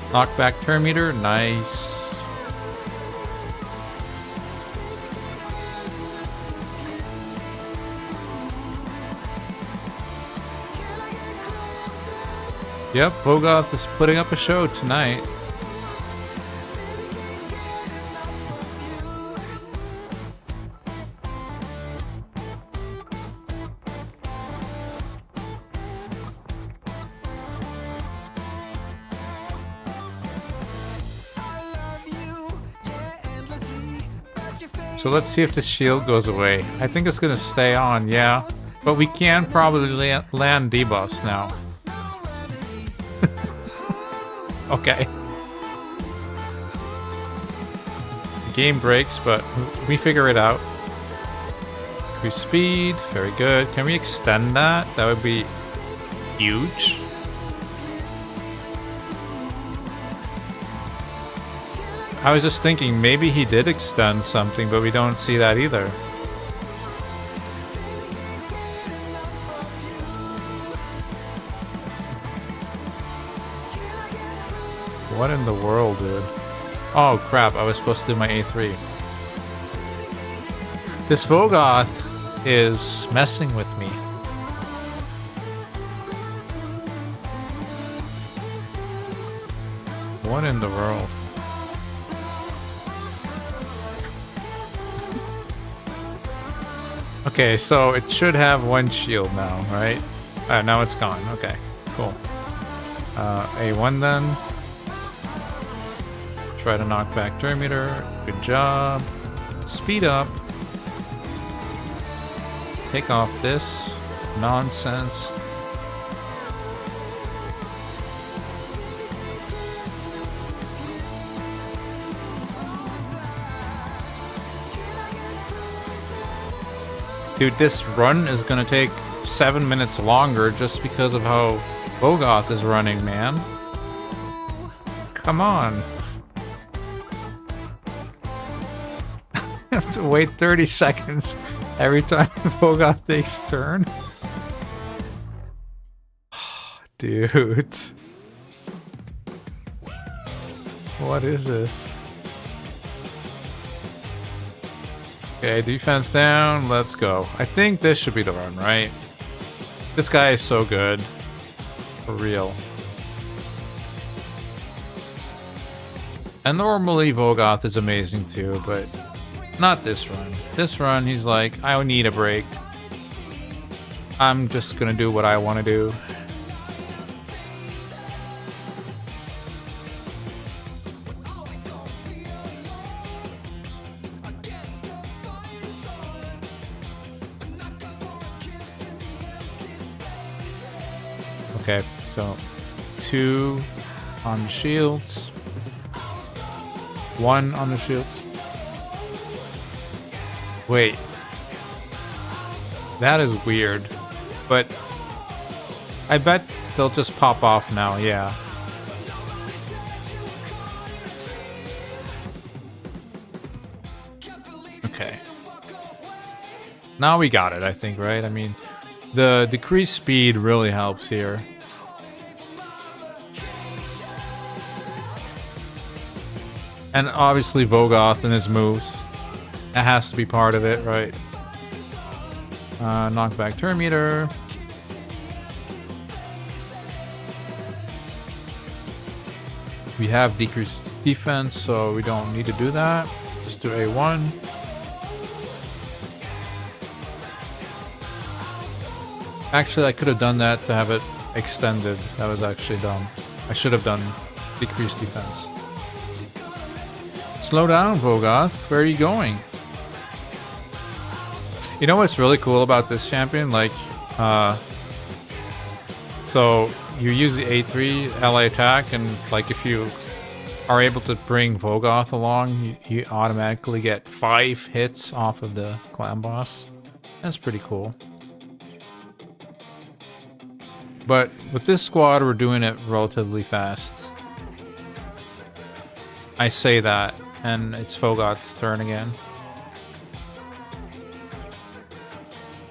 Knockback turn meter, nice. Yep, Vogoth is putting up a show tonight. So let's see if the shield goes away. I think it's gonna stay on, yeah. But we can probably land debuffs now. Okay. The game breaks, but we figure it out. Increase speed, very good. Can we extend that? That would be huge. I was just thinking maybe he did extend something, but we don't see that either. What in the world, dude? Oh crap, I was supposed to do my A3. This Vogoth is messing with me. What in the world? Okay, so it should have one shield now, right? Now it's gone. Okay, cool. A1 then. Try to knock back turn meter. Good job. Speed up. Take off this nonsense. Dude, this run is gonna take 7 minutes longer just because of how Vogoth is running, man. Come on. I have to wait 30 seconds every time Vogoth takes a turn. Dude. What is this? Okay, defense down, let's go. I think this should be the run, right? This guy is so good. For real. And normally Vogoth is amazing too, but not this run. This run, he's like, I need a break. I'm just gonna do what I want to do. Okay, so 2 on the shields, 1 on the shields. Wait, that is weird, but I bet they'll just pop off now, yeah. Okay. Now we got it, I think, right? I mean, the decreased speed really helps here. And obviously Vogoth and his moves. That has to be part of it, right? Knockback turn meter. We have decreased defense, so we don't need to do that. Just do A1. Actually, I could have done that to have it extended. That was actually dumb. I should have done decreased defense. Slow down, Vogoth. Where are you going? You know what's really cool about this champion? Like, so you use the A3 ally attack, and like if you are able to bring Vogoth along, you automatically get 5 hits off of the clan boss. That's pretty cool. But with this squad, we're doing it relatively fast. I say that, and it's Vogoth's turn again.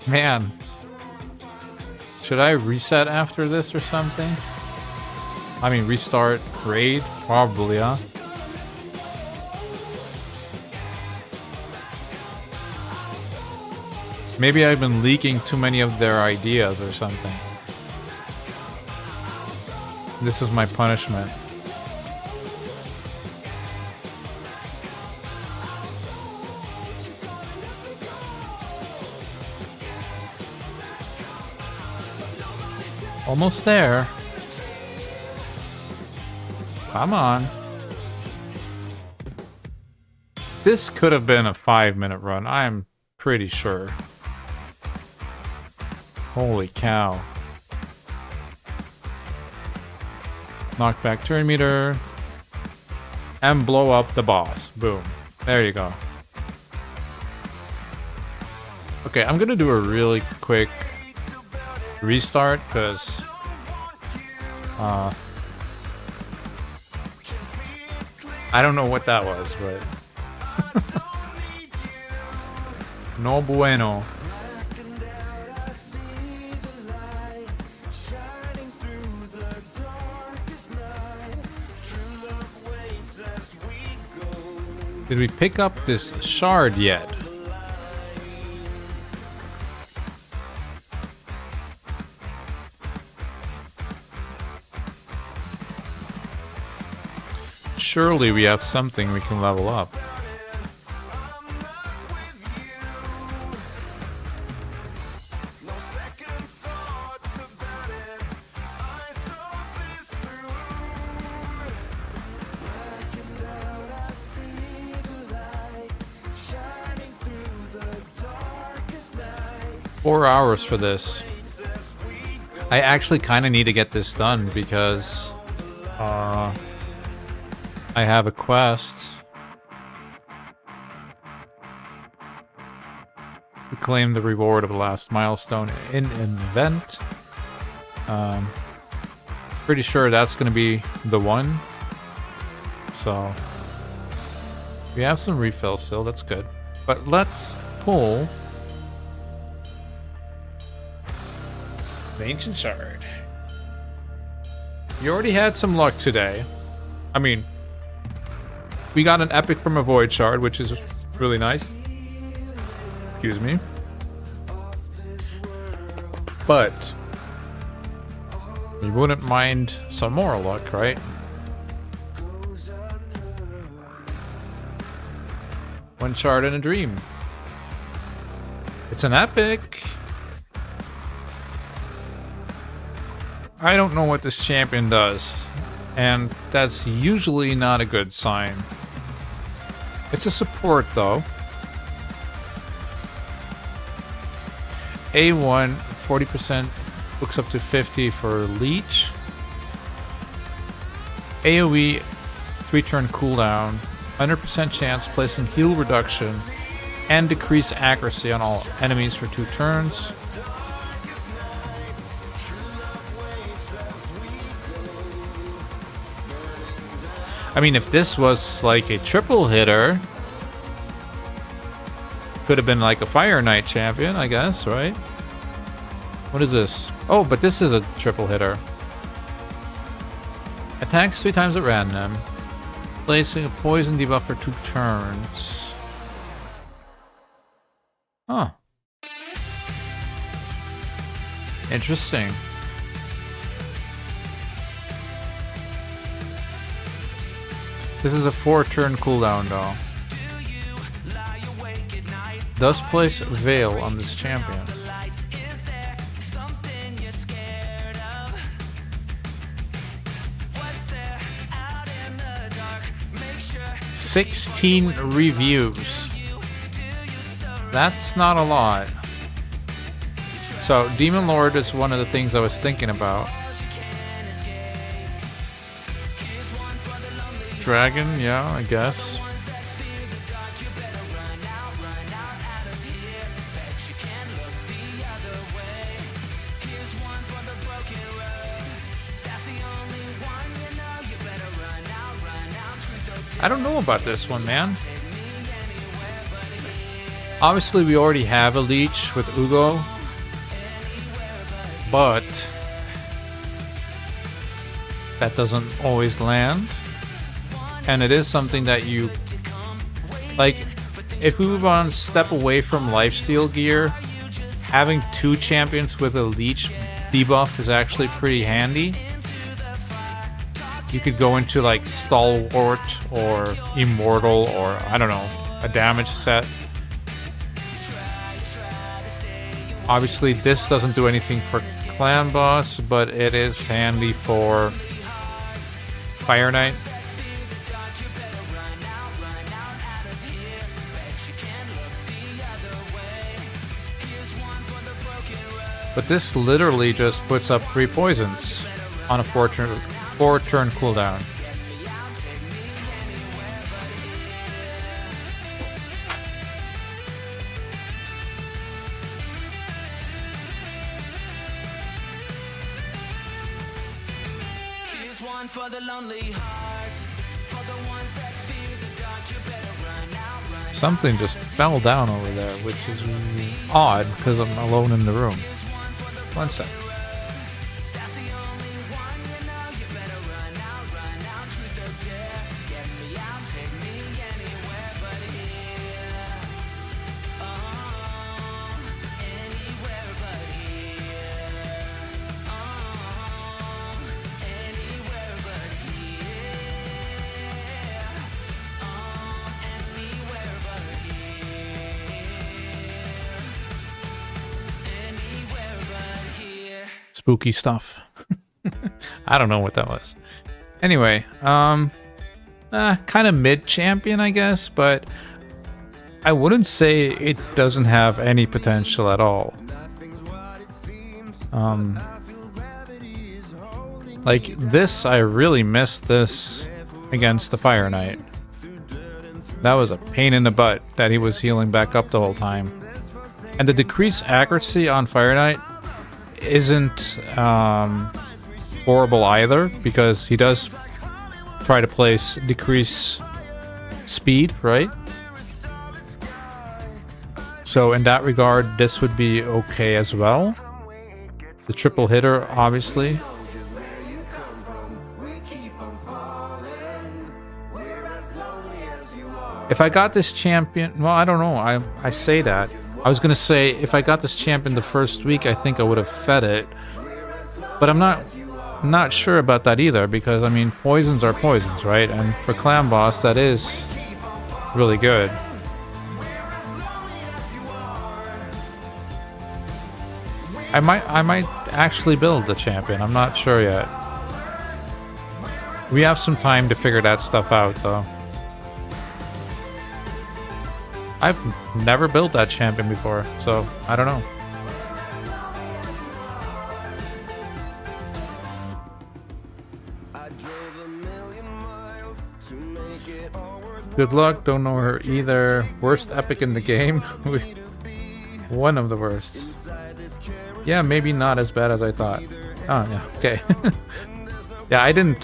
Man. Should I reset after this or something? I mean, restart raid? Probably, huh? Maybe I've been leaking too many of their ideas or something. This is my punishment. Almost there. Come on. This could have been a 5-minute run, I'm pretty sure. Holy cow. Knockback turn meter. And blow up the boss. Boom. There you go. Okay, I'm gonna do a really quick restart because I don't know what that was, but no bueno. Did we pick up this shard yet? surely we have something we can level up. Four hours for this. I actually kind of need to get this done because I have a quest to claim the reward of the last milestone in an event. Pretty sure that's going to be the one. So we have some refills still. That's good. But let's pull the Ancient Shard. You already had some luck today. I mean, we got an epic from a Void Shard, which is really nice. Excuse me. But you wouldn't mind some more luck, right? One shard in a dream. It's an epic. I don't know what this champion does, and that's usually not a good sign. It's a support though. A1, 40%, looks up to 50 for Leech. AoE, 3-turn cooldown, 100% chance placing heal reduction, and decrease accuracy on all enemies for 2 turns. I mean, if this was like a triple hitter, could have been like a Fire Knight champion, I guess, right? What is this? Oh, but this is a triple hitter. Attacks 3 times at random, placing a poison debuff for 2 turns. Huh. Interesting. This is a 4-turn cooldown though. Does place Veil on this champion. "16 reviews. That's not a lot. So, Demon Lord is one of the things I was thinking about. Dragon, yeah, I guess. I don't know about this one, man. Obviously, we already have a Leech with Ugo, but that doesn't always land. And it is something that you like. If we want to step away from lifesteal gear, having 2 champions with a Leech debuff is actually pretty handy. You could go into like Stalwart or Immortal or I don't know, a damage set. Obviously this doesn't do anything for Clan Boss, but it is handy for Fire Knight. But this literally just puts up 3 poisons on a 4-turn cooldown. Here's one for the lonely hearts, for the ones that fear the dark. You better run out. Something just fell down over there, which is really odd because I'm alone in the room. One sec. spooky stuff. I don't know what that was. Anyway, kind of mid-champion, I guess, but I wouldn't say it doesn't have any potential at all. Like this, I really missed this against the Fire Knight. That was a pain in the butt that he was healing back up the whole time. And the decreased accuracy on Fire Knight isn't horrible either, because he does try to decrease speed, right? So in that regard, this would be okay as well. The triple hitter, obviously. If I got this champion, well, I don't know. I say that. I was gonna say if I got this champion the first week, I think I would have fed it. But I'm not sure about that either, because I mean, poisons are poisons, right? And for Clan Boss, that is really good. I might actually build the champion. I'm not sure yet. We have some time to figure that stuff out, though. I've never built that champion before, so I don't know. Good luck, don't know her either. Worst epic in the game? One of the worst. Yeah, maybe not as bad as I thought. Oh, yeah, okay. Yeah, I didn't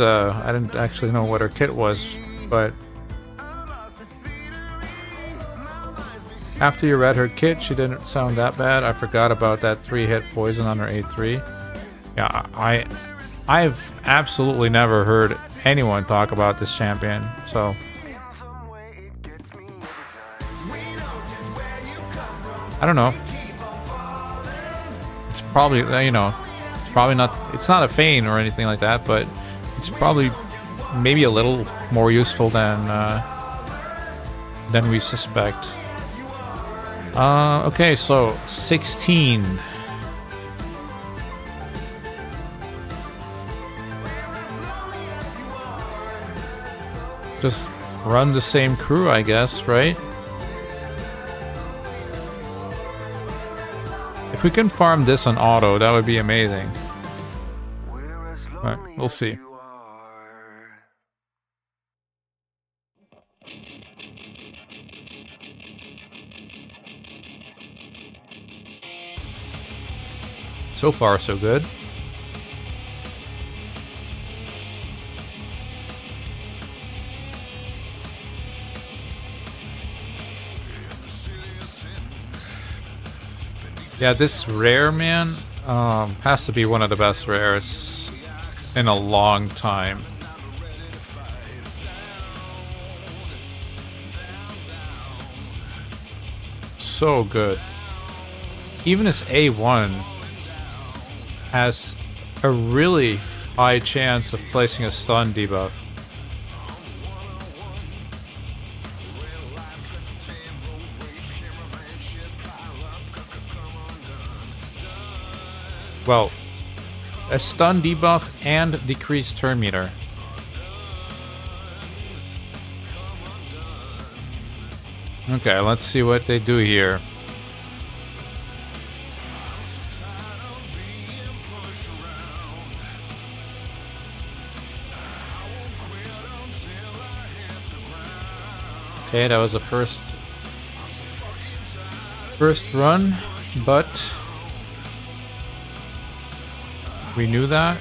actually know what her kit was, but after you read her kit, she didn't sound that bad. I forgot about that 3-hit poison on her A3. Yeah, I've absolutely never heard anyone talk about this champion, so I don't know. It's probably, you know, it's not a feign or anything like that, but it's probably maybe a little more useful than we suspect. Okay, so 16. Just run the same crew, I guess, right? If we can farm this on auto, that would be amazing. Alright, we'll see. So far, so good. Yeah, this rare, man, has to be one of the best rares in a long time. So good. Even his A1 has a really high chance of placing a stun debuff. Well, a stun debuff and decreased turn meter. Okay, let's see what they do here. Okay, that was the first run, but we knew that.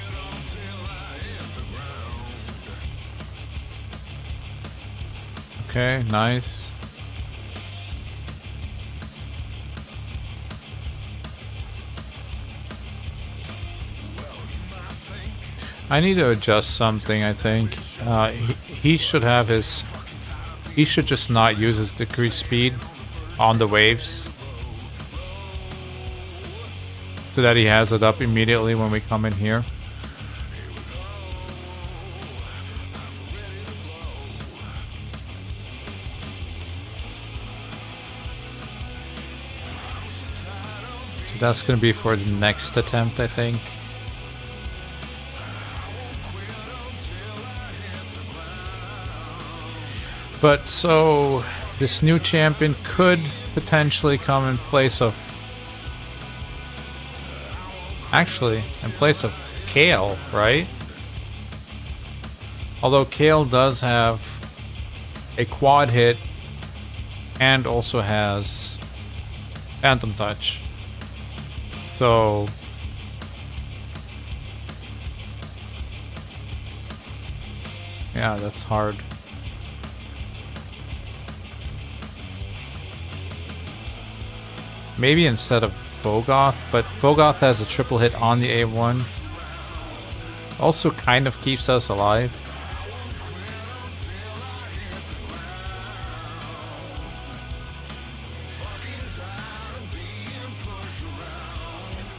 Okay, nice. I need to adjust something, I think. He should have his... He should just not use his decreased speed on the waves, so that he has it up immediately when we come in here. So that's going to be for the next attempt, I think. But so this new champion could potentially come in place of, actually in place of Kale, right? Although Kale does have a quad hit and also has Phantom Touch. So yeah, that's hard. Maybe instead of Vogoth, but Vogoth has a triple hit on the A1. Also kind of keeps us alive.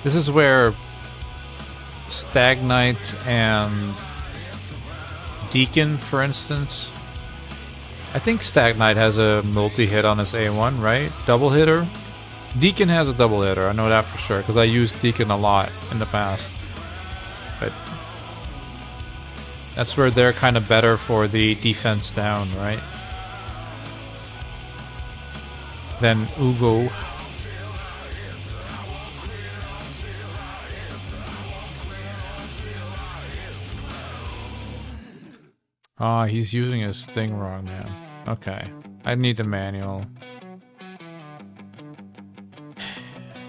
This is where Stagnite and Deacon, for instance. I think Stagnite has a multi-hit on his A1, right? Double hitter? Deacon has a double hitter, I know that for sure, because I used Deacon a lot in the past. But that's where they're kind of better for the defense down, right? Then Ugo. Ah, he's using his thing wrong, man. Okay. I need the manual.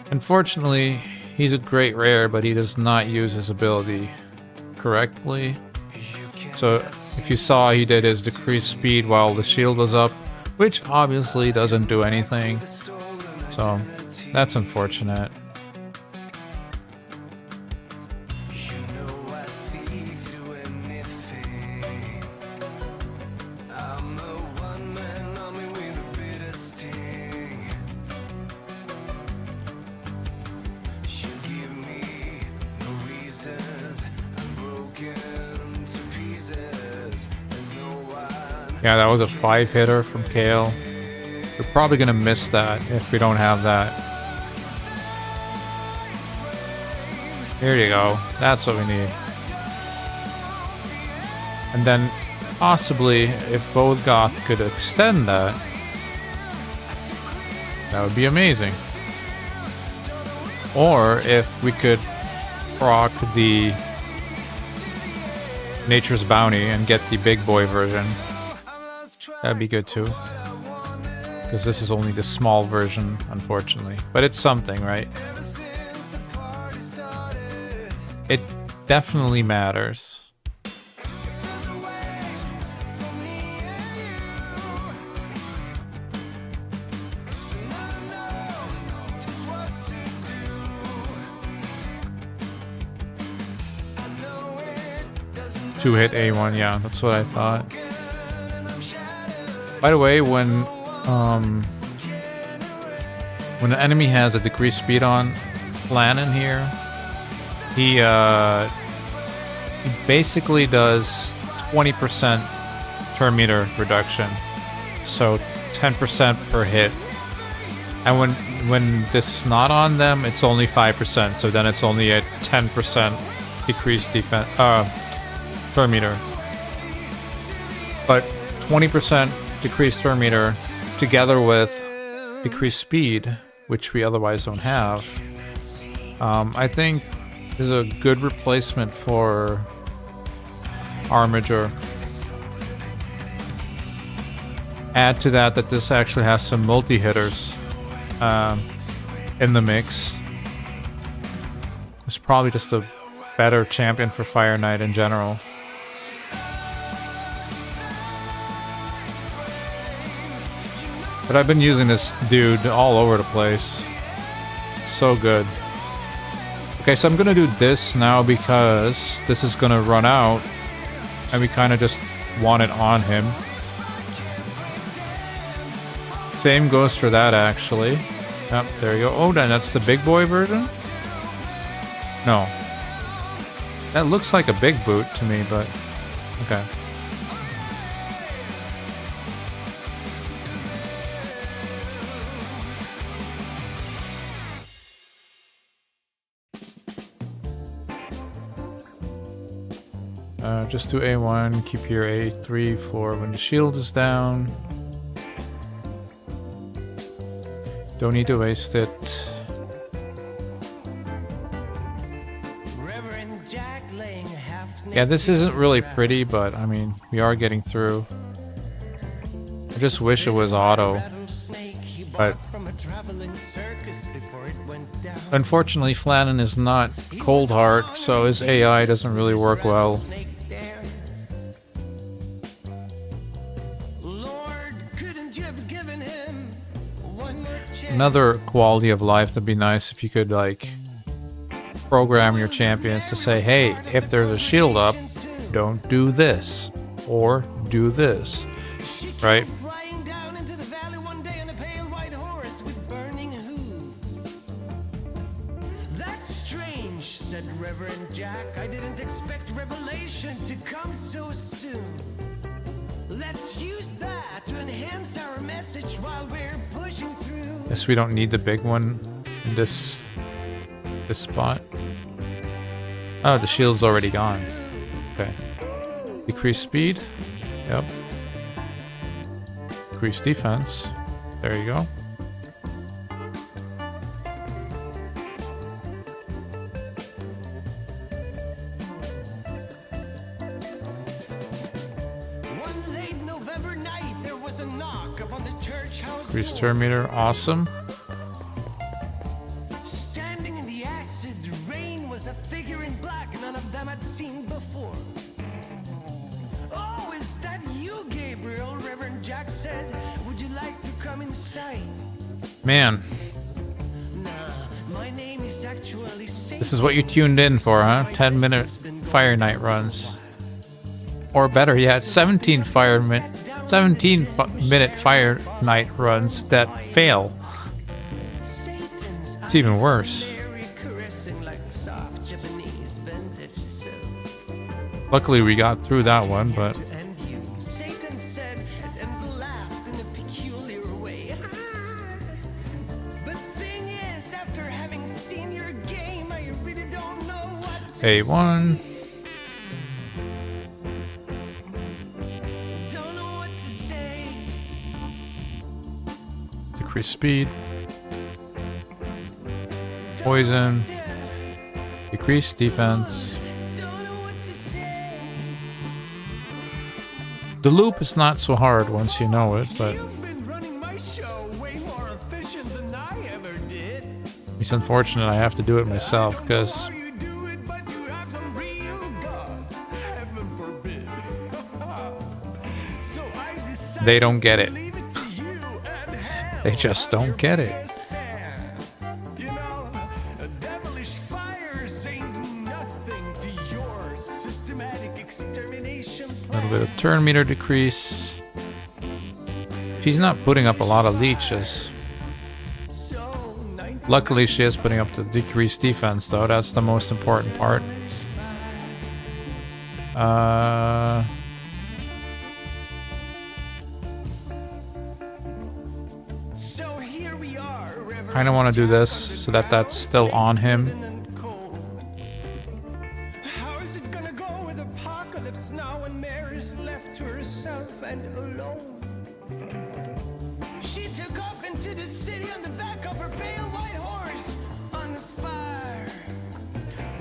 Unfortunately, he's a great rare, but he does not use his ability correctly. So, if you saw, he did his decreased speed while the shield was up, which obviously doesn't do anything. So, that's unfortunate. Yeah, that was a 5-hitter from Kale. We're probably gonna miss that if we don't have that. Here you go. That's what we need. And then possibly if Vogoth could extend that, that would be amazing. Or if we could proc the Nature's Bounty and get the big boy version. That'd be good too. Because this is only the small version, unfortunately. But it's something, right? It definitely matters. Two-hit A1, yeah, that's what I thought. By the way, when an enemy has a decreased speed on Lannon here, he basically does 20% turn meter reduction, so 10% per hit. And when this is not on them, it's only 5%. So then it's only a 10% decreased defense turn meter. But 20% decreased turn meter together with decreased speed, which we otherwise don't have, I think is a good replacement for Armiger. Add to that this actually has some multi-hitters in the mix. It's probably just a better champion for Fire Knight in general. But I've been using this dude all over the place. So good. Okay, so I'm gonna do this now because this is gonna run out. And we kind of just want it on him. Same goes for that, actually. Yep, there you go. Oh, then that's the big boy version? No. That looks like a big boot to me, but... okay. Just do A1, keep your A3 for when the shield is down. Don't need to waste it. Yeah, this isn't really pretty, but I mean, we are getting through. I just wish it was auto. But unfortunately, Flannan is not cold hard, so his AI doesn't really work well. Another quality of life that'd be nice if you could like program your champions to say, hey, if there's a shield up, don't do this or do this, right? That's strange, said Reverend Jack. I didn't expect revelation to come so soon. Let's use that to enhance our message while we're pushing through. Guess we don't need the big one in this spot. Oh, the shield's already gone. Okay. Decrease speed. Yep. Increase defense. There you go. One late November night, there was a knock upon the church house. Increase turn meter. Awesome. Standing in the acid rain was a figure in black none of them had seen before. Oh, is that you, Gabriel? Reverend Jack said. Would you like to come inside? Man, Nah, my name is actually this is what you tuned in for, huh? 10-minute Fire Night runs. Or better yet, 17-minute Fire Night runs that fail. It's even worse. Luckily we got through that one, but Satan said and laughed in a peculiar way. But thing is, after having seen your game, I really don't know what to A1. Don't know what to say. Decrease speed. Poison. Decrease defense. Don't know what to say. The loop is not so hard once you know it, but You've been running my show way more efficient than I ever did. it's unfortunate I have to do it myself because How you do it, but you have some real guts. Heaven forbid. So I decided they don't get it. to leave it to you and hell. They just don't get it. You know, a devilish fires ain't nothing to your systematic extermination A little bit of turn meter decrease. She's not putting up a lot of leeches. So, Luckily, she is putting up the decreased defense, though. That's the most important part. so here we are, Reverend Kind of want to do this so that that's still on him. and cold. How is it gonna go with Apocalypse now when Mary's left to herself and alone? She took off into the city on the back of her pale white horse, on fire.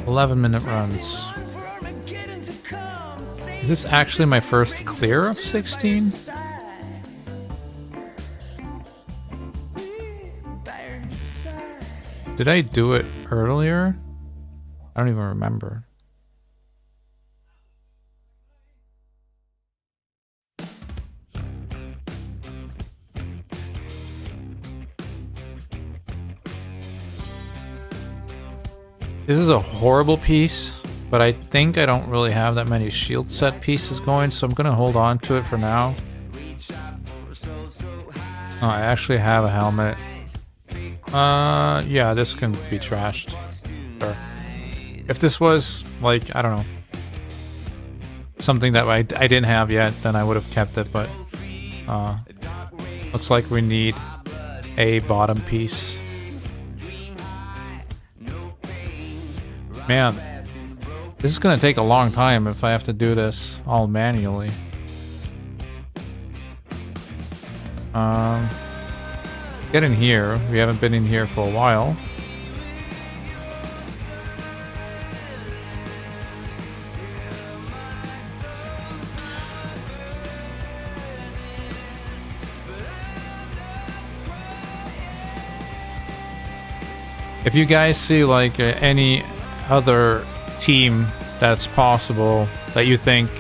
11-minute runs. On for Armageddon to come. Is this actually my first clear of 16? Did I do it earlier? I don't even remember. This is a horrible piece, but I think I don't really have that many shield set pieces going, so I'm gonna hold on to it for now. Oh, I actually have a helmet. Yeah, this can be trashed. Sure. If this was, like, I don't know, something that I didn't have yet, then I would have kept it, but looks like we need a bottom piece. Man, this is gonna take a long time if I have to do this all manually. get in here. We haven't been in here for a while. If you guys see like any other team that's possible that you think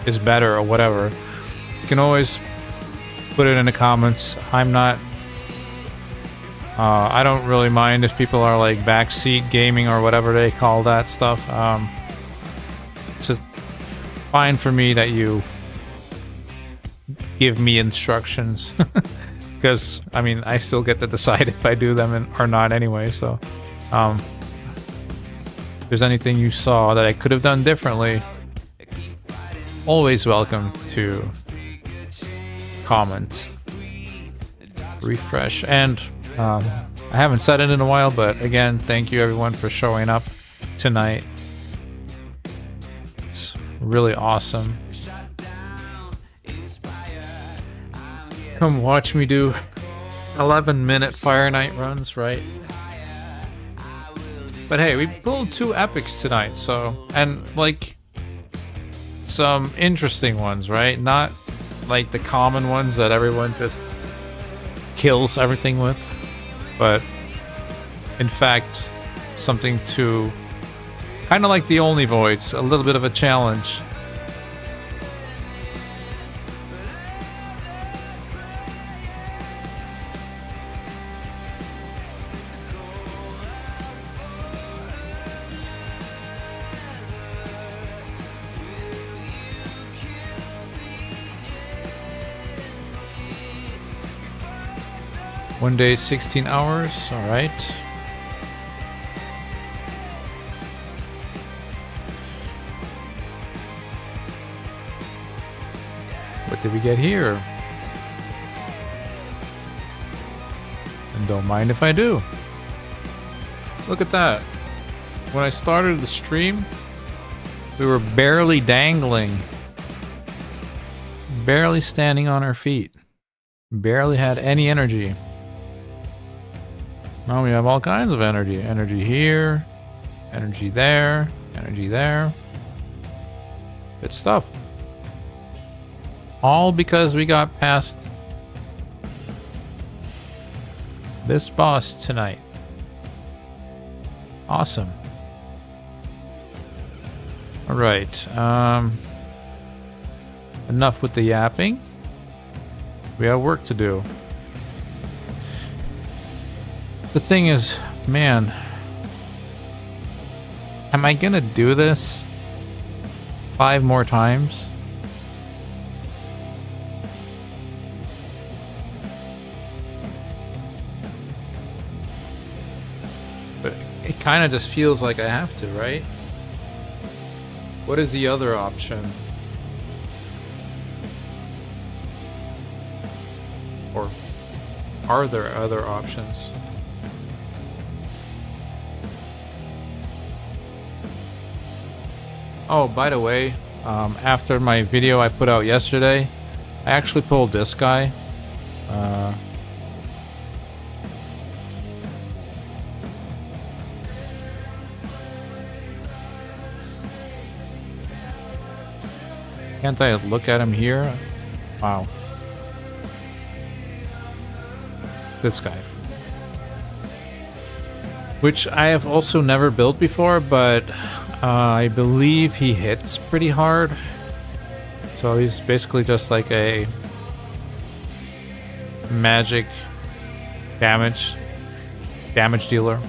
is better or whatever, you can always put it in the comments. I'm not I don't really mind if people are like backseat gaming or whatever they call that stuff. It's just fine for me that you give me instructions. Because, I mean, I still get to decide if I do them or not anyway, so... if there's anything you saw that I could have done differently, always welcome to comment. Refresh. And, I haven't said it in a while, but again, thank you everyone for showing up tonight. It's really awesome. Come watch me do 11-minute Fire Night runs, right? But hey, we pulled 2 epics tonight, so... And, like, some interesting ones, right? Not, like, the common ones that everyone just kills everything with. But, in fact, something to... Kind of like the Only Voids, a little bit of a challenge. One day, 16 hours. All right. What did we get here? And don't mind if I do. Look at that. When I started the stream, we were barely dangling. Barely standing on our feet. Barely had any energy. Now we have all kinds of energy. Energy here, energy there, energy there. Good stuff. All because we got past this boss tonight. Awesome. Alright. Enough with the yapping. We have work to do. The thing is, man, am I gonna do this 5 more times? But it kind of just feels like I have to, right? What is the other option? Or are there other options? Oh, by the way, after my video I put out yesterday, I actually pulled this guy. Can't I look at him here? Wow. This guy. Which I have also never built before, but I believe he hits pretty hard. So he's basically just like a magic damage dealer.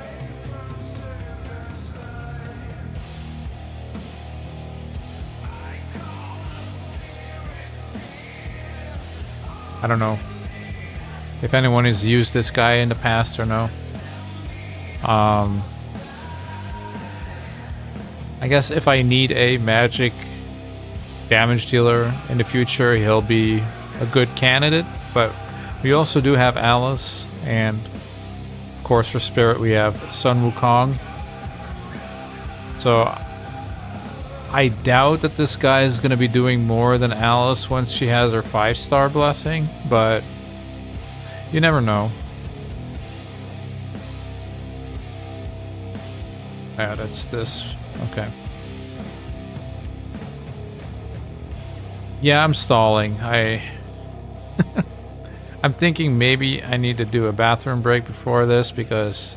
I don't know if anyone has used this guy in the past or no. I guess if I need a magic damage dealer in the future, he'll be a good candidate. But we also do have Alice, and of course for Spirit we have Sun Wukong. So I doubt that this guy is going to be doing more than Alice once she has her 5-star blessing, but you never know. Yeah, that's this. Okay. Yeah, I'm stalling. I'm thinking maybe I need to do a bathroom break before this because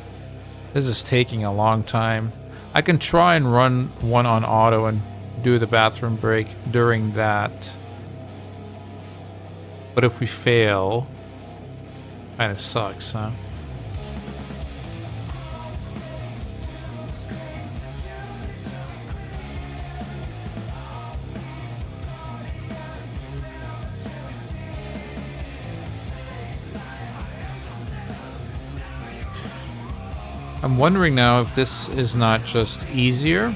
this is taking a long time. I can try and run one on auto and do the bathroom break during that. But if we fail, kind of sucks, huh? I'm wondering now if this is not just easier.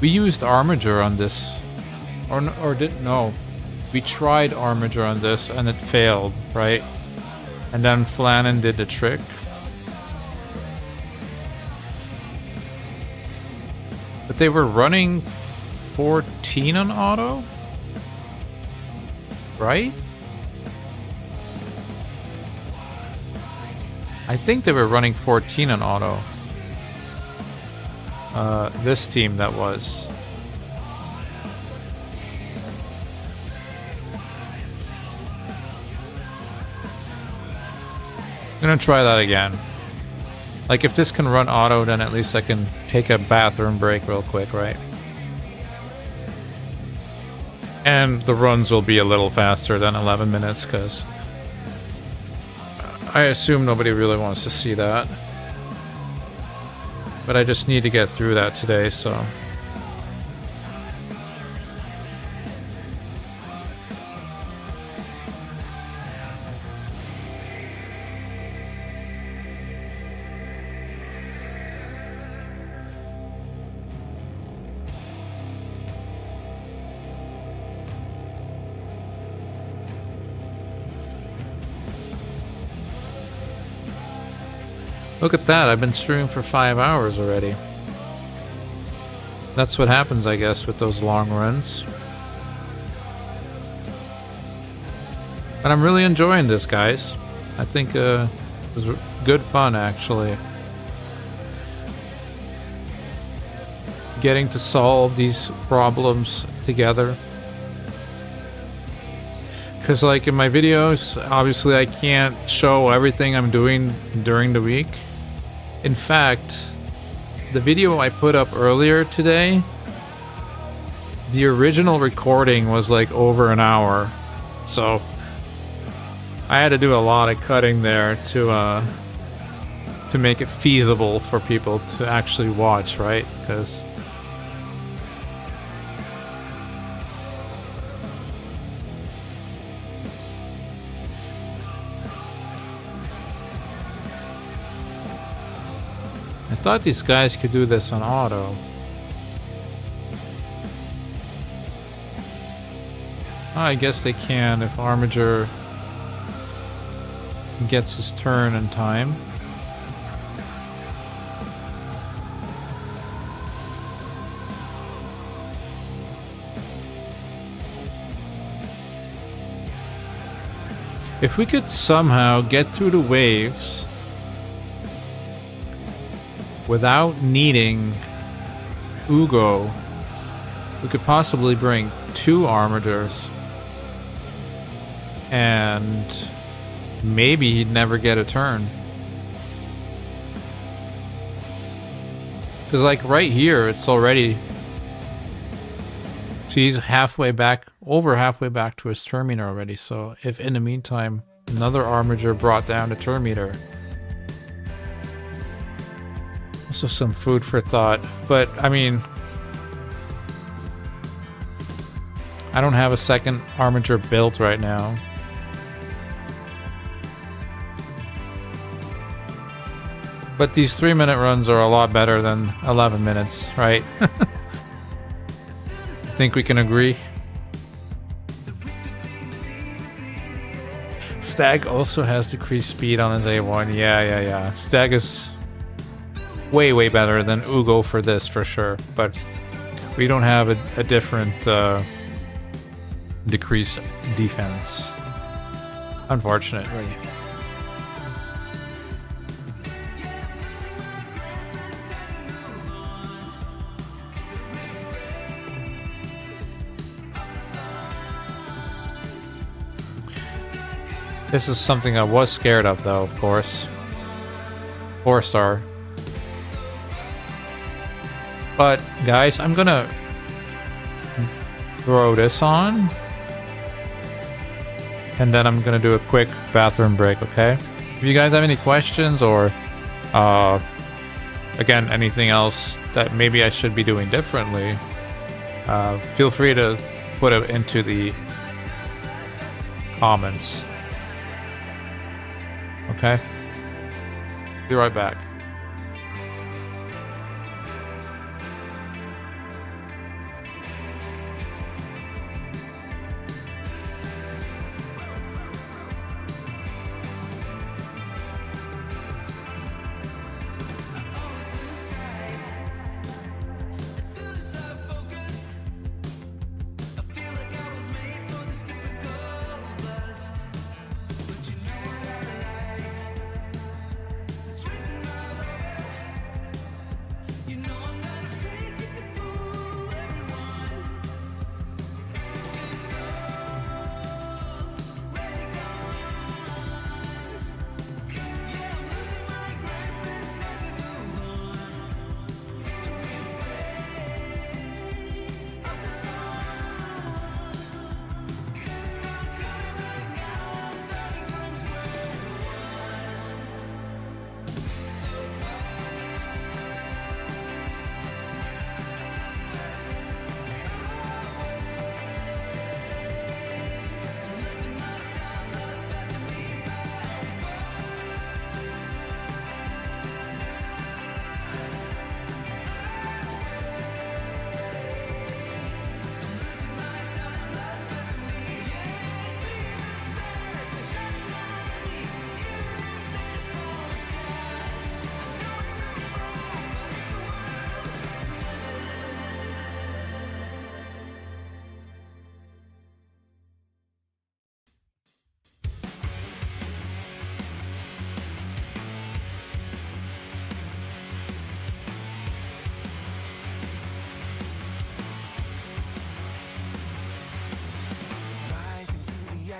We used Armiger on this, or didn't, no. We tried Armiger on this and it failed, right? And then Flannan did the trick. But they were running 14 on auto? Right? I think they were running 14 on auto. This team that was. I'm gonna try that again. Like, if this can run auto, then at least I can take a bathroom break real quick, right? And the runs will be a little faster than 11 minutes, because I assume nobody really wants to see that. But I just need to get through that today, so... Look at that, I've been streaming for 5 hours already. That's what happens, I guess, with those long runs. And I'm really enjoying this, guys. I think it was good fun, actually. Getting to solve these problems together. Because, like, in my videos, obviously I can't show everything I'm doing during the week. In fact, the video I put up earlier today, the original recording was like over an hour. So I had to do a lot of cutting there to make it feasible for people to actually watch, right? Because I thought these guys could do this on auto. Oh, I guess they can if Armiger gets his turn in time. If we could somehow get through the waves without needing Ugo, we could possibly bring 2 Armigers. And maybe he'd never get a turn. Because, like, right here, it's already... See, he's halfway back, over halfway back to his turn meter already. So if in the meantime, another Armiger brought down the turn meter... Also some food for thought, but I mean, I don't have a second Armiger built right now. But these 3-minute runs are a lot better than 11 minutes, right? Think we can agree? Stag also has decreased speed on his A1. Yeah. Stag is way better than Ugo for this, for sure. But We don't have a different decrease defense, unfortunately. This is something I was scared of, though, of course. 4-star. But, guys, I'm gonna throw this on. And then I'm gonna do a quick bathroom break, okay? If you guys have any questions or, again, anything else that maybe I should be doing differently, feel free to put it into the comments. Okay? Be right back.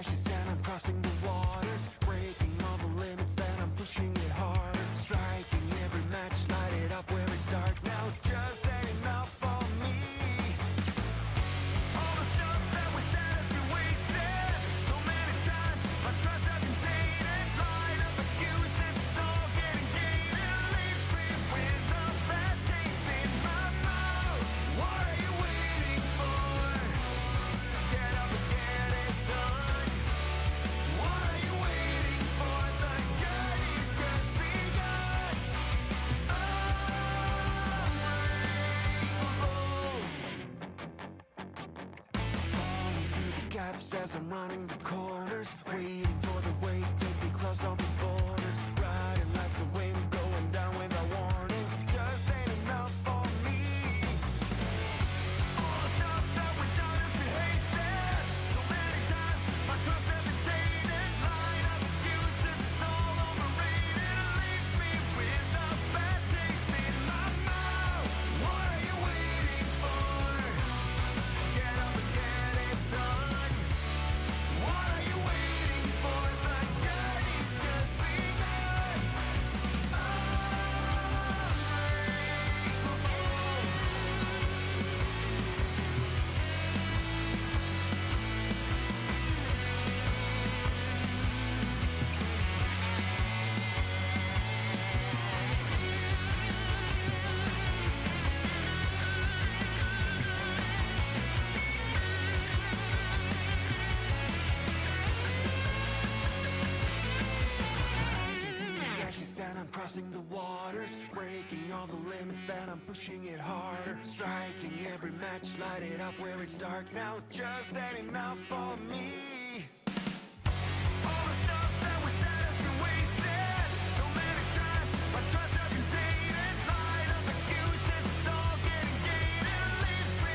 ashes and I'm crossing the waters, breaking all the limits, then I'm pushing it harder, striking every match, light it up where it's dark. Now just ain't enough for me. All the stuff that we said has been wasted so many times. My trust I've been tainted, line up excuses, it's all getting gated. Leaves me with a bad taste in my mouth. What are you waiting for? Get up and get it done. What are you waiting for? The journey's just begun. Falling through the gaps as I'm running the corners, waiting for the wave to take me across all the borders, riding like the wind, going down without warning. Just ain't enough for me. All the stuff that we've done has been hasted so many times. My trust has been tainted, line up excuses, it's all overrated. Leaves me with a bad taste in my mouth. What are you waiting for? Get up and get it done. What are you waiting for? The journey's just begun. Rising through the ashes and I'm crossing the waters, breaking all the limits, then I'm pushing it harder, striking every match, light it up where it's dark. Now just ain't enough for me. All the stuff that we said has been wasted so many times. My trust has been tainted, line up excuses, it's all getting gated. Leaves me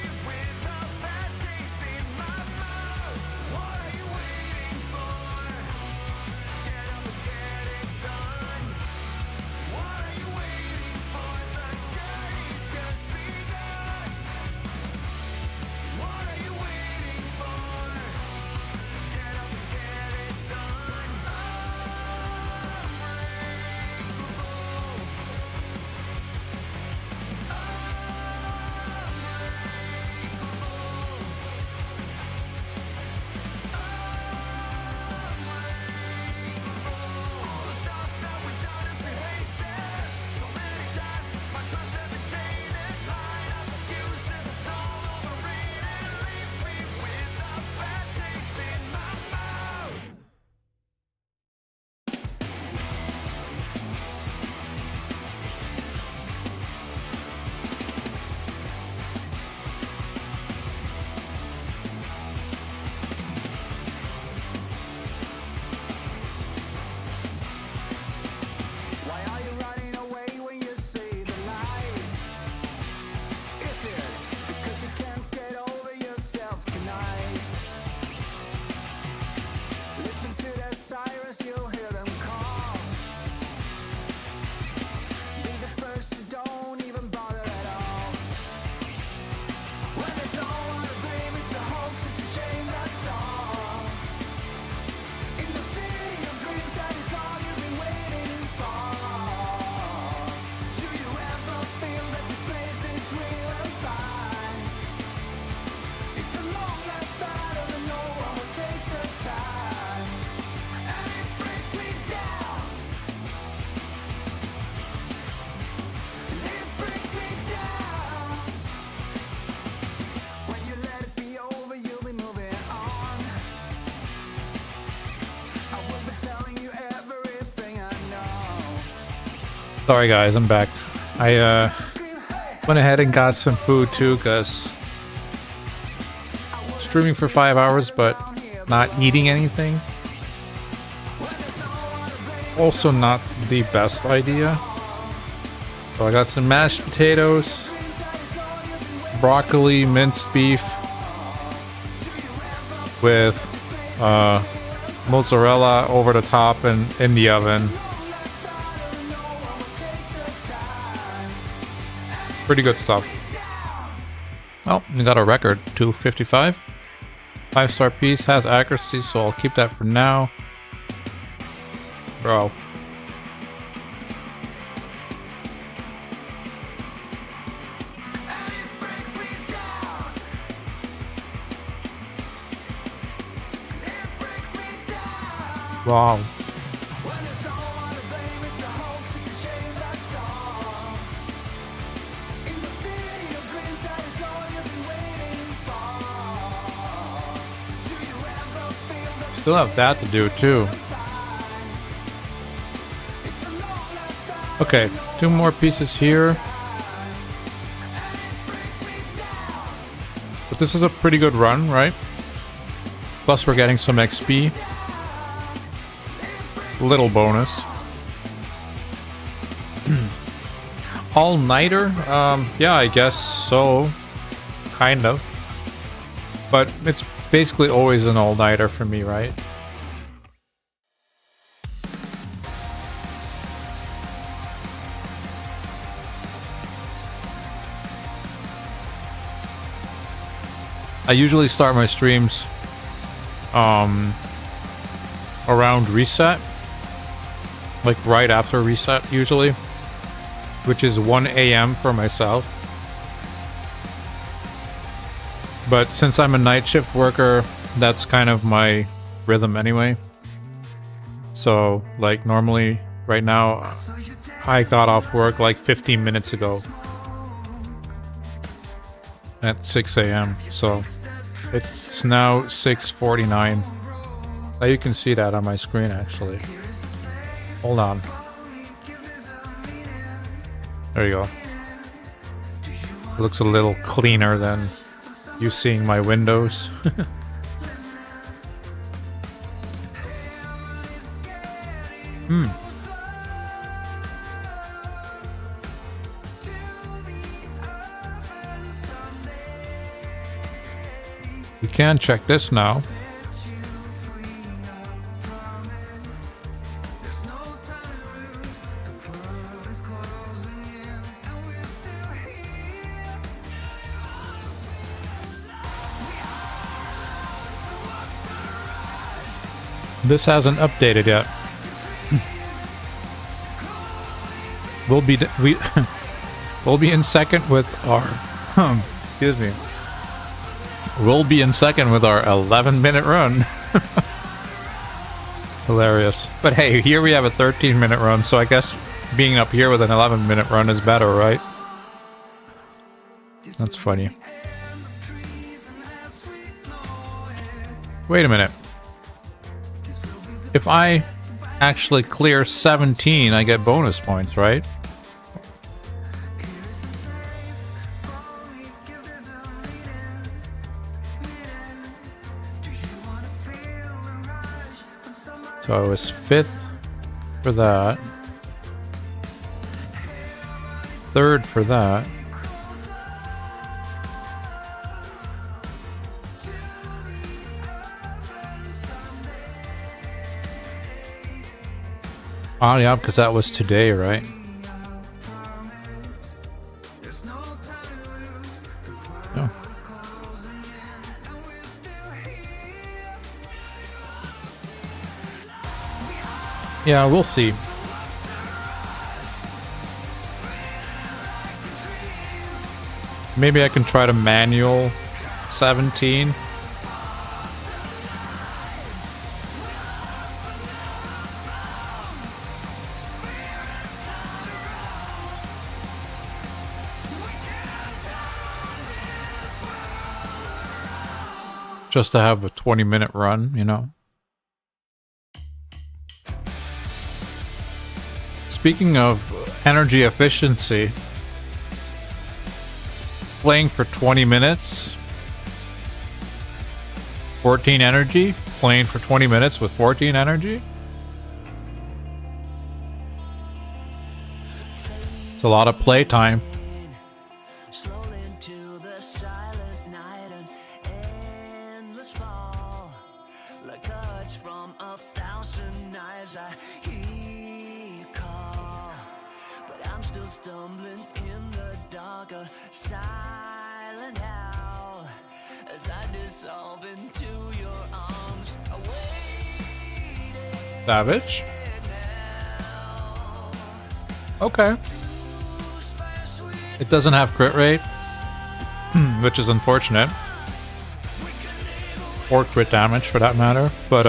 Sorry guys, I'm back. I went ahead and got some food too, because streaming for 5 hours but not eating anything, also not the best idea. So I got some mashed potatoes, broccoli, minced beef with mozzarella over the top and in the oven. Pretty good stuff. Oh, we got a record, 255. 5-star piece, has accuracy, so I'll keep that for now. Bro. Wow. Still have that to do too. Okay, 2 more pieces here. But this is a pretty good run, right? Plus we're getting some XP. Little bonus. All-nighter? Yeah, I guess so. Kind of. But it's basically always an all-nighter for me, right? I usually start my streams around reset. Like right after reset usually, which is 1 a.m. for myself. But since I'm a night shift worker, that's kind of my rhythm anyway. So like normally right now I got off work like 15 minutes ago at 6 a.m. So it's now 6:49. Now you can see that on my screen actually. Hold on. There you go. It looks a little cleaner than you seeing my windows. We can check this now. This hasn't updated yet. We'll be in second with our excuse me. We'll be in second with our 11-minute run. Hilarious. But hey, here we have a 13-minute run, so I guess being up here with an 11-minute run is better, right? That's funny. Wait a minute. If I actually clear 17, I get bonus points, right? So I was 5th for that. 3rd for that. Oh yeah, because that was today, right? Oh. Yeah, we'll see. Maybe I can try to manual 17. Just to have a 20-minute run, you know? Speaking of energy efficiency. Playing for 20 minutes. 14 energy. Playing for 20 minutes with 14 energy. It's a lot of playtime. Slowly into the silent night, an endless fall, like cuts from 1,000 knives. I hear you call, but I'm still stumbling in the dark, a silent howl as I dissolve into your arms. I waited Savage. now. Okay. It doesn't have crit rate, which is unfortunate. Or crit damage for that matter. But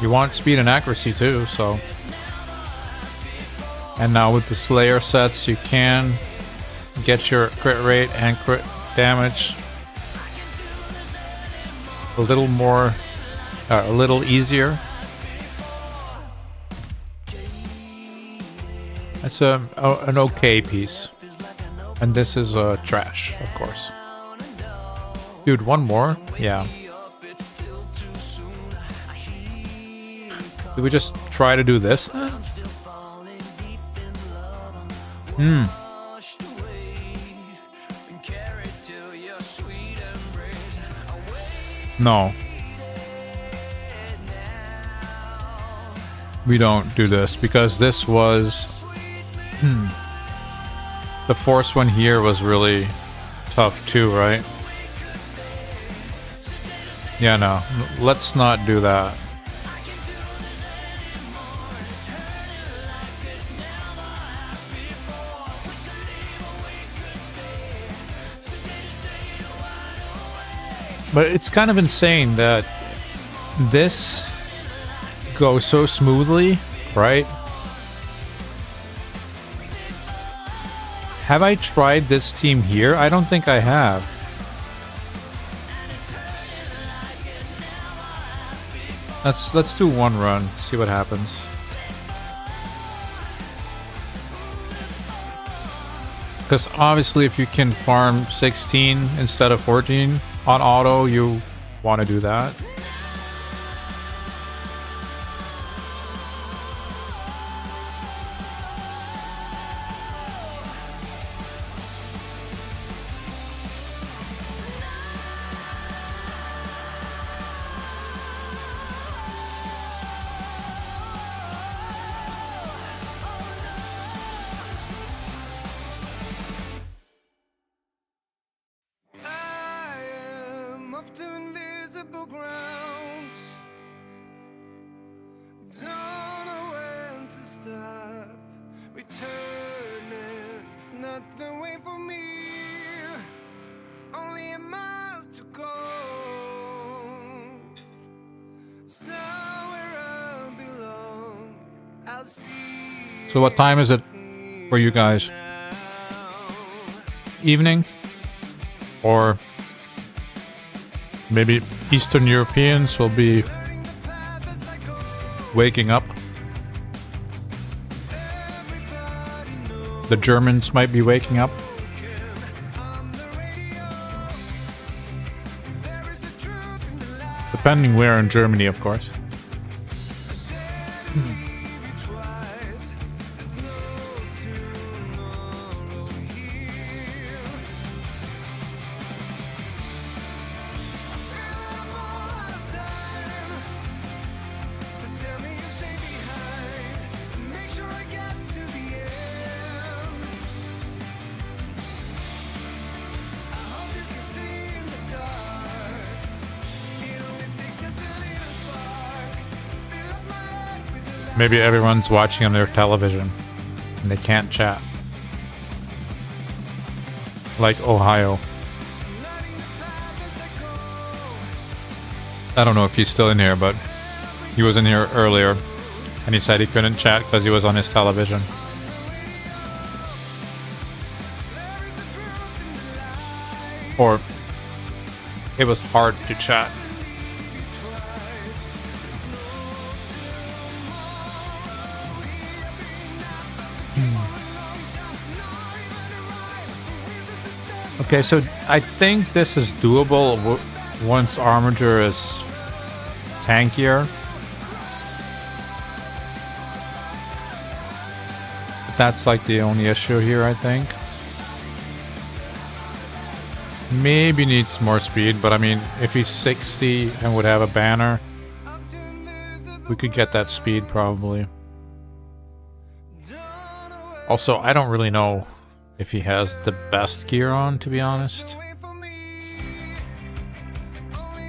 you want speed and accuracy too, so. And now with the Slayer sets, you can get your crit rate and crit damage a little more, a little easier. It's an okay piece. And this is trash, of course. Dude, one more? Yeah. Did we just try to do this then? No. We don't do this because this was... The force one here was really tough too, right? Yeah, no. Let's not do that. But it's kind of insane that this goes so smoothly, right? Have I tried this team here? I don't think I have. Let's do one run, see what happens. Because obviously if you can farm 16 instead of 14 on auto, you want to do that. So what time is it for you guys? Evening? Or maybe Eastern Europeans will be waking up. The Germans might be waking up. Depending where in Germany, of course. Maybe everyone's watching on their television and they can't chat. Like Ohio. I don't know if he's still in here, but he was in here earlier and he said he couldn't chat because he was on his television. Or it was hard to chat. Okay, so I think this is doable once Armiger is tankier. But that's like the only issue here, I think. Maybe needs more speed, but I mean, if he's 60 and would have a banner, we could get that speed probably. Also, I don't really know if he has the best gear on, to be honest.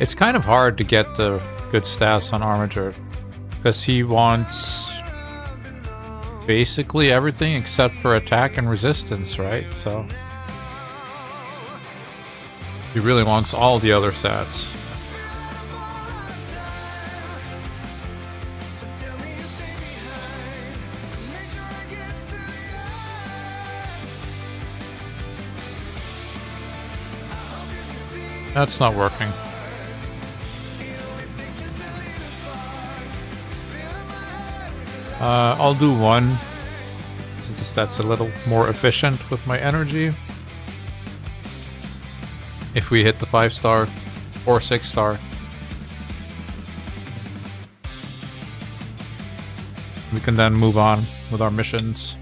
It's kind of hard to get the good stats on Armiger, because he wants basically everything except for attack and resistance, right? So he really wants all the other stats. That's not working. I'll do one, since that's a little more efficient with my energy. If we hit the 5-star or 6-star. We can then move on with our missions.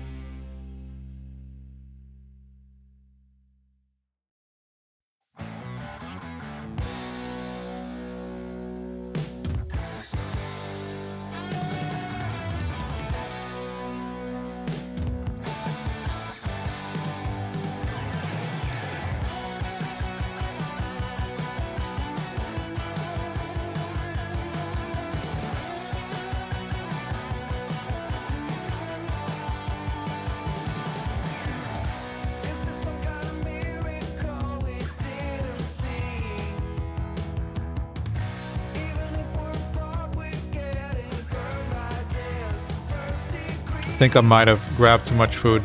I think I might have grabbed too much food.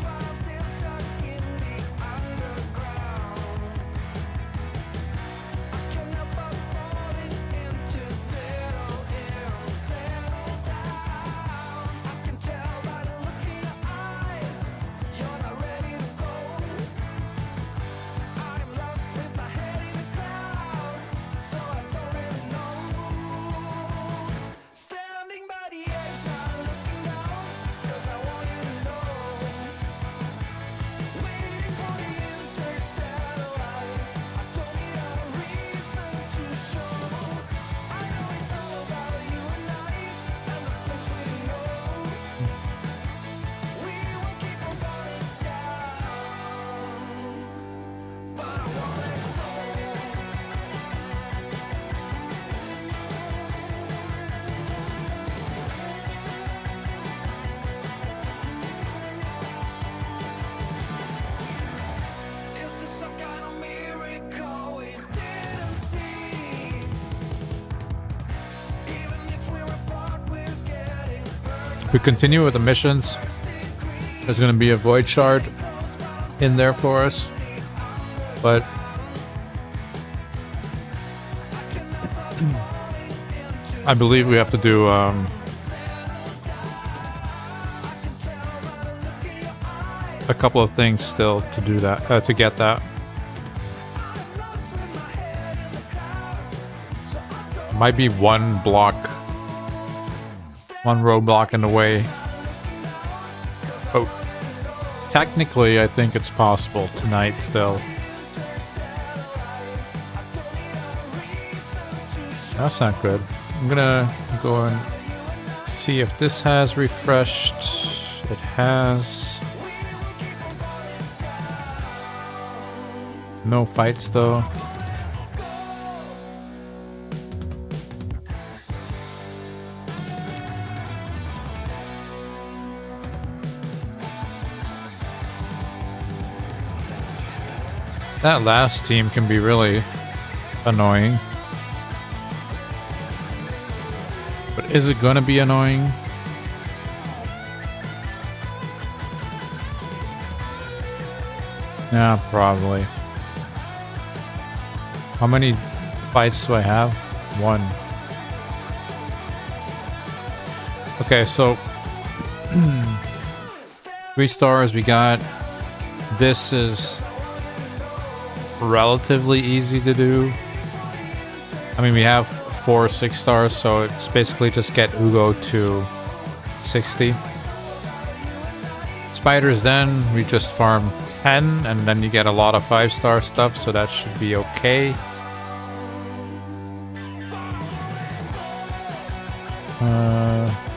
We continue with the missions. There's going to be a void shard in there for us, but I believe we have to do a couple of things still to do that, to get that. Might be one roadblock in the way. Oh, technically, I think it's possible tonight still. That's not good. I'm gonna go and see if this has refreshed. It has. No fights though. That last team can be really annoying. But is it gonna be annoying? Yeah, probably. How many fights do I have? 1. Okay, so 3 stars we got. This is relatively easy to do. I mean, we have 4 6 stars, so it's basically just get Ugo to 60. Spiders, then we just farm 10, and then you get a lot of 5-star stuff, so that should be okay.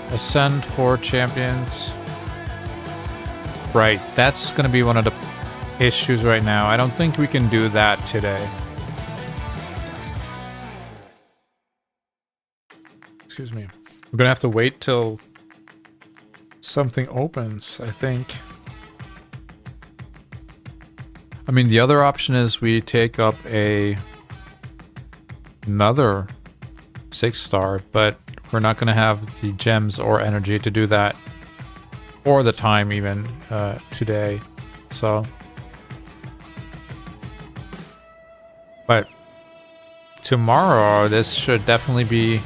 Ascend 4 champions. Right, that's gonna be one of the issues right now. I don't think we can do that today. Excuse me. We're gonna have to wait till something opens, I think. I mean, the other option is we take up another 6-star, but we're not gonna have the gems or energy to do that, or the time even today. So, but tomorrow this should definitely be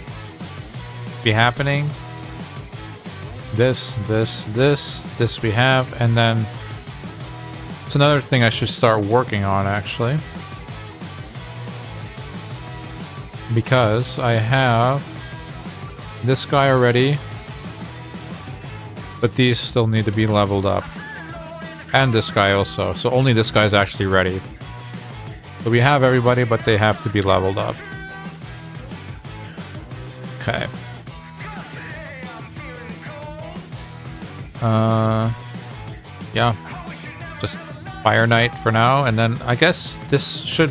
happening. This we have, and then it's another thing I should start working on, actually, because I have this guy already, but these still need to be leveled up, and this guy also, so only this guy's actually ready. So we have everybody, but they have to be leveled up. Okay. Yeah, just Fire Knight for now, and then I guess this shard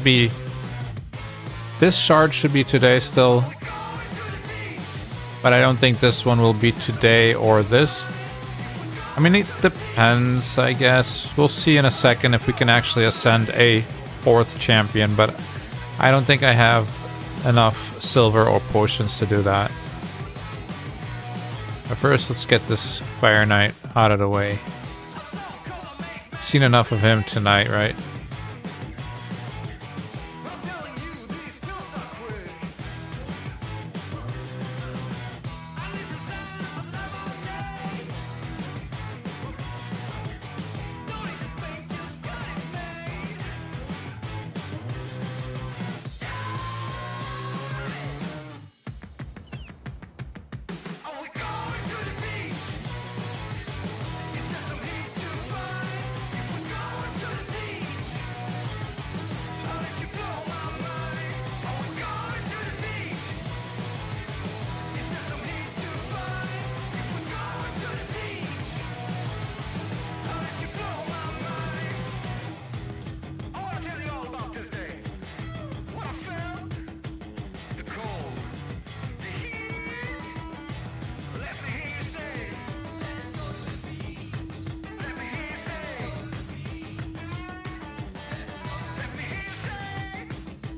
should be today still, but I don't think this one will be today or this. I mean, it depends, I guess. We'll see in a second if we can actually ascend a 4th champion, but I don't think I have enough silver or potions to do that. But first, let's get this Fire Knight out of the way. Seen enough of him tonight, right?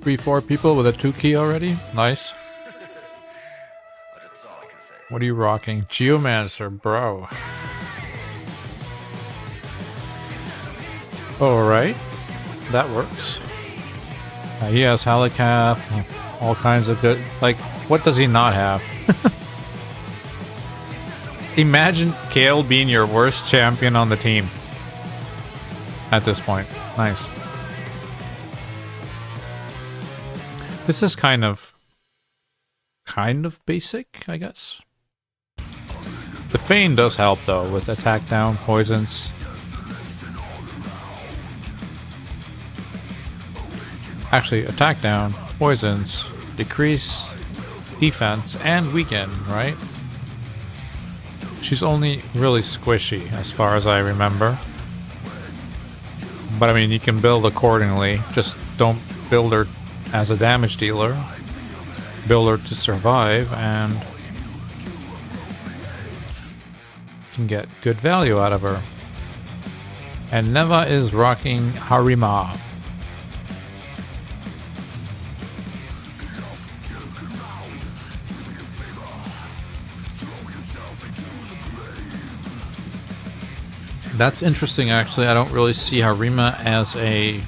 Three, 4 people with a 2 key already. Nice. What are you rocking? Geomancer, bro. Alright. That works. He has Helicath, all kinds of good... Like, what does he not have? Imagine Kale being your worst champion on the team. At this point. Nice. This is kind of basic, I guess. The Feign does help though, with attack down, poisons. Actually, attack down, poisons, decrease defense, and weaken, right? She's only really squishy, as far as I remember. But I mean, you can build accordingly, just don't build her as a damage dealer. Build her to survive, and can get good value out of her. And Neva is rocking Harima. That's interesting, actually. I don't really see Harima as a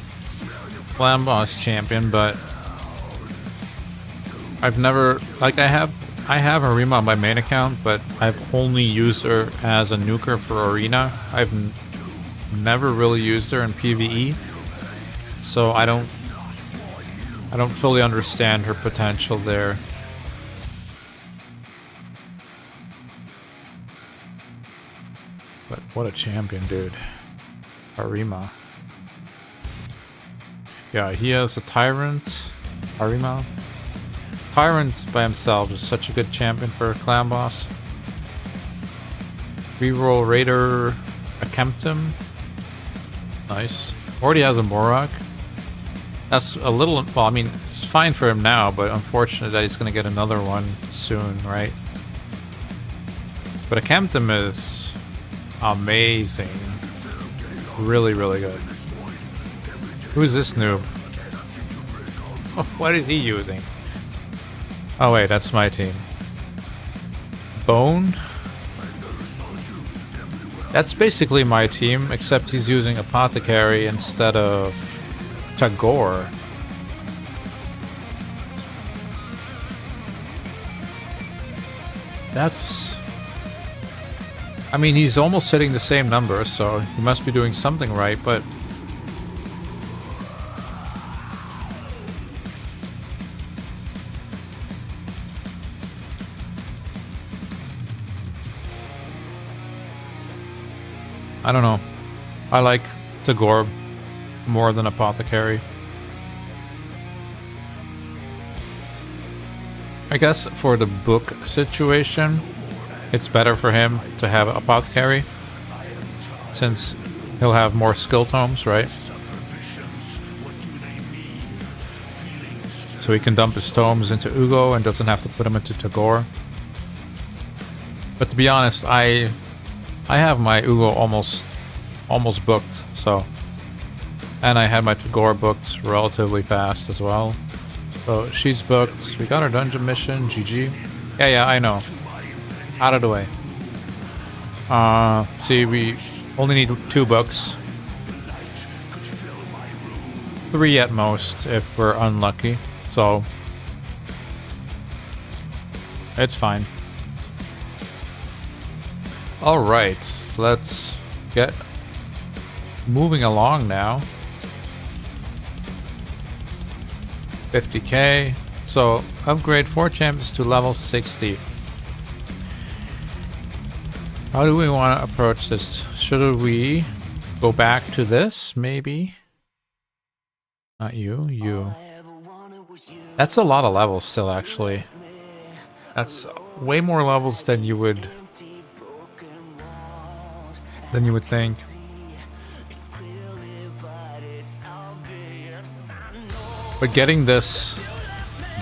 Flam Boss champion, but I've never, like, I have Harima on my main account, but I've only used her as a nuker for Arena. I've never really used her in PvE, so I don't I don't fully understand her potential there. But what a champion, dude. Arima. Yeah, he has a Tyrant. Arima. Tyrant by himself is such a good champion for a clan boss. Reroll Raider Akemptum. Nice. Already has a Morak. That's a little... Well, I mean, it's fine for him now, but unfortunate that he's going to get another one soon, right? But Akemptum is amazing. Really, really good. Who's this noob? Oh, what is he using? Oh wait, that's my team. Bone? That's basically my team, except he's using Apothecary instead of Tagore. That's... I mean, he's almost hitting the same number, so he must be doing something right, but... I don't know. I like Tagore more than Apothecary. I guess for the book situation, it's better for him to have Apothecary, since he'll have more skill tomes, right? So he can dump his tomes into Ugo and doesn't have to put them into Tagore. But to be honest, I have my Ugo almost booked, so... And I had my Tagore booked relatively fast as well. So she's booked. We got our dungeon mission, GG. Yeah, I know. Out of the way. See, we only need 2 books. 3 at most if we're unlucky. So... it's fine. Alright, let's get moving along now. 50k. So, upgrade 4 champions to level 60. How do we want to approach this? Should we go back to this, maybe? Not you, you. That's a lot of levels still, actually. That's way more levels than you would think. But getting this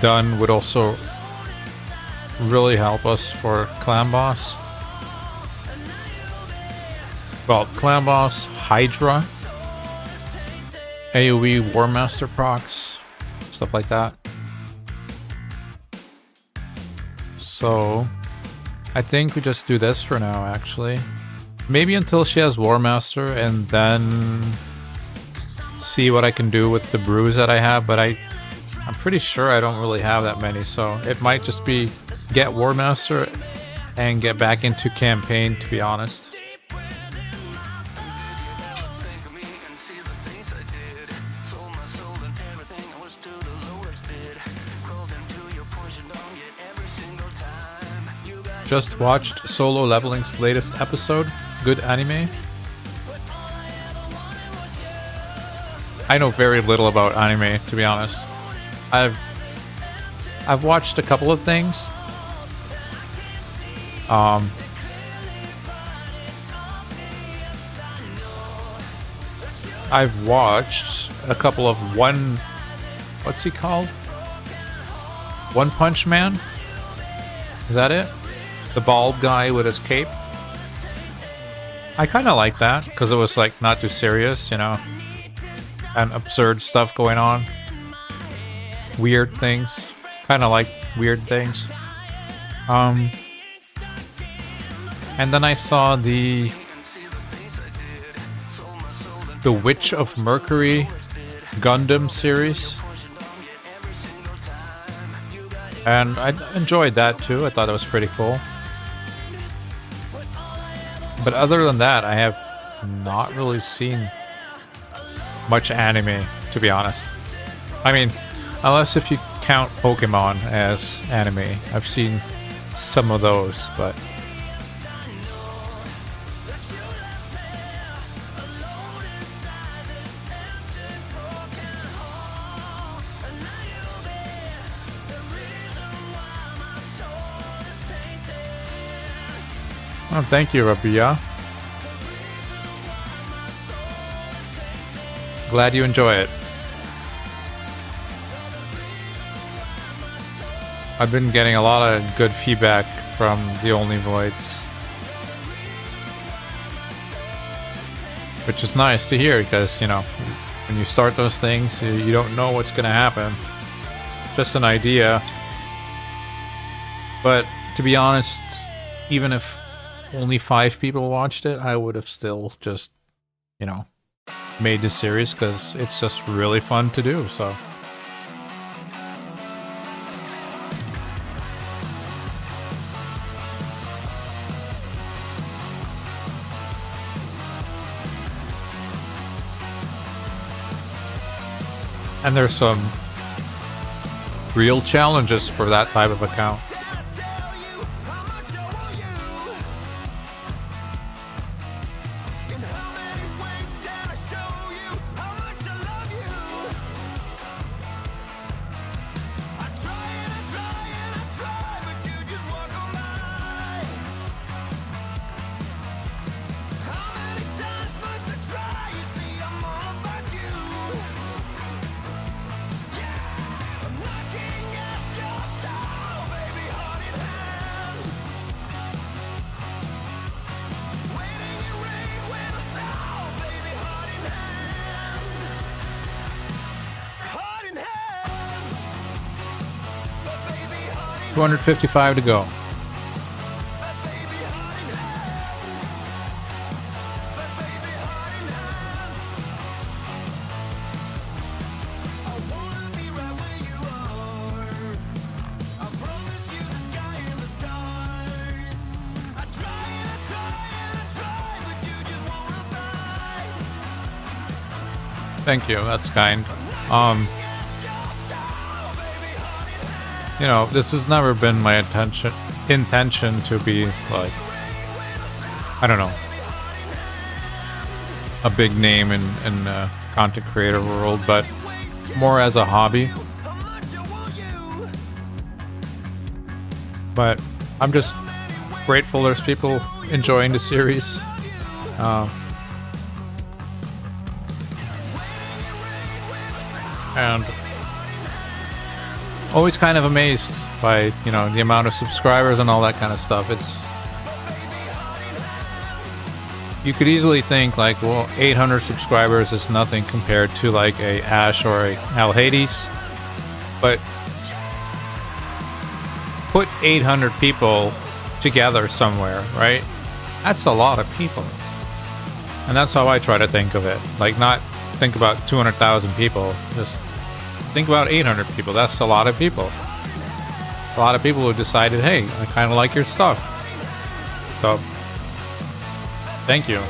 done would also really help us for clan boss. Well, clan boss, Hydra, AoE War Master procs, stuff like that. So I think we just do this for now, actually. Maybe until she has War Master, and then see what I can do with the brews that I have, but I'm pretty sure I don't really have that many, so it might just be get War Master and get back into campaign, to be honest. Just watched Solo Leveling's latest episode. Good anime. I know very little about anime, to be honest. I've watched a couple of things. I've watched a couple of what's he called? One Punch Man? Is that it? The bald guy with his cape. I kind of like that because it was like not too serious, you know, and absurd stuff going on. Weird things. Kind of like weird things. And then I saw the Witch of Mercury Gundam series. And I enjoyed that too. I thought it was pretty cool. But other than that, I have not really seen much anime, to be honest. I mean, Unless if you count Pokemon as anime. I've seen some of those, but oh, thank you, Rabia. Glad you enjoy it. I've been getting a lot of good feedback from the Only Voids, which is nice to hear because, you know, when you start those things, you don't know what's going to happen. Just an idea. But to be honest, even if only 5 people watched it, I would have still just, you know, made this series because it's just really fun to do. So and there's some real challenges for that type of account. $255 to go. Thank you, that's kind. You know, this has never been my intention to be like, I don't know, a big name in content creator world, but more as a hobby. But I'm just grateful there's people enjoying the series. And always kind of amazed by, you know, the amount of subscribers and all that kind of stuff. It's, you could easily think like, well, 800 subscribers is nothing compared to like a Ash or a Al Hades, but put 800 people together somewhere, right? That's a lot of people, and that's how I try to think of it. Like, not think about 200,000 people, just think about 800 people. That's a lot of people. A lot of people who decided, hey, I kind of like your stuff. So, thank you.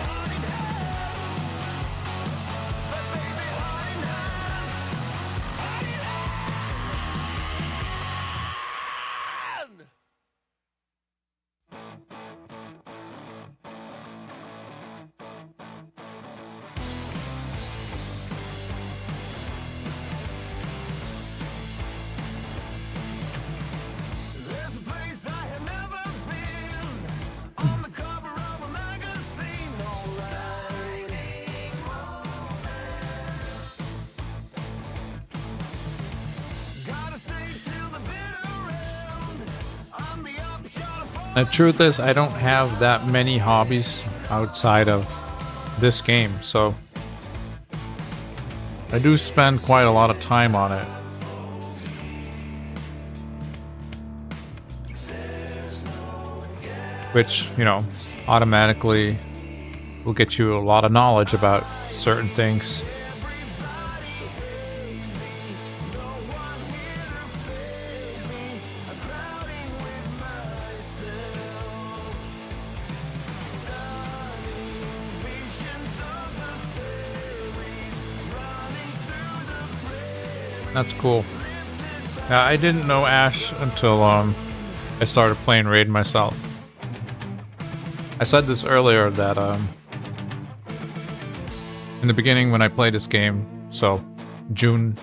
The truth is, I don't have that many hobbies outside of this game, so I do spend quite a lot of time on it. Which, you know, automatically will get you a lot of knowledge about certain things. That's cool. I didn't know Ash until I started playing Raid myself. I said this earlier that in the beginning when I played this game, so June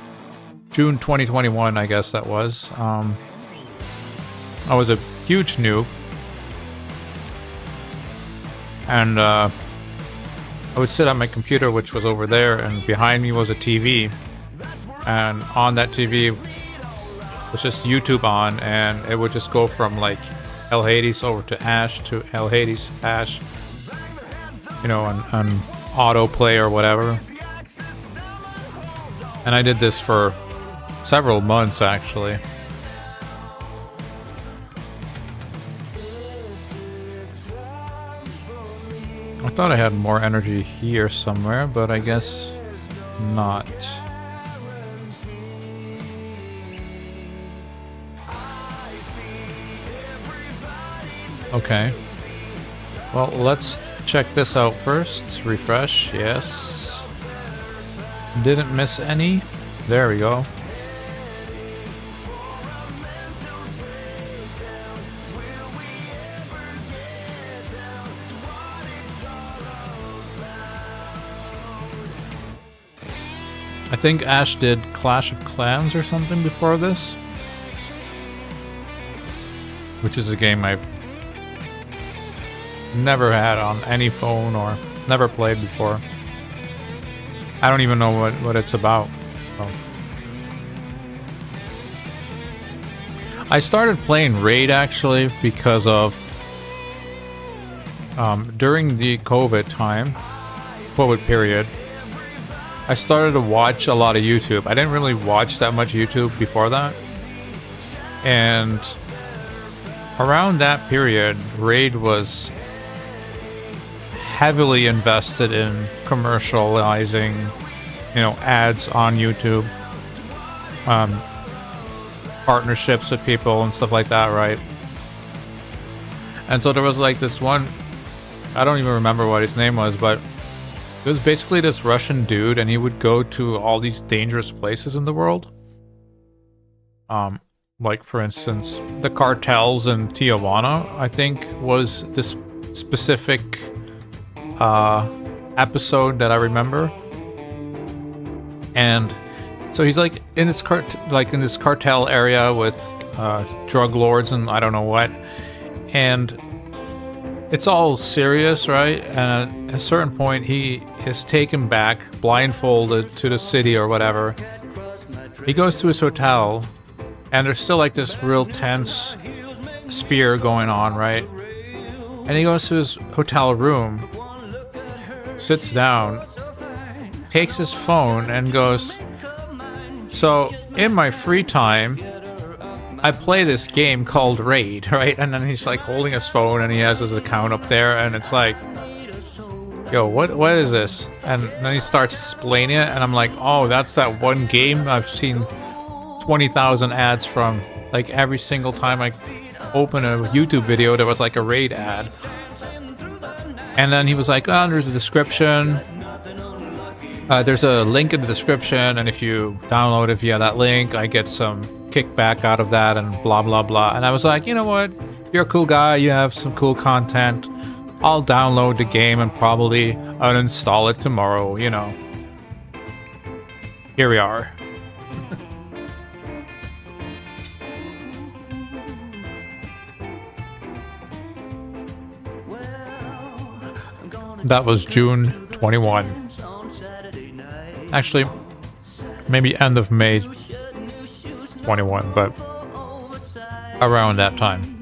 2021, I guess that was. I was a huge noob, and I would sit at my computer, which was over there, and behind me was a TV, and on that TV was just YouTube on, and it would just go from like El Hades over to Ash to El Hades, Ash, you know, on autoplay or whatever. And I did this for several months, actually. I thought I had more energy here somewhere, but I guess not. Okay. Well, let's check this out first. Refresh, yes. Didn't miss any. There we go. I think Ash did Clash of Clans or something before this, which is a game I've never had on any phone or never played before. I don't even know what it's about. So. I started playing Raid actually because of during the COVID period, I started to watch a lot of YouTube. I didn't really watch that much YouTube before that. And around that period, Raid was heavily invested in commercializing, you know, ads on YouTube, partnerships with people and stuff like that, right? And so there was like this one, I don't even remember what his name was, but it was basically this Russian dude, and he would go to all these dangerous places in the world. Like for instance, the cartels in Tijuana, I think, was this specific episode that I remember. And so he's like in this cartel area with drug lords and I don't know what, and it's all serious, right? And at a certain point, he is taken back, blindfolded to the city or whatever. He goes to his hotel, and there's still like this real tense sphere going on, right? And he goes to his hotel room, sits down, takes his phone, and goes, "So, in my free time, I play this game called Raid," right? And then he's like holding his phone and he has his account up there, and it's like, yo, what is this? And then he starts explaining it, and I'm like, oh, that's that one game I've seen 20,000 ads from. Like every single time I open a YouTube video, there was like a Raid ad. And then he was like, oh, there's a description. There's a link in the description, and if you download it via that link, I get some kickback out of that and blah blah blah. And I was like, you know what, you're a cool guy, you have some cool content, I'll download the game and probably uninstall it tomorrow, you know. Here we are. That was June 21. Actually, maybe end of May 21, but around that time.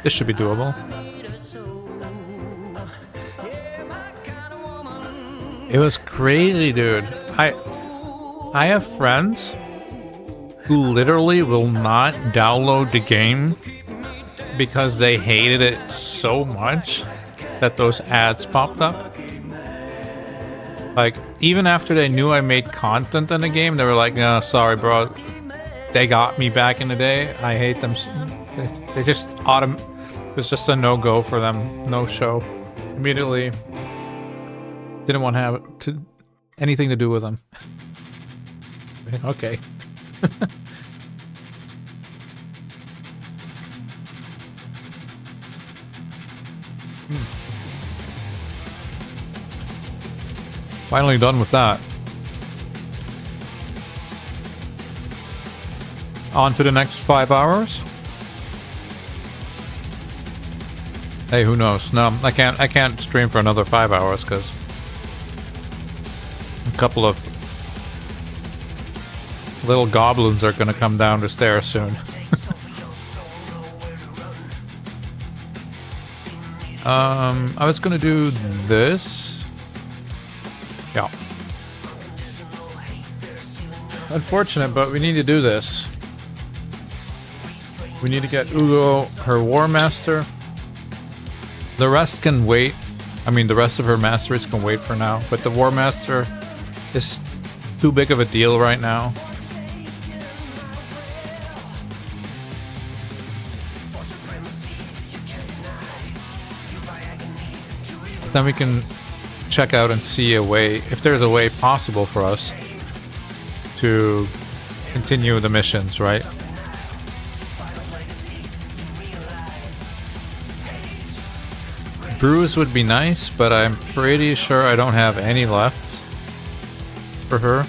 This should be doable. It was crazy, dude. I have friends who literally will not download the game because they hated it so much that those ads popped up. Like, even after they knew I made content in the game, they were like, no, sorry, bro. they got me back in the day. I hate them. They just it was just a no-go for them. No show. Immediately didn't want to have anything to do with them. Okay. Finally done with that. On to the next 5 hours. Hey, who knows? No, I can't stream for another 5 hours because a couple of little goblins are gonna come down the stairs soon. I was gonna do this. Yeah. Unfortunate, but we need to do this. We need to get Ugo her War Master. The rest can wait. I mean, the rest of her masteries can wait for now, but the War Master is too big of a deal right now. Then we can check out and see a way, if there's a way possible for us to continue the missions, right? Bruise would be nice, but I'm pretty sure I don't have any left for her.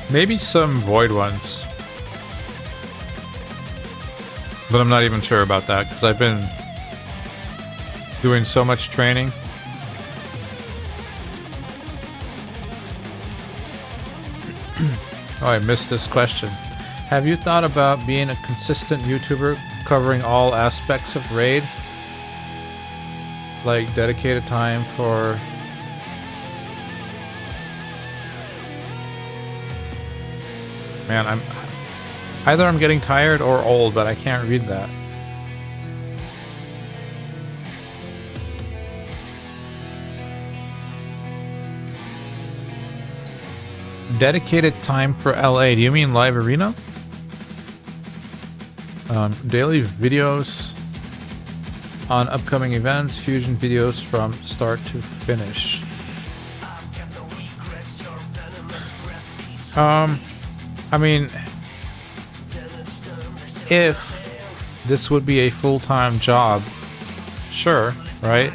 Maybe some void ones. But I'm not even sure about that because I've been doing so much training. Oh, I missed this question. Have you thought about being a consistent YouTuber covering all aspects of Raid? Like dedicated time for... Man, I'm getting tired or old, but I can't read that. Dedicated time for LA. Do you mean live arena? Daily videos on upcoming events, fusion videos from start to finish. I mean, if this would be a full-time job, sure, right?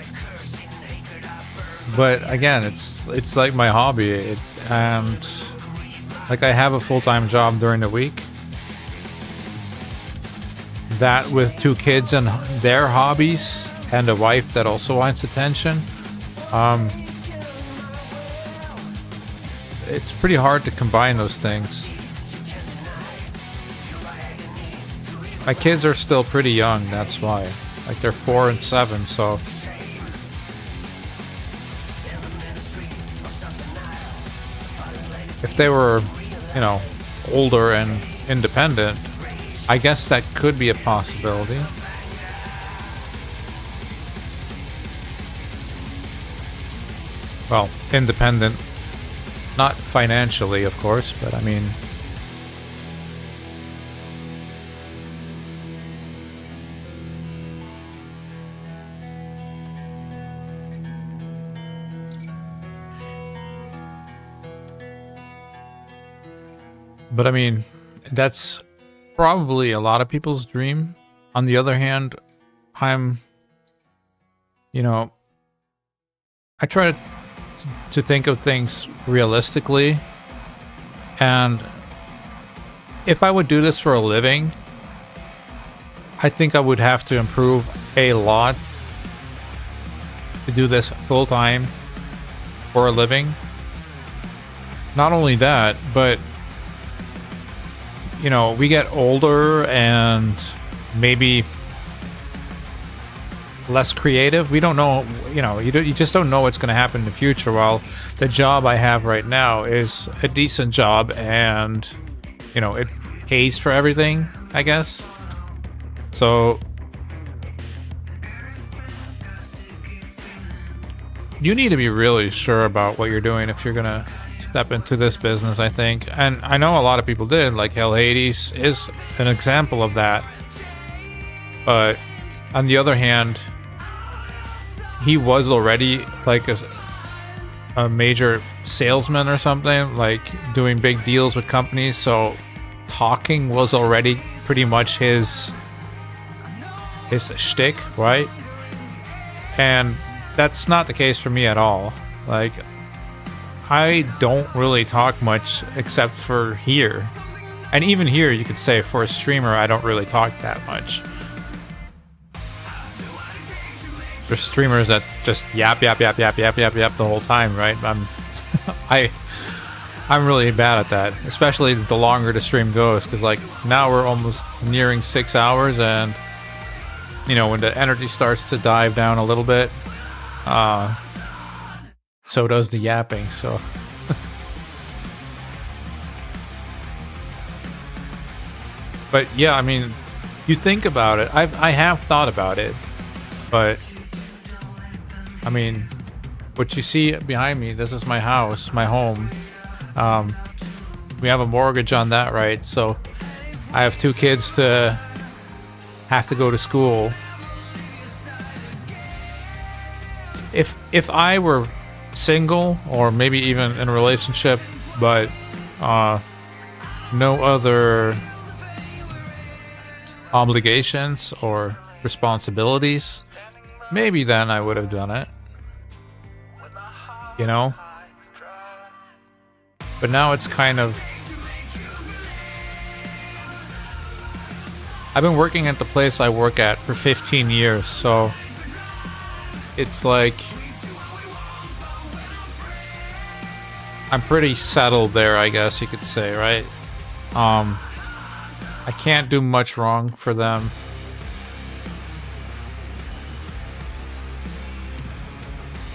But again, it's like my hobby, and like I have a full-time job during the week. That with 2 kids and their hobbies, and a wife that also wants attention, it's pretty hard to combine those things. My kids are still pretty young, that's why. Like they're 4 and 7, so... If they were, you know, older and independent, I guess that could be a possibility. Well, independent, not financially, of course, but I mean... But I mean, that's probably a lot of people's dream. On the other hand, I'm, you know, I try to think of things realistically. And if I would do this for a living, I think I would have to improve a lot to do this full time for a living. Not only that, but you know, we get older and maybe less creative. We don't know, you know, you just don't know what's going to happen in the future. While the job I have right now is a decent job and, you know, it pays for everything, I guess. So you need to be really sure about what you're doing if you're gonna step into this business, I think. And I know a lot of people did, like Hell Hades is an example of that. But on the other hand, he was already like a major salesman or something, like doing big deals with companies, so talking was already pretty much his shtick, right? And that's not the case for me at all. Like, I don't really talk much except for here. And even here, you could say for a streamer, I don't really talk that much. There's streamers that just yap the whole time, right? I'm really bad at that, especially the longer the stream goes, because like now we're almost nearing 6 hours, and you know, when the energy starts to dive down a little bit, so does the yapping. So but yeah, I mean, you think about it, I have thought about it, but I mean, what you see behind me, this is my house, my home. We have a mortgage on that, right? So I have 2 kids to have to go to school. If I were single, or maybe even in a relationship, but no other obligations or responsibilities, maybe then I would have done it. You know? But now it's kind of... I've been working at the place I work at for 15 years, so it's like I'm pretty settled there, I guess you could say, right? I can't do much wrong for them.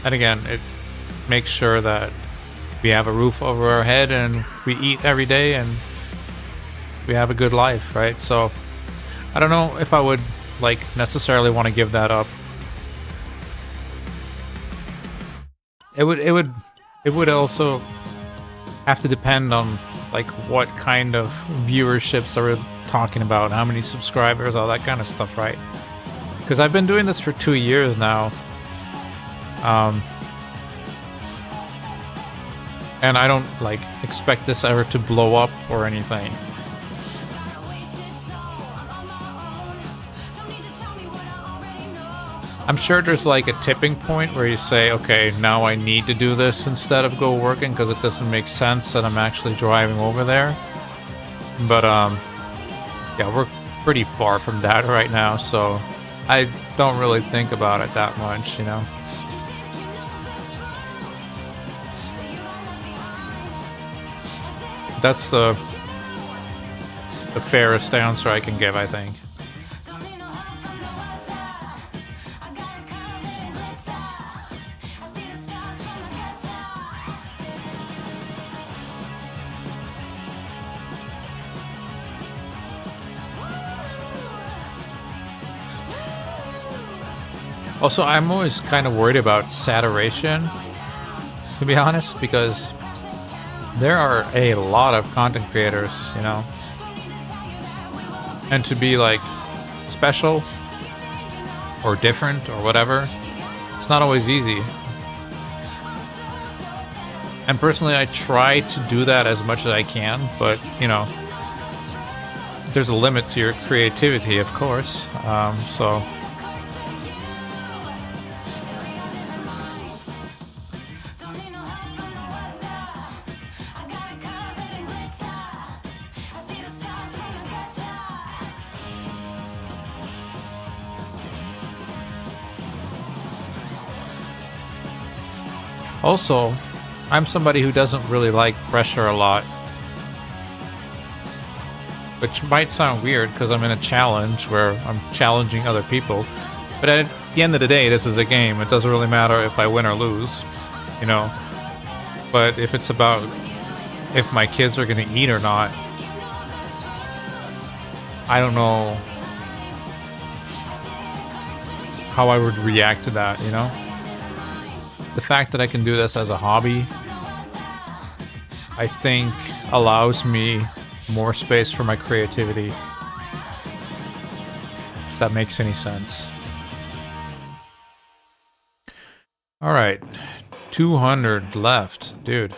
And again, it makes sure that we have a roof over our head and we eat every day and we have a good life, right? So I don't know if I would like necessarily want to give that up. It would also have to depend on like what kind of viewerships are we talking about, how many subscribers, all that kind of stuff, right? Because I've been doing this for 2 years now. And I don't like expect this ever to blow up or anything. I'm sure there's like a tipping point where you say, okay, now I need to do this instead of go working because it doesn't make sense that I'm actually driving over there. But yeah, we're pretty far from that right now, so I don't really think about it that much, you know. That's the fairest answer I can give, I think. Also, I'm always kind of worried about saturation, to be honest, because there are a lot of content creators, you know, and to be like special or different or whatever, it's not always easy. And personally, I try to do that as much as I can, but you know, there's a limit to your creativity, of course. So also, I'm somebody who doesn't really like pressure a lot. Which might sound weird because I'm in a challenge where I'm challenging other people. But at the end of the day, this is a game. It doesn't really matter if I win or lose, you know. But if it's about if my kids are going to eat or not, I don't know how I would react to that, you know. the fact that I can do this as a hobby, I think allows me more space for my creativity. If that makes any sense. All right, 200 left, dude.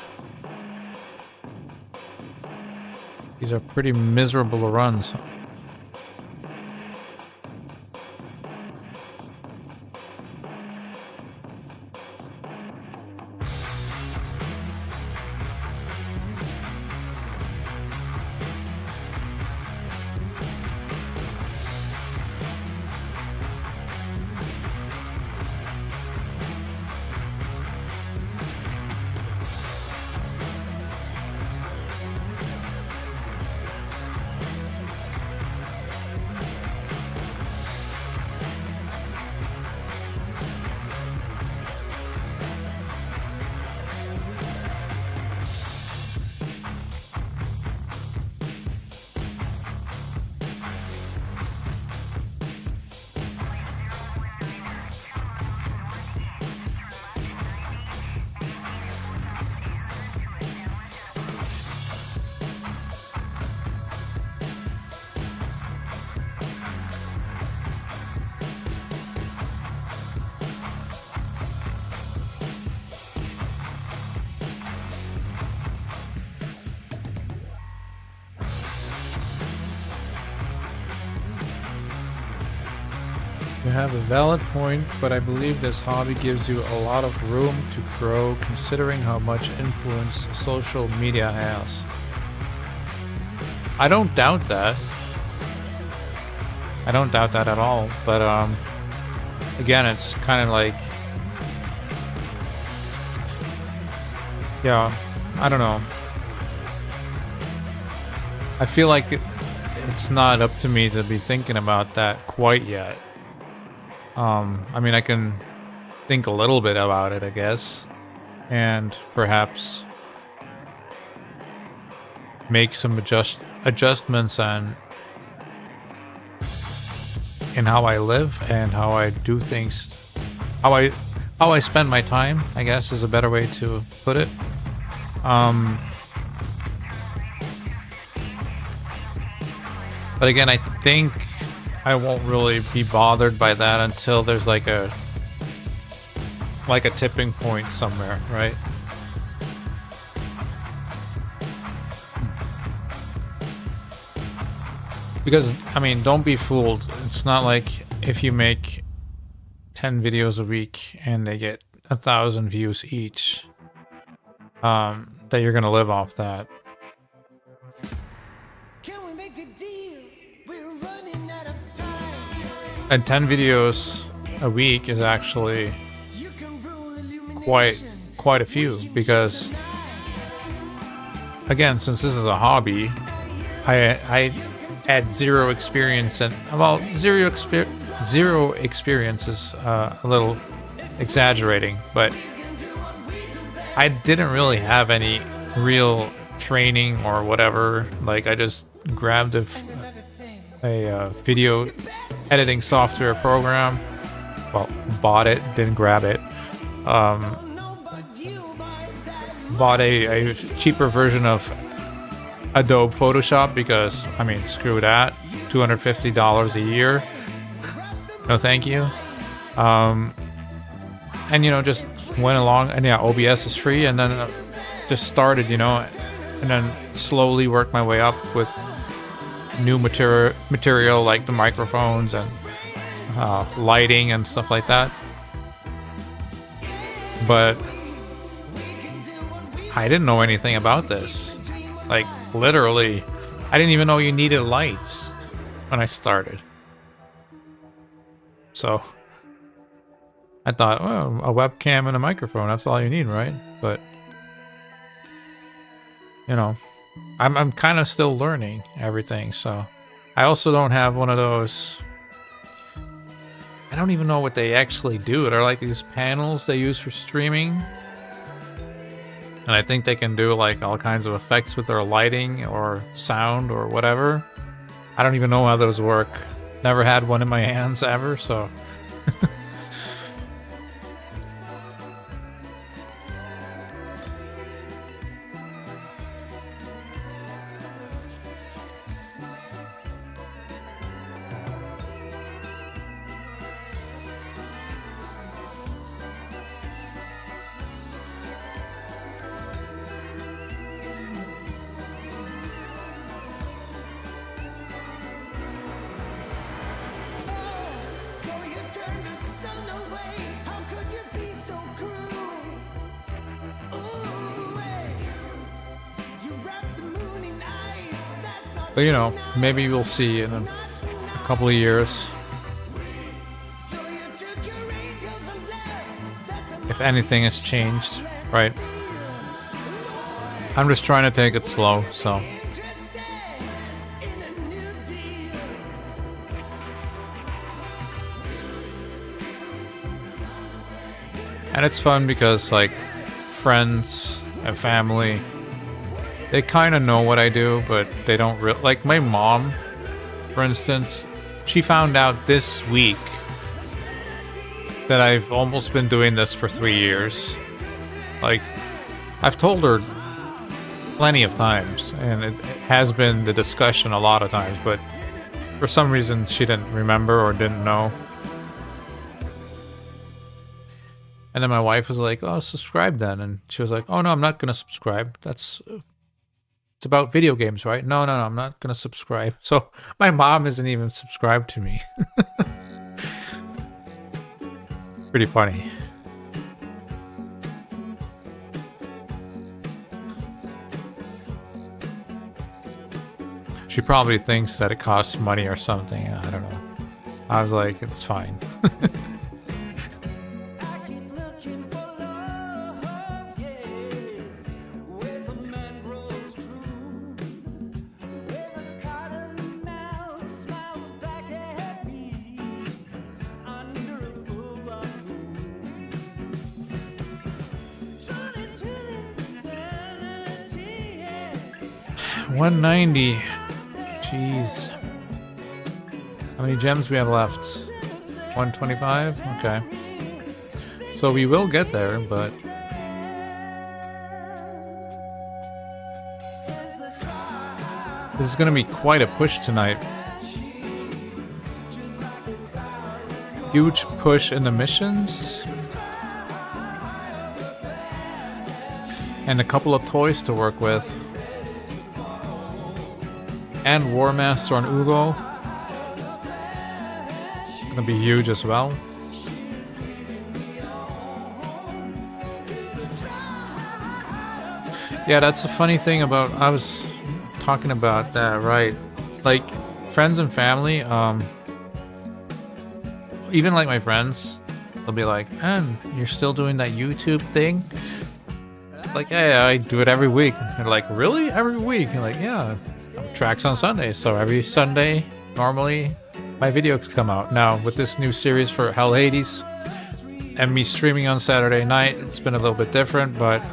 These are pretty miserable runs. You have a valid point, but I believe this hobby gives you a lot of room to grow considering how much influence social media has. I don't doubt that. I don't doubt that at all, but again, it's kind of like, yeah, I don't know. I feel like it's not up to me to be thinking about that quite yet. I mean, I can think a little bit about it, I guess, and perhaps make some adjustments in how I live and how I do things, how I spend my time, I guess, is a better way to put it. But again, I think I won't really be bothered by that until there's like a tipping point somewhere, right? Because, I mean, don't be fooled. It's not like if you make 10 videos a week and they get 1,000 views each, that you're gonna live off that. Can we make a deal? We're running out of time. And 10 videos a week is actually You can rule illumination. quite a few, because again, since this is a hobby, I had zero experience, and well, zero experience is a little exaggerating, but I didn't really have any real training or whatever. Like, I just grabbed a video editing software program. Well, bought it, didn't grab it. Bought a cheaper version of Adobe Photoshop because, I mean, screw that. $250 a year. No thank you. And, you know, just went along, and yeah, OBS is free, and then just started, you know, and then slowly worked my way up with new material like the microphones and lighting and stuff like that. But I didn't know anything about this. Like, literally, I didn't even know you needed lights when I started. So I thought, well, a webcam and a microphone, that's all you need, right? But, you know, I'm kind of still learning everything, so I also don't have one of those, I don't even know what they actually do. They're like these panels they use for streaming, and I think they can do like all kinds of effects with their lighting or sound or whatever. I don't even know how those work. Never had one in my hands ever, so turn the sun away. How could you be so cruel? Ooh, hey. You wrap the moon in ice. That's not But you know, maybe we'll see in a couple of years so you took your angels and left. That's a if anything has changed, right? I'm just trying to take it slow, so. interested in a new deal. And it's fun because, like, friends and family, they kind of know what I do, but they don't really. Like, my mom, for instance, she found out this week that I've almost been doing this for 3 years. Like, I've told her plenty of times, and it has been the discussion a lot of times, but for some reason she didn't remember or didn't know. And then my wife was like, "Oh, subscribe then." And she was like, "Oh no, I'm not gonna subscribe. It's about video games, right? No, I'm not gonna subscribe." So my mom isn't even subscribed to me. Pretty funny. She probably thinks that it costs money or something. I don't know. I was like, it's fine. I keep looking for love, yeah. Where the mangroves grew, where the cotton mouth smiles back at me under a full-blown moon. Drawn into this insanity, yeah. 190. Jeez. How many gems we have left? 125? Okay. So we will get there, but this is going to be quite a push tonight. Huge push in the missions. And a couple of toys to work with. And War Master on Ugo. Gonna be huge as well. Yeah, that's the funny thing about, I was talking about that, right? Like, friends and family, even like my friends, they'll be like, "Man, you're still doing that YouTube thing?" Like, "Yeah, I do it every week." And like, "Really? Every week?" And like, "Yeah. Tracks on Sunday, so every Sunday normally my videos come out." Now with this new series for Hell Hades and me streaming on Saturday night, it's been a little bit different, but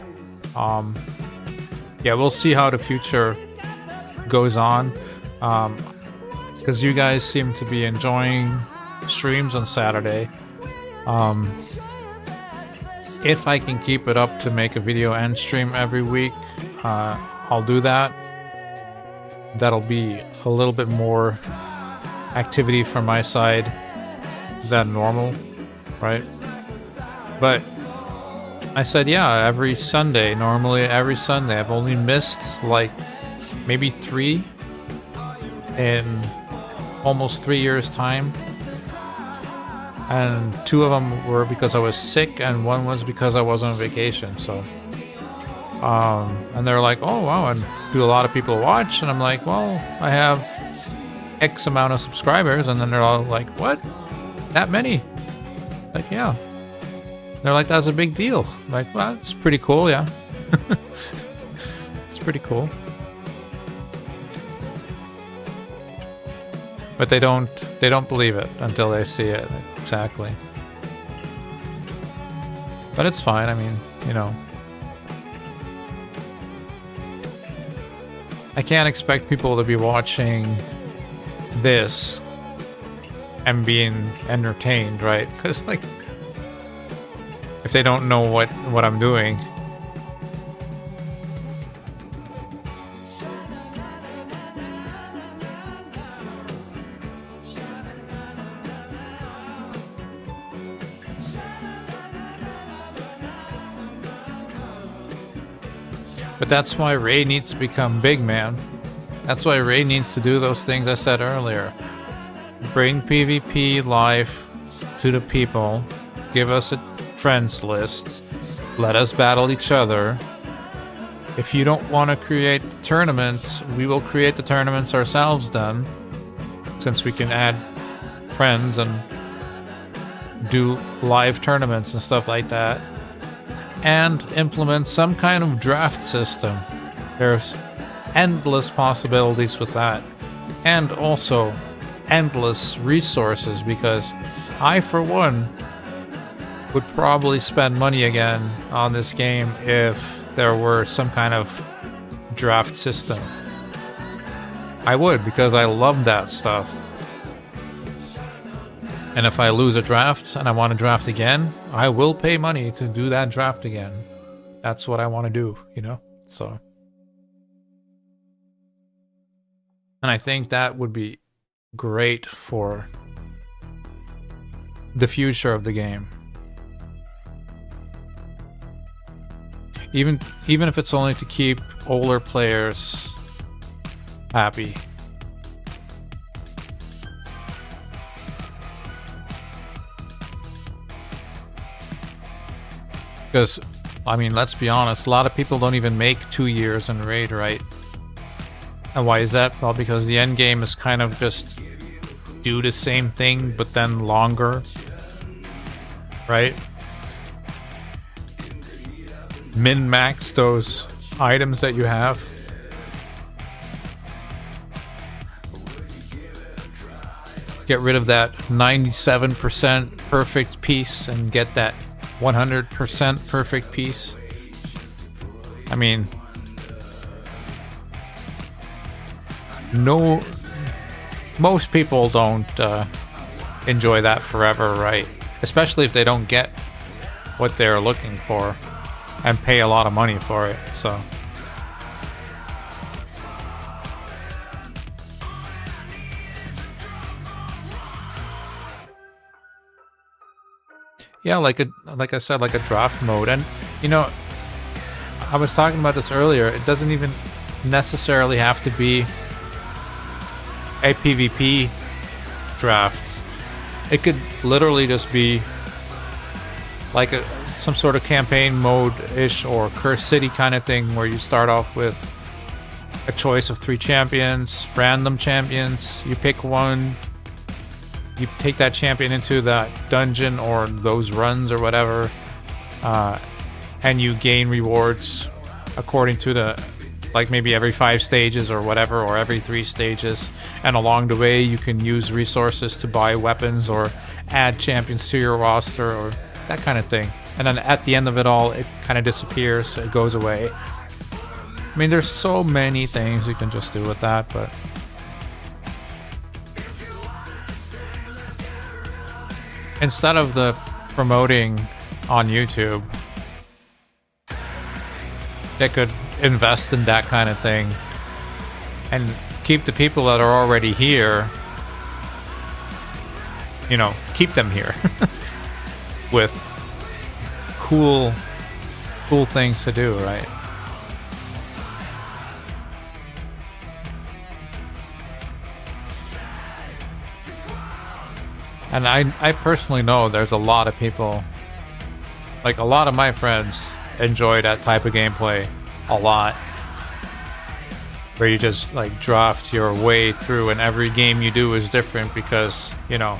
yeah, we'll see how the future goes on, because you guys seem to be enjoying streams on Saturday. If I can keep it up to make a video and stream every week, I'll do that. That'll be a little bit more activity from my side than normal, right? But I said, yeah, every Sunday, normally every Sunday. I've only missed like maybe 3 in almost 3 years' time. And 2 of them were because I was sick, and 1 was because I was on vacation, so... and they're like, "Oh wow, and do a lot of people watch?" And I'm like, "Well, I have X amount of subscribers." And then they're all like, "What? That many?" Like, "Yeah." They're like, "That's a big deal." I'm like, "Well, it's pretty cool, yeah." It's pretty cool. But they don't believe it until they see it. Exactly. But it's fine. I mean, you know, I can't expect people to be watching this and being entertained, right? Because, like, if they don't know what I'm doing. But that's why Ray needs to become big, man. That's why Ray needs to do those things I said earlier. Bring PvP life to the people, give us a friends list, let us battle each other. If you don't want to create tournaments, we will create the tournaments ourselves then, since we can add friends and do live tournaments and stuff like that, and implement some kind of draft system. There's endless possibilities with that, and also endless resources, because I, for one, would probably spend money again on this game if there were some kind of draft system. I would, because I love that stuff. And if I lose a draft and I want to draft again, I will pay money to do that draft again. That's what I want to do, you know? So. And I think that would be great for the future of the game. Even if it's only to keep older players happy. Because, I mean, let's be honest, a lot of people don't even make 2 years in Raid, right? And why is that? Well, because the end game is kind of just do the same thing, but then longer. Right? Min-max those items that you have. Get rid of that 97% perfect piece and get that 100% perfect piece. I mean, most people don't enjoy that forever, right? Especially if they don't get what they're looking for and pay a lot of money for it. So yeah, like I said, like a draft mode. And you know, I was talking about this earlier, it doesn't even necessarily have to be a PvP draft. It could literally just be like some sort of campaign mode-ish or Curse City kind of thing, where you start off with a choice of 3 champions, random champions. You pick one, you take that champion into that dungeon or those runs or whatever, and you gain rewards according to the, like maybe every 5 stages or whatever, or every 3 stages. And along the way, you can use resources to buy weapons or add champions to your roster or that kind of thing. And then at the end of it all, it kind of disappears, it goes away. I mean, there's so many things you can just do with that, but instead of the promoting on YouTube, they could invest in that kind of thing and keep the people that are already here, you know, keep them here with cool things to do, right? And I personally know there's a lot of people, like a lot of my friends enjoy that type of gameplay a lot, where you just like draft your way through and every game you do is different, because, you know,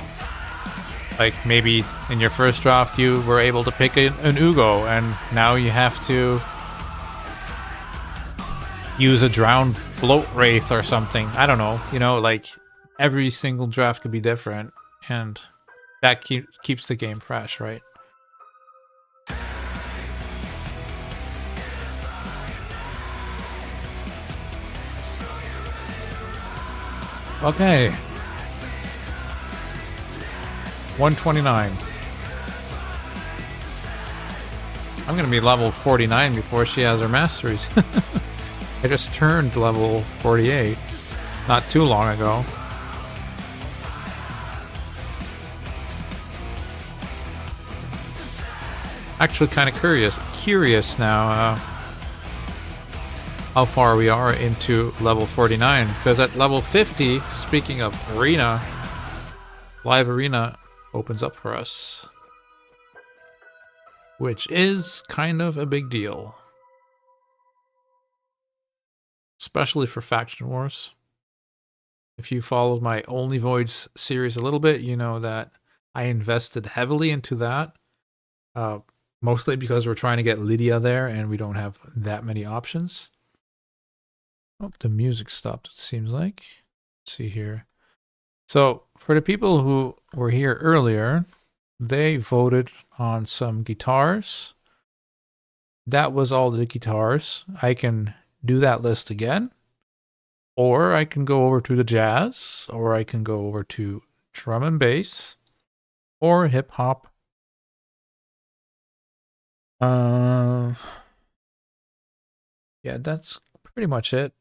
like maybe in your first draft you were able to pick an Ugo, and now you have to use a drowned float wraith or something. I don't know, you know, like every single draft could be different, and that keeps the game fresh, right? Okay. 129. I'm gonna be level 49 before she has her masteries. I just turned level 48 not too long ago. Actually kind of curious now how far we are into level 49, because at level 50, speaking of arena, live arena, opens up for us, which is kind of a big deal, especially for Faction Wars. If you followed my Only Voids series a little bit, you know that I invested heavily into that, mostly because we're trying to get Lydia there and we don't have that many options. Oh, the music stopped, it seems like. Let's see here. So, for the people who were here earlier, they voted on some guitars. That was all the guitars. I can do that list again. Or I can go over to the jazz, or I can go over to drum and bass, or hip hop. Yeah, that's pretty much it.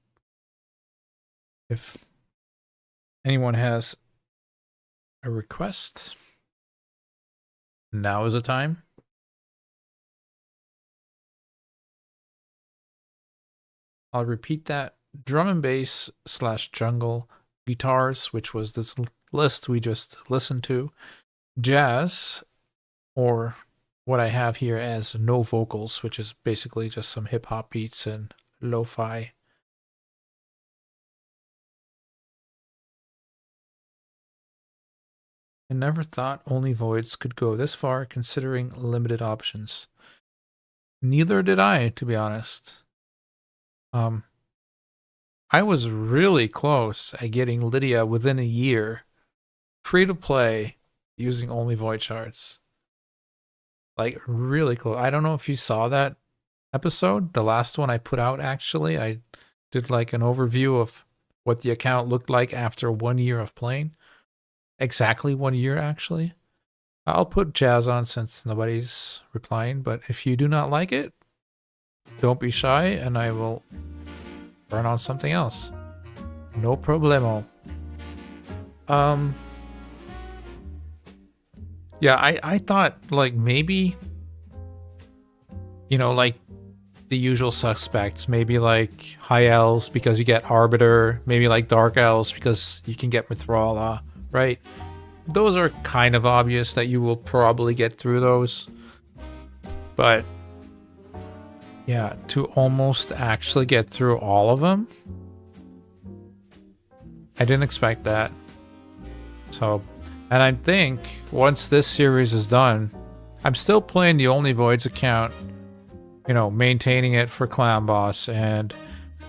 If anyone has a request, now is the time. I'll repeat that. Drum and bass / jungle, guitars, which was this list we just listened to, jazz, or what I have here as no vocals, which is basically just some hip hop beats and lo-fi. I never thought Only Voids could go this far considering limited options. Neither did I, to be honest. I was really close at getting Lydia within a year, free to play, using Only Void Shards. Like, really close. I don't know if you saw that episode, the last one I put out, actually. I did like an overview of what the account looked like after 1 year of playing. Exactly 1 year, actually. I'll put jazz on since nobody's replying, but if you do not like it, don't be shy and I will burn on something else. No problemo. Yeah, I thought like maybe, you know, like the usual suspects, maybe like high elves because you get Arbiter, maybe like dark elves because you can get Mithrala, right? Those are kind of obvious that you will probably get through those. But yeah, to almost actually get through all of them, I didn't expect that. So, and I think once this series is done, I'm still playing the Only Voids account, you know, maintaining it for Clan Boss and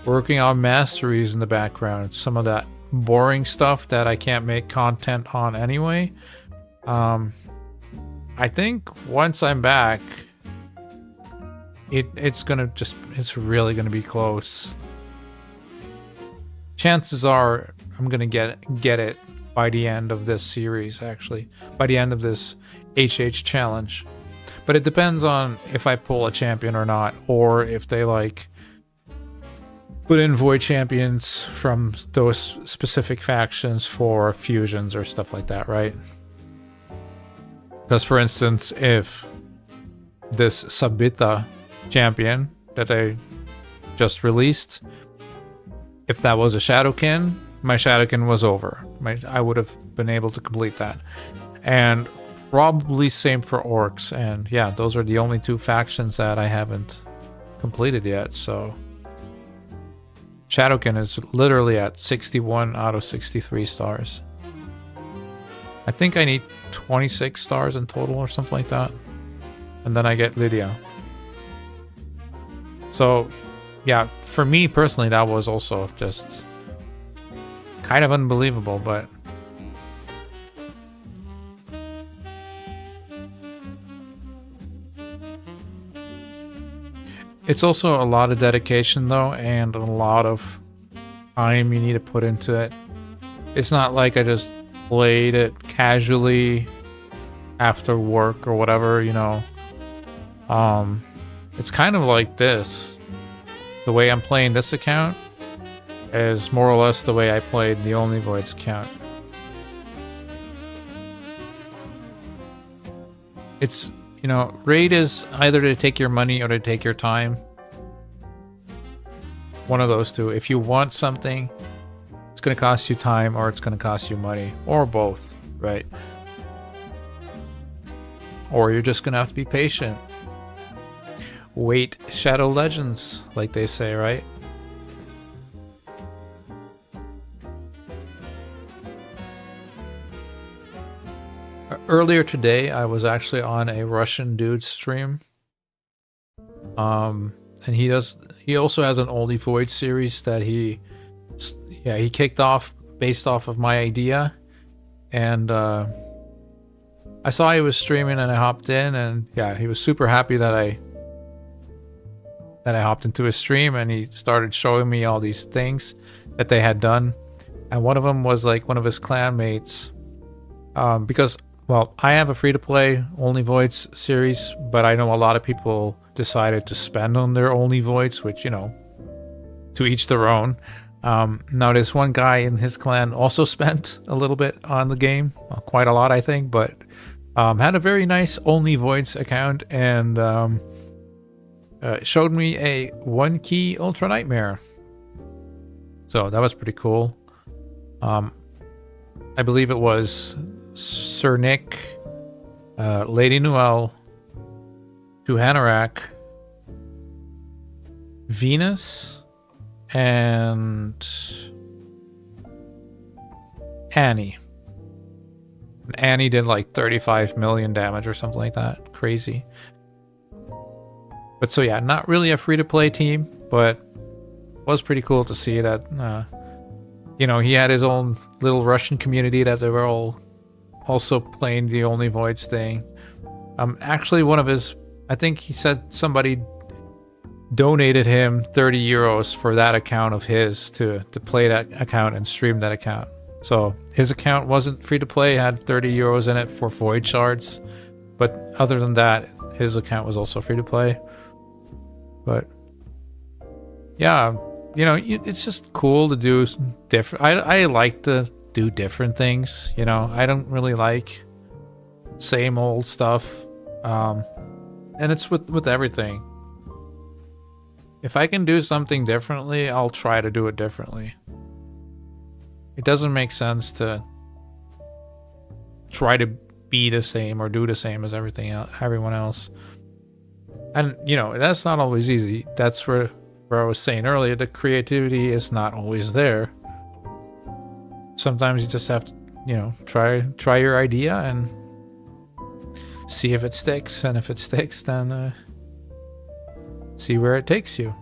working on masteries in the background. Some of that boring stuff that I can't make content on anyway. I think once I'm back, it's really gonna be close. Chances are I'm gonna get it by the end of this series, actually, by the end of this HH challenge. But it depends on if I pull a champion or not, or if they like put in void champions from those specific factions for fusions or stuff like that, right? Because for instance, if this Sabita champion that I just released, if that was a Shadowkin, my Shadowkin was over. I would have been able to complete that. And probably same for Orcs. And yeah, those are the only two factions that I haven't completed yet. So Shadowkin is literally at 61 out of 63 stars. I think I need 26 stars in total or something like that. And then I get Lydia. So yeah, for me personally, that was also just kind of unbelievable, but it's also a lot of dedication though, and a lot of time you need to put into it. It's not like I just played it casually after work or whatever, you know. It's kind of like this. The way I'm playing this account is more or less the way I played the Only Voids account. It's, you know, raid is either to take your money or to take your time. One of those two. If you want something, it's going to cost you time or it's going to cost you money, or both, right? or you're just gonna have to be patient. Wait, Shadow Legends, like they say, right? Earlier today, I was actually on a Russian dude's stream. And he also has an Only Void series that he kicked off based off of my idea. And I saw he was streaming and I hopped in, and yeah, he was super happy that I hopped into his stream, and he started showing me all these things that they had done. And one of them was like one of his clan mates, because, well, I have a free-to-play Only Voids series, but I know a lot of people decided to spend on their Only Voids, which, you know, to each their own. Now, this one guy in his clan also spent a little bit on the game, quite a lot, I think, but had a very nice Only Voids account, and showed me a 1-key Ultra Nightmare. So that was pretty cool. I believe it was Sir Nick, Lady Noelle, Tuhanarak, Venus, and Annie. And Annie did like 35 million damage or something like that. Crazy. But so yeah, not really a free-to-play team, but was pretty cool to see that, you know, he had his own little Russian community that they were all also playing the Only Voids thing. Actually, one of his, I think he said somebody donated him 30 euros for that account of his to play that account and stream that account. So his account wasn't free to play, had 30 euros in it for Void shards, but other than that, his account was also free to play. But yeah, you know, it's just cool to do different. I like to do different things, you know. I don't really like same old stuff, and it's with everything. If I can do something differently, I'll try to do it differently. It doesn't make sense to try to be the same or do the same as everyone else. And, you know, that's not always easy. That's where I was saying earlier, the creativity is not always there. Sometimes you just have to, you know, try your idea and see if it sticks. And if it sticks, then see where it takes you.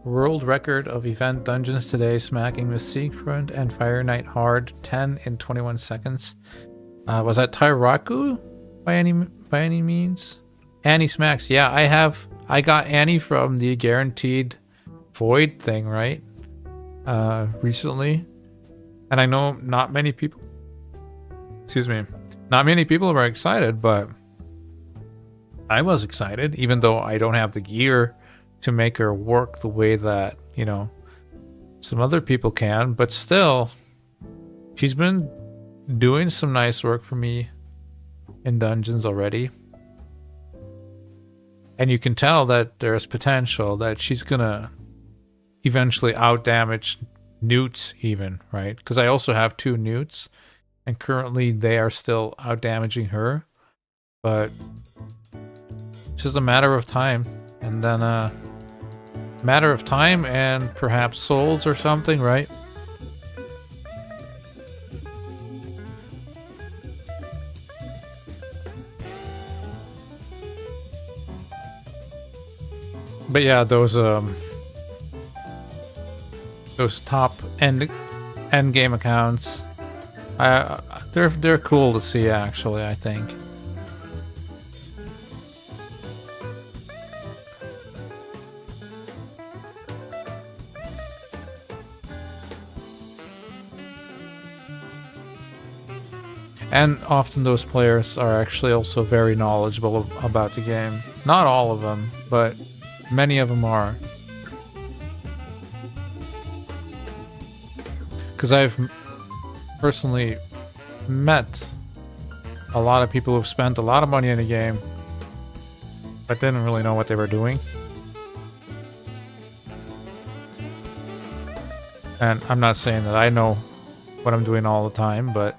World record of event dungeons today, smacking the Siegfried and Fire Knight hard, 10 in 21 seconds. Was that Tyraku by any means? Annie smacks. Yeah, I got Annie from the guaranteed Void thing, right? Recently. And I know not many people were excited, but I was excited, even though I don't have the gear to make her work the way that, you know, some other people can. But still, she's been doing some nice work for me in dungeons already. And you can tell that there's potential that she's gonna eventually outdamage newts even, right? Because I also have 2 newts, and currently they are still outdamaging her. But it's just a matter of time. And then matter of time and perhaps souls or something, right? But yeah, those top end game accounts, they're cool to see, actually, I think. And often those players are actually also very knowledgeable about the game. Not all of them, but many of them are. Because I've personally met a lot of people who've spent a lot of money in a game, but didn't really know what they were doing. And I'm not saying that I know what I'm doing all the time, but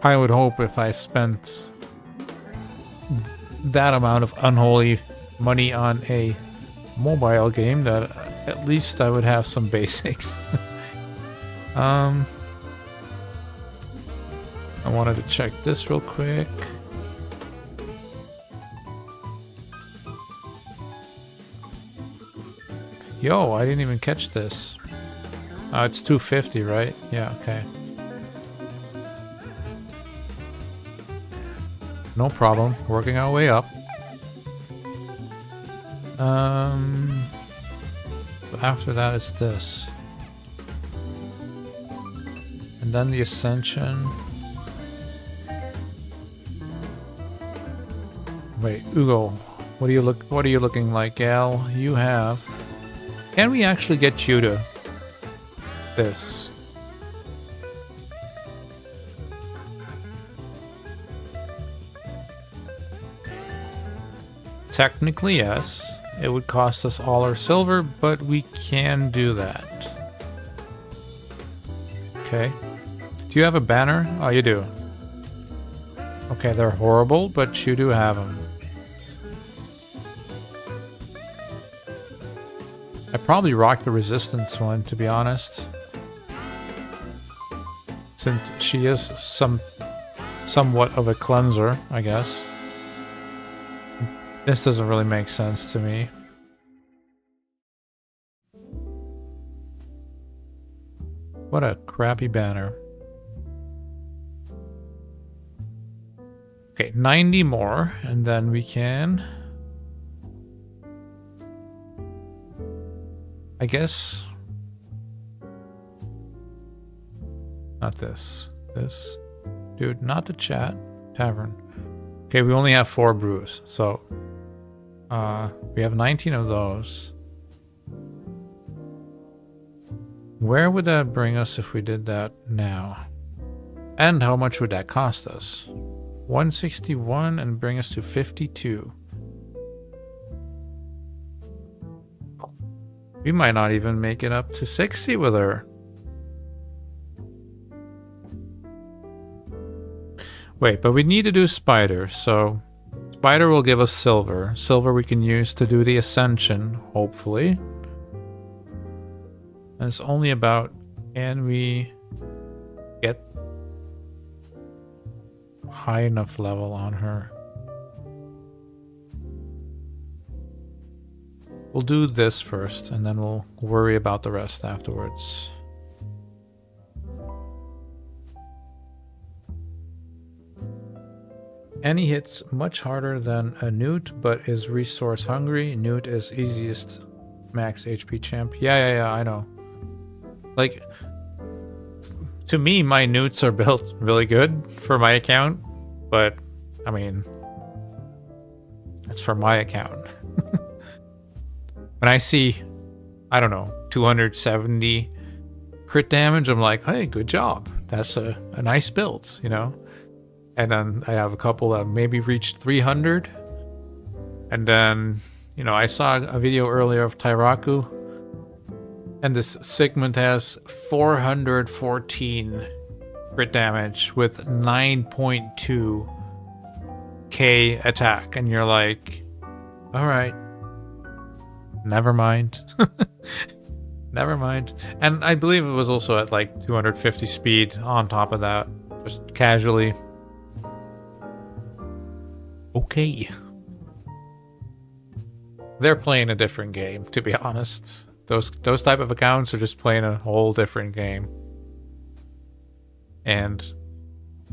I would hope if I spent that amount of unholy money on a mobile game that at least I would have some basics. I wanted to check this real quick. Yo, I didn't even catch this. It's 250, right? Yeah, okay. No problem. Working our way up. After that, it's this. And then the Ascension. Wait, Ugo, what are you looking like, gal? You have. Can we actually get you to this? Technically, yes. It would cost us all our silver, but we can do that. Okay. Do you have a banner? Oh, you do. Okay, they're horrible, but you do have them. I probably rock the resistance one, to be honest. Since she is somewhat of a cleanser, I guess. This doesn't really make sense to me. What a crappy banner. Okay, 90 more, and then we can... I guess... Not this. This. Dude, not the chat. Tavern. Okay, we only have 4 brews, so... we have 19 of those. Where would that bring us if we did that now? And how much would that cost us? 161 and bring us to 52. We might not even make it up to 60 with her. Wait, but we need to do Spider, so... Spider will give us silver. Silver we can use to do the Ascension, hopefully. And it's only about, can we get high enough level on her? We'll do this first, and then we'll worry about the rest afterwards. And he hits much harder than a Newt, but is resource hungry. Newt is easiest max HP champ. Yeah, I know. Like, to me, my Newts are built really good for my account, but, I mean, it's for my account. When I see, I don't know, 270 crit damage, I'm like, hey, good job. That's a nice build, you know? And then I have a couple that maybe reached 300. And then, you know, I saw a video earlier of Tyraku. And this Sigmund has 414 crit damage with 9.2k attack. And you're like, alright. Never mind. Never mind. And I believe it was also at like 250 speed on top of that. Just casually. Okay. They're playing a different game, to be honest. Those type of accounts are just playing a whole different game. And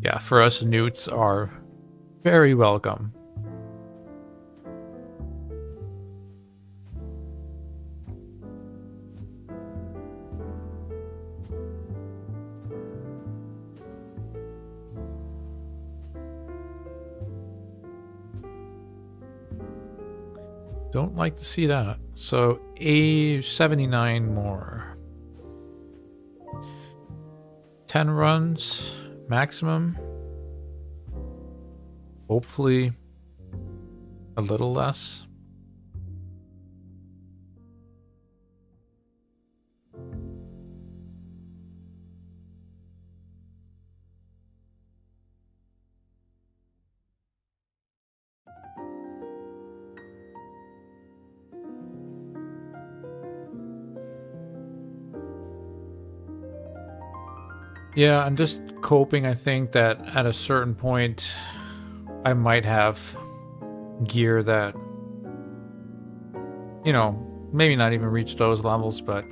yeah, for us, Newts are very welcome. Don't like to see that. So, a 79 more. 10 runs maximum. Hopefully a little less. Yeah, I'm just coping. I think that at a certain point, I might have gear that, you know, maybe not even reach those levels, but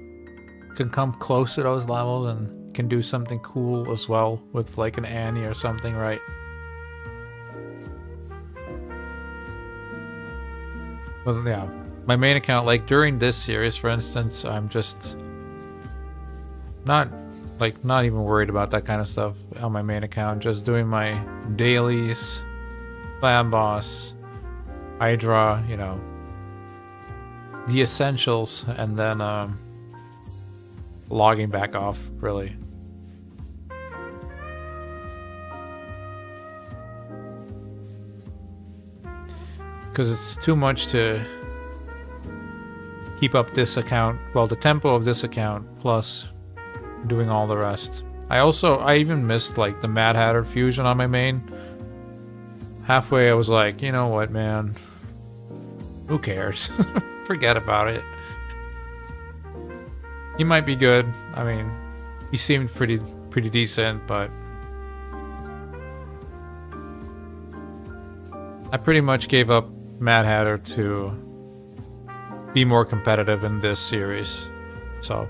can come close to those levels and can do something cool as well with like an Annie or something, right? Well, yeah, my main account, like during this series, for instance, I'm just not even worried about that kind of stuff on my main account. Just doing my dailies, clan boss, Hydra, you know, the essentials, and then logging back off, really. Because it's too much to keep up this account, well, the tempo of this account, plus doing all the rest. I even missed like the Mad Hatter fusion on my main. Halfway I was like, you know what, man, who cares? Forget about it. He might be good. I mean, he seemed pretty decent, but I pretty much gave up Mad Hatter to be more competitive in this series. So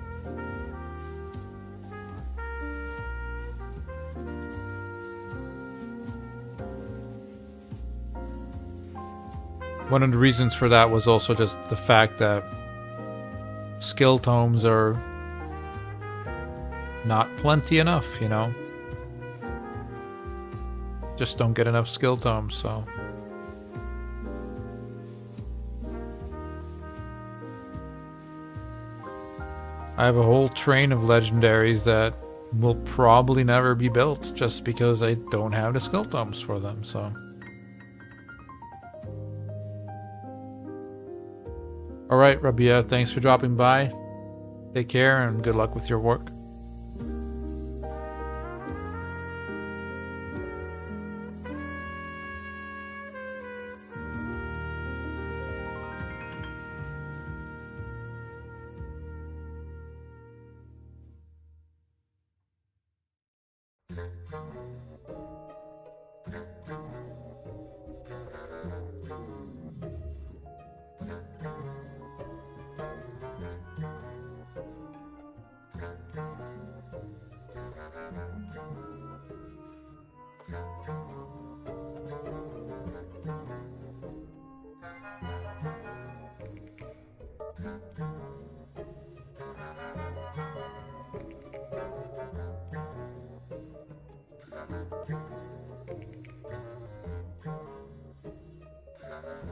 one of the reasons for that was also just the fact that skill tomes are not plenty enough, you know? Just don't get enough skill tomes, so. I have a whole train of legendaries that will probably never be built just because I don't have the skill tomes for them, so. Alright, Rabia, thanks for dropping by. Take care and good luck with your work.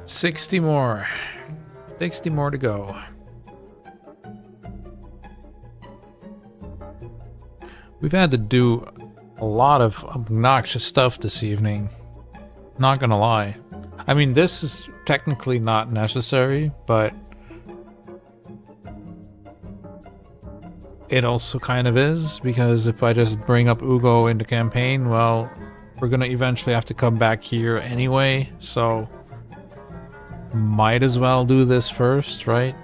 $60 more. 60 more to go. We've had to do a lot of obnoxious stuff this evening. Not gonna lie. I mean, this is technically not necessary, but it also kind of is, because if I just bring up Ugo into campaign, well, we're gonna eventually have to come back here anyway, so might as well do this first, right?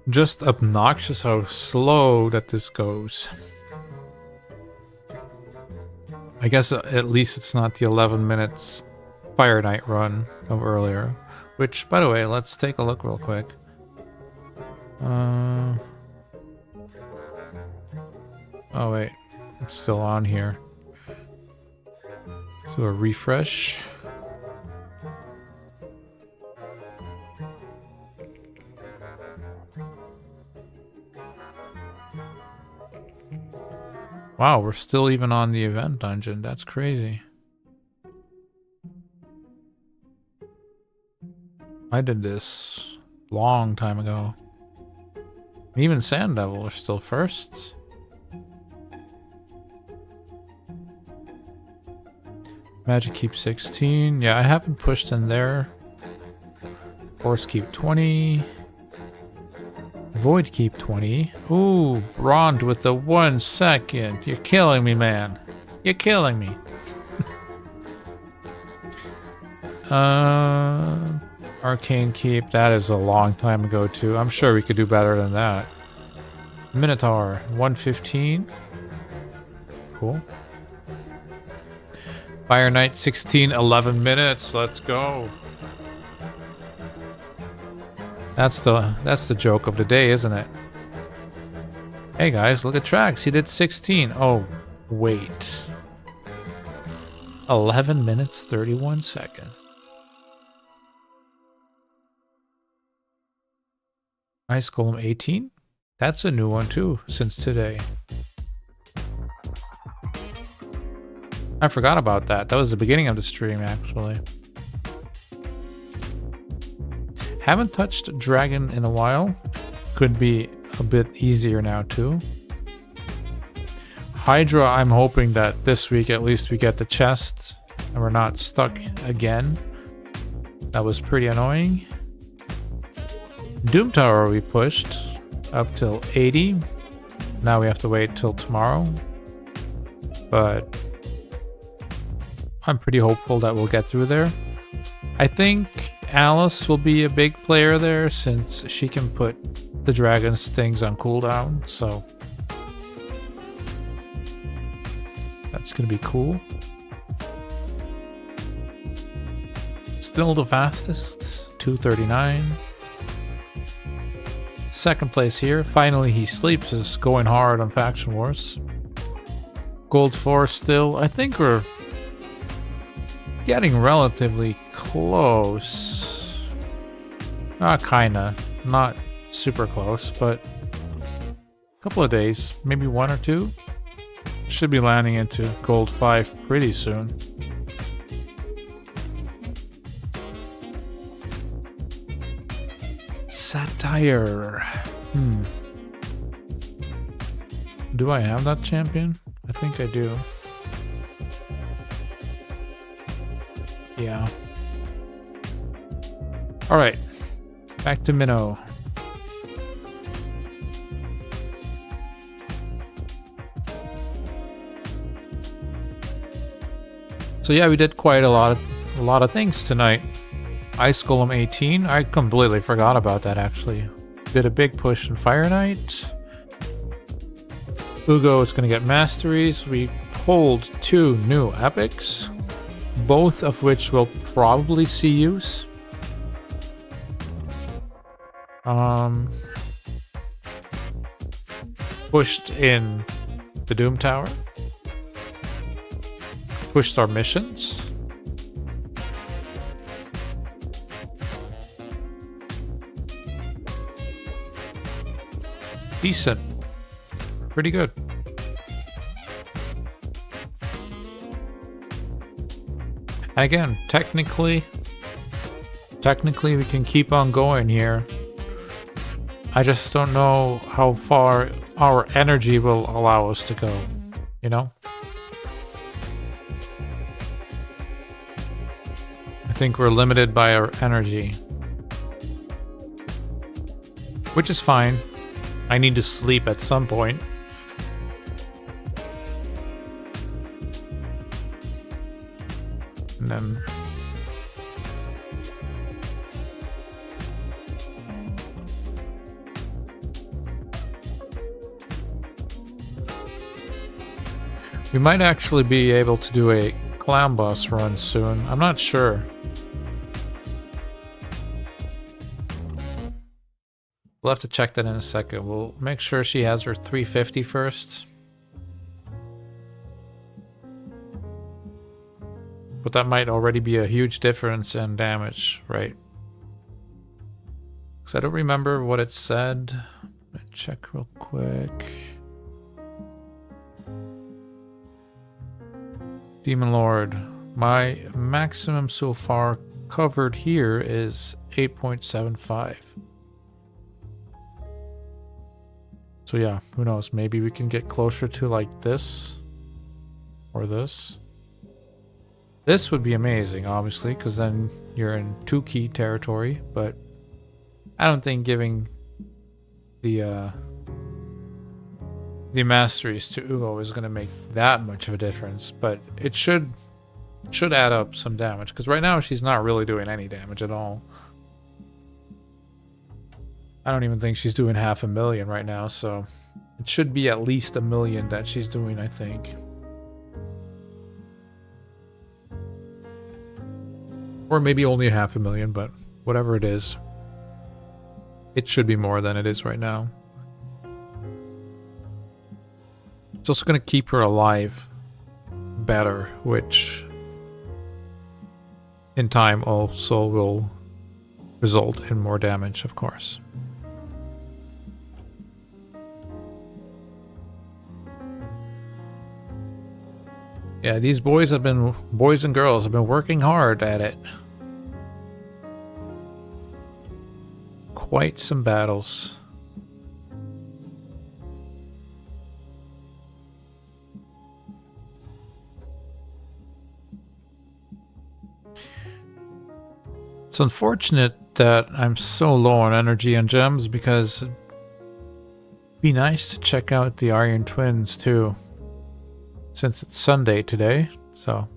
Just obnoxious how slow that this goes. I guess at least it's not the 11 minutes Fire Knight run of earlier. Which, by the way, let's take a look real quick. Oh wait, it's still on here. Let's do a refresh. Wow, we're still even on the event dungeon. That's crazy. I did this long time ago. Even Sand Devil are still firsts. Magic Keep 16. Yeah, I haven't pushed in there. Force Keep 20. Void Keep 20. Ooh, Rond with the 1 second. You're killing me, man. You're killing me. Arcane Keep, that is a long time ago too. I'm sure we could do better than that. Minotaur, 115. Cool. Fire Knight, 16, 11 minutes. Let's go. That's the joke of the day, isn't it? Hey guys, look at Trax. He did 16. Oh, wait. 11 minutes, 31 seconds. Ice Golem 18? That's a new one too, since today. I forgot about that. That was the beginning of the stream, actually. Haven't touched Dragon in a while. Could be a bit easier now, too. Hydra, I'm hoping that this week at least we get the chest and we're not stuck again. That was pretty annoying. Doom Tower we pushed up till 80. Now we have to wait till tomorrow. But I'm pretty hopeful that we'll get through there. I think Alice will be a big player there since she can put the dragon's things on cooldown, so that's gonna be cool. Still the fastest, 2:39. Second place here. Finally He Sleeps is going hard on Faction Wars. Gold 4 still. I think we're getting relatively close. Kinda. Not super close, but a couple of days. Maybe 1 or 2. Should be landing into Gold 5 pretty soon. Satire. Do I have that champion? I think I do. Yeah. Alright. Back to Minnow. So yeah, we did quite a lot of things tonight. Ice Golem 18. I completely forgot about that actually. Did a big push in Fire Knight. Ugo is going to get masteries. We pulled 2 new epics, both of which will probably see use. Pushed in the Doom Tower. Pushed our missions. Decent. Pretty good. And again, technically we can keep on going here. I just don't know how far our energy will allow us to go, you know? I think we're limited by our energy. Which is fine. I need to sleep at some point. And then we might actually be able to do a clown boss run soon. I'm not sure. We'll have to check that in a second. We'll make sure she has her 350 first. But that might already be a huge difference in damage, right? Because I don't remember what it said. Let me check real quick. Demon Lord. My maximum so far covered here is 8.75. So yeah, who knows? Maybe we can get closer to like this. Or this. This would be amazing, obviously, because then you're in 2 key territory, but I don't think giving the masteries to Ugo is going to make that much of a difference, but it should should add up some damage, because right now she's not really doing any damage at all. I don't even think she's doing 500,000 right now, so it should be at least 1,000,000 that she's doing, I think. Or maybe only 500,000, but whatever it is, it should be more than it is right now. It's also going to keep her alive better, which in time also will result in more damage, of course. Yeah, these boys and girls have been working hard at it. Quite some battles. It's unfortunate that I'm so low on energy and gems, because it'd be nice to check out the Iron Twins too, since it's Sunday today. So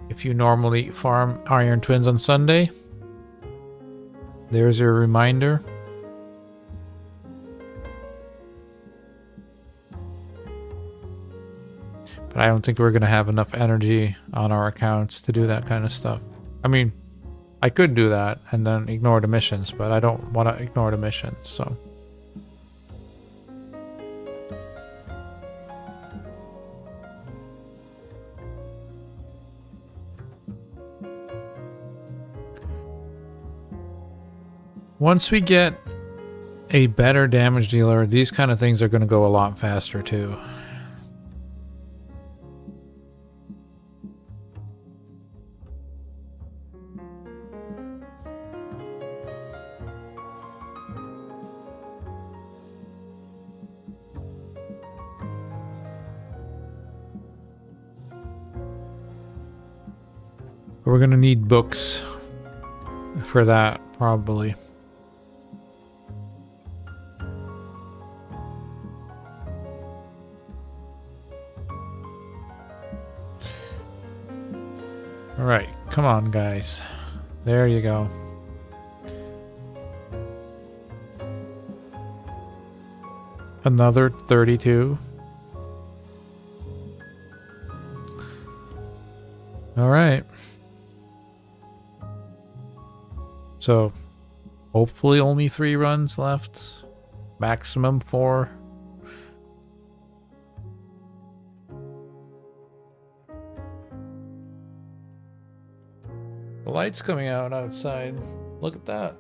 if you normally farm Iron Twins on Sunday, there's your reminder. But I don't think we're going to have enough energy on our accounts to do that kind of stuff. I mean, I could do that and then ignore the missions, but I don't want to ignore the missions, so. Once we get a better damage dealer, these kind of things are going to go a lot faster too. We're going to need books for that, probably. Alright, come on guys. There you go. Another 32. Alright. So, hopefully only 3 runs left. Maximum 4. The light's coming out outside. Look at that.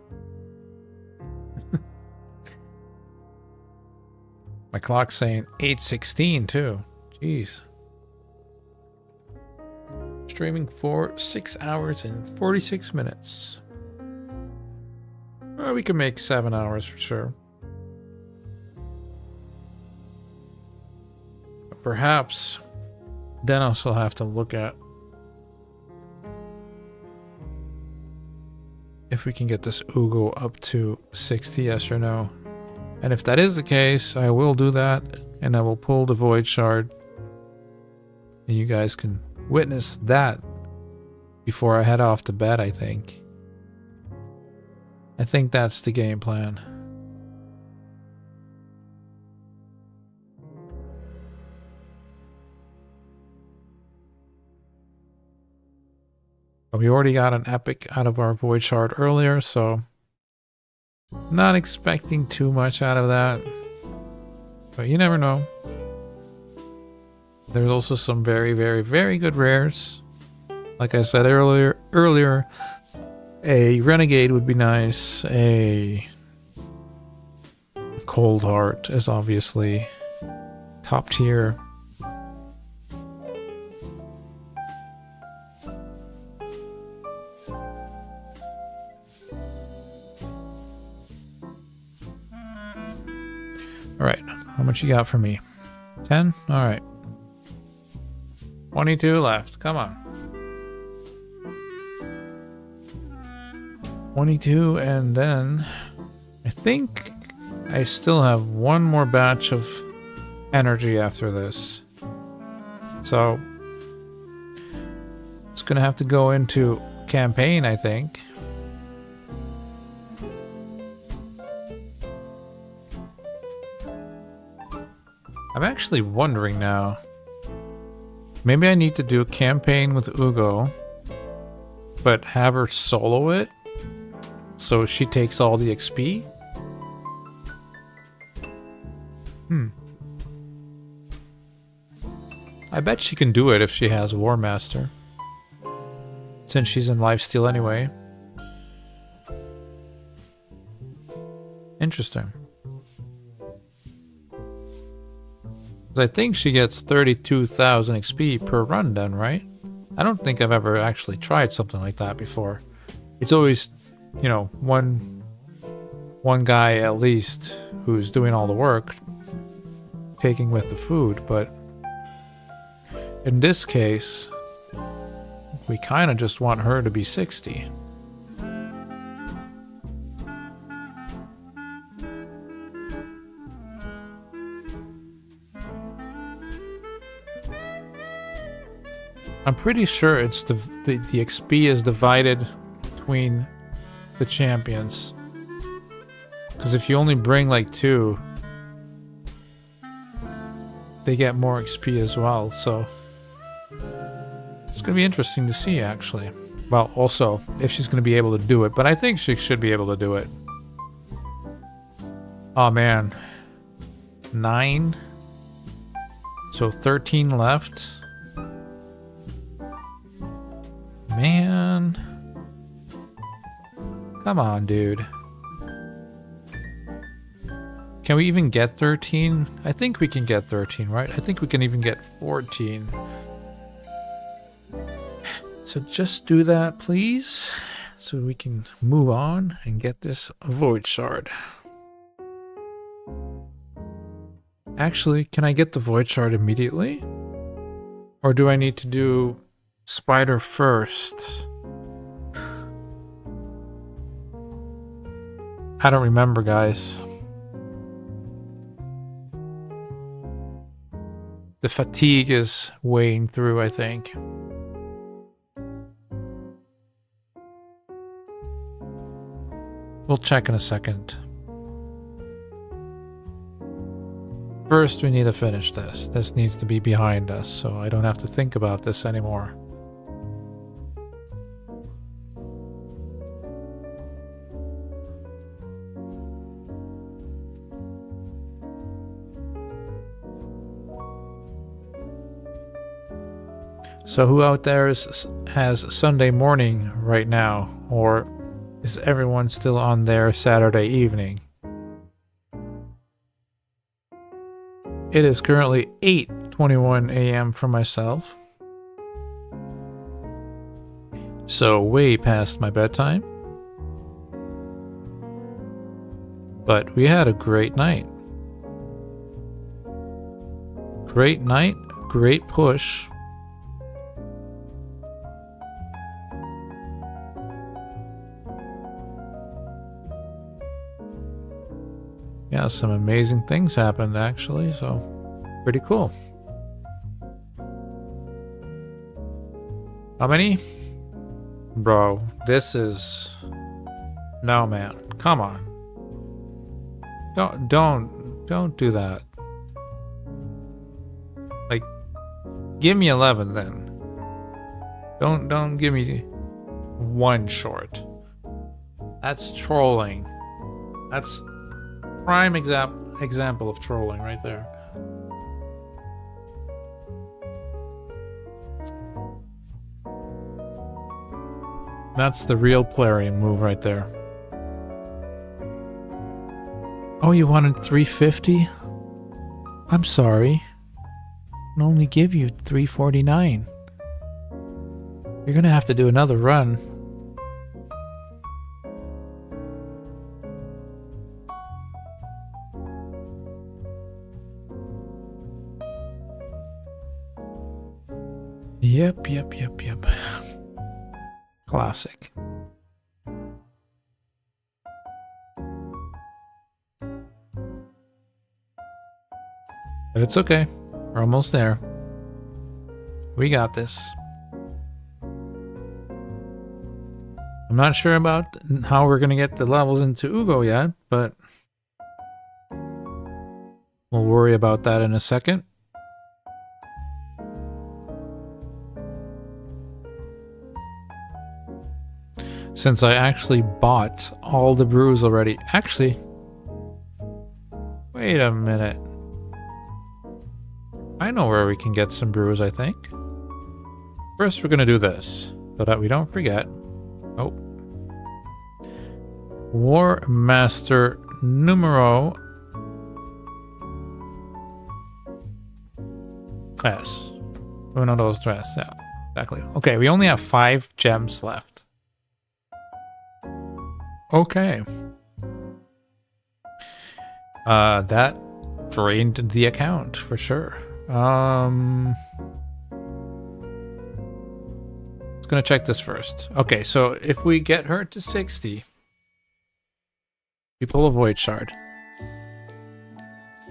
My clock's saying 8:16 too. Jeez. Streaming for 6 hours and 46 minutes. Well, we can make 7 hours for sure. But perhaps then I'll still have to look at if we can get this Ugo up to 60, yes or no. And if that is the case, I will do that, and I will pull the Void Shard. And you guys can witness that before I head off to bed, I think. I think that's the game plan. We already got an epic out of our Void Shard earlier, so not expecting too much out of that. But you never know. There's also some very, very, very good rares. Like I said earlier, a Renegade would be nice. A Cold Heart is obviously top tier. Alright, how much you got for me? 10? Alright. 22 left, come on. 22, and then I think I still have one more batch of energy after this. So It's gonna have to go into campaign, I think. I'm actually wondering now. Maybe I need to do a campaign with Ugo, but have her solo it so she takes all the XP. I bet she can do it if she has War Master, since she's in lifesteal anyway. Interesting. I think she gets 32,000 XP per run then, right? I don't think I've ever actually tried something like that before. It's always, you know, one guy at least who's doing all the work, taking with the food, but in this case, we kind of just want her to be 60. I'm pretty sure it's the XP is divided between the champions. Because if you only bring like 2, they get more XP as well, so it's gonna be interesting to see, actually. Well, also, if she's gonna be able to do it, but I think she should be able to do it. Oh man. 9. So 13 left. Man. Come on, dude. Can we even get 13? I think we can get 13, right? I think we can even get 14. So just do that, please, so we can move on and get this Void Shard. Actually, can I get the Void Shard immediately? Or do I need to do Spider first? I don't remember, guys. The fatigue is weighing through, I think. We'll check in a second. First, we need to finish this. This needs to be behind us, so I don't have to think about this anymore. So who out there has Sunday morning right now? Or is everyone still on their Saturday evening? It is currently 8:21 a.m. for myself. So way past my bedtime. But we had a great night. Great night, great push. Yeah, some amazing things happened actually, so pretty cool. How many? Bro, this is... No, man. Come on. Don't do that. Like, give me 11 then. Don't give me 1 short. That's trolling. That's prime example of trolling right there. That's the real Plarium move right there. Oh, you wanted 350? I'm sorry. I can only give you 349. You're gonna have to do another run. Yep. Classic. But it's okay. We're almost there. We got this. I'm not sure about how we're going to get the levels into Ugo yet, but we'll worry about that in a second. Since I actually bought all the brews already. Actually, wait a minute. I know where we can get some brews, I think. First, we're going to do this so that we don't forget. Oh. War Master Numero Tres. Uno, dos, tres. Yeah, exactly. Okay, we only have 5 gems left. Okay. That drained the account for sure. Gonna check this first. Okay, so if we get her to 60, we pull a void shard.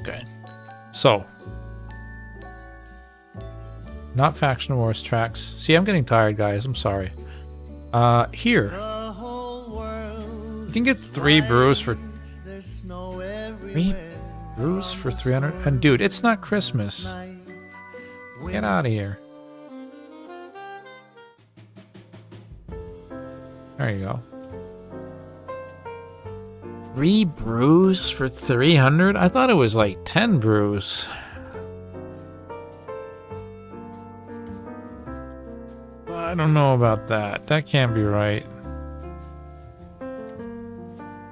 Okay, so not faction wars tracks. See, I'm getting tired, guys. I'm sorry. Here you can get 3 brews for 300. And dude, it's not Christmas. Get out of here. There you go. 3 brews for 300? I thought it was like 10 brews. I don't know about that. That can't be right.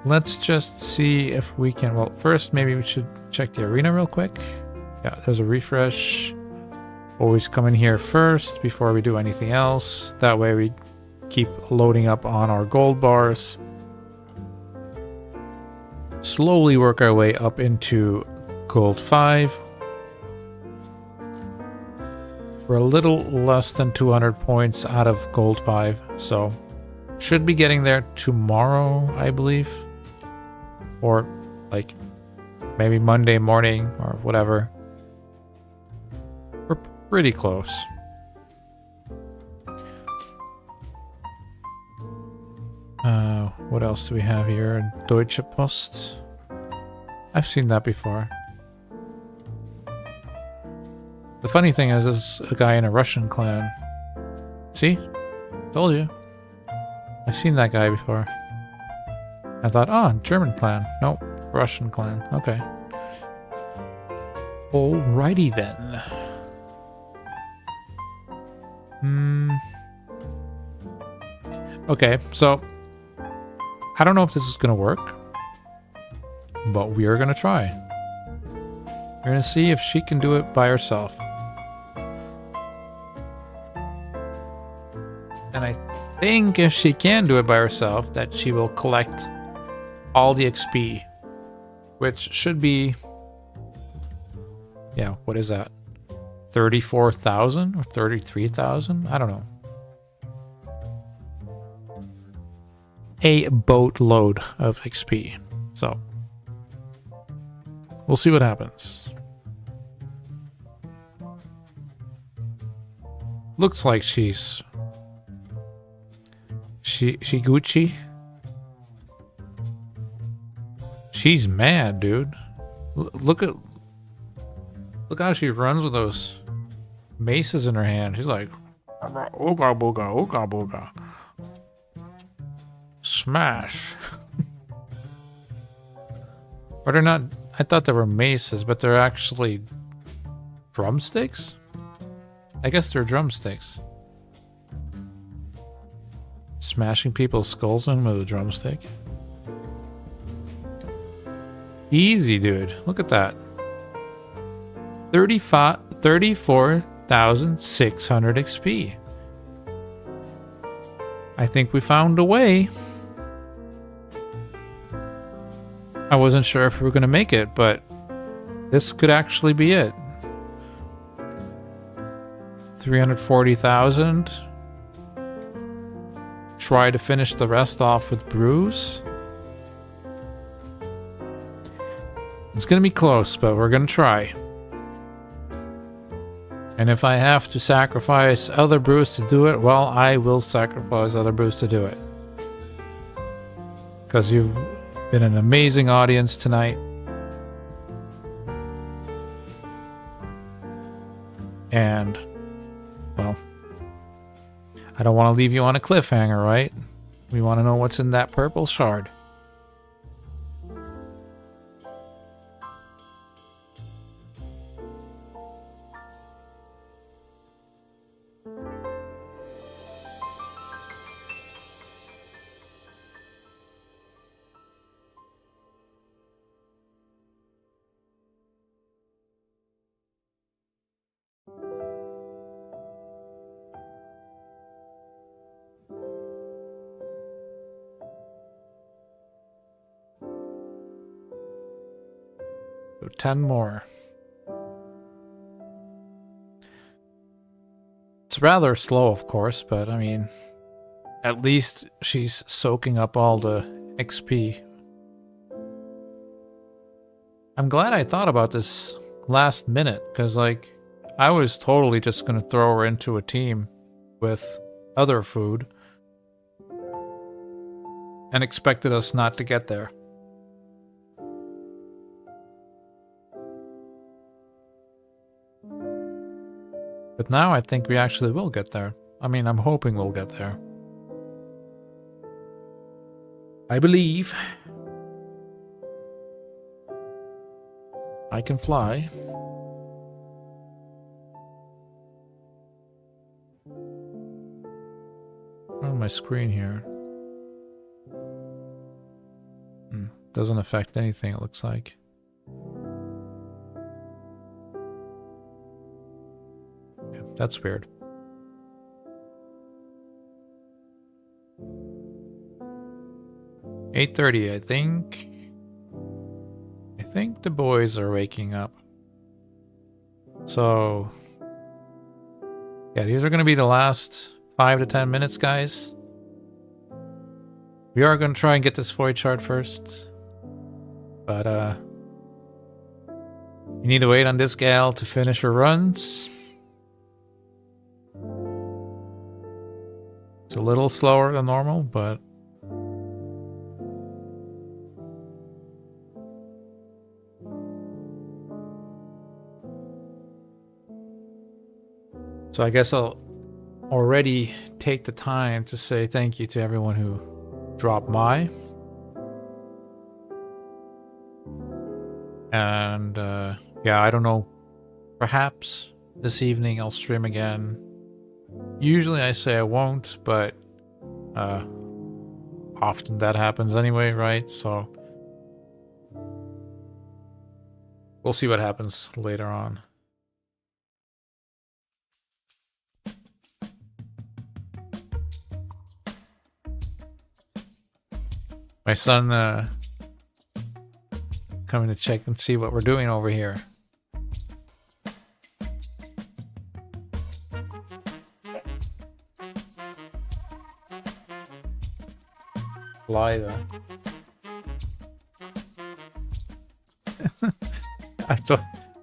Let's just see if we can... Well, first maybe we should check the arena real quick. Yeah, there's a refresh. Always come in here first before we do anything else. That way we keep loading up on our gold bars. Slowly work our way up into gold 5. We're a little less than 200 points out of gold 5, so should be getting there tomorrow, I believe. Or like maybe Monday morning or whatever. We're pretty close. What else do we have here? Deutsche Post. I've seen that before. The funny thing is, this is a guy in a Russian clan. See? Told you. I've seen that guy before. I thought, oh, German clan. Nope, Russian clan. Okay. Alrighty then. Okay, so I don't know if this is gonna work, but we are gonna try. We're gonna see if she can do it by herself. And I think if she can do it by herself, that she will collect all the XP, which should be, yeah, what is that? 34,000 or 33,000? I don't know. A boatload of XP. So we'll see what happens. Looks like she Gucci. She's mad, dude. Look how she runs with those maces in her hand. She's like, ooga booga, ooga booga. Smash. Or they're not, I thought they were maces, but they're actually drumsticks? I guess they're drumsticks. Smashing people's skulls in with a drumstick. Easy, dude. Look at that. 34,600 XP. I think we found a way. I wasn't sure if we were going to make it, but this could actually be it. 340,000. Try to finish the rest off with brews. It's going to be close, but we're going to try. And if I have to sacrifice other brews to do it, well, I will sacrifice other brews to do it. because you've been an amazing audience tonight. And, well, I don't want to leave you on a cliffhanger, right? We want to know what's in that purple shard. So 10 more. It's rather slow, of course, but I mean, at least she's soaking up all the XP. I'm glad I thought about this last minute, because, like, I was totally just going to throw her into a team with other food and expected us not to get there. But now I think we actually will get there. I mean, I'm hoping we'll get there. I believe I can fly. On my screen here. Doesn't affect anything, it looks like. Yeah, that's weird. "8:30, I think. I think the boys are waking up. So, yeah, these are going to be the last 5 to 10 minutes, guys. We are going to try and get this void shard first. But, you need to wait on this gal to finish her runs. It's a little slower than normal, but so I guess I'll already take the time to say thank you to everyone who dropped by. And yeah, I don't know, perhaps this evening I'll stream again. Usually I say I won't, but often that happens anyway, right? So we'll see what happens later on. My son coming to check and see what we're doing over here. Live.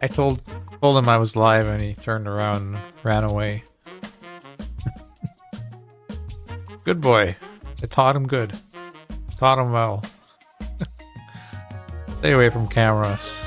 I told him I was live, and he turned around and ran away. Good boy. I taught him good. Taught him well. Stay away from cameras.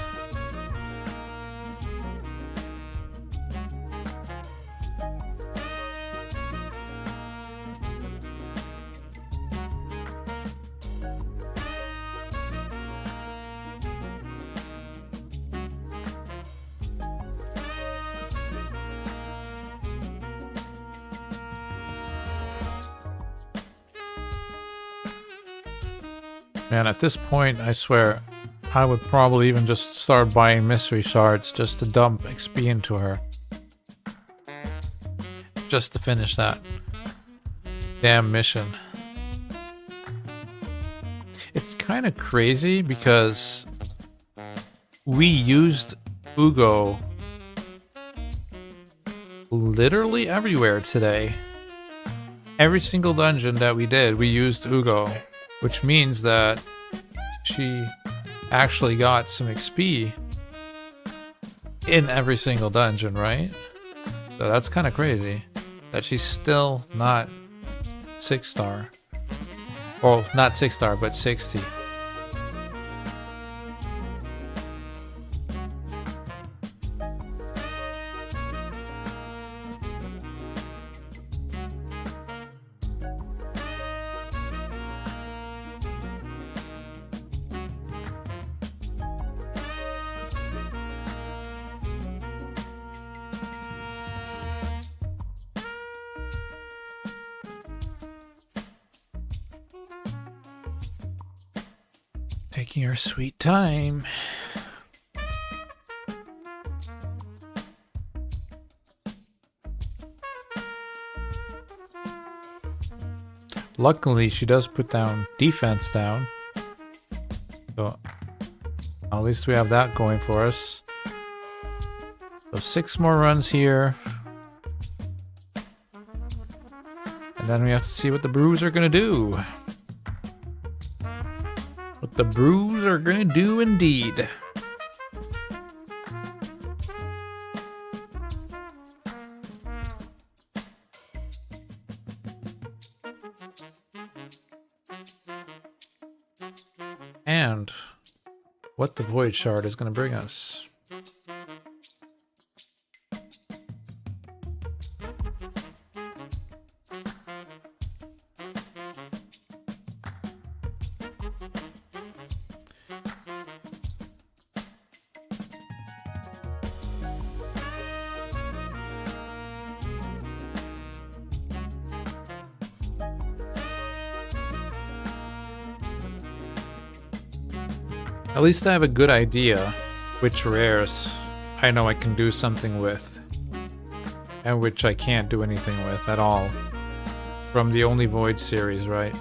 Man, at this point, I swear, I would probably even just start buying mystery shards just to dump XP into her. Just to finish that damn mission. It's kind of crazy because we used Ugo literally everywhere today. Every single dungeon that we did, we used Ugo. Which means that she actually got some XP in every single dungeon, right? So that's kind of crazy that she's still not 6-star. Oh, not 6 star, but 60. Taking our sweet time. Luckily, she does put down defense down. So at least we have that going for us. So 6 more runs here. And then we have to see what the Brews are going to do. What the Brews are going to do indeed. And what the Void Shard is going to bring us. At least I have a good idea which rares I know I can do something with, and which I can't do anything with at all. From the Only Void series, right?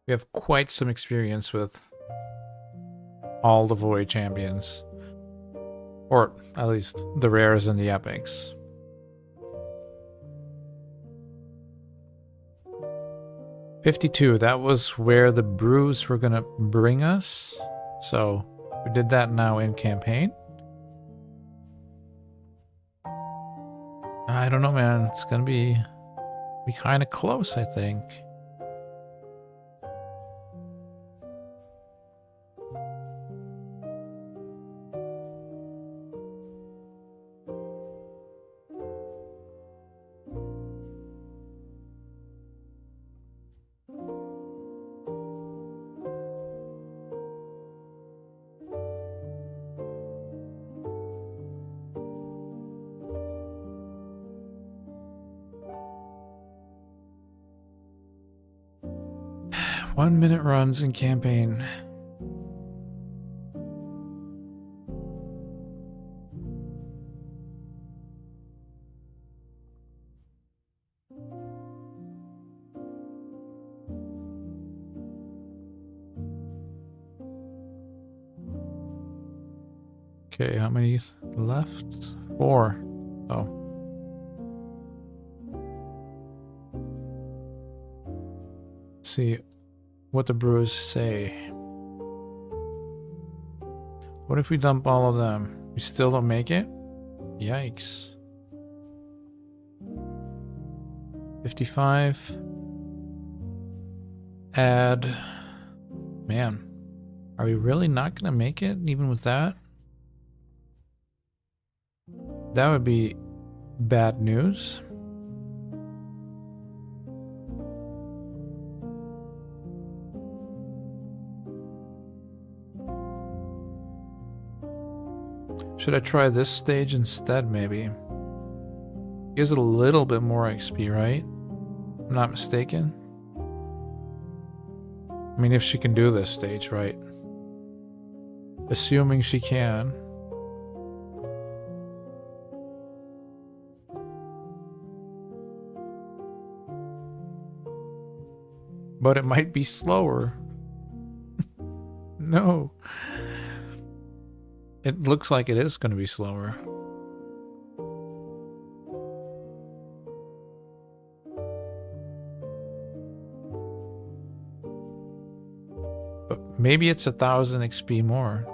We have quite some experience with all the Void champions. Or at least the rares and the epics. $52, that was where the Brews were gonna bring us. So we did that now in campaign. I don't know, man. It's gonna be kind of close, I think. One-minute runs in campaign. Okay, how many left? 4. Oh. Let's see what the Brews say. What if we dump all of them? We still don't make it? Yikes. 55. Add. Man. Are we really not gonna make it even with that? That would be bad news. Should I try this stage instead, maybe? Gives it a little bit more XP, right? I'm not mistaken. I mean, if she can do this stage, right? Assuming she can. But it might be slower. No. It looks like it is going to be slower. But maybe it's 1,000 XP more.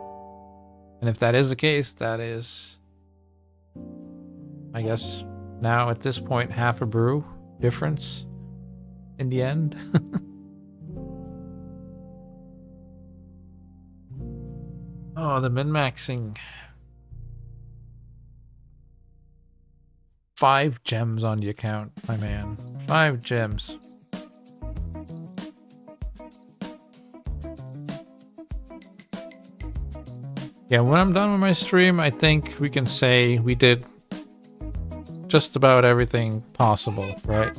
And if that is the case, that is, I guess, now at this point, half a brew difference in the end. Oh, the min-maxing. 5 gems on the account, my man. 5 gems. Yeah, when I'm done with my stream, I think we can say we did just about everything possible, right?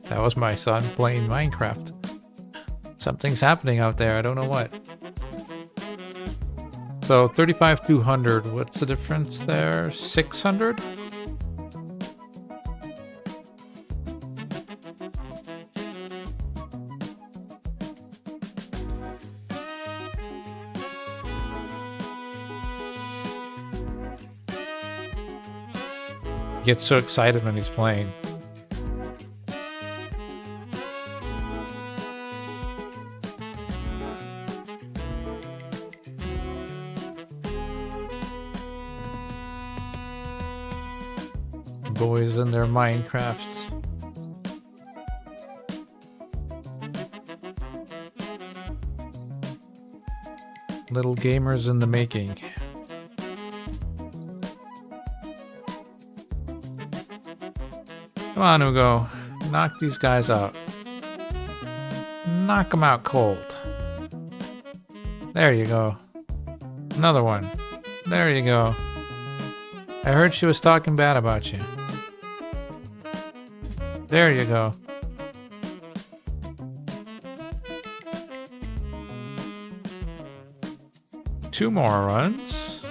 That was my son playing Minecraft. Something's happening out there, I don't know what. So 35,200, what's the difference there? 600? He gets so excited when he's playing. Boys in their Minecrafts. Little gamers in the making. Come on, Ugo. Knock these guys out. Knock them out cold. There you go. Another one. There you go. I heard she was talking bad about you. There you go. Two more runs.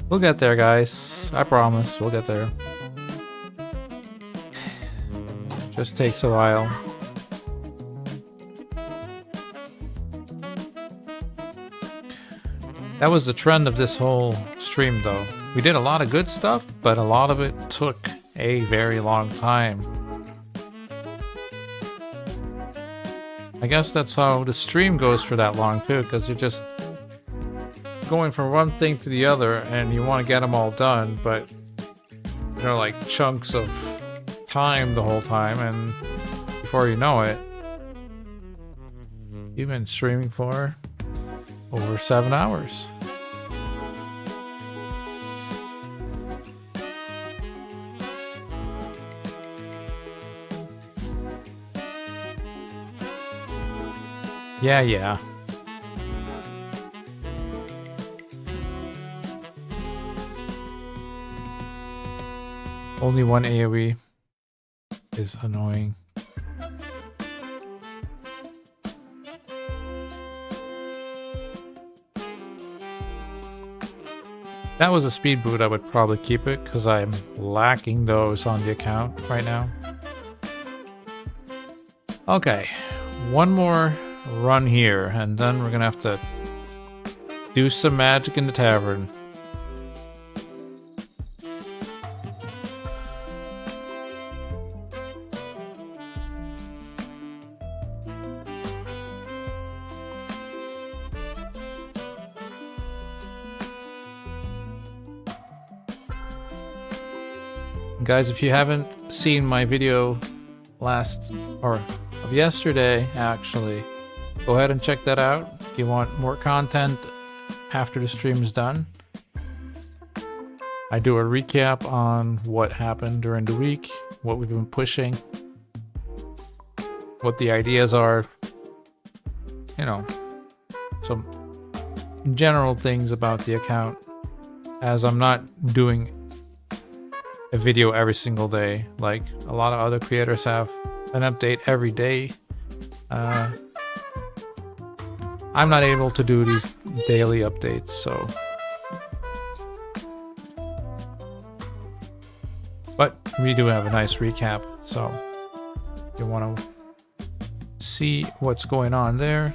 We'll get there, guys. I promise. We'll get there. Just takes a while. That was the trend of this whole stream, though. We did a lot of good stuff, but a lot of it took a very long time. I guess that's how the stream goes for that long, too, because you're just going from one thing to the other, and you want to get them all done, but they're like chunks of time the whole time, and before you know it, you've been streaming for over 7 hours. Yeah. Only one AoE is annoying. If that was a speed boot, I would probably keep it because I'm lacking those on the account right now. Okay, one more run here, and then we're gonna have to do some magic in the tavern. Guys, if you haven't seen my video of yesterday, actually, go ahead and check that out if you want more content after the stream is done. I do a recap on what happened during the week, what we've been pushing, what the ideas are, you know, some general things about the account, as I'm not doing a video every single day like a lot of other creators have an update every day. I'm not able to do these daily updates, so but we do have a nice recap, so if you want to see what's going on there.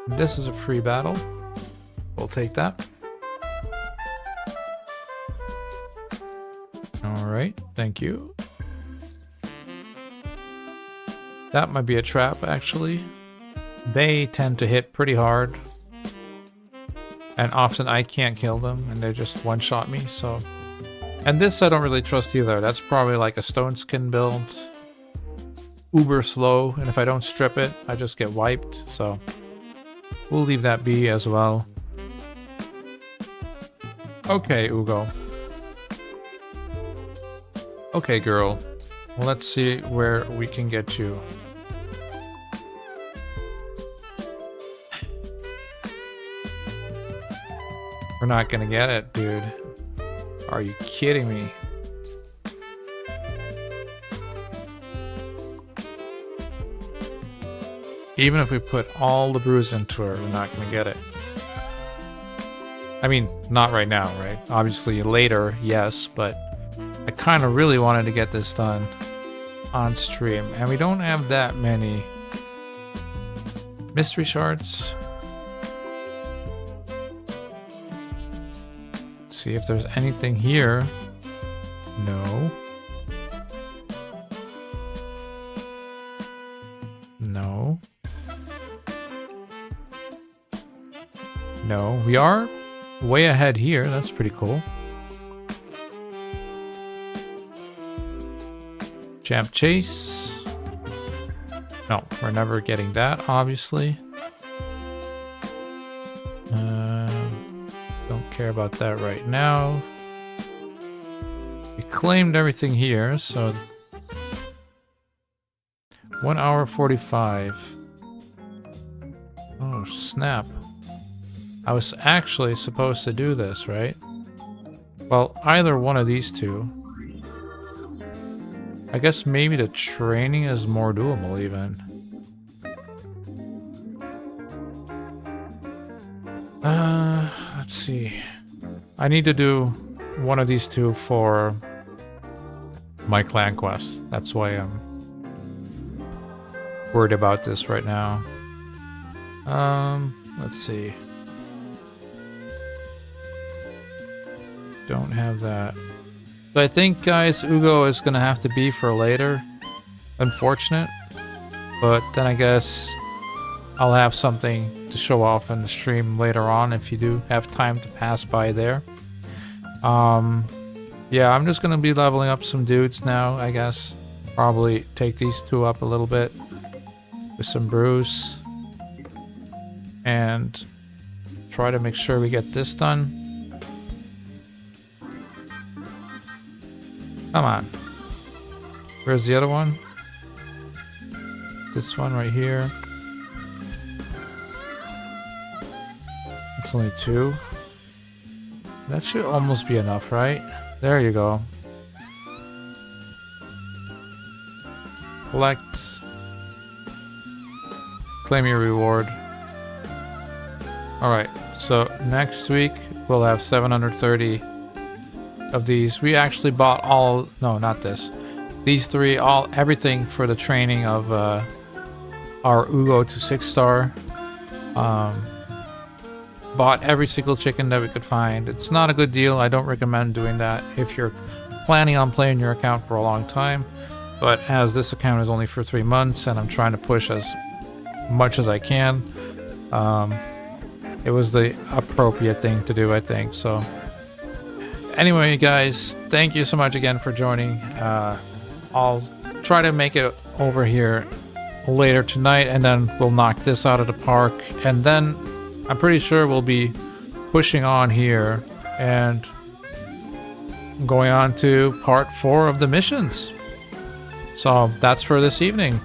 This is a free battle. We'll take that. Alright, thank you. That might be a trap, actually. They tend to hit pretty hard. And often I can't kill them and they just one-shot me, so... And this I don't really trust either. That's probably like a stone skin build. Uber slow, and if I don't strip it, I just get wiped, so... We'll leave that be as well. Okay, Ugo. Okay, girl. Well, let's see where we can get you. We're not gonna get it, dude. Are you kidding me? Even if we put all the brews into her, we're not gonna get it. I mean, not right now, right? Obviously later, yes, but I kind of really wanted to get this done on stream. And we don't have that many mystery shards. Let's see if there's anything here. No. No. No, we are way ahead here. That's pretty cool. Champ Chase. No, we're never getting that, obviously. Don't care about that right now. We claimed everything here, so 1 hour 45. Oh, snap. I was actually supposed to do this, right? Well, either one of these two. I guess maybe the training is more doable, even. Let's see. I need to do one of these two for my clan quest. That's why I'm worried about this right now. Let's see. Don't have that. So I think, guys, Ugo is gonna have to be for later. Unfortunate. But then I guess I'll have something to show off in the stream later on if you do have time to pass by there. Yeah, I'm just gonna be leveling up some dudes now, I guess. Probably take these two up a little bit with some brews. And try to make sure we get this done. Come on. Where's the other one? This one right here. It's only 2. That should almost be enough, right? There you go. Collect. Claim your reward. Alright, so next week we'll have 730 of these. We actually bought all... No, not this. These 3, everything for the training of our Ugo to 6-star. Bought every single chicken that we could find. It's not a good deal. I don't recommend doing that if you're planning on playing your account for a long time. But as this account is only for 3 months and I'm trying to push as much as I can, it was the appropriate thing to do, I think. So anyway, guys, thank you so much again for joining. I'll try to make it over here later tonight, and then we'll knock this out of the park, and then I'm pretty sure we'll be pushing on here and going on to part 4 of the missions. So that's for this evening.